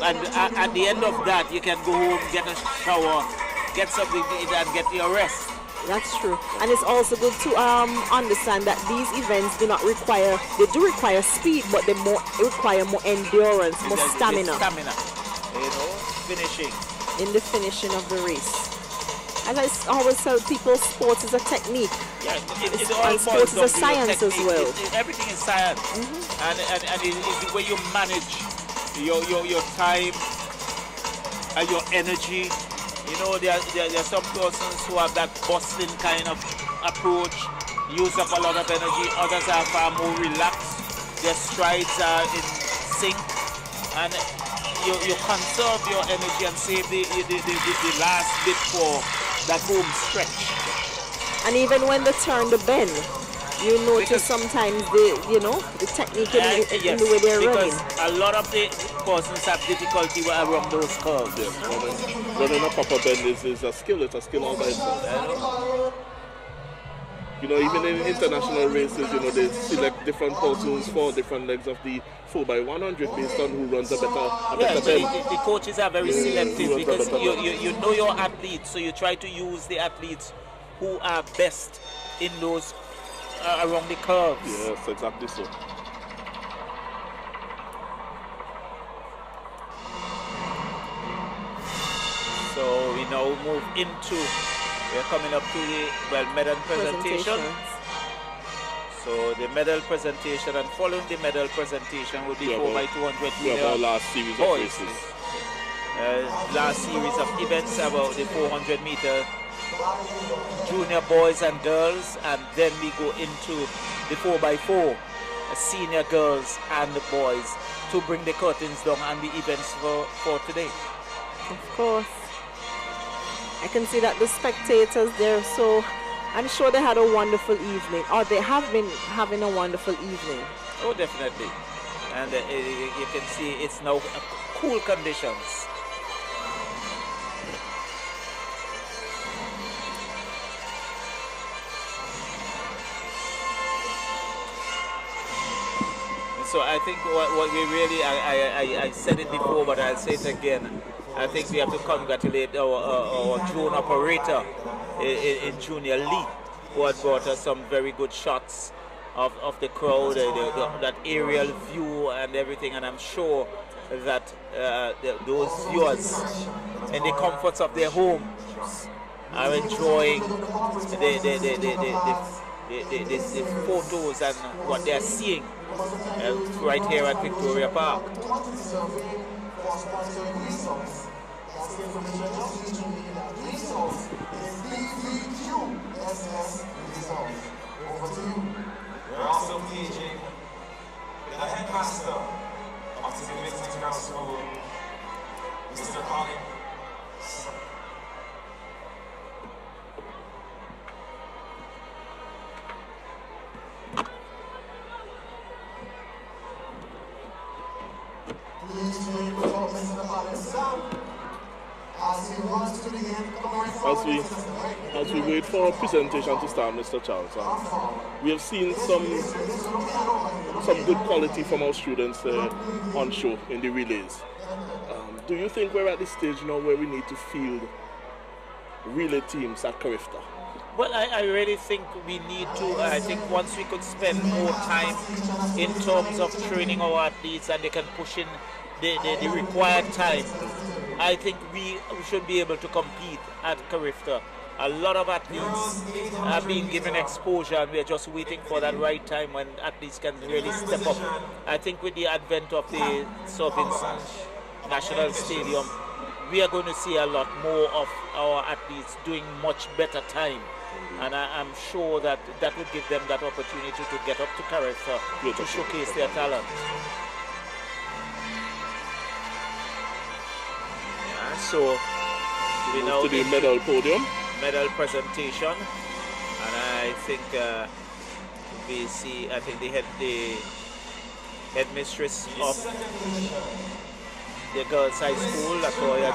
And at the end of that, you can go home, get a shower, get something to eat, and get your rest. That's true. And it's also good to understand that these events do require speed, but they require more endurance, more stamina. Stamina, finishing. In the finishing of the race. As I always tell people, sports is a technique. Yeah, and sports is a science as well. Everything is science. And it's the way you manage your time and your energy. There are some persons who have that bustling kind of approach, use up a lot of energy. Others are far more relaxed. Their strides are in sync. And you conserve your energy and save the last bit for that home stretch. And even when they turn the bend, you notice sometimes the technique in the way they're running. A lot of the persons have difficulty around those curves. Yes, running a proper bend is a skill. It's a skill all by itself. Even in international races, they select different persons for different legs of the 4x100 based on who runs a better bend. The coaches are very selective because you know your athletes, so you try to use the athletes who are best in those around the curves. Yes, exactly so. So we now move into, we're coming up to the medal presentation. So the medal presentation, and following the medal presentation will be 4x200 we have our last series of races. Last series of events about the 400 meter junior boys and girls, and then we go into the 4x4 senior girls and the boys to bring the curtains down on the events for today. Of course. I can see that the spectators there, so I'm sure they had a wonderful evening, or they have been having a wonderful evening. Oh, definitely. And you can see it's now cool conditions. So I think what we really, I said it before, but I'll say it again. I think we have to congratulate our drone operator in Junior League, who had brought us some very good shots of the crowd, that aerial view and everything. And I'm sure that those viewers, in the comforts of their homes, are enjoying the photos and what they are seeing right here at Victoria Park. We're also teaching the headmaster of the Vincent Girls School, Mr. Colin. As we wait for our presentation to start, Mr. Charles, we have seen some good quality from our students on show in the relays. Do you think we're at the stage now where we need to field relay teams at Carifta? Well, I really think we need to. I think once we could spend more time in terms of training our athletes and they can push in the required time, I think we should be able to compete at Carifta. A lot of athletes are being given exposure, and we're just waiting for that right time when athletes can really step up. I think with the advent of the Sir Vincent National Stadium, we are going to see a lot more of our athletes doing much better time. And I'm sure that would give them that opportunity to get up to Carifta to showcase their talent. So we now to the medal podium, medal presentation, and I think we see. I think the headmistress of the girls' high school, Latoya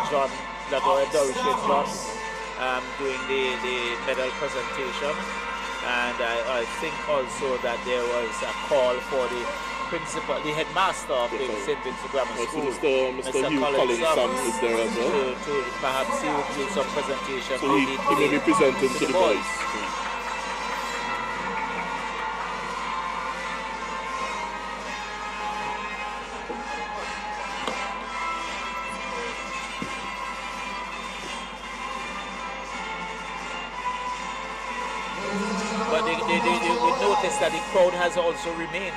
Dorisha John, doing the medal presentation. And I think also that there was a call for the principal, the headmaster of the St. Vincent Grammar School, Mr. Hugh Collins is there as well. To perhaps he would do some presentation. So he may be presenting to the boys. But we noticed that the crowd has also remained.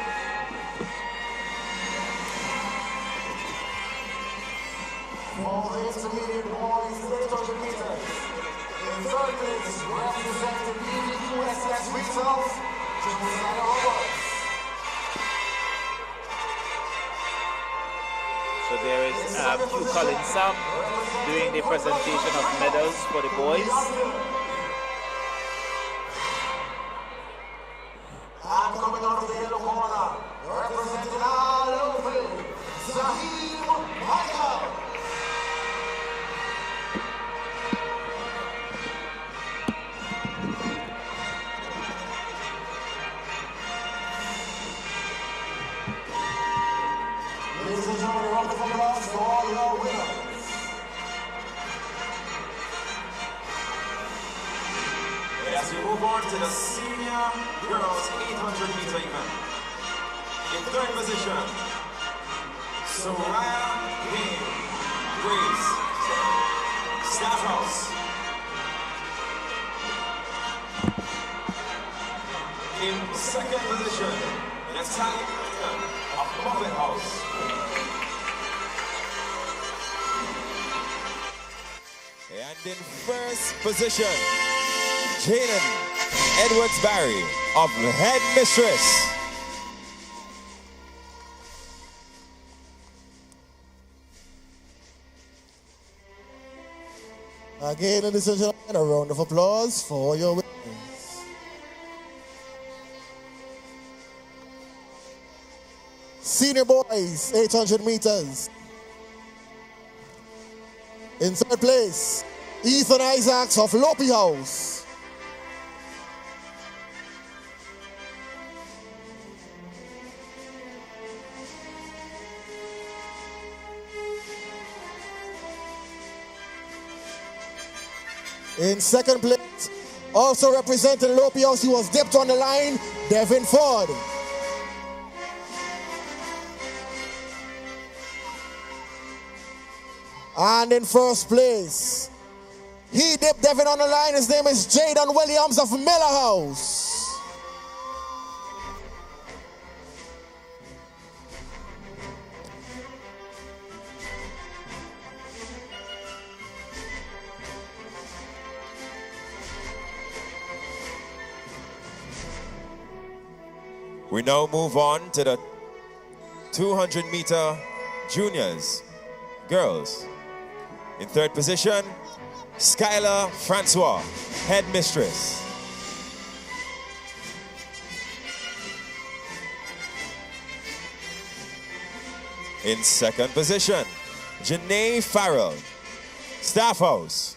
For the intermediate boys, 800 meters. In third place, representing Ghs Svgs, So there is Hugh Collins doing the presentation of medals for the boys. And coming out of the yellow corner, representing our local, Zahim Michael. Ladies and gentlemen, a round of applause for all your winners. As we move on to the senior girls 800 meter event. In third position, Soraya Payne, Grace, Staff House. In second position, Natalia of Muppet House. And in first position, Jaden Edwards-Barry of Headmistress. Again, ladies and gentlemen, a round of applause for your winners. Senior boys, 800 meters. In third place, Ethan Isaacs of Lopi House. In second place, also representing Lopi House, he was dipped on the line, Devin Ford. And in first place, he dipped Devin on the line. His name is Jaden Williams of Miller House. We now move on to the 200 meter juniors, girls. In third position, Skylar Francois, Headmistress. In second position, Janae Farrell, Staff House.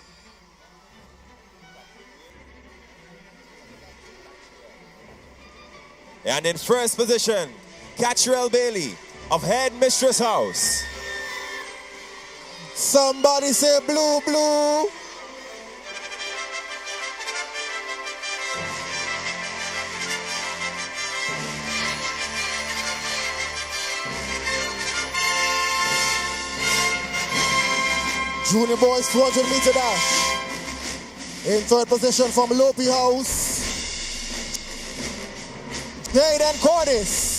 And in first position, Catrell Bailey of Headmistress House. Somebody say blue, blue. Junior boys 200 meter dash. In third position from Lopi House, Jaden Cordis.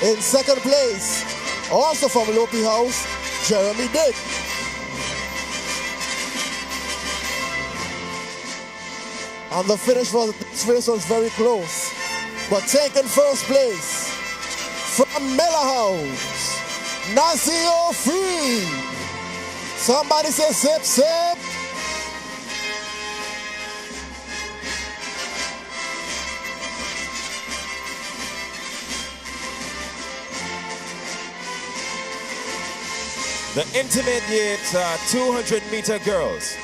In second place, also from Lopi House, Jeremy Dick. And the finish was very close. But taking first place from Miller House, Nazio Free. Somebody say sip, sip. the intermediate 200-meter girls.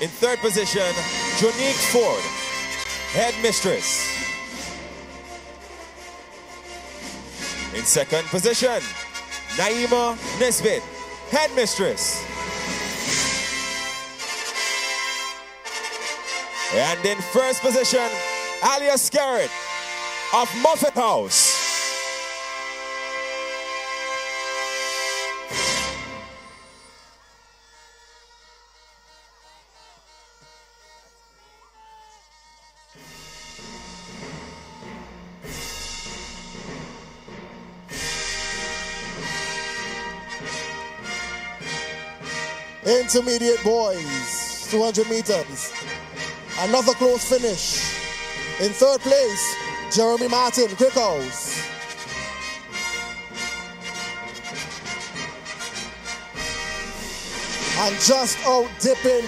In third position, Jonique Ford, headmistress. In second position, Naima Nesbitt, headmistress. And in first position, Alia Scarrett of Muffet House. Intermediate boys, 200 meters. Another close finish. In third place, Jeremy Martin, Crickhouse. And just out dipping,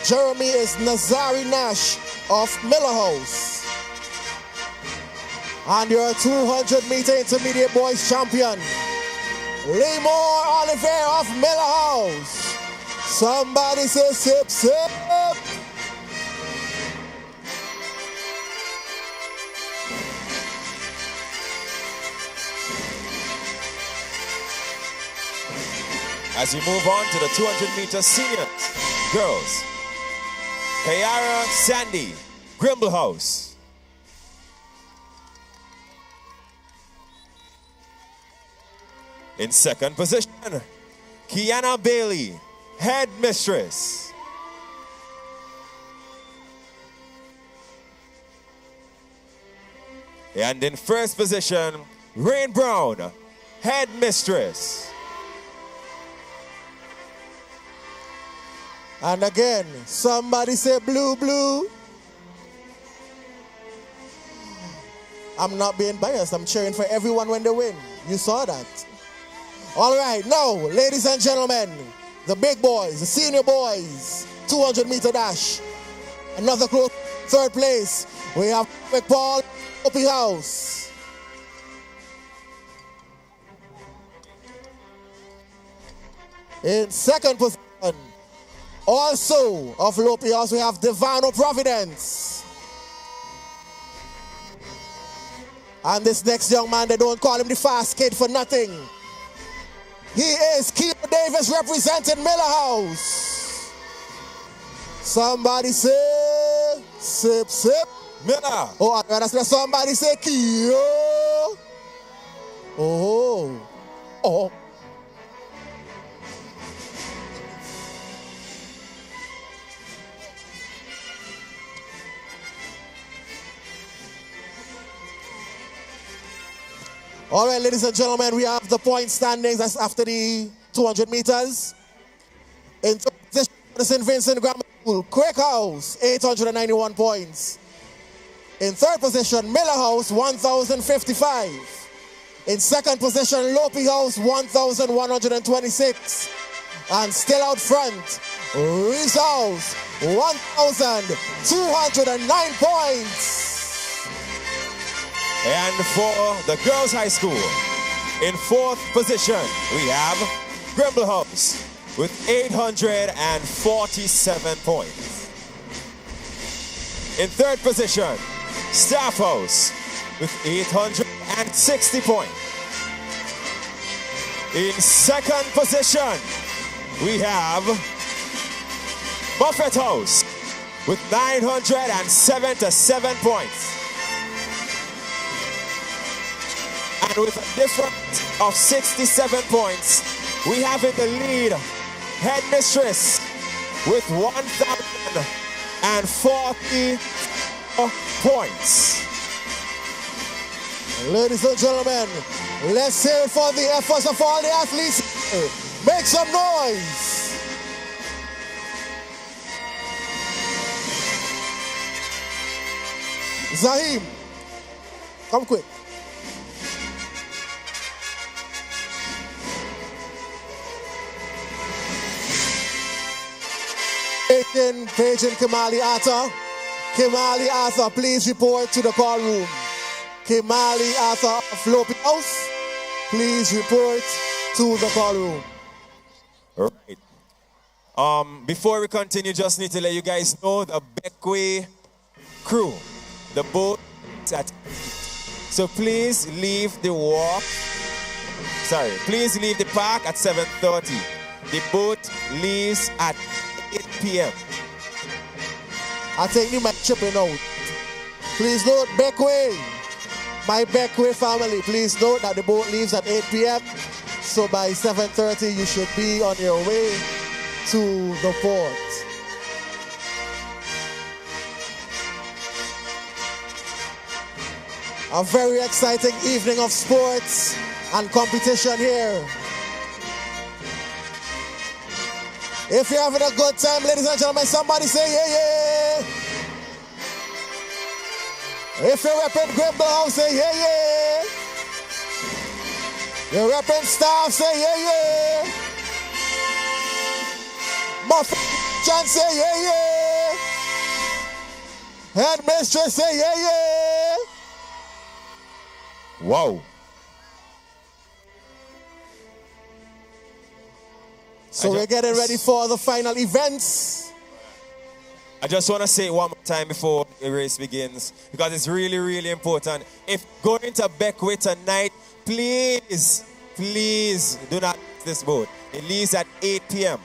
Jeremy is Nazari Nash of Miller House. And your 200-meter intermediate boys champion, Lamore Oliver of Miller House. Somebody say sip, sip. As we move on to the 200-meter seniors, girls, Kayara Sandy, Grimble House. In second position, Kiana Bailey, headmistress. And in first position, Rain Brown, headmistress. And again, somebody say blue, blue. I'm not being biased. I'm cheering for everyone when they win. You saw that. All right, now, ladies and gentlemen, the big boys, the senior boys, 200-meter dash. Another close third place. We have McPaul, Opie House. In second position, also of Lopi House, we have Devano Providence. And this next young man, they don't call him the fast kid for nothing. He is Keith Davis representing Miller House. Somebody say, sip, sip. Miller. Oh, I said somebody say, Kio. Oh. Oh. All right, ladies and gentlemen, we have the point standings. That's after the 200 meters. In St. Vincent Grammar School, Quake House, 891 points. In third position, Miller House, 1,055. In second position, Lopi House, 1,126. And still out front, Reese House, 1,209 points. And for the girls' high school, in fourth position, we have Grimble House with 847 points. In third position, Staff House with 860 points. In second position, we have Buffett House with 977 points. And with a difference of 67 points, we have in the lead headmistress with 1,040 points. Ladies and gentlemen, let's hear it for the efforts of all the athletes. Make some noise. Zahim, come quick. Page and Kimali Arthur. Kimali Arthur, please report to the call room. Kimali Arthur of Lopi House, please report to the call room. Right. Before we continue, just need to let you guys know the Beckway crew, the boat is at 8. So please leave the walk. Sorry, please leave the park at 7:30. The boat leaves at 8 p.m. I think you might chipping out. Please note, Beckway, my Beckway family, please note that the boat leaves at 8 p.m. So by 7:30, you should be on your way to the port. A very exciting evening of sports and competition here. If you're having a good time, ladies and gentlemen, somebody say yeah, yeah. If you're repping Grimble House, say yeah, yeah. You're repping Staff, say yeah, yeah. Muffin say yeah, yeah. Headmistress, say yeah, yeah. Wow. So we're getting ready for the final events. I just want to say it one more time before the race begins, because it's really, really important. If going to Beckway tonight, please do not miss this boat. It leaves at 8 p.m.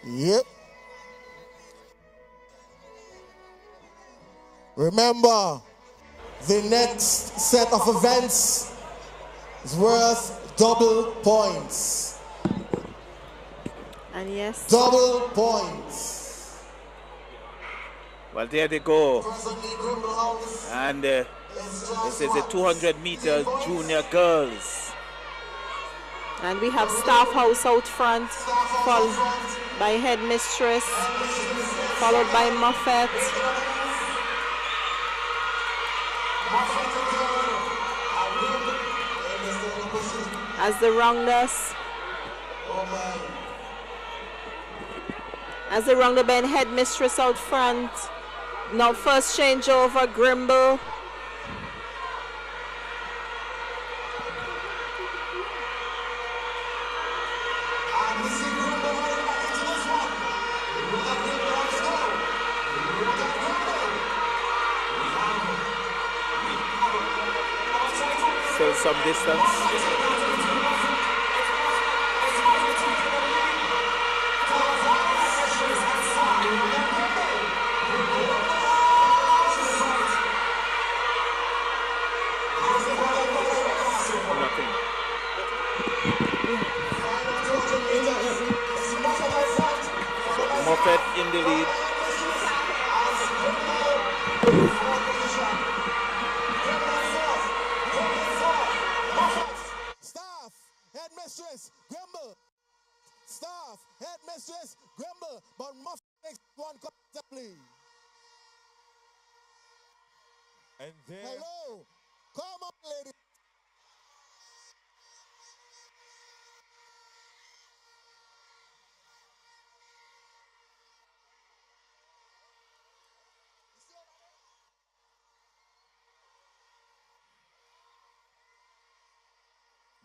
Yep. Remember, the next set of events is worth double points. And yes. Double points. Well, there they go. And this is the 200 meter junior girls. And we have Staff House out front, followed by Headmistress, followed by Muffet. As the rounder band, Headmistress out front. Now first changeover, Grimble. Still some distance. Nothing. Moffat in the lead. Staff, Headmistress, Grimble. Staff, Headmistress, Grimble. But Muffet makes one comfortably. And then... Hello. Come on, ladies.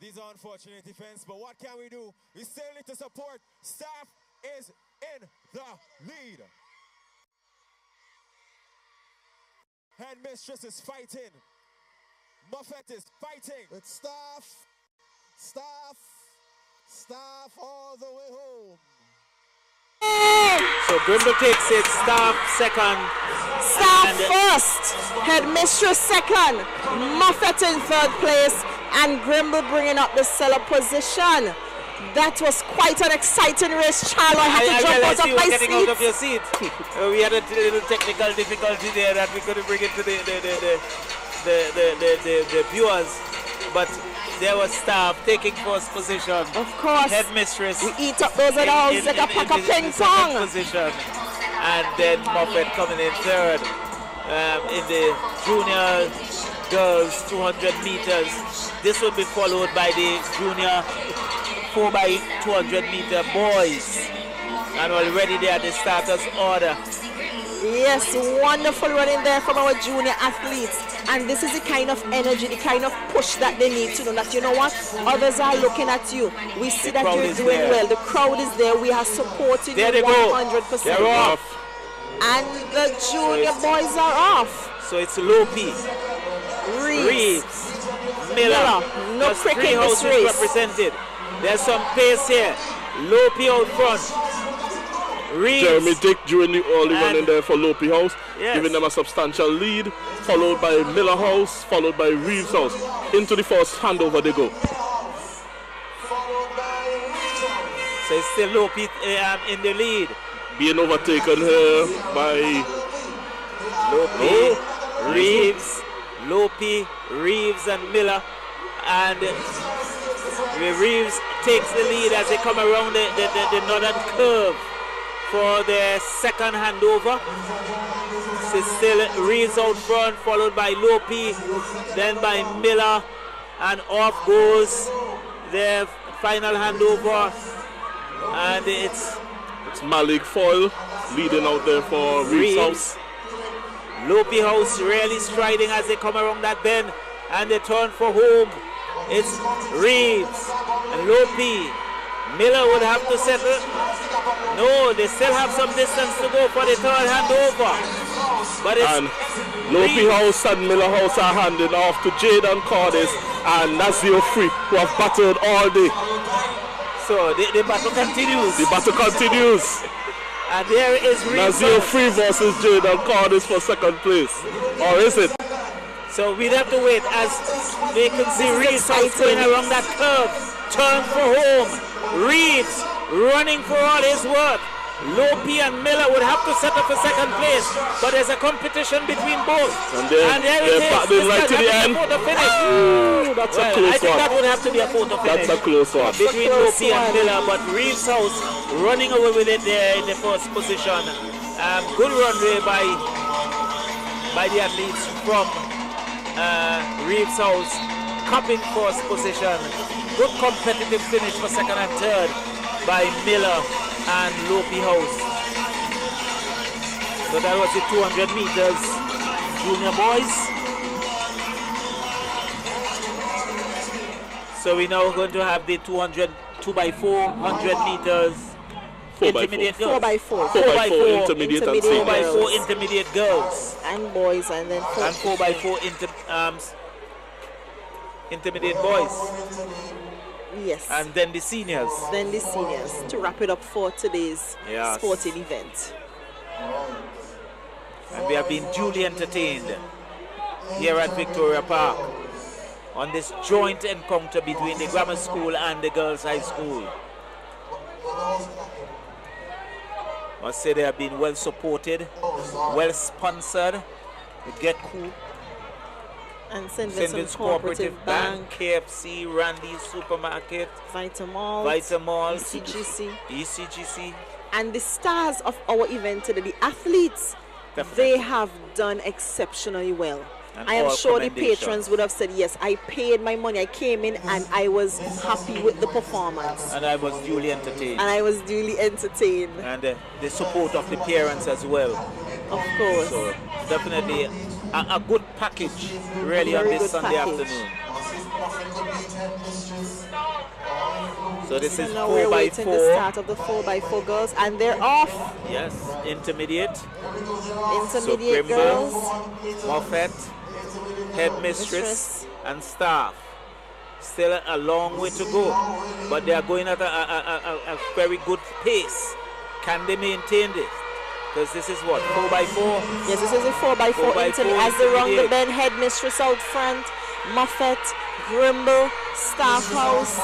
These are unfortunate events, but what can we do? We still need to support. Staff is in the lead. Headmistress is fighting. Muffet is fighting. It's staff all the way home. So Grimble takes it, Staff second. Staff first, Headmistress second, Moffat in third place, and Grimble bringing up the cellar position. That was quite an exciting race, Charlo. I had to jump out of my seat. Getting out of your seat. We had a little technical difficulty there that we couldn't bring it to the viewers, but there was staff taking first position. Of course. Headmistress. We eat up those adults like a pack of ping pong. Position. And then Moffat coming in third in the junior girls 200 meters. This will be followed by the junior 4x200 meter boys. And already they are the starters order. Yes, wonderful running there from our junior athletes. And this is the kind of energy, the kind of push that they need to know that, you know what, others are looking at you. We see that you're doing well. The crowd is there. We are supporting you 100%. They're off. And the junior boys are off. So it's Lopi, Reeves, Miller. No prick in this race. Represented. There's some pace here. Lopi out front. Reeves. Jeremy Dick doing the early running there for Lopi House, yes, giving them a substantial lead, followed by Miller House, followed by Reeves House. Into the first handover they go. So it's still Lopi in the lead. Being overtaken here by Lopi, Reeves, Lopi, Reeves and Miller. And Reeves takes the lead as they come around the northern curve for their second handover. It's still Reeves out front, followed by Lopi, then by Miller, and off goes their final handover. And it's Malik Foyle leading out there for Reeves House. Lopi House really striding as they come around that bend and they turn for home. It's Reeves and Lopi. Miller would have to settle. No, they still have some distance to go for the third handover. But it's and Lopi House and Miller House are handing off to Jaden Cordis and Nazio Free, who have battled all day. So the battle continues. The battle continues. And there is Nazio Free versus Jaden Cordis for second place. Or is it? So we'd have to wait as they can see Reeves going around that curve. Turn for home. Reeves running for all his worth. Lopi and Miller would have to set up for second place, but there's a competition between both. And there it is. Battling right to the end. Ooh, that's a close one. I think that would have to be a photo finish. That's a close one. Between Lopi and Miller, but Reeves House running away with it there in the first position. Good runway by the athletes from Reeves House, cupping first position. Good competitive finish for second and third by Miller and Lopi House. So that was the 200 meters junior boys. So we now going to have the 2x400 meters intermediate girls. 4x4 intermediate and 4x4 intermediate girls and boys, and then 4x4 intermediate boys. Yes. And then the seniors. To wrap it up for today's sporting event. And we have been duly entertained here at Victoria Park on this joint encounter between the grammar school and the girls' high school. I must say they have been well supported, well sponsored. We Get Cool. And St. Vincent Cooperative Bank, KFC, Randy's Supermarket, Vitamall, ECGC. And the stars of our event today, the athletes, they have done exceptionally well. And I am sure the patrons would have said, yes, I paid my money, I came in and I was happy with the performance. And I was duly entertained. And the support of the parents as well. Of course. So definitely a good package, really, on this Sunday afternoon. So this is 4x4. We're waiting the start of the 4x4 girls, and they're off. Yes, intermediate so girls, Moffat, headmistress, and staff. Still a long way to go, but they are going at a very good pace. Can they maintain this? Because this is what, 4x4? Yes, this is a 4x4 intermediate. As they run the bend, headmistress out front, Muffet, Grimble, Staff House.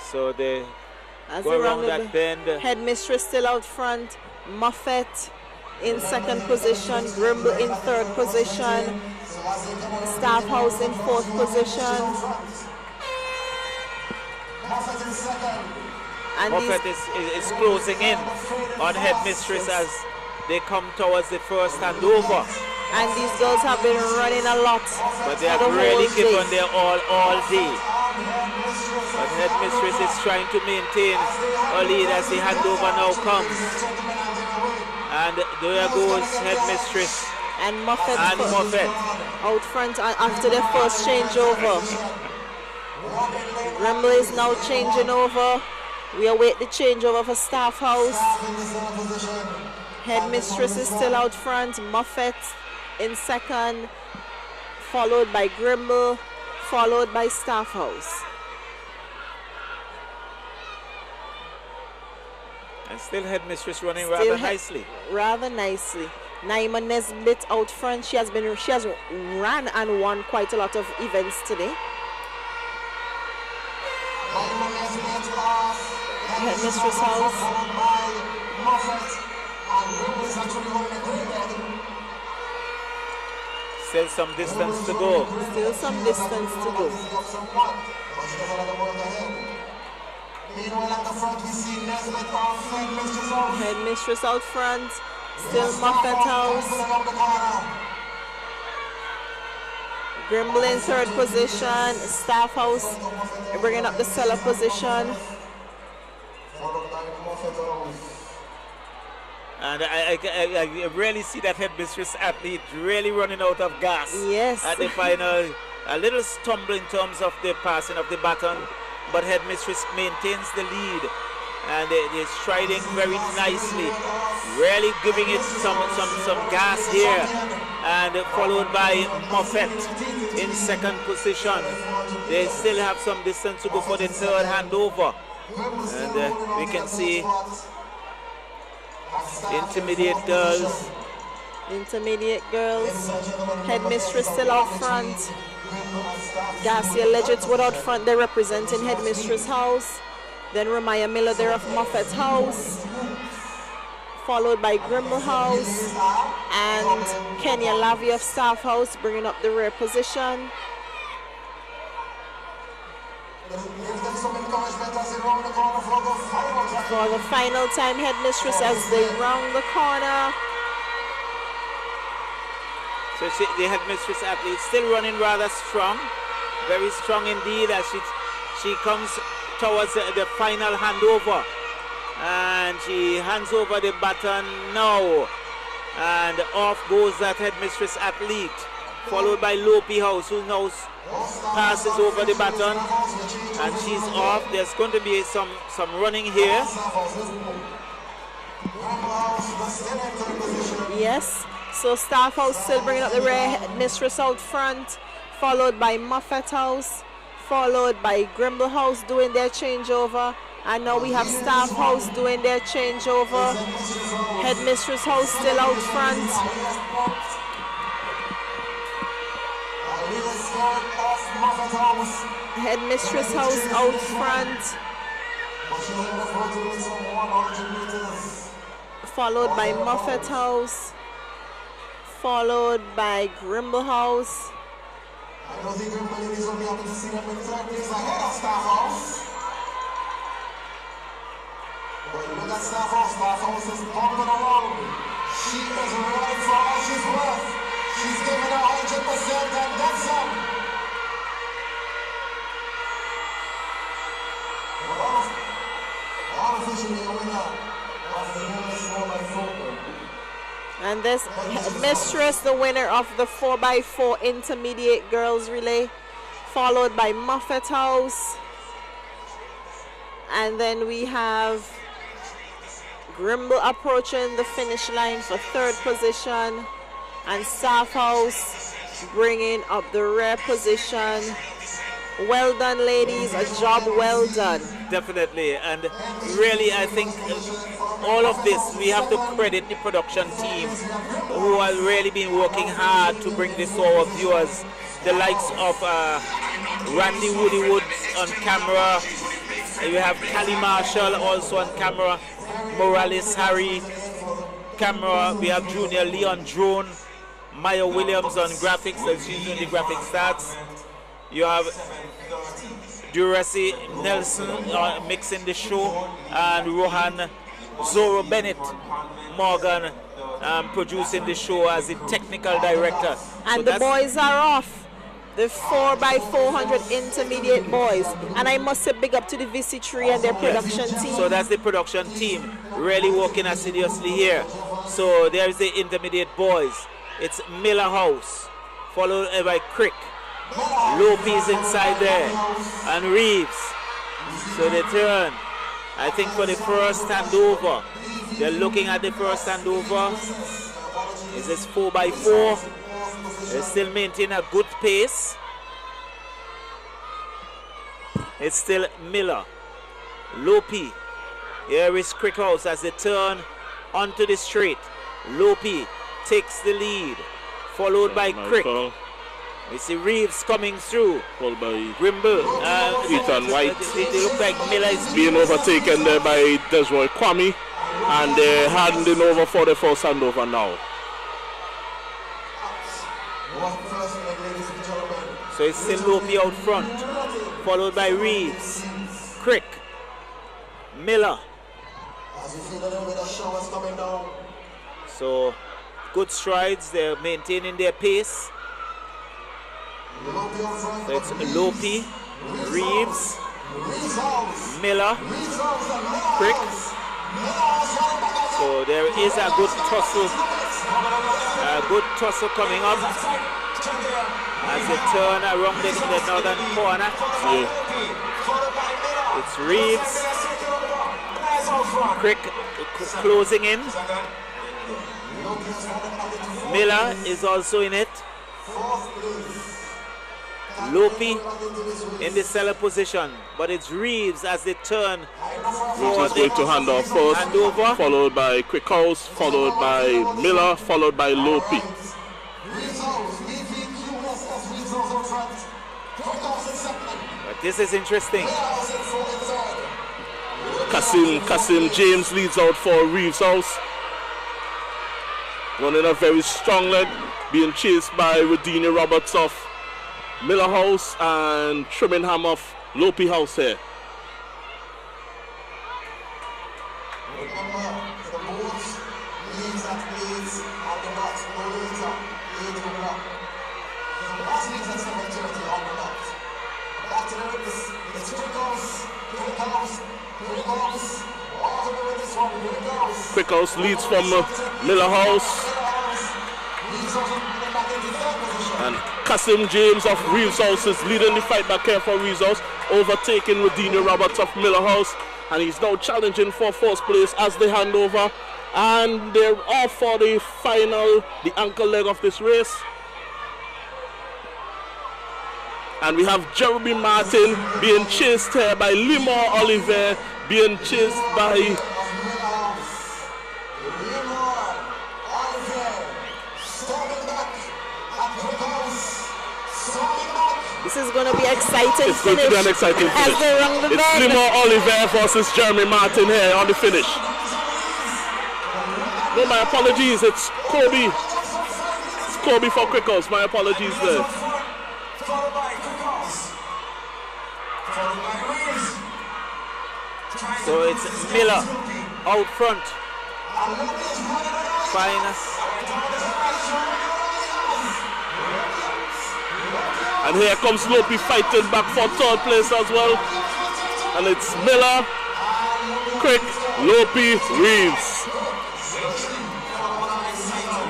So they As go around that bend. Headmistress still out front, Muffet in second position, Grimble in third position, Staff House in fourth position. And Muffet is closing in on Headmistress as they come towards the first handover. And these girls have been running a lot. But they have really given their all day. But Headmistress is trying to maintain a lead as the handover now comes. And there goes Headmistress and Muffet out front after their first changeover. Grimble is now changing over. We await the changeover for Staff House. Headmistress is still out front. Muffet in second, followed by Grimble, followed by Staff House. And still Headmistress running rather nicely. Rather nicely. Naima Nesbitt out front. She has ran and won quite a lot of events today. Headmistress House. Still some distance to go. Still some distance to go. Headmistress out front. Still Muffet House. Grimble in third position. Staff House bringing up the cellar position. And I really see that Headmistress athlete really running out of gas. Yes. At the final, a little stumble in terms of the passing of the baton, but Headmistress maintains the lead. And they're striding very nicely, really giving it some gas here. And followed by Muffet in second position. They still have some distance to go for the third handover. And we can see Intermediate girls. Headmistress still out front. Garcia Legends were out front. They're representing Headmistress House. Then Ramaya Miller there of Muffet House. Followed by Grimble House. And Kenya Lavi of Staff House bringing up the rear position. For the final time, Headmistress as they round the corner. So the Headmistress athlete still running rather strong, very strong indeed as she comes towards the final handover, and she hands over the baton now, and off goes that Headmistress athlete, followed by Lopi House, who now passes over the baton, and she's off. There's going to be some running here. Yes. So Staff House still bringing up the rear, Headmistress out front, followed by Muffet House, followed by Grimble House doing their changeover, and now we have Staff House doing their changeover. Headmistress House still out front. Headmistress House out front, followed by Muffet House, followed by Grimble House. I don't think Grimble ladies will be happy to see them in third place ahead of Staff House. But look at Staff House. Staff House is bumping along. She is running for all she's worth. She's giving 100% and that's some. Unofficially a winner of the US 4x4. And this Headmistress, the winner of the 4x4 intermediate girls relay, followed by Muffet House. And then we have Grimble approaching the finish line for third position, and Staff House bringing up the rear position. Well done, ladies. A job well done. Definitely. And really, I think all of this, we have to credit the production team who have really been working hard to bring this to our viewers. The likes of Randy Woody Woods on camera. You have Callie Marshall also on camera. Morales Harry camera. We have Junior Lee on drone. Maya Williams on graphics, as she's doing the graphic stats. You have Durasi Nelson mixing the show, and Rohan Zoro Bennett Morgan producing the show as the technical director. And so the boys are off. The 4x400 intermediate boys. And I must say big up to the VC3 and their production team. So that's the production team really working assiduously here. So there's the intermediate boys. It's Miller House, followed by Crick. Lopez inside there, and Reeves. So they turn, I think, for the first handover. They're looking at the first handover. Is this 4x4? They still maintain a good pace. It's still Miller. Lopi. Here is Crickhouse as they turn onto the straight. Lopi takes the lead, followed by Crick. We see Reeves coming through. Followed by Grimble. Ethan White. It look like Miller is being overtaken there by Desroy Kwame. And they're handing over for the first handover now. So it's still Lopi out front, followed by Reeves, Crick, Miller. So good strides, they're maintaining their pace. So it's Lopi, Reeves, Miller, Crick. So there is a good tussle coming up as they turn around the northern corner. It's Reeves, Crick closing in. Miller is also in it. Lopi in the cellar position, but it's Reeves as they turn for the going to hand off first, handover. Followed by Quickhouse, followed by Miller, followed by Lopi. But this is interesting. Kasim James leads out for Reeves House. Running a very strong leg, being chased by Rodini Roberts of Miller House and Trimmingham of Lopi House here. Quickhouse leads from Miller House. And Kasim James of Reeves House is leading the fight back here for Reeves House, overtaking Rodini Roberts of Miller House. And he's now challenging for first place as they hand over. And they're off for the final, the ankle leg of this race. And we have Jeremy Martin being chased here by Limor Oliver, being chased by This is going to be exciting. It's going to be an exciting finish. As they rung the it's bell. Limor Oliver versus Jeremy Martin here on the finish. No, my apologies. It's Kobe. It's Kobe for Quickhouse. My apologies there. So it's Miller out front. Fine. And here comes Lopi fighting back for third place as well. And it's Miller, Crick, Lopi, Reeves.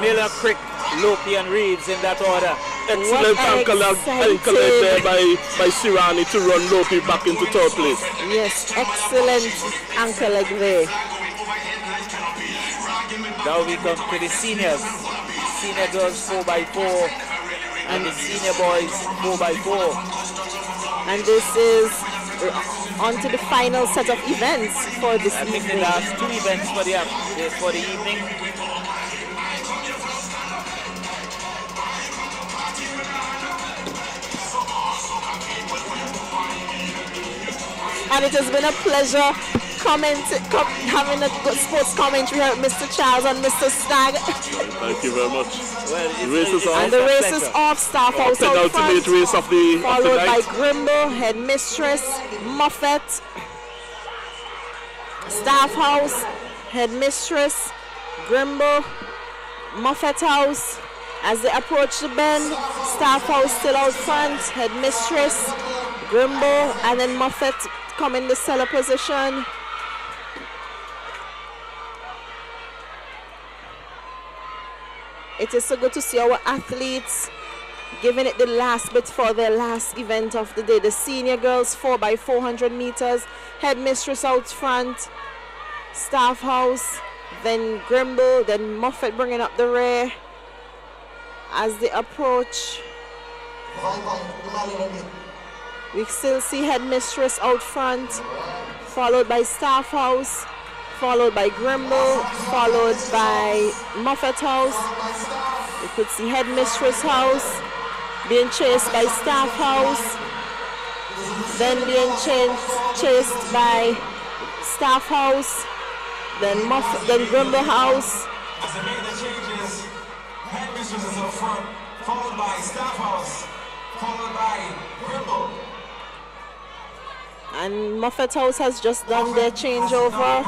Miller, Crick, Lopi and Reeves in that order. Excellent ankle leg there by Sirani to run Lopi back into third place. Yes, excellent ankle leg there. Now we come to the seniors. Senior girls 4x4. and the senior boys 4x4. And this is on to the final set of events for this I think evening. the last 2 events for the evening. And it has been a pleasure having a good sports commentary here with Mr. Charles and Mr. Stagg. Thank you very much. Well, the race is off. And the race is off. Staff House out front, penultimate race of the followed by night. Grimble, Headmistress, Moffat, Staff House, Headmistress, Grimble, Moffat House. As they approach the bend, Staff House still out front, Headmistress, Grimble, and then Moffat come in the cellar position. It is so good to see our athletes giving it the last bit for their last event of the day. The senior girls 4x400 meters, Headmistress out front, Staff House, then Grimble, then Moffat bringing up the rear as they approach. We still see Headmistress out front, followed by Staff House, followed by Grimble, followed by Moffat House. You could see Headmistress House being chased by Staff House, then being chased by Staff House, then Grimble House. As they made the changes, Headmistress is up front, followed by Staff House, followed by Grimble. And Moffat House has just done their changeover.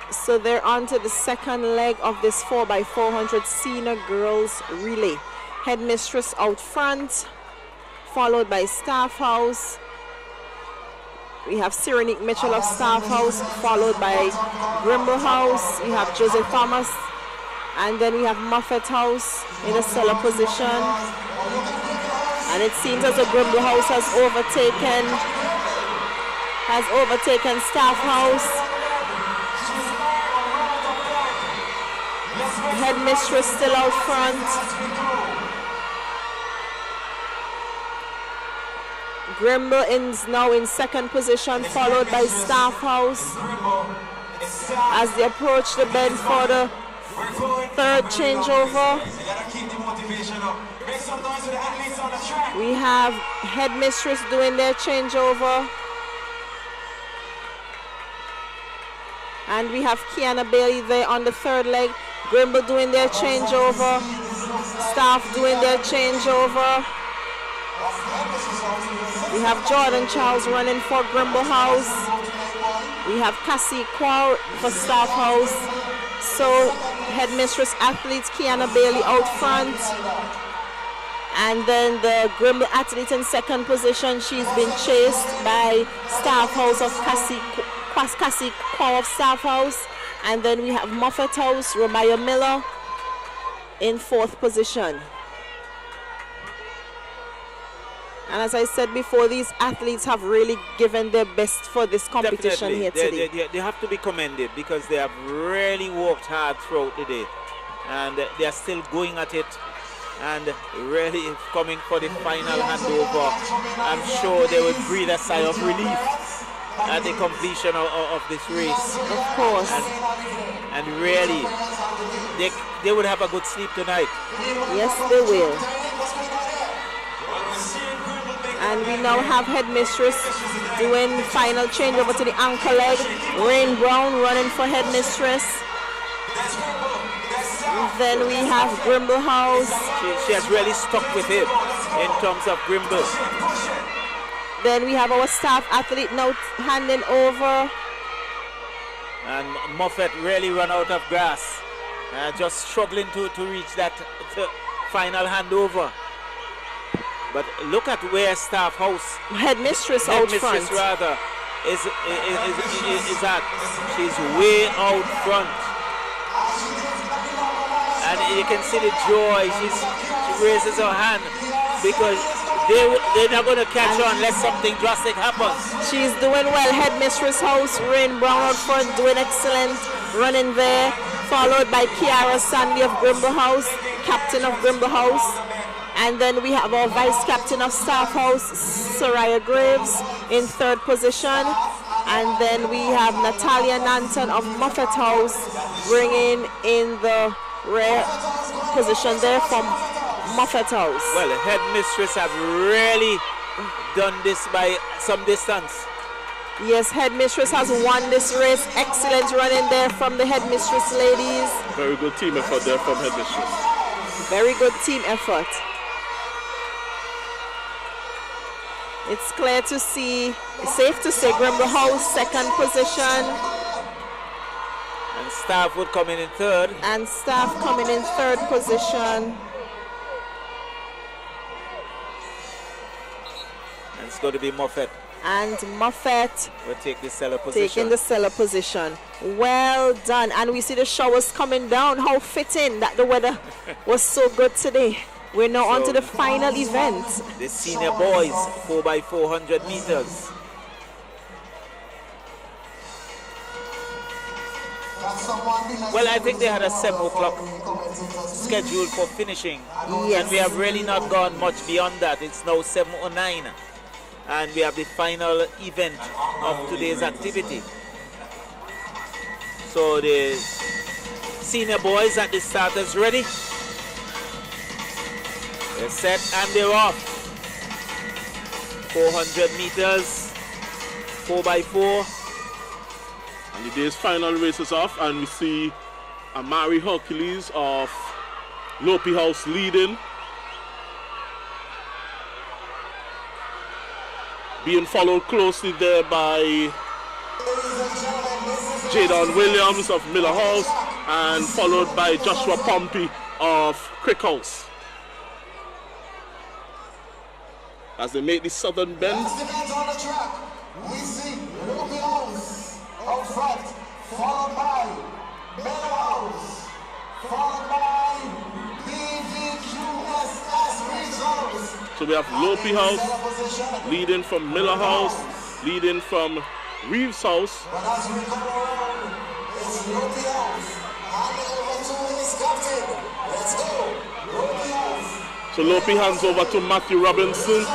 So they're on to the second leg of this 4x400 senior girls relay. Headmistress out front, followed by Staff House. We have Cyrenaique Mitchell of Staff House, followed by Grimble House. We have Joseph Thomas, and then we have Moffat House in a cellar position. And it seems as though Grimble House has overtaken Staff House. Headmistress still out front. Grimble is now in second position, followed by Staff House as they approach the bend for the third changeover. We have Headmistress doing their changeover. And we have Kiana Bailey there on the third leg. Grimble doing their changeover. Staff doing their changeover. We have Jordan Charles running for Grimble House. We have Cassie Quar for Staff House. So Headmistress athletes Kiana Bailey out front. And then the Grimble athlete in second position, she's been chased by Staff House of Cassie Quar of Staff House. And then we have Moffat House, Ramaya Miller in fourth position. And as I said before, these athletes have really given their best for this competition here today. They have to be commended because they have really worked hard throughout the day. And they are still going at it and really coming for the final handover. I'm sure they will breathe a sigh of relief at the completion of this race. Of course. And really, they would have a good sleep tonight. Yes, they will. And we now have Headmistress doing final changeover to the anchor leg. Rain Brown running for Headmistress. Then we have Grimble House. She has really stuck with it in terms of Grimble. Then we have our staff athlete now handing over. And Moffat really run out of gas. Just struggling to reach that final handover. But look at where Staff House, Headmistress out front, rather, is at. She's way out front. And you can see the joy. She raises her hand because they're not going to catch her unless something drastic happens. She's doing well. Headmistress House, Rain Brown out front, doing excellent, running there. Followed by Kiara Sandy of Grimble House. captain of Grimble House. And then we have our vice captain of Staff House, Soraya Graves, in 3rd position. And then we have Natalia Nanton of Moffat House bringing in the rear position there from Moffat House. Well, the headmistress have really done this by some distance. Yes, headmistress has won this race. Excellent running there from the headmistress ladies. Very good team effort there from headmistress. Very good team effort. It's clear to see, safe to say, Grimble House 2nd position. And Staff would come in 3rd. And Staff coming in 3rd position. And it's going to be Moffat. And Moffat will take the cellar position. Taking the cellar position. Well done. And we see the showers coming down. How fitting that the weather was so good today. We're now on to the final event. The senior boys, 4x400 meters. Well, I think they had a 7 o'clock scheduled for finishing. Yes. And we have really not gone much beyond that. It's now 7:09. And we have the final event of today's activity. So the senior boys at the starters ready. They're set and they're off. 400 meters, 4x4. And the day's final race is off, and we see Amari Hercules of Lopi House leading. Being followed closely there by Jadon Williams of Miller House, and followed by Joshua Pompey of Crick House. As they make the southern bend. On the track, we see Lopi House up front, followed by Miller House, followed by BVQSS Results. So we have Lopi House leading from Miller House, leading from Reeves House. But as we come around, it's Lopi House. Hand it over to his captain. Let's go. Lopi House. So Lopi hands over to Matthew Robinson.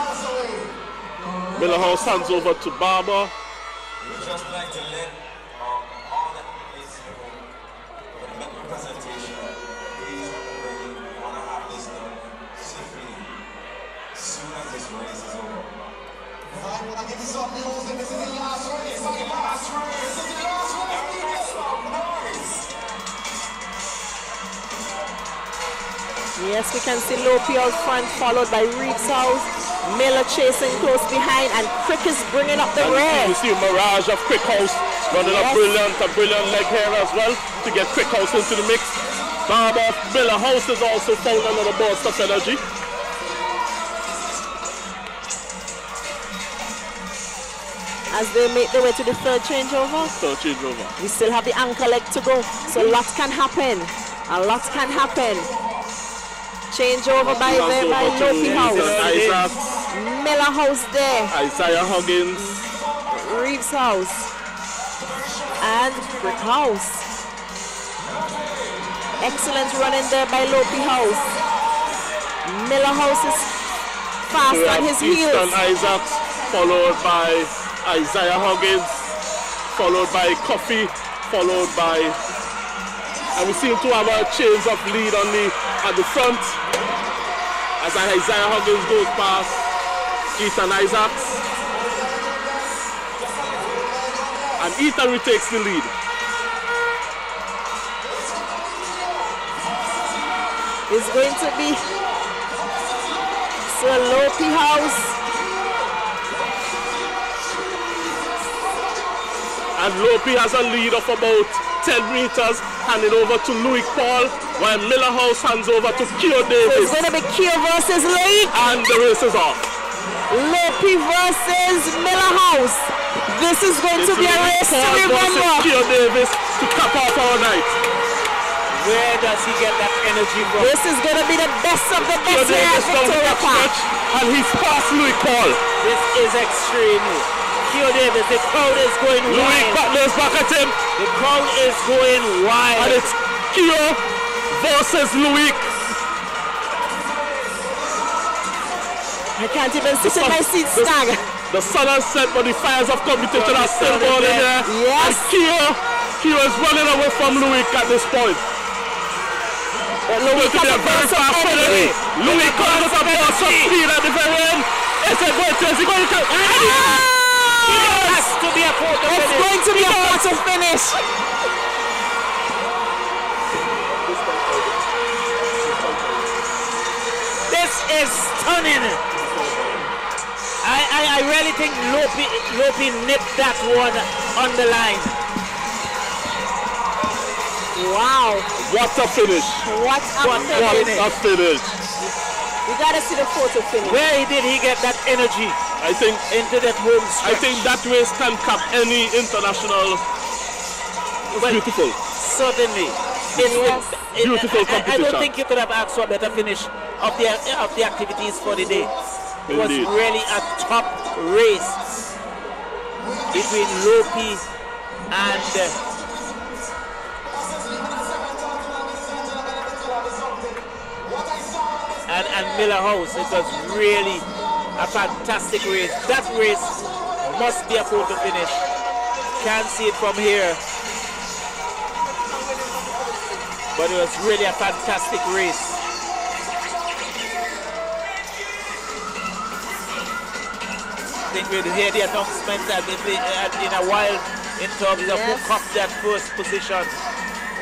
Miller House hands over to Barber. We'd just like to let all the ladies in the room make a presentation. Please, we want to have this done swiftly as soon as this race is over. I want to give you some music. This is the last race. This is the last race. This is the last race. Give me some noise. Yes, we can see Lopi out front, followed by Reeves House. Miller chasing close behind, and Crick is bringing up the rear. You see Mirage of Crick House running up a brilliant leg here as well to get Crick House into the mix. Barber of Miller House is also found another burst of energy. As they make their way to the 3rd changeover. We still have the anchor leg to go, so lots can happen. A lot can happen. Changeover by Lopi House. Miller House there. Isaiah Huggins. Reeves House. And Crick House. Excellent running there by Lopi House. Miller House is fast on his heels. Easton Isaacs, followed by Isaiah Huggins, followed by Coffee, followed by, and we seem to have a change of lead at the front as Isaiah Huggins goes past Ethan Isaacs, and Ethan retakes the lead. It's going to be Sir Lopi House. And Lopi has a lead of about 10 meters, handing over to Louis Paul, while Miller House hands over to Keo Davis. It's going to be Keo versus Louis. And the race is off. Lopi versus Miller House. This is going to be a race to remember. Keo Davis to cap off our night. Where does he get that energy from? This is going to be the best of the best here at Victoria Park. And he's past Louis Paul. This is extreme. Keo Davis, the crowd is going wild. Louis Butler's back at him. The crowd is going wild. And it's Keo versus Louis. I can't even sit in my seat, Stag. The sun has set, but the fires of competition are still burning there. Yes. And Kia is running away from Louis at this point. Louis to be a very fast finish. Louis comes up for some speed at the very end. Is it going to It has to be a photo finish. It's going to be a photo finish. This is stunning. I really think Lopi nipped that one on the line. Wow. What a finish. What a finish. You gotta see the photo finish. Where did he get that energy? I think into that home stretch. I think that race can cap any international. Beautiful. Certainly. Beautiful competition. I don't think you could have asked for a better finish of the activities for the day. It was really a top race between Lopi and Miller House. It was really a fantastic race. That race must be a photo finish. Can't see it from here. But it was really a fantastic race. I think we'll hear the announcement in a while in terms of who copped that first position.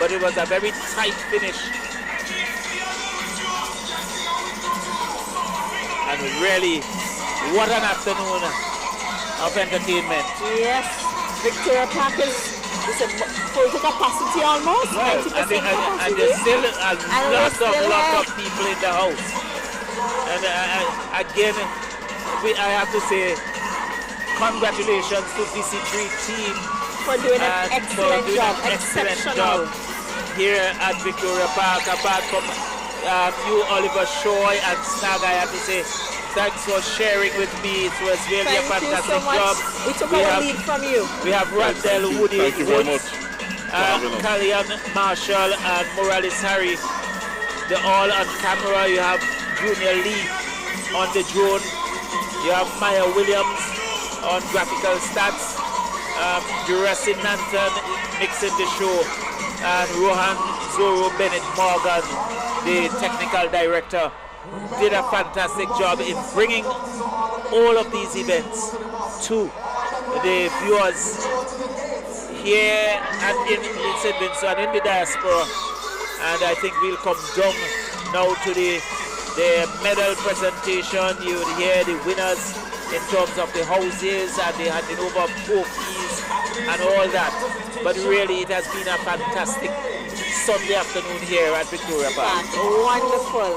But it was a very tight finish. And really, what an afternoon of entertainment. Yes, Victoria Park is full to capacity almost. Well, and there's still a lot of people in the house. And again, I have to say, congratulations to DC3 team for doing an excellent job here at Victoria Park. Apart from you, Oliver Shoy and Snag, I have to say thanks for sharing with me. It was really a fantastic job. We took our lead from you. We have Randall Woody, thank you very much. Kalyan Marshall and Morales Harry. They're all on camera. You have Junior Lee on the drone. You have Maya Williams on graphical stats. Jurassic Nanton mixing the show. And Rohan Zoro Bennett Morgan, the technical director, did a fantastic job in bringing all of these events to the viewers here and in St. Vincent and in the diaspora. And I think we'll come down now to the medal presentation. You would hear the winners in terms of the houses and the handing over trophies and all that. But really, it has been a fantastic Sunday afternoon here at Victoria Park. Wonderful.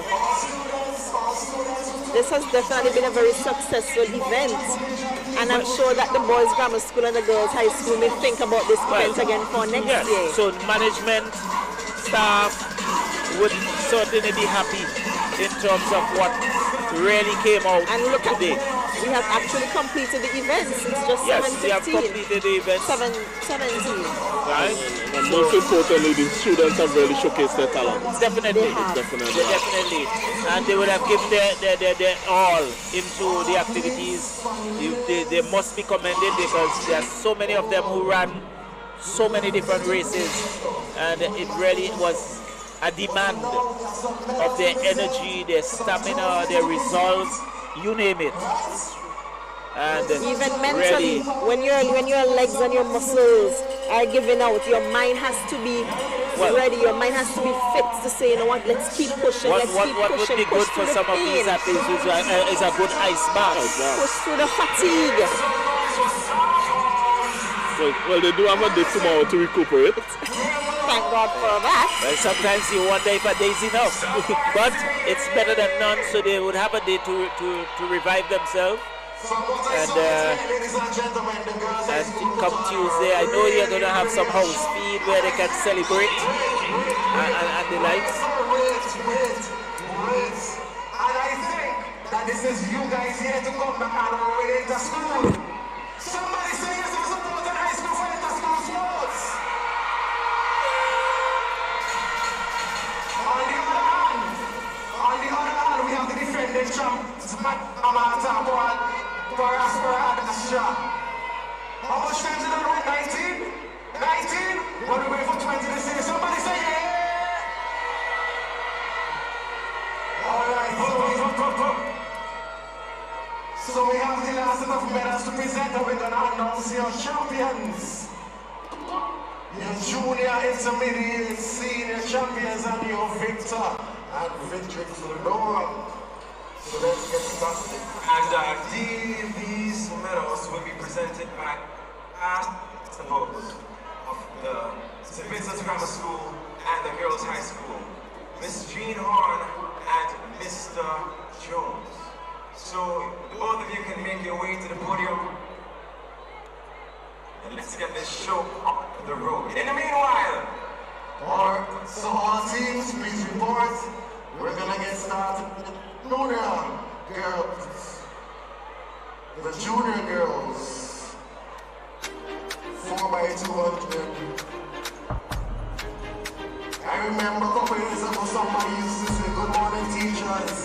This has definitely been a very successful event. And I'm sure that the boys' grammar school and the girls' high school may think about this event again for next year. So management, staff would certainly be happy in terms of what really came out today. We have actually completed the events. It's just 7:15. Yes, we have completed the events. 7:17. Right? And most importantly, the students have really showcased their talent. Definitely. Definitely. And they would have given their all into the activities. They must be commended because there are so many of them who ran so many different races. And it really was a demand of their energy, their stamina, their resolve, you name it. And even mentally, when your legs and your muscles are giving out, your mind has to be ready. Your mind has to be fit to say, you know what, let's keep pushing. What would be good for some of these athletes is a good ice bath. Push through the fatigue. Well, they do have a day tomorrow to recuperate. Thank God for that. Well, sometimes you wonder if a day's enough, but it's better than none. So they would have a day to revive themselves. And come Tuesday, I know you're going to have some house feed where they can celebrate and the likes. And I think that this is you guys here to come back and we're into school. Somebody say yes to support the high school for inter-school sports. On the other hand, we have the defending heavyweight champ. Smack on our top one. For us, for our shot. How much time did I win? 19? 19? What do we wait for 20 to say? Somebody say yeah! Alright, go. So we have the last set of medals to present, and we're gonna announce your champions. Your junior, intermediate, senior champions, and your victor. And victory to the Lord. So let's get started. And these medals will be presented by principals of the St. Vincent's Grammar School and the Girls High School, Miss Jean Horn and Mr. Jones. So both of you can make your way to the podium. And let's get this show off the road. In the meanwhile, So all teams, please report. We're gonna get started with the junior girls. The junior girls. 4x200. I remember a couple years ago somebody used to say, good morning teachers,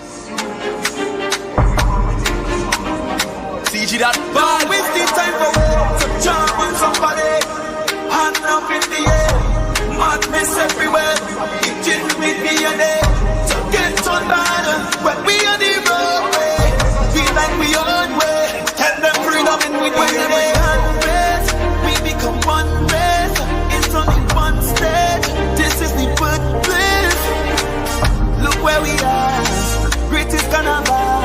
students, everyone with teachers. CG that ball, waste the time for some charm on somebody. Hand up in the air, madness everywhere. Kitchen with DNA, so get on bad when we on the roadway. Feel like we on way, tell them freedom in with DNA. We become one race, it's only one stage. This is the birthplace. Look where we are, greatest carnival,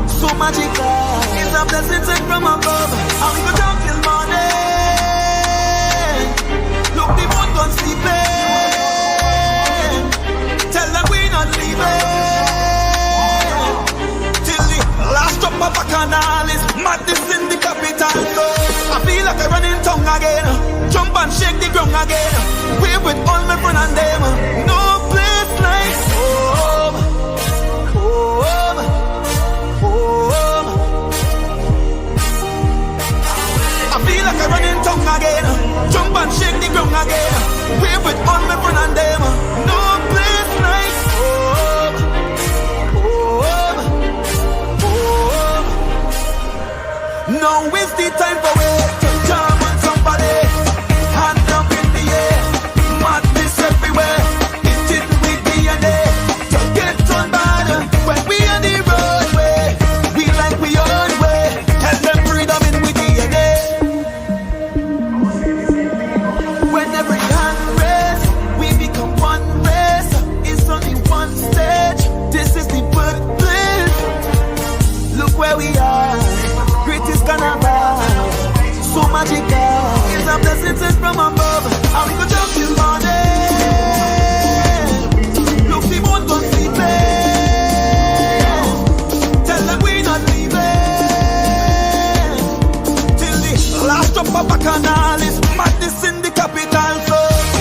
so magical. It's a blessing sent from above, and we go down till morning. Look, the moon gone sleeping. Tell them we not leaving till the last drop of a canal is madness in the capital. So I feel like I run in tongue again, jump and shake the ground again. We're with all my friends and them. No place like home, home, home. I feel like I run in tongue again, jump and shake the ground again. We're with all my friends and them. No place like home, home, home. Now is the time for it to jam on somebody. Hand up in the air, madness everywhere. It's in with DNA. To get on bad when we on the roadway. We like we on way. Tell them freedom in with DNA. When every hand race, we become one race. It's only one stage. This is the birthplace. Look where we are, greatest carnival, so magical. It's a blessing sent from above, and we go jump till morning. Look, the moon gone sleeping. Tell them we not leaving till the last drop of a canal is madness in the capital. So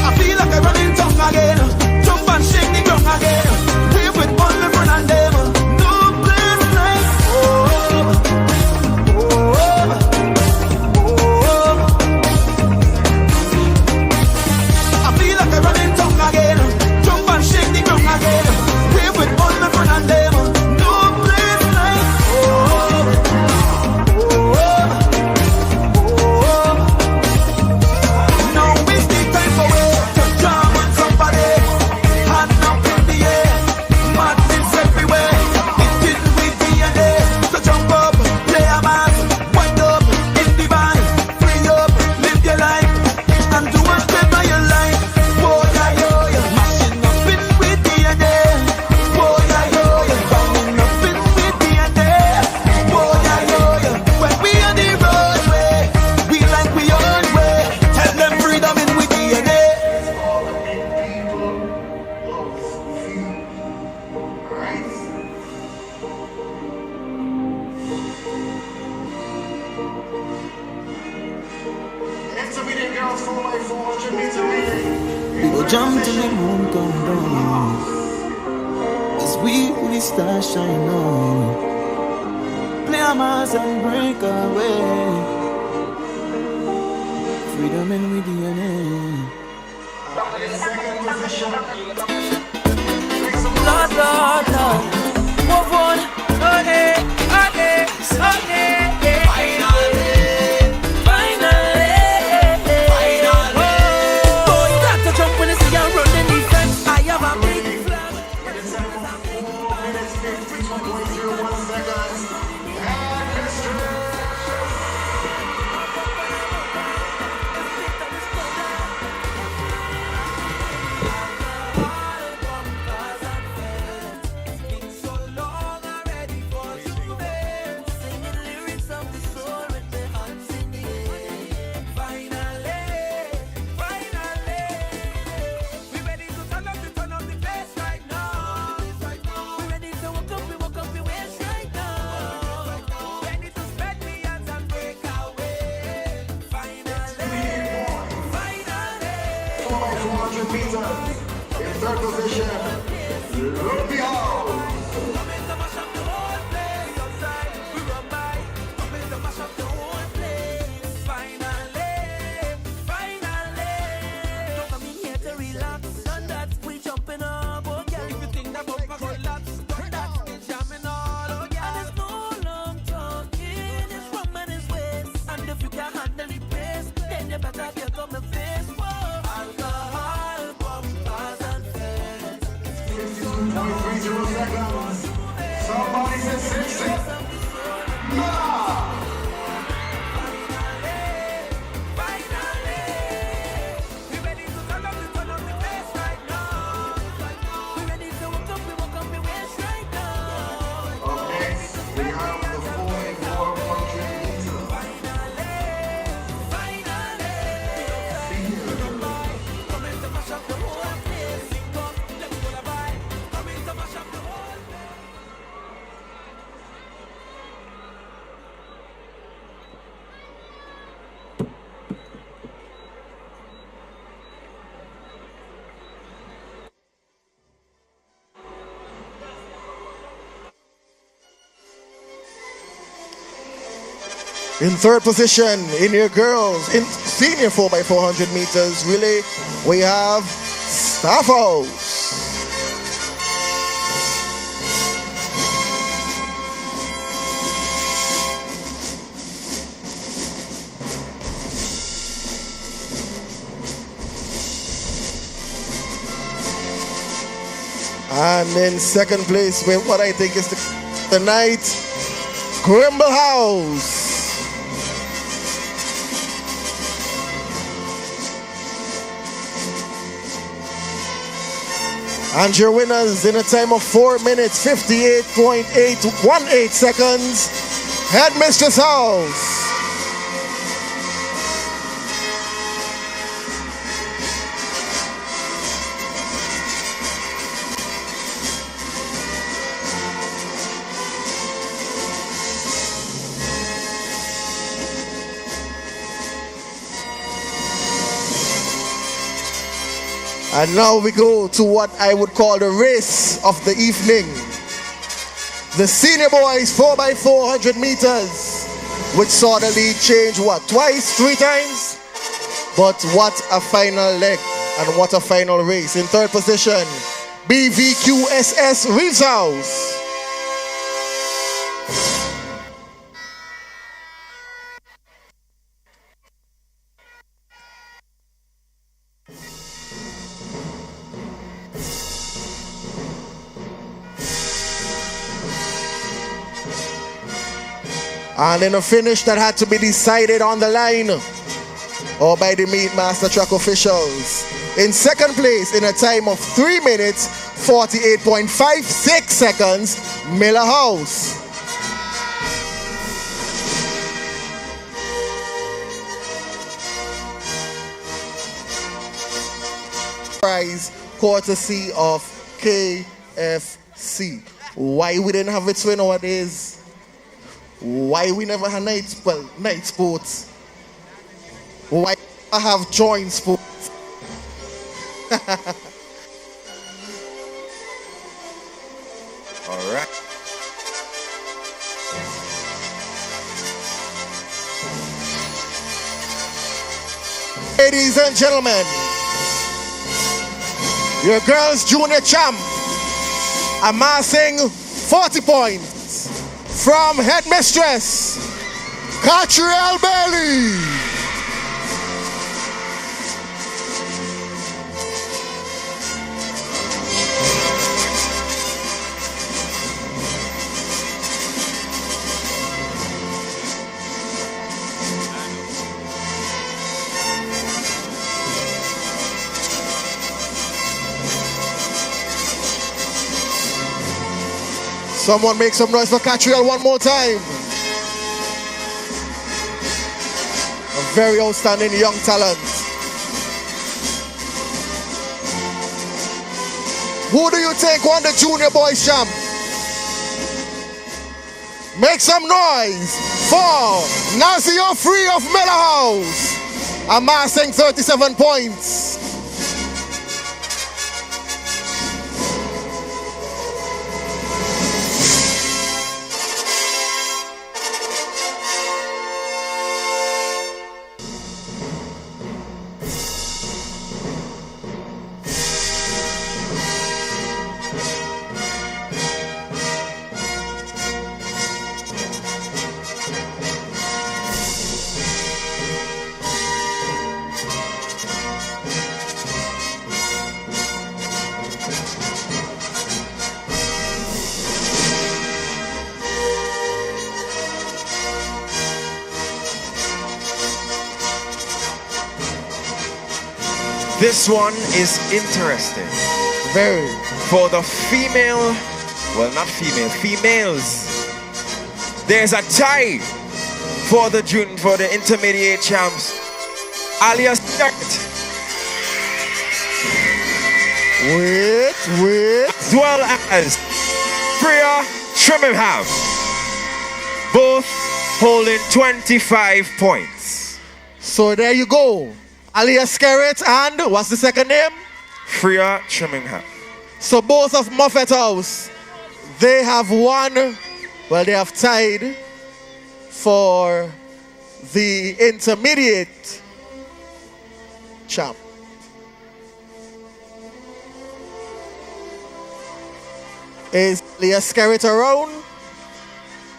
I feel like I run in tongue again, jump and shake the ground again. We're with all my friends and them. No place like home, home, home. I feel like I run in tongue again, jump and shake the ground again. We're with all my friends and them. No place like home, home, home. Now is the time for it to jam on somebody. Hand up in the air, madness everywhere. It's in with DNA. So jump up, play a mass, wind up in the van, free up, live your life, and do whatever you like. Boy, yeah, yo, you're mashing up in with DNA. Boy, yeah, yo, you're banging up in with DNA. Boy, yeah, yo, when we on the roadway, we like we on way. Tell them freedom in with DNA. Intermediate girls, 4x400 meter relay. We go jump till the moon come down, as we who the stars shine on. Play a mass and break away. Freedom in with DNA. Second position. Lord, Lord, Lord, what for 15.01 seconds. In third position, Romeo. Somebody says 60. Yeah. In third position, in your girls, in senior 4x400 meters relay, we have Staffos. And in second place with what I think is the night, Grimble House. And your winners in a time of 4 minutes, 58.818 seconds, Headmistress House. And now we go to what I would call the race of the evening. The senior boys 4x400 meters, which saw the lead change what, twice, 3 times? But what a final leg and what a final race. In third position, BVQSS Reeves House. And in a finish that had to be decided on the line or by the meet master track officials. In second place in a time of 3 minutes, 48.56 seconds, Miller House. Prize courtesy of KFC. Why we didn't have it so nowadays? Why we never had night sports? Why I have joint sports? All right. Ladies and gentlemen, your girls' junior champ amassing 40 points. From Headmistress Catriel Bailey. Someone make some noise for Catriel one more time. A very outstanding young talent. Who do you think won the Junior Boys Champ? Make some noise for Nazio Free of Miller House, amassing 37 points. This one is interesting. Very. For the female, well, not female, females. There's a tie for the intermediate champs. Alias Wait. As well as Priya Trimmingham. Both holding 25 points. So there you go. Alias Skerritt and what's the second name? Freya Trimmingham. So both of Moffat House, they have won, well, they have tied for the intermediate champ. Is Alias Skerritt around?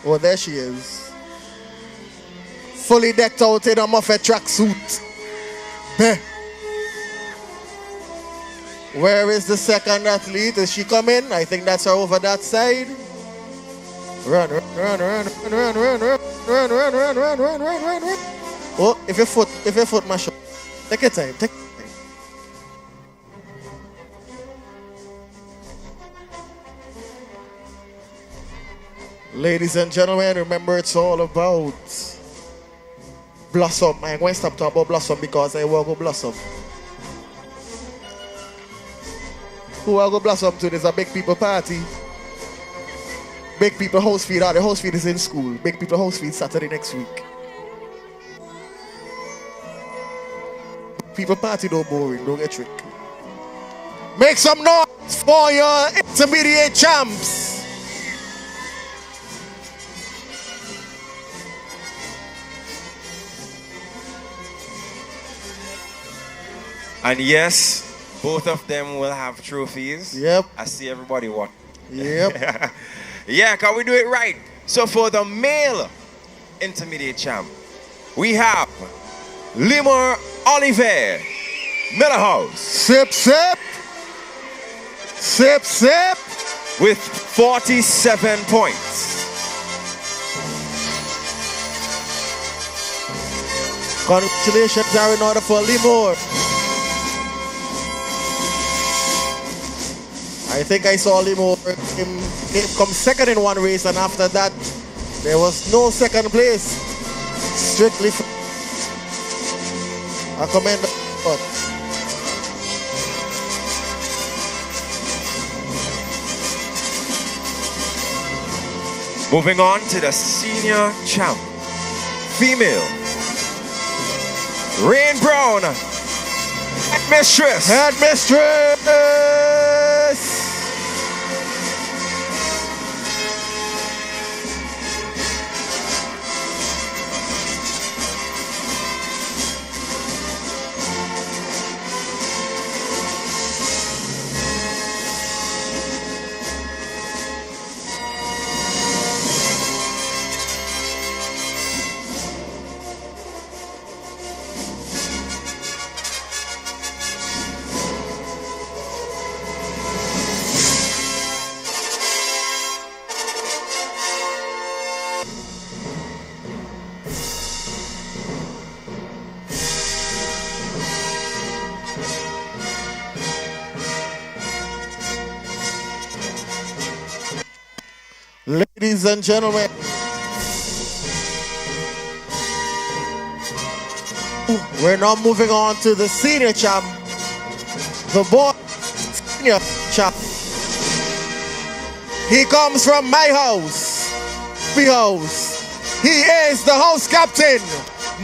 Oh, there she is. Fully decked out in a Moffat tracksuit. Where is the second athlete? Is she coming? I think that's her over that side. Run. Oh, if your foot mash up. Take your time. Ladies and gentlemen, remember it's all about Blossom. I'm going to stop talking about Blossom because I will go Blossom. Who will go Blossom to? There's a big people party. Big people house feed. The house feed is in school. Big people house feed Saturday next week. People party don't boring. Don't get tricked. Make some noise for your intermediate champs. And yes, both of them will have trophies. Yep. I see everybody what. Yep. Yeah, can we do it right? So for the male intermediate champ, we have Limor Oliver, Miller House. Sip. With 47 points. Congratulations are in order for Limor. I think I saw Limor come second in one race, and after that, there was no second place. Strictly I commend the effort. Moving on to the senior champ, female, Rain Brown, Headmistress. Ladies and gentlemen, we're now moving on to the senior champ, the boy senior champ. He comes from my house, the house. He is the house captain,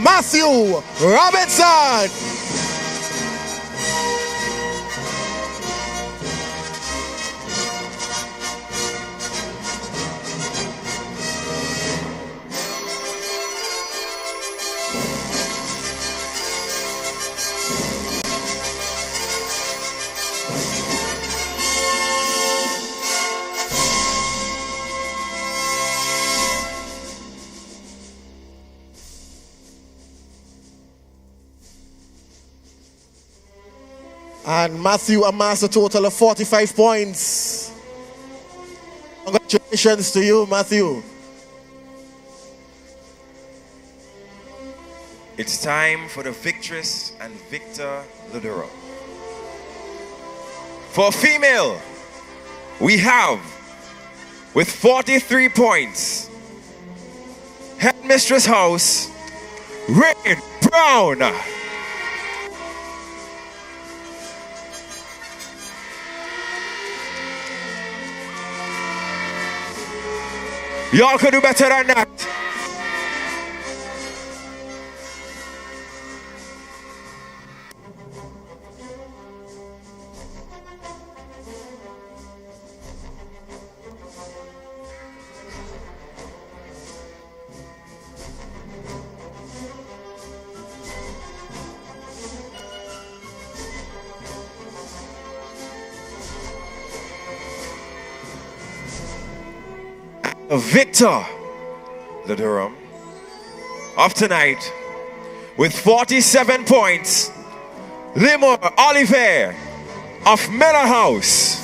Matthew Robinson. And Matthew amassed a total of 45 points. Congratulations to you, Matthew. It's time for the victress and victor Ludera. For female, we have, with 43 points, Headmistress House, Rain Brown. Y'all could do better than that. The victor, the Durham, of tonight, with 47 points, Limor Oliver of Miller House.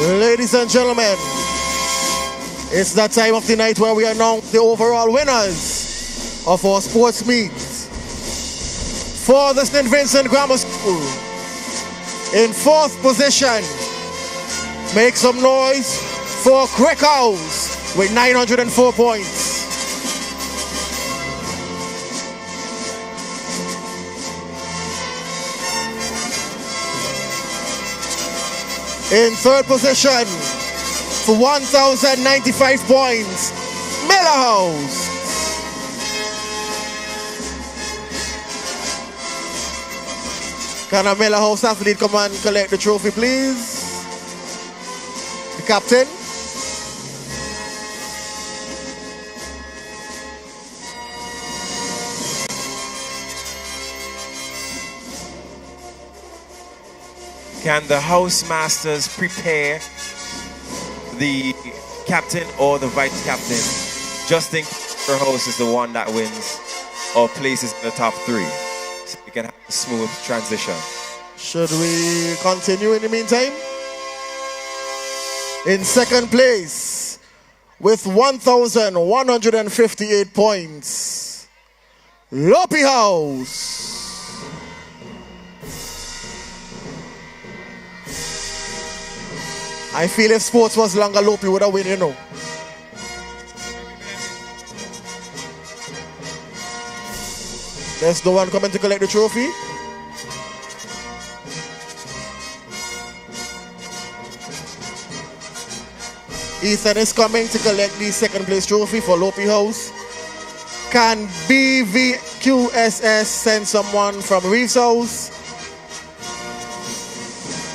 Ladies and gentlemen, it's that time of the night where we announce the overall winners of our sports meet. For the St. Vincent Grammar School, in 4th position, make some noise for Crick House with 904 points. In 3rd position, for 1,095 points, Miller House. Can a Miller House athlete come and collect the trophy, please? The captain. Can the house masters prepare the captain or the vice captain just in case their house is the one that wins or places in the top 3, so we can have a smooth transition? Should we continue in the meantime? In 2nd place, with 1,158 points, Lopi House. I feel if sports was longer, Lopi would have win, you know. There's no one coming to collect the trophy. Ethan is coming to collect the 2nd place trophy for Lopi House. Can BVQSS send someone from Reeves House?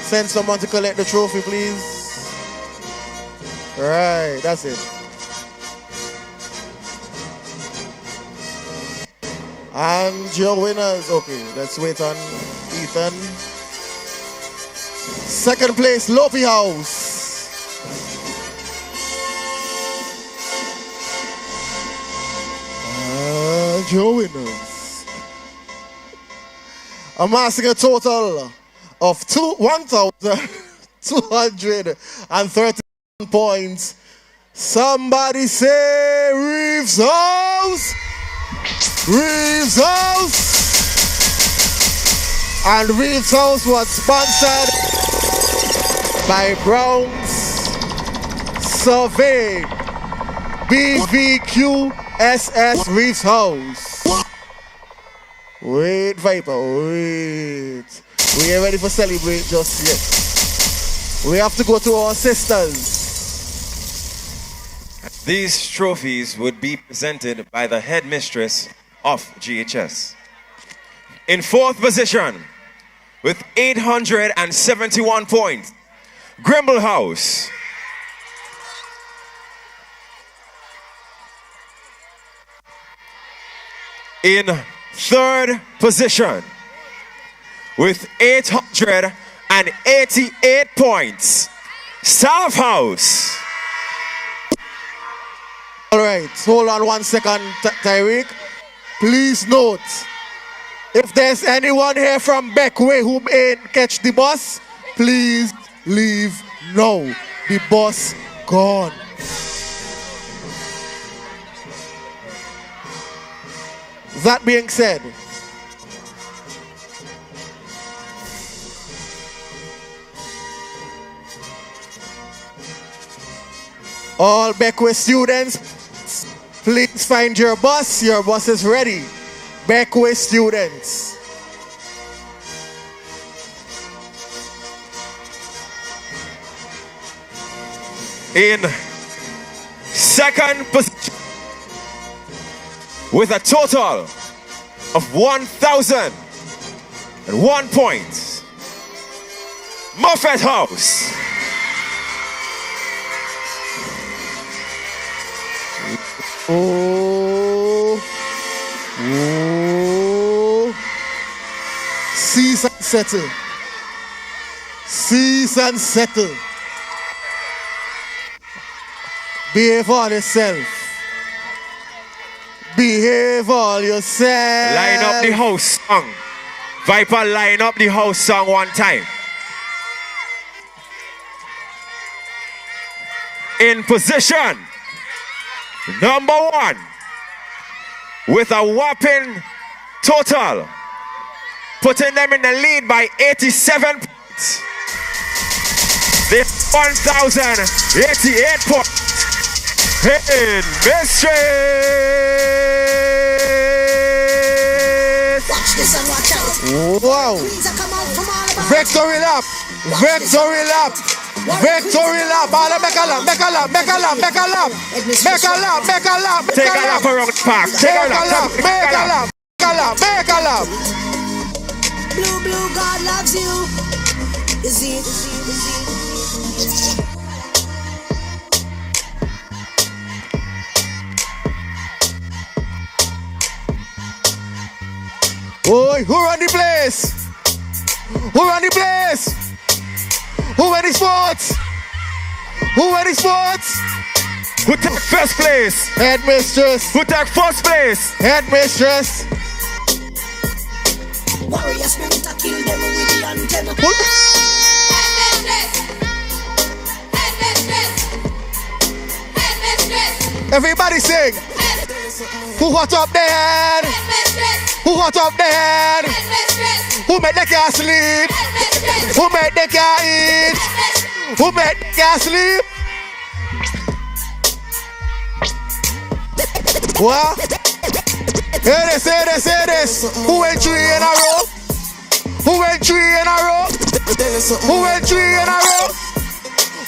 Send someone to collect the trophy, please. Right, that's it. And your winners, okay, let's wait on Ethan. Second place, Lopi House. And your winners. Amassing a total of 1,231 points. Somebody say Reeves House! Reeves House! And Reeves House was sponsored by Brown's Survey. BVQSS Reeves House. Wait, Viper, wait. We ain't ready for celebrate just yet. We have to go to our sisters. These trophies would be presented by the headmistress of GHS. In fourth position, with 871 points, Grimble House. In third position, with 888 points, Staff House. All right, hold on 1 second, Tyreek. Please note, if there's anyone here from Beckway who ain't catch the bus, please leave now. The bus gone. That being said, all Beckway students, please find your bus. Your bus is ready. Beckway students. In second position, with a total of 1,001 points, Muffet House. Oh. Cease and settle. Cease and settle. Behave all yourself. Behave all yourself. Line up the house song. Viper, line up the house song one time. In position number 1, with a whopping total, putting them in the lead by 87 points. This 1,088 points. In Mistress. Watch this and watch out. Wow. Victory lap. Victory lap. Victory lap. Make a lap. Make a lap. Make a lap. Make a lap. Make a lap. Make a lap. Take a lap around the park. Take a lap. Make a lap. Make a lap. Make a lap. Blue, blue, God loves you. Is it? Oi, who run the place? Who run the place? Who win the sports? Who win the sports? Who take first place? Headmistress. Who take first place? Headmistress. Warrior spirit to kill them with the anthem. Everybody sing. Who hot up the head? Who hot up the head? Who make the car sleep? Who make the car eat? Who make the car sleep? What? Hear this, hear this, hear this. Who went 3 in a row? Who went 3 in a row? Who went 3 in a row?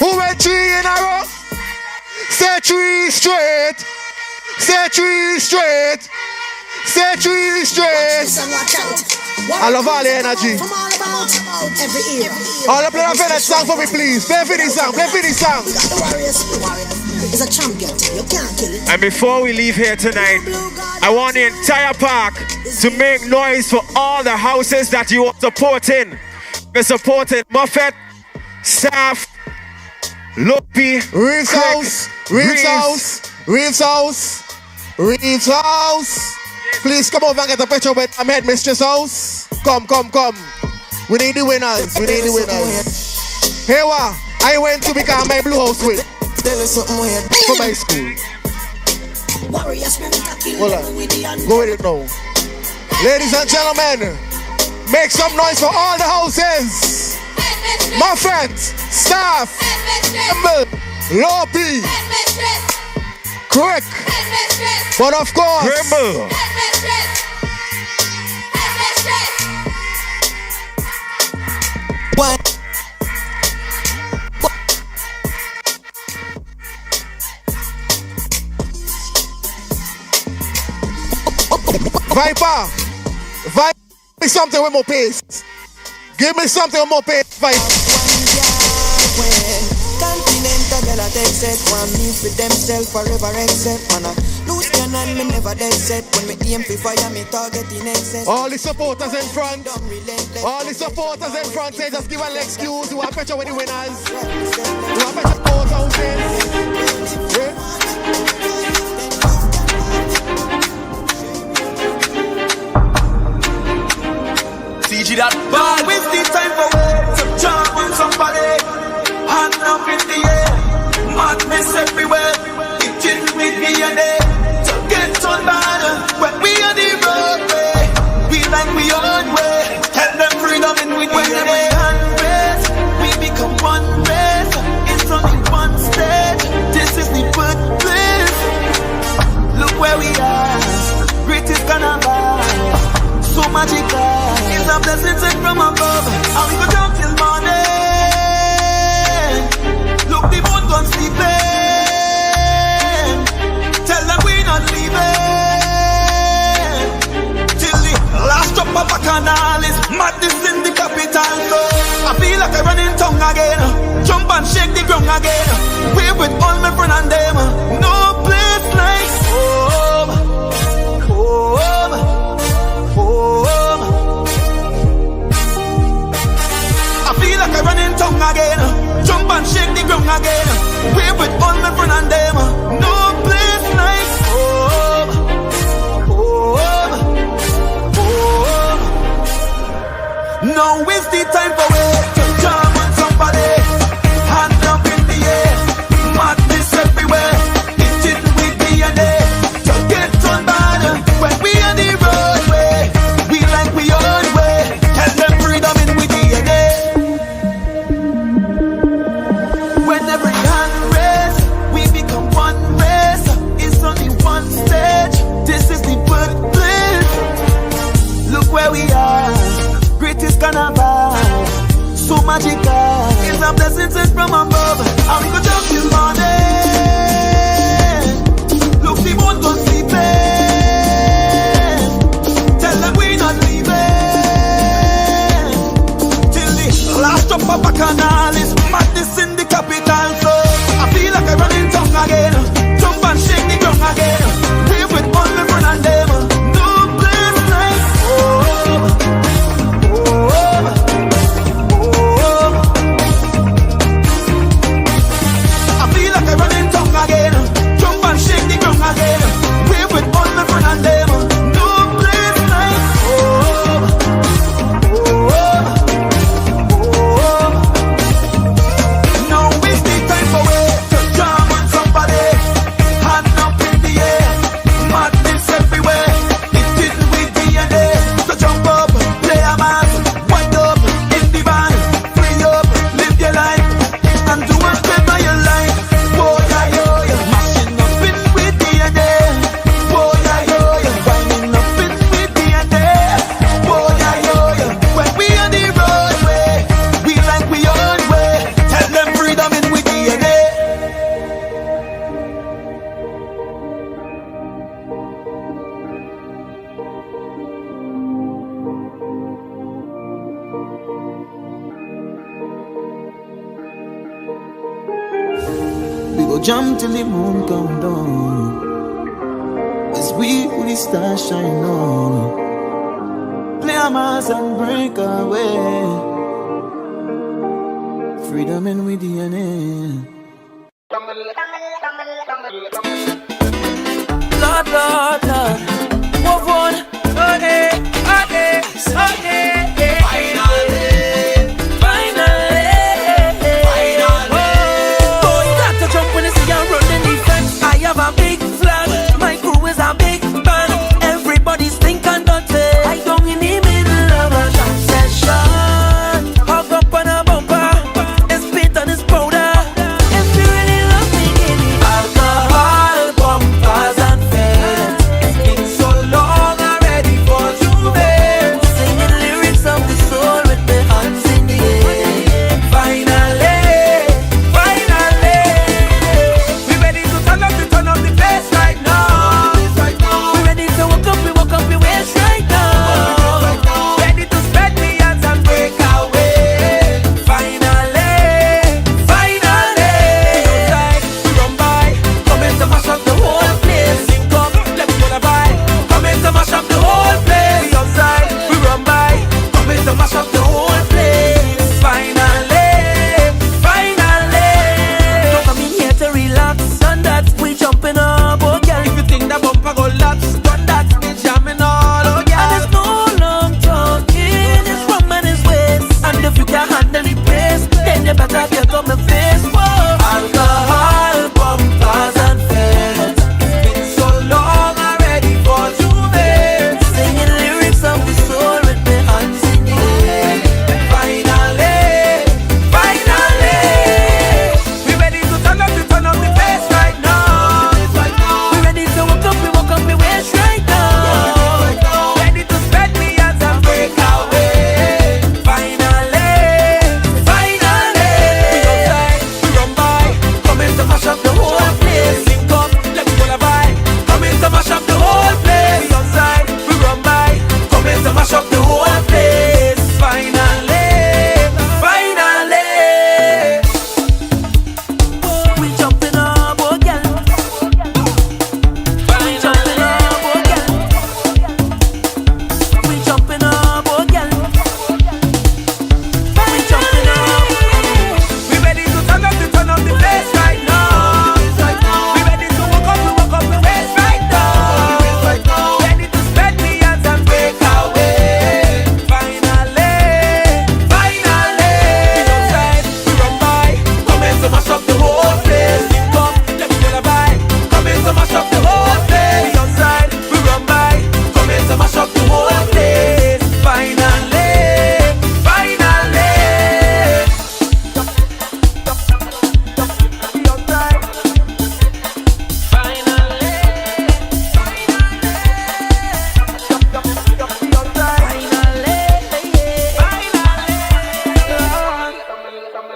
Who went 3 in a row? Say 3 straight. Say 3 straight. Say 3 straight. I love all the energy. All the play a Bennett song for me, please. Play for this song. Play for this song. It's a champion thing. You can't kill it. And before we leave here tonight, I want the entire park to make noise for all the houses that you are supporting. We're supporting Muffet, Staff, Lopi, Reeves House, Reeves House, Reeves House, Reeves House. Please come over and get a picture with my headmistress house. Come. We need the winners. Here what? I went to become my blue house with. For my school. Hold on. Go with it now. Ladies and gentlemen, make some noise for all the houses. Muffet, Staff, Lopi, Crick, but of course, Grimble. Viper, give me something with more pace. Give me something with more pace, Viper. Continental girl, I take set. One me for themself forever except. Man, I lose cannon, me never dead set. When me aim for fire, me target in excess. All the supporters in front. All the supporters in front say just give an excuse. You want picture with the winners. You want picture both houses. CG that bad. Now is the time for to jump on somebody. Hand up in the air, madness everywhere. It kills me here and there. To get on bad when we on the roadway. We like we on way. Tell them freedom in with when they hand raise. We become one race. It's only one stage. This is the birthplace. Look where we are. Greatest carnival. So magical. It's a blessing sent from above. And we go down till morning. Look, the moon gone sleeping. Tell them we not leaving. Till the last drop of a canal is madness in the capital. So I feel like I run in tongue again. Jump and shake the ground again. We're with all my friends and them. No place like home. I feel like I run in tongue again. Jump and shake the ground again. We're with all my friends and them. No place like home. Now is the time for it to jump on somebody. Hand up in the air. Madness everywhere. It's in with DNA. To get on bad when we on the roadway. We like we own way. Tell them freedom in with DNA. When every hand raise, we become one race. It's only one stage. This is the birthplace. Look where we are. Greatest carnival. So magical. It's a blessing sent from above. And we go jump till morning. Look, the moon gone sleeping. Tell them we not leaving. Till the last drop of a canal is madness in the capital. So I feel like I run in tongue again. Jump and shake the ground again. We're with all my friends and them. No place like home. I feel like I run jump till the moon come down. As we the stars shine on. Play a mass and break away. Freedom in with DNA. Lord, Lord,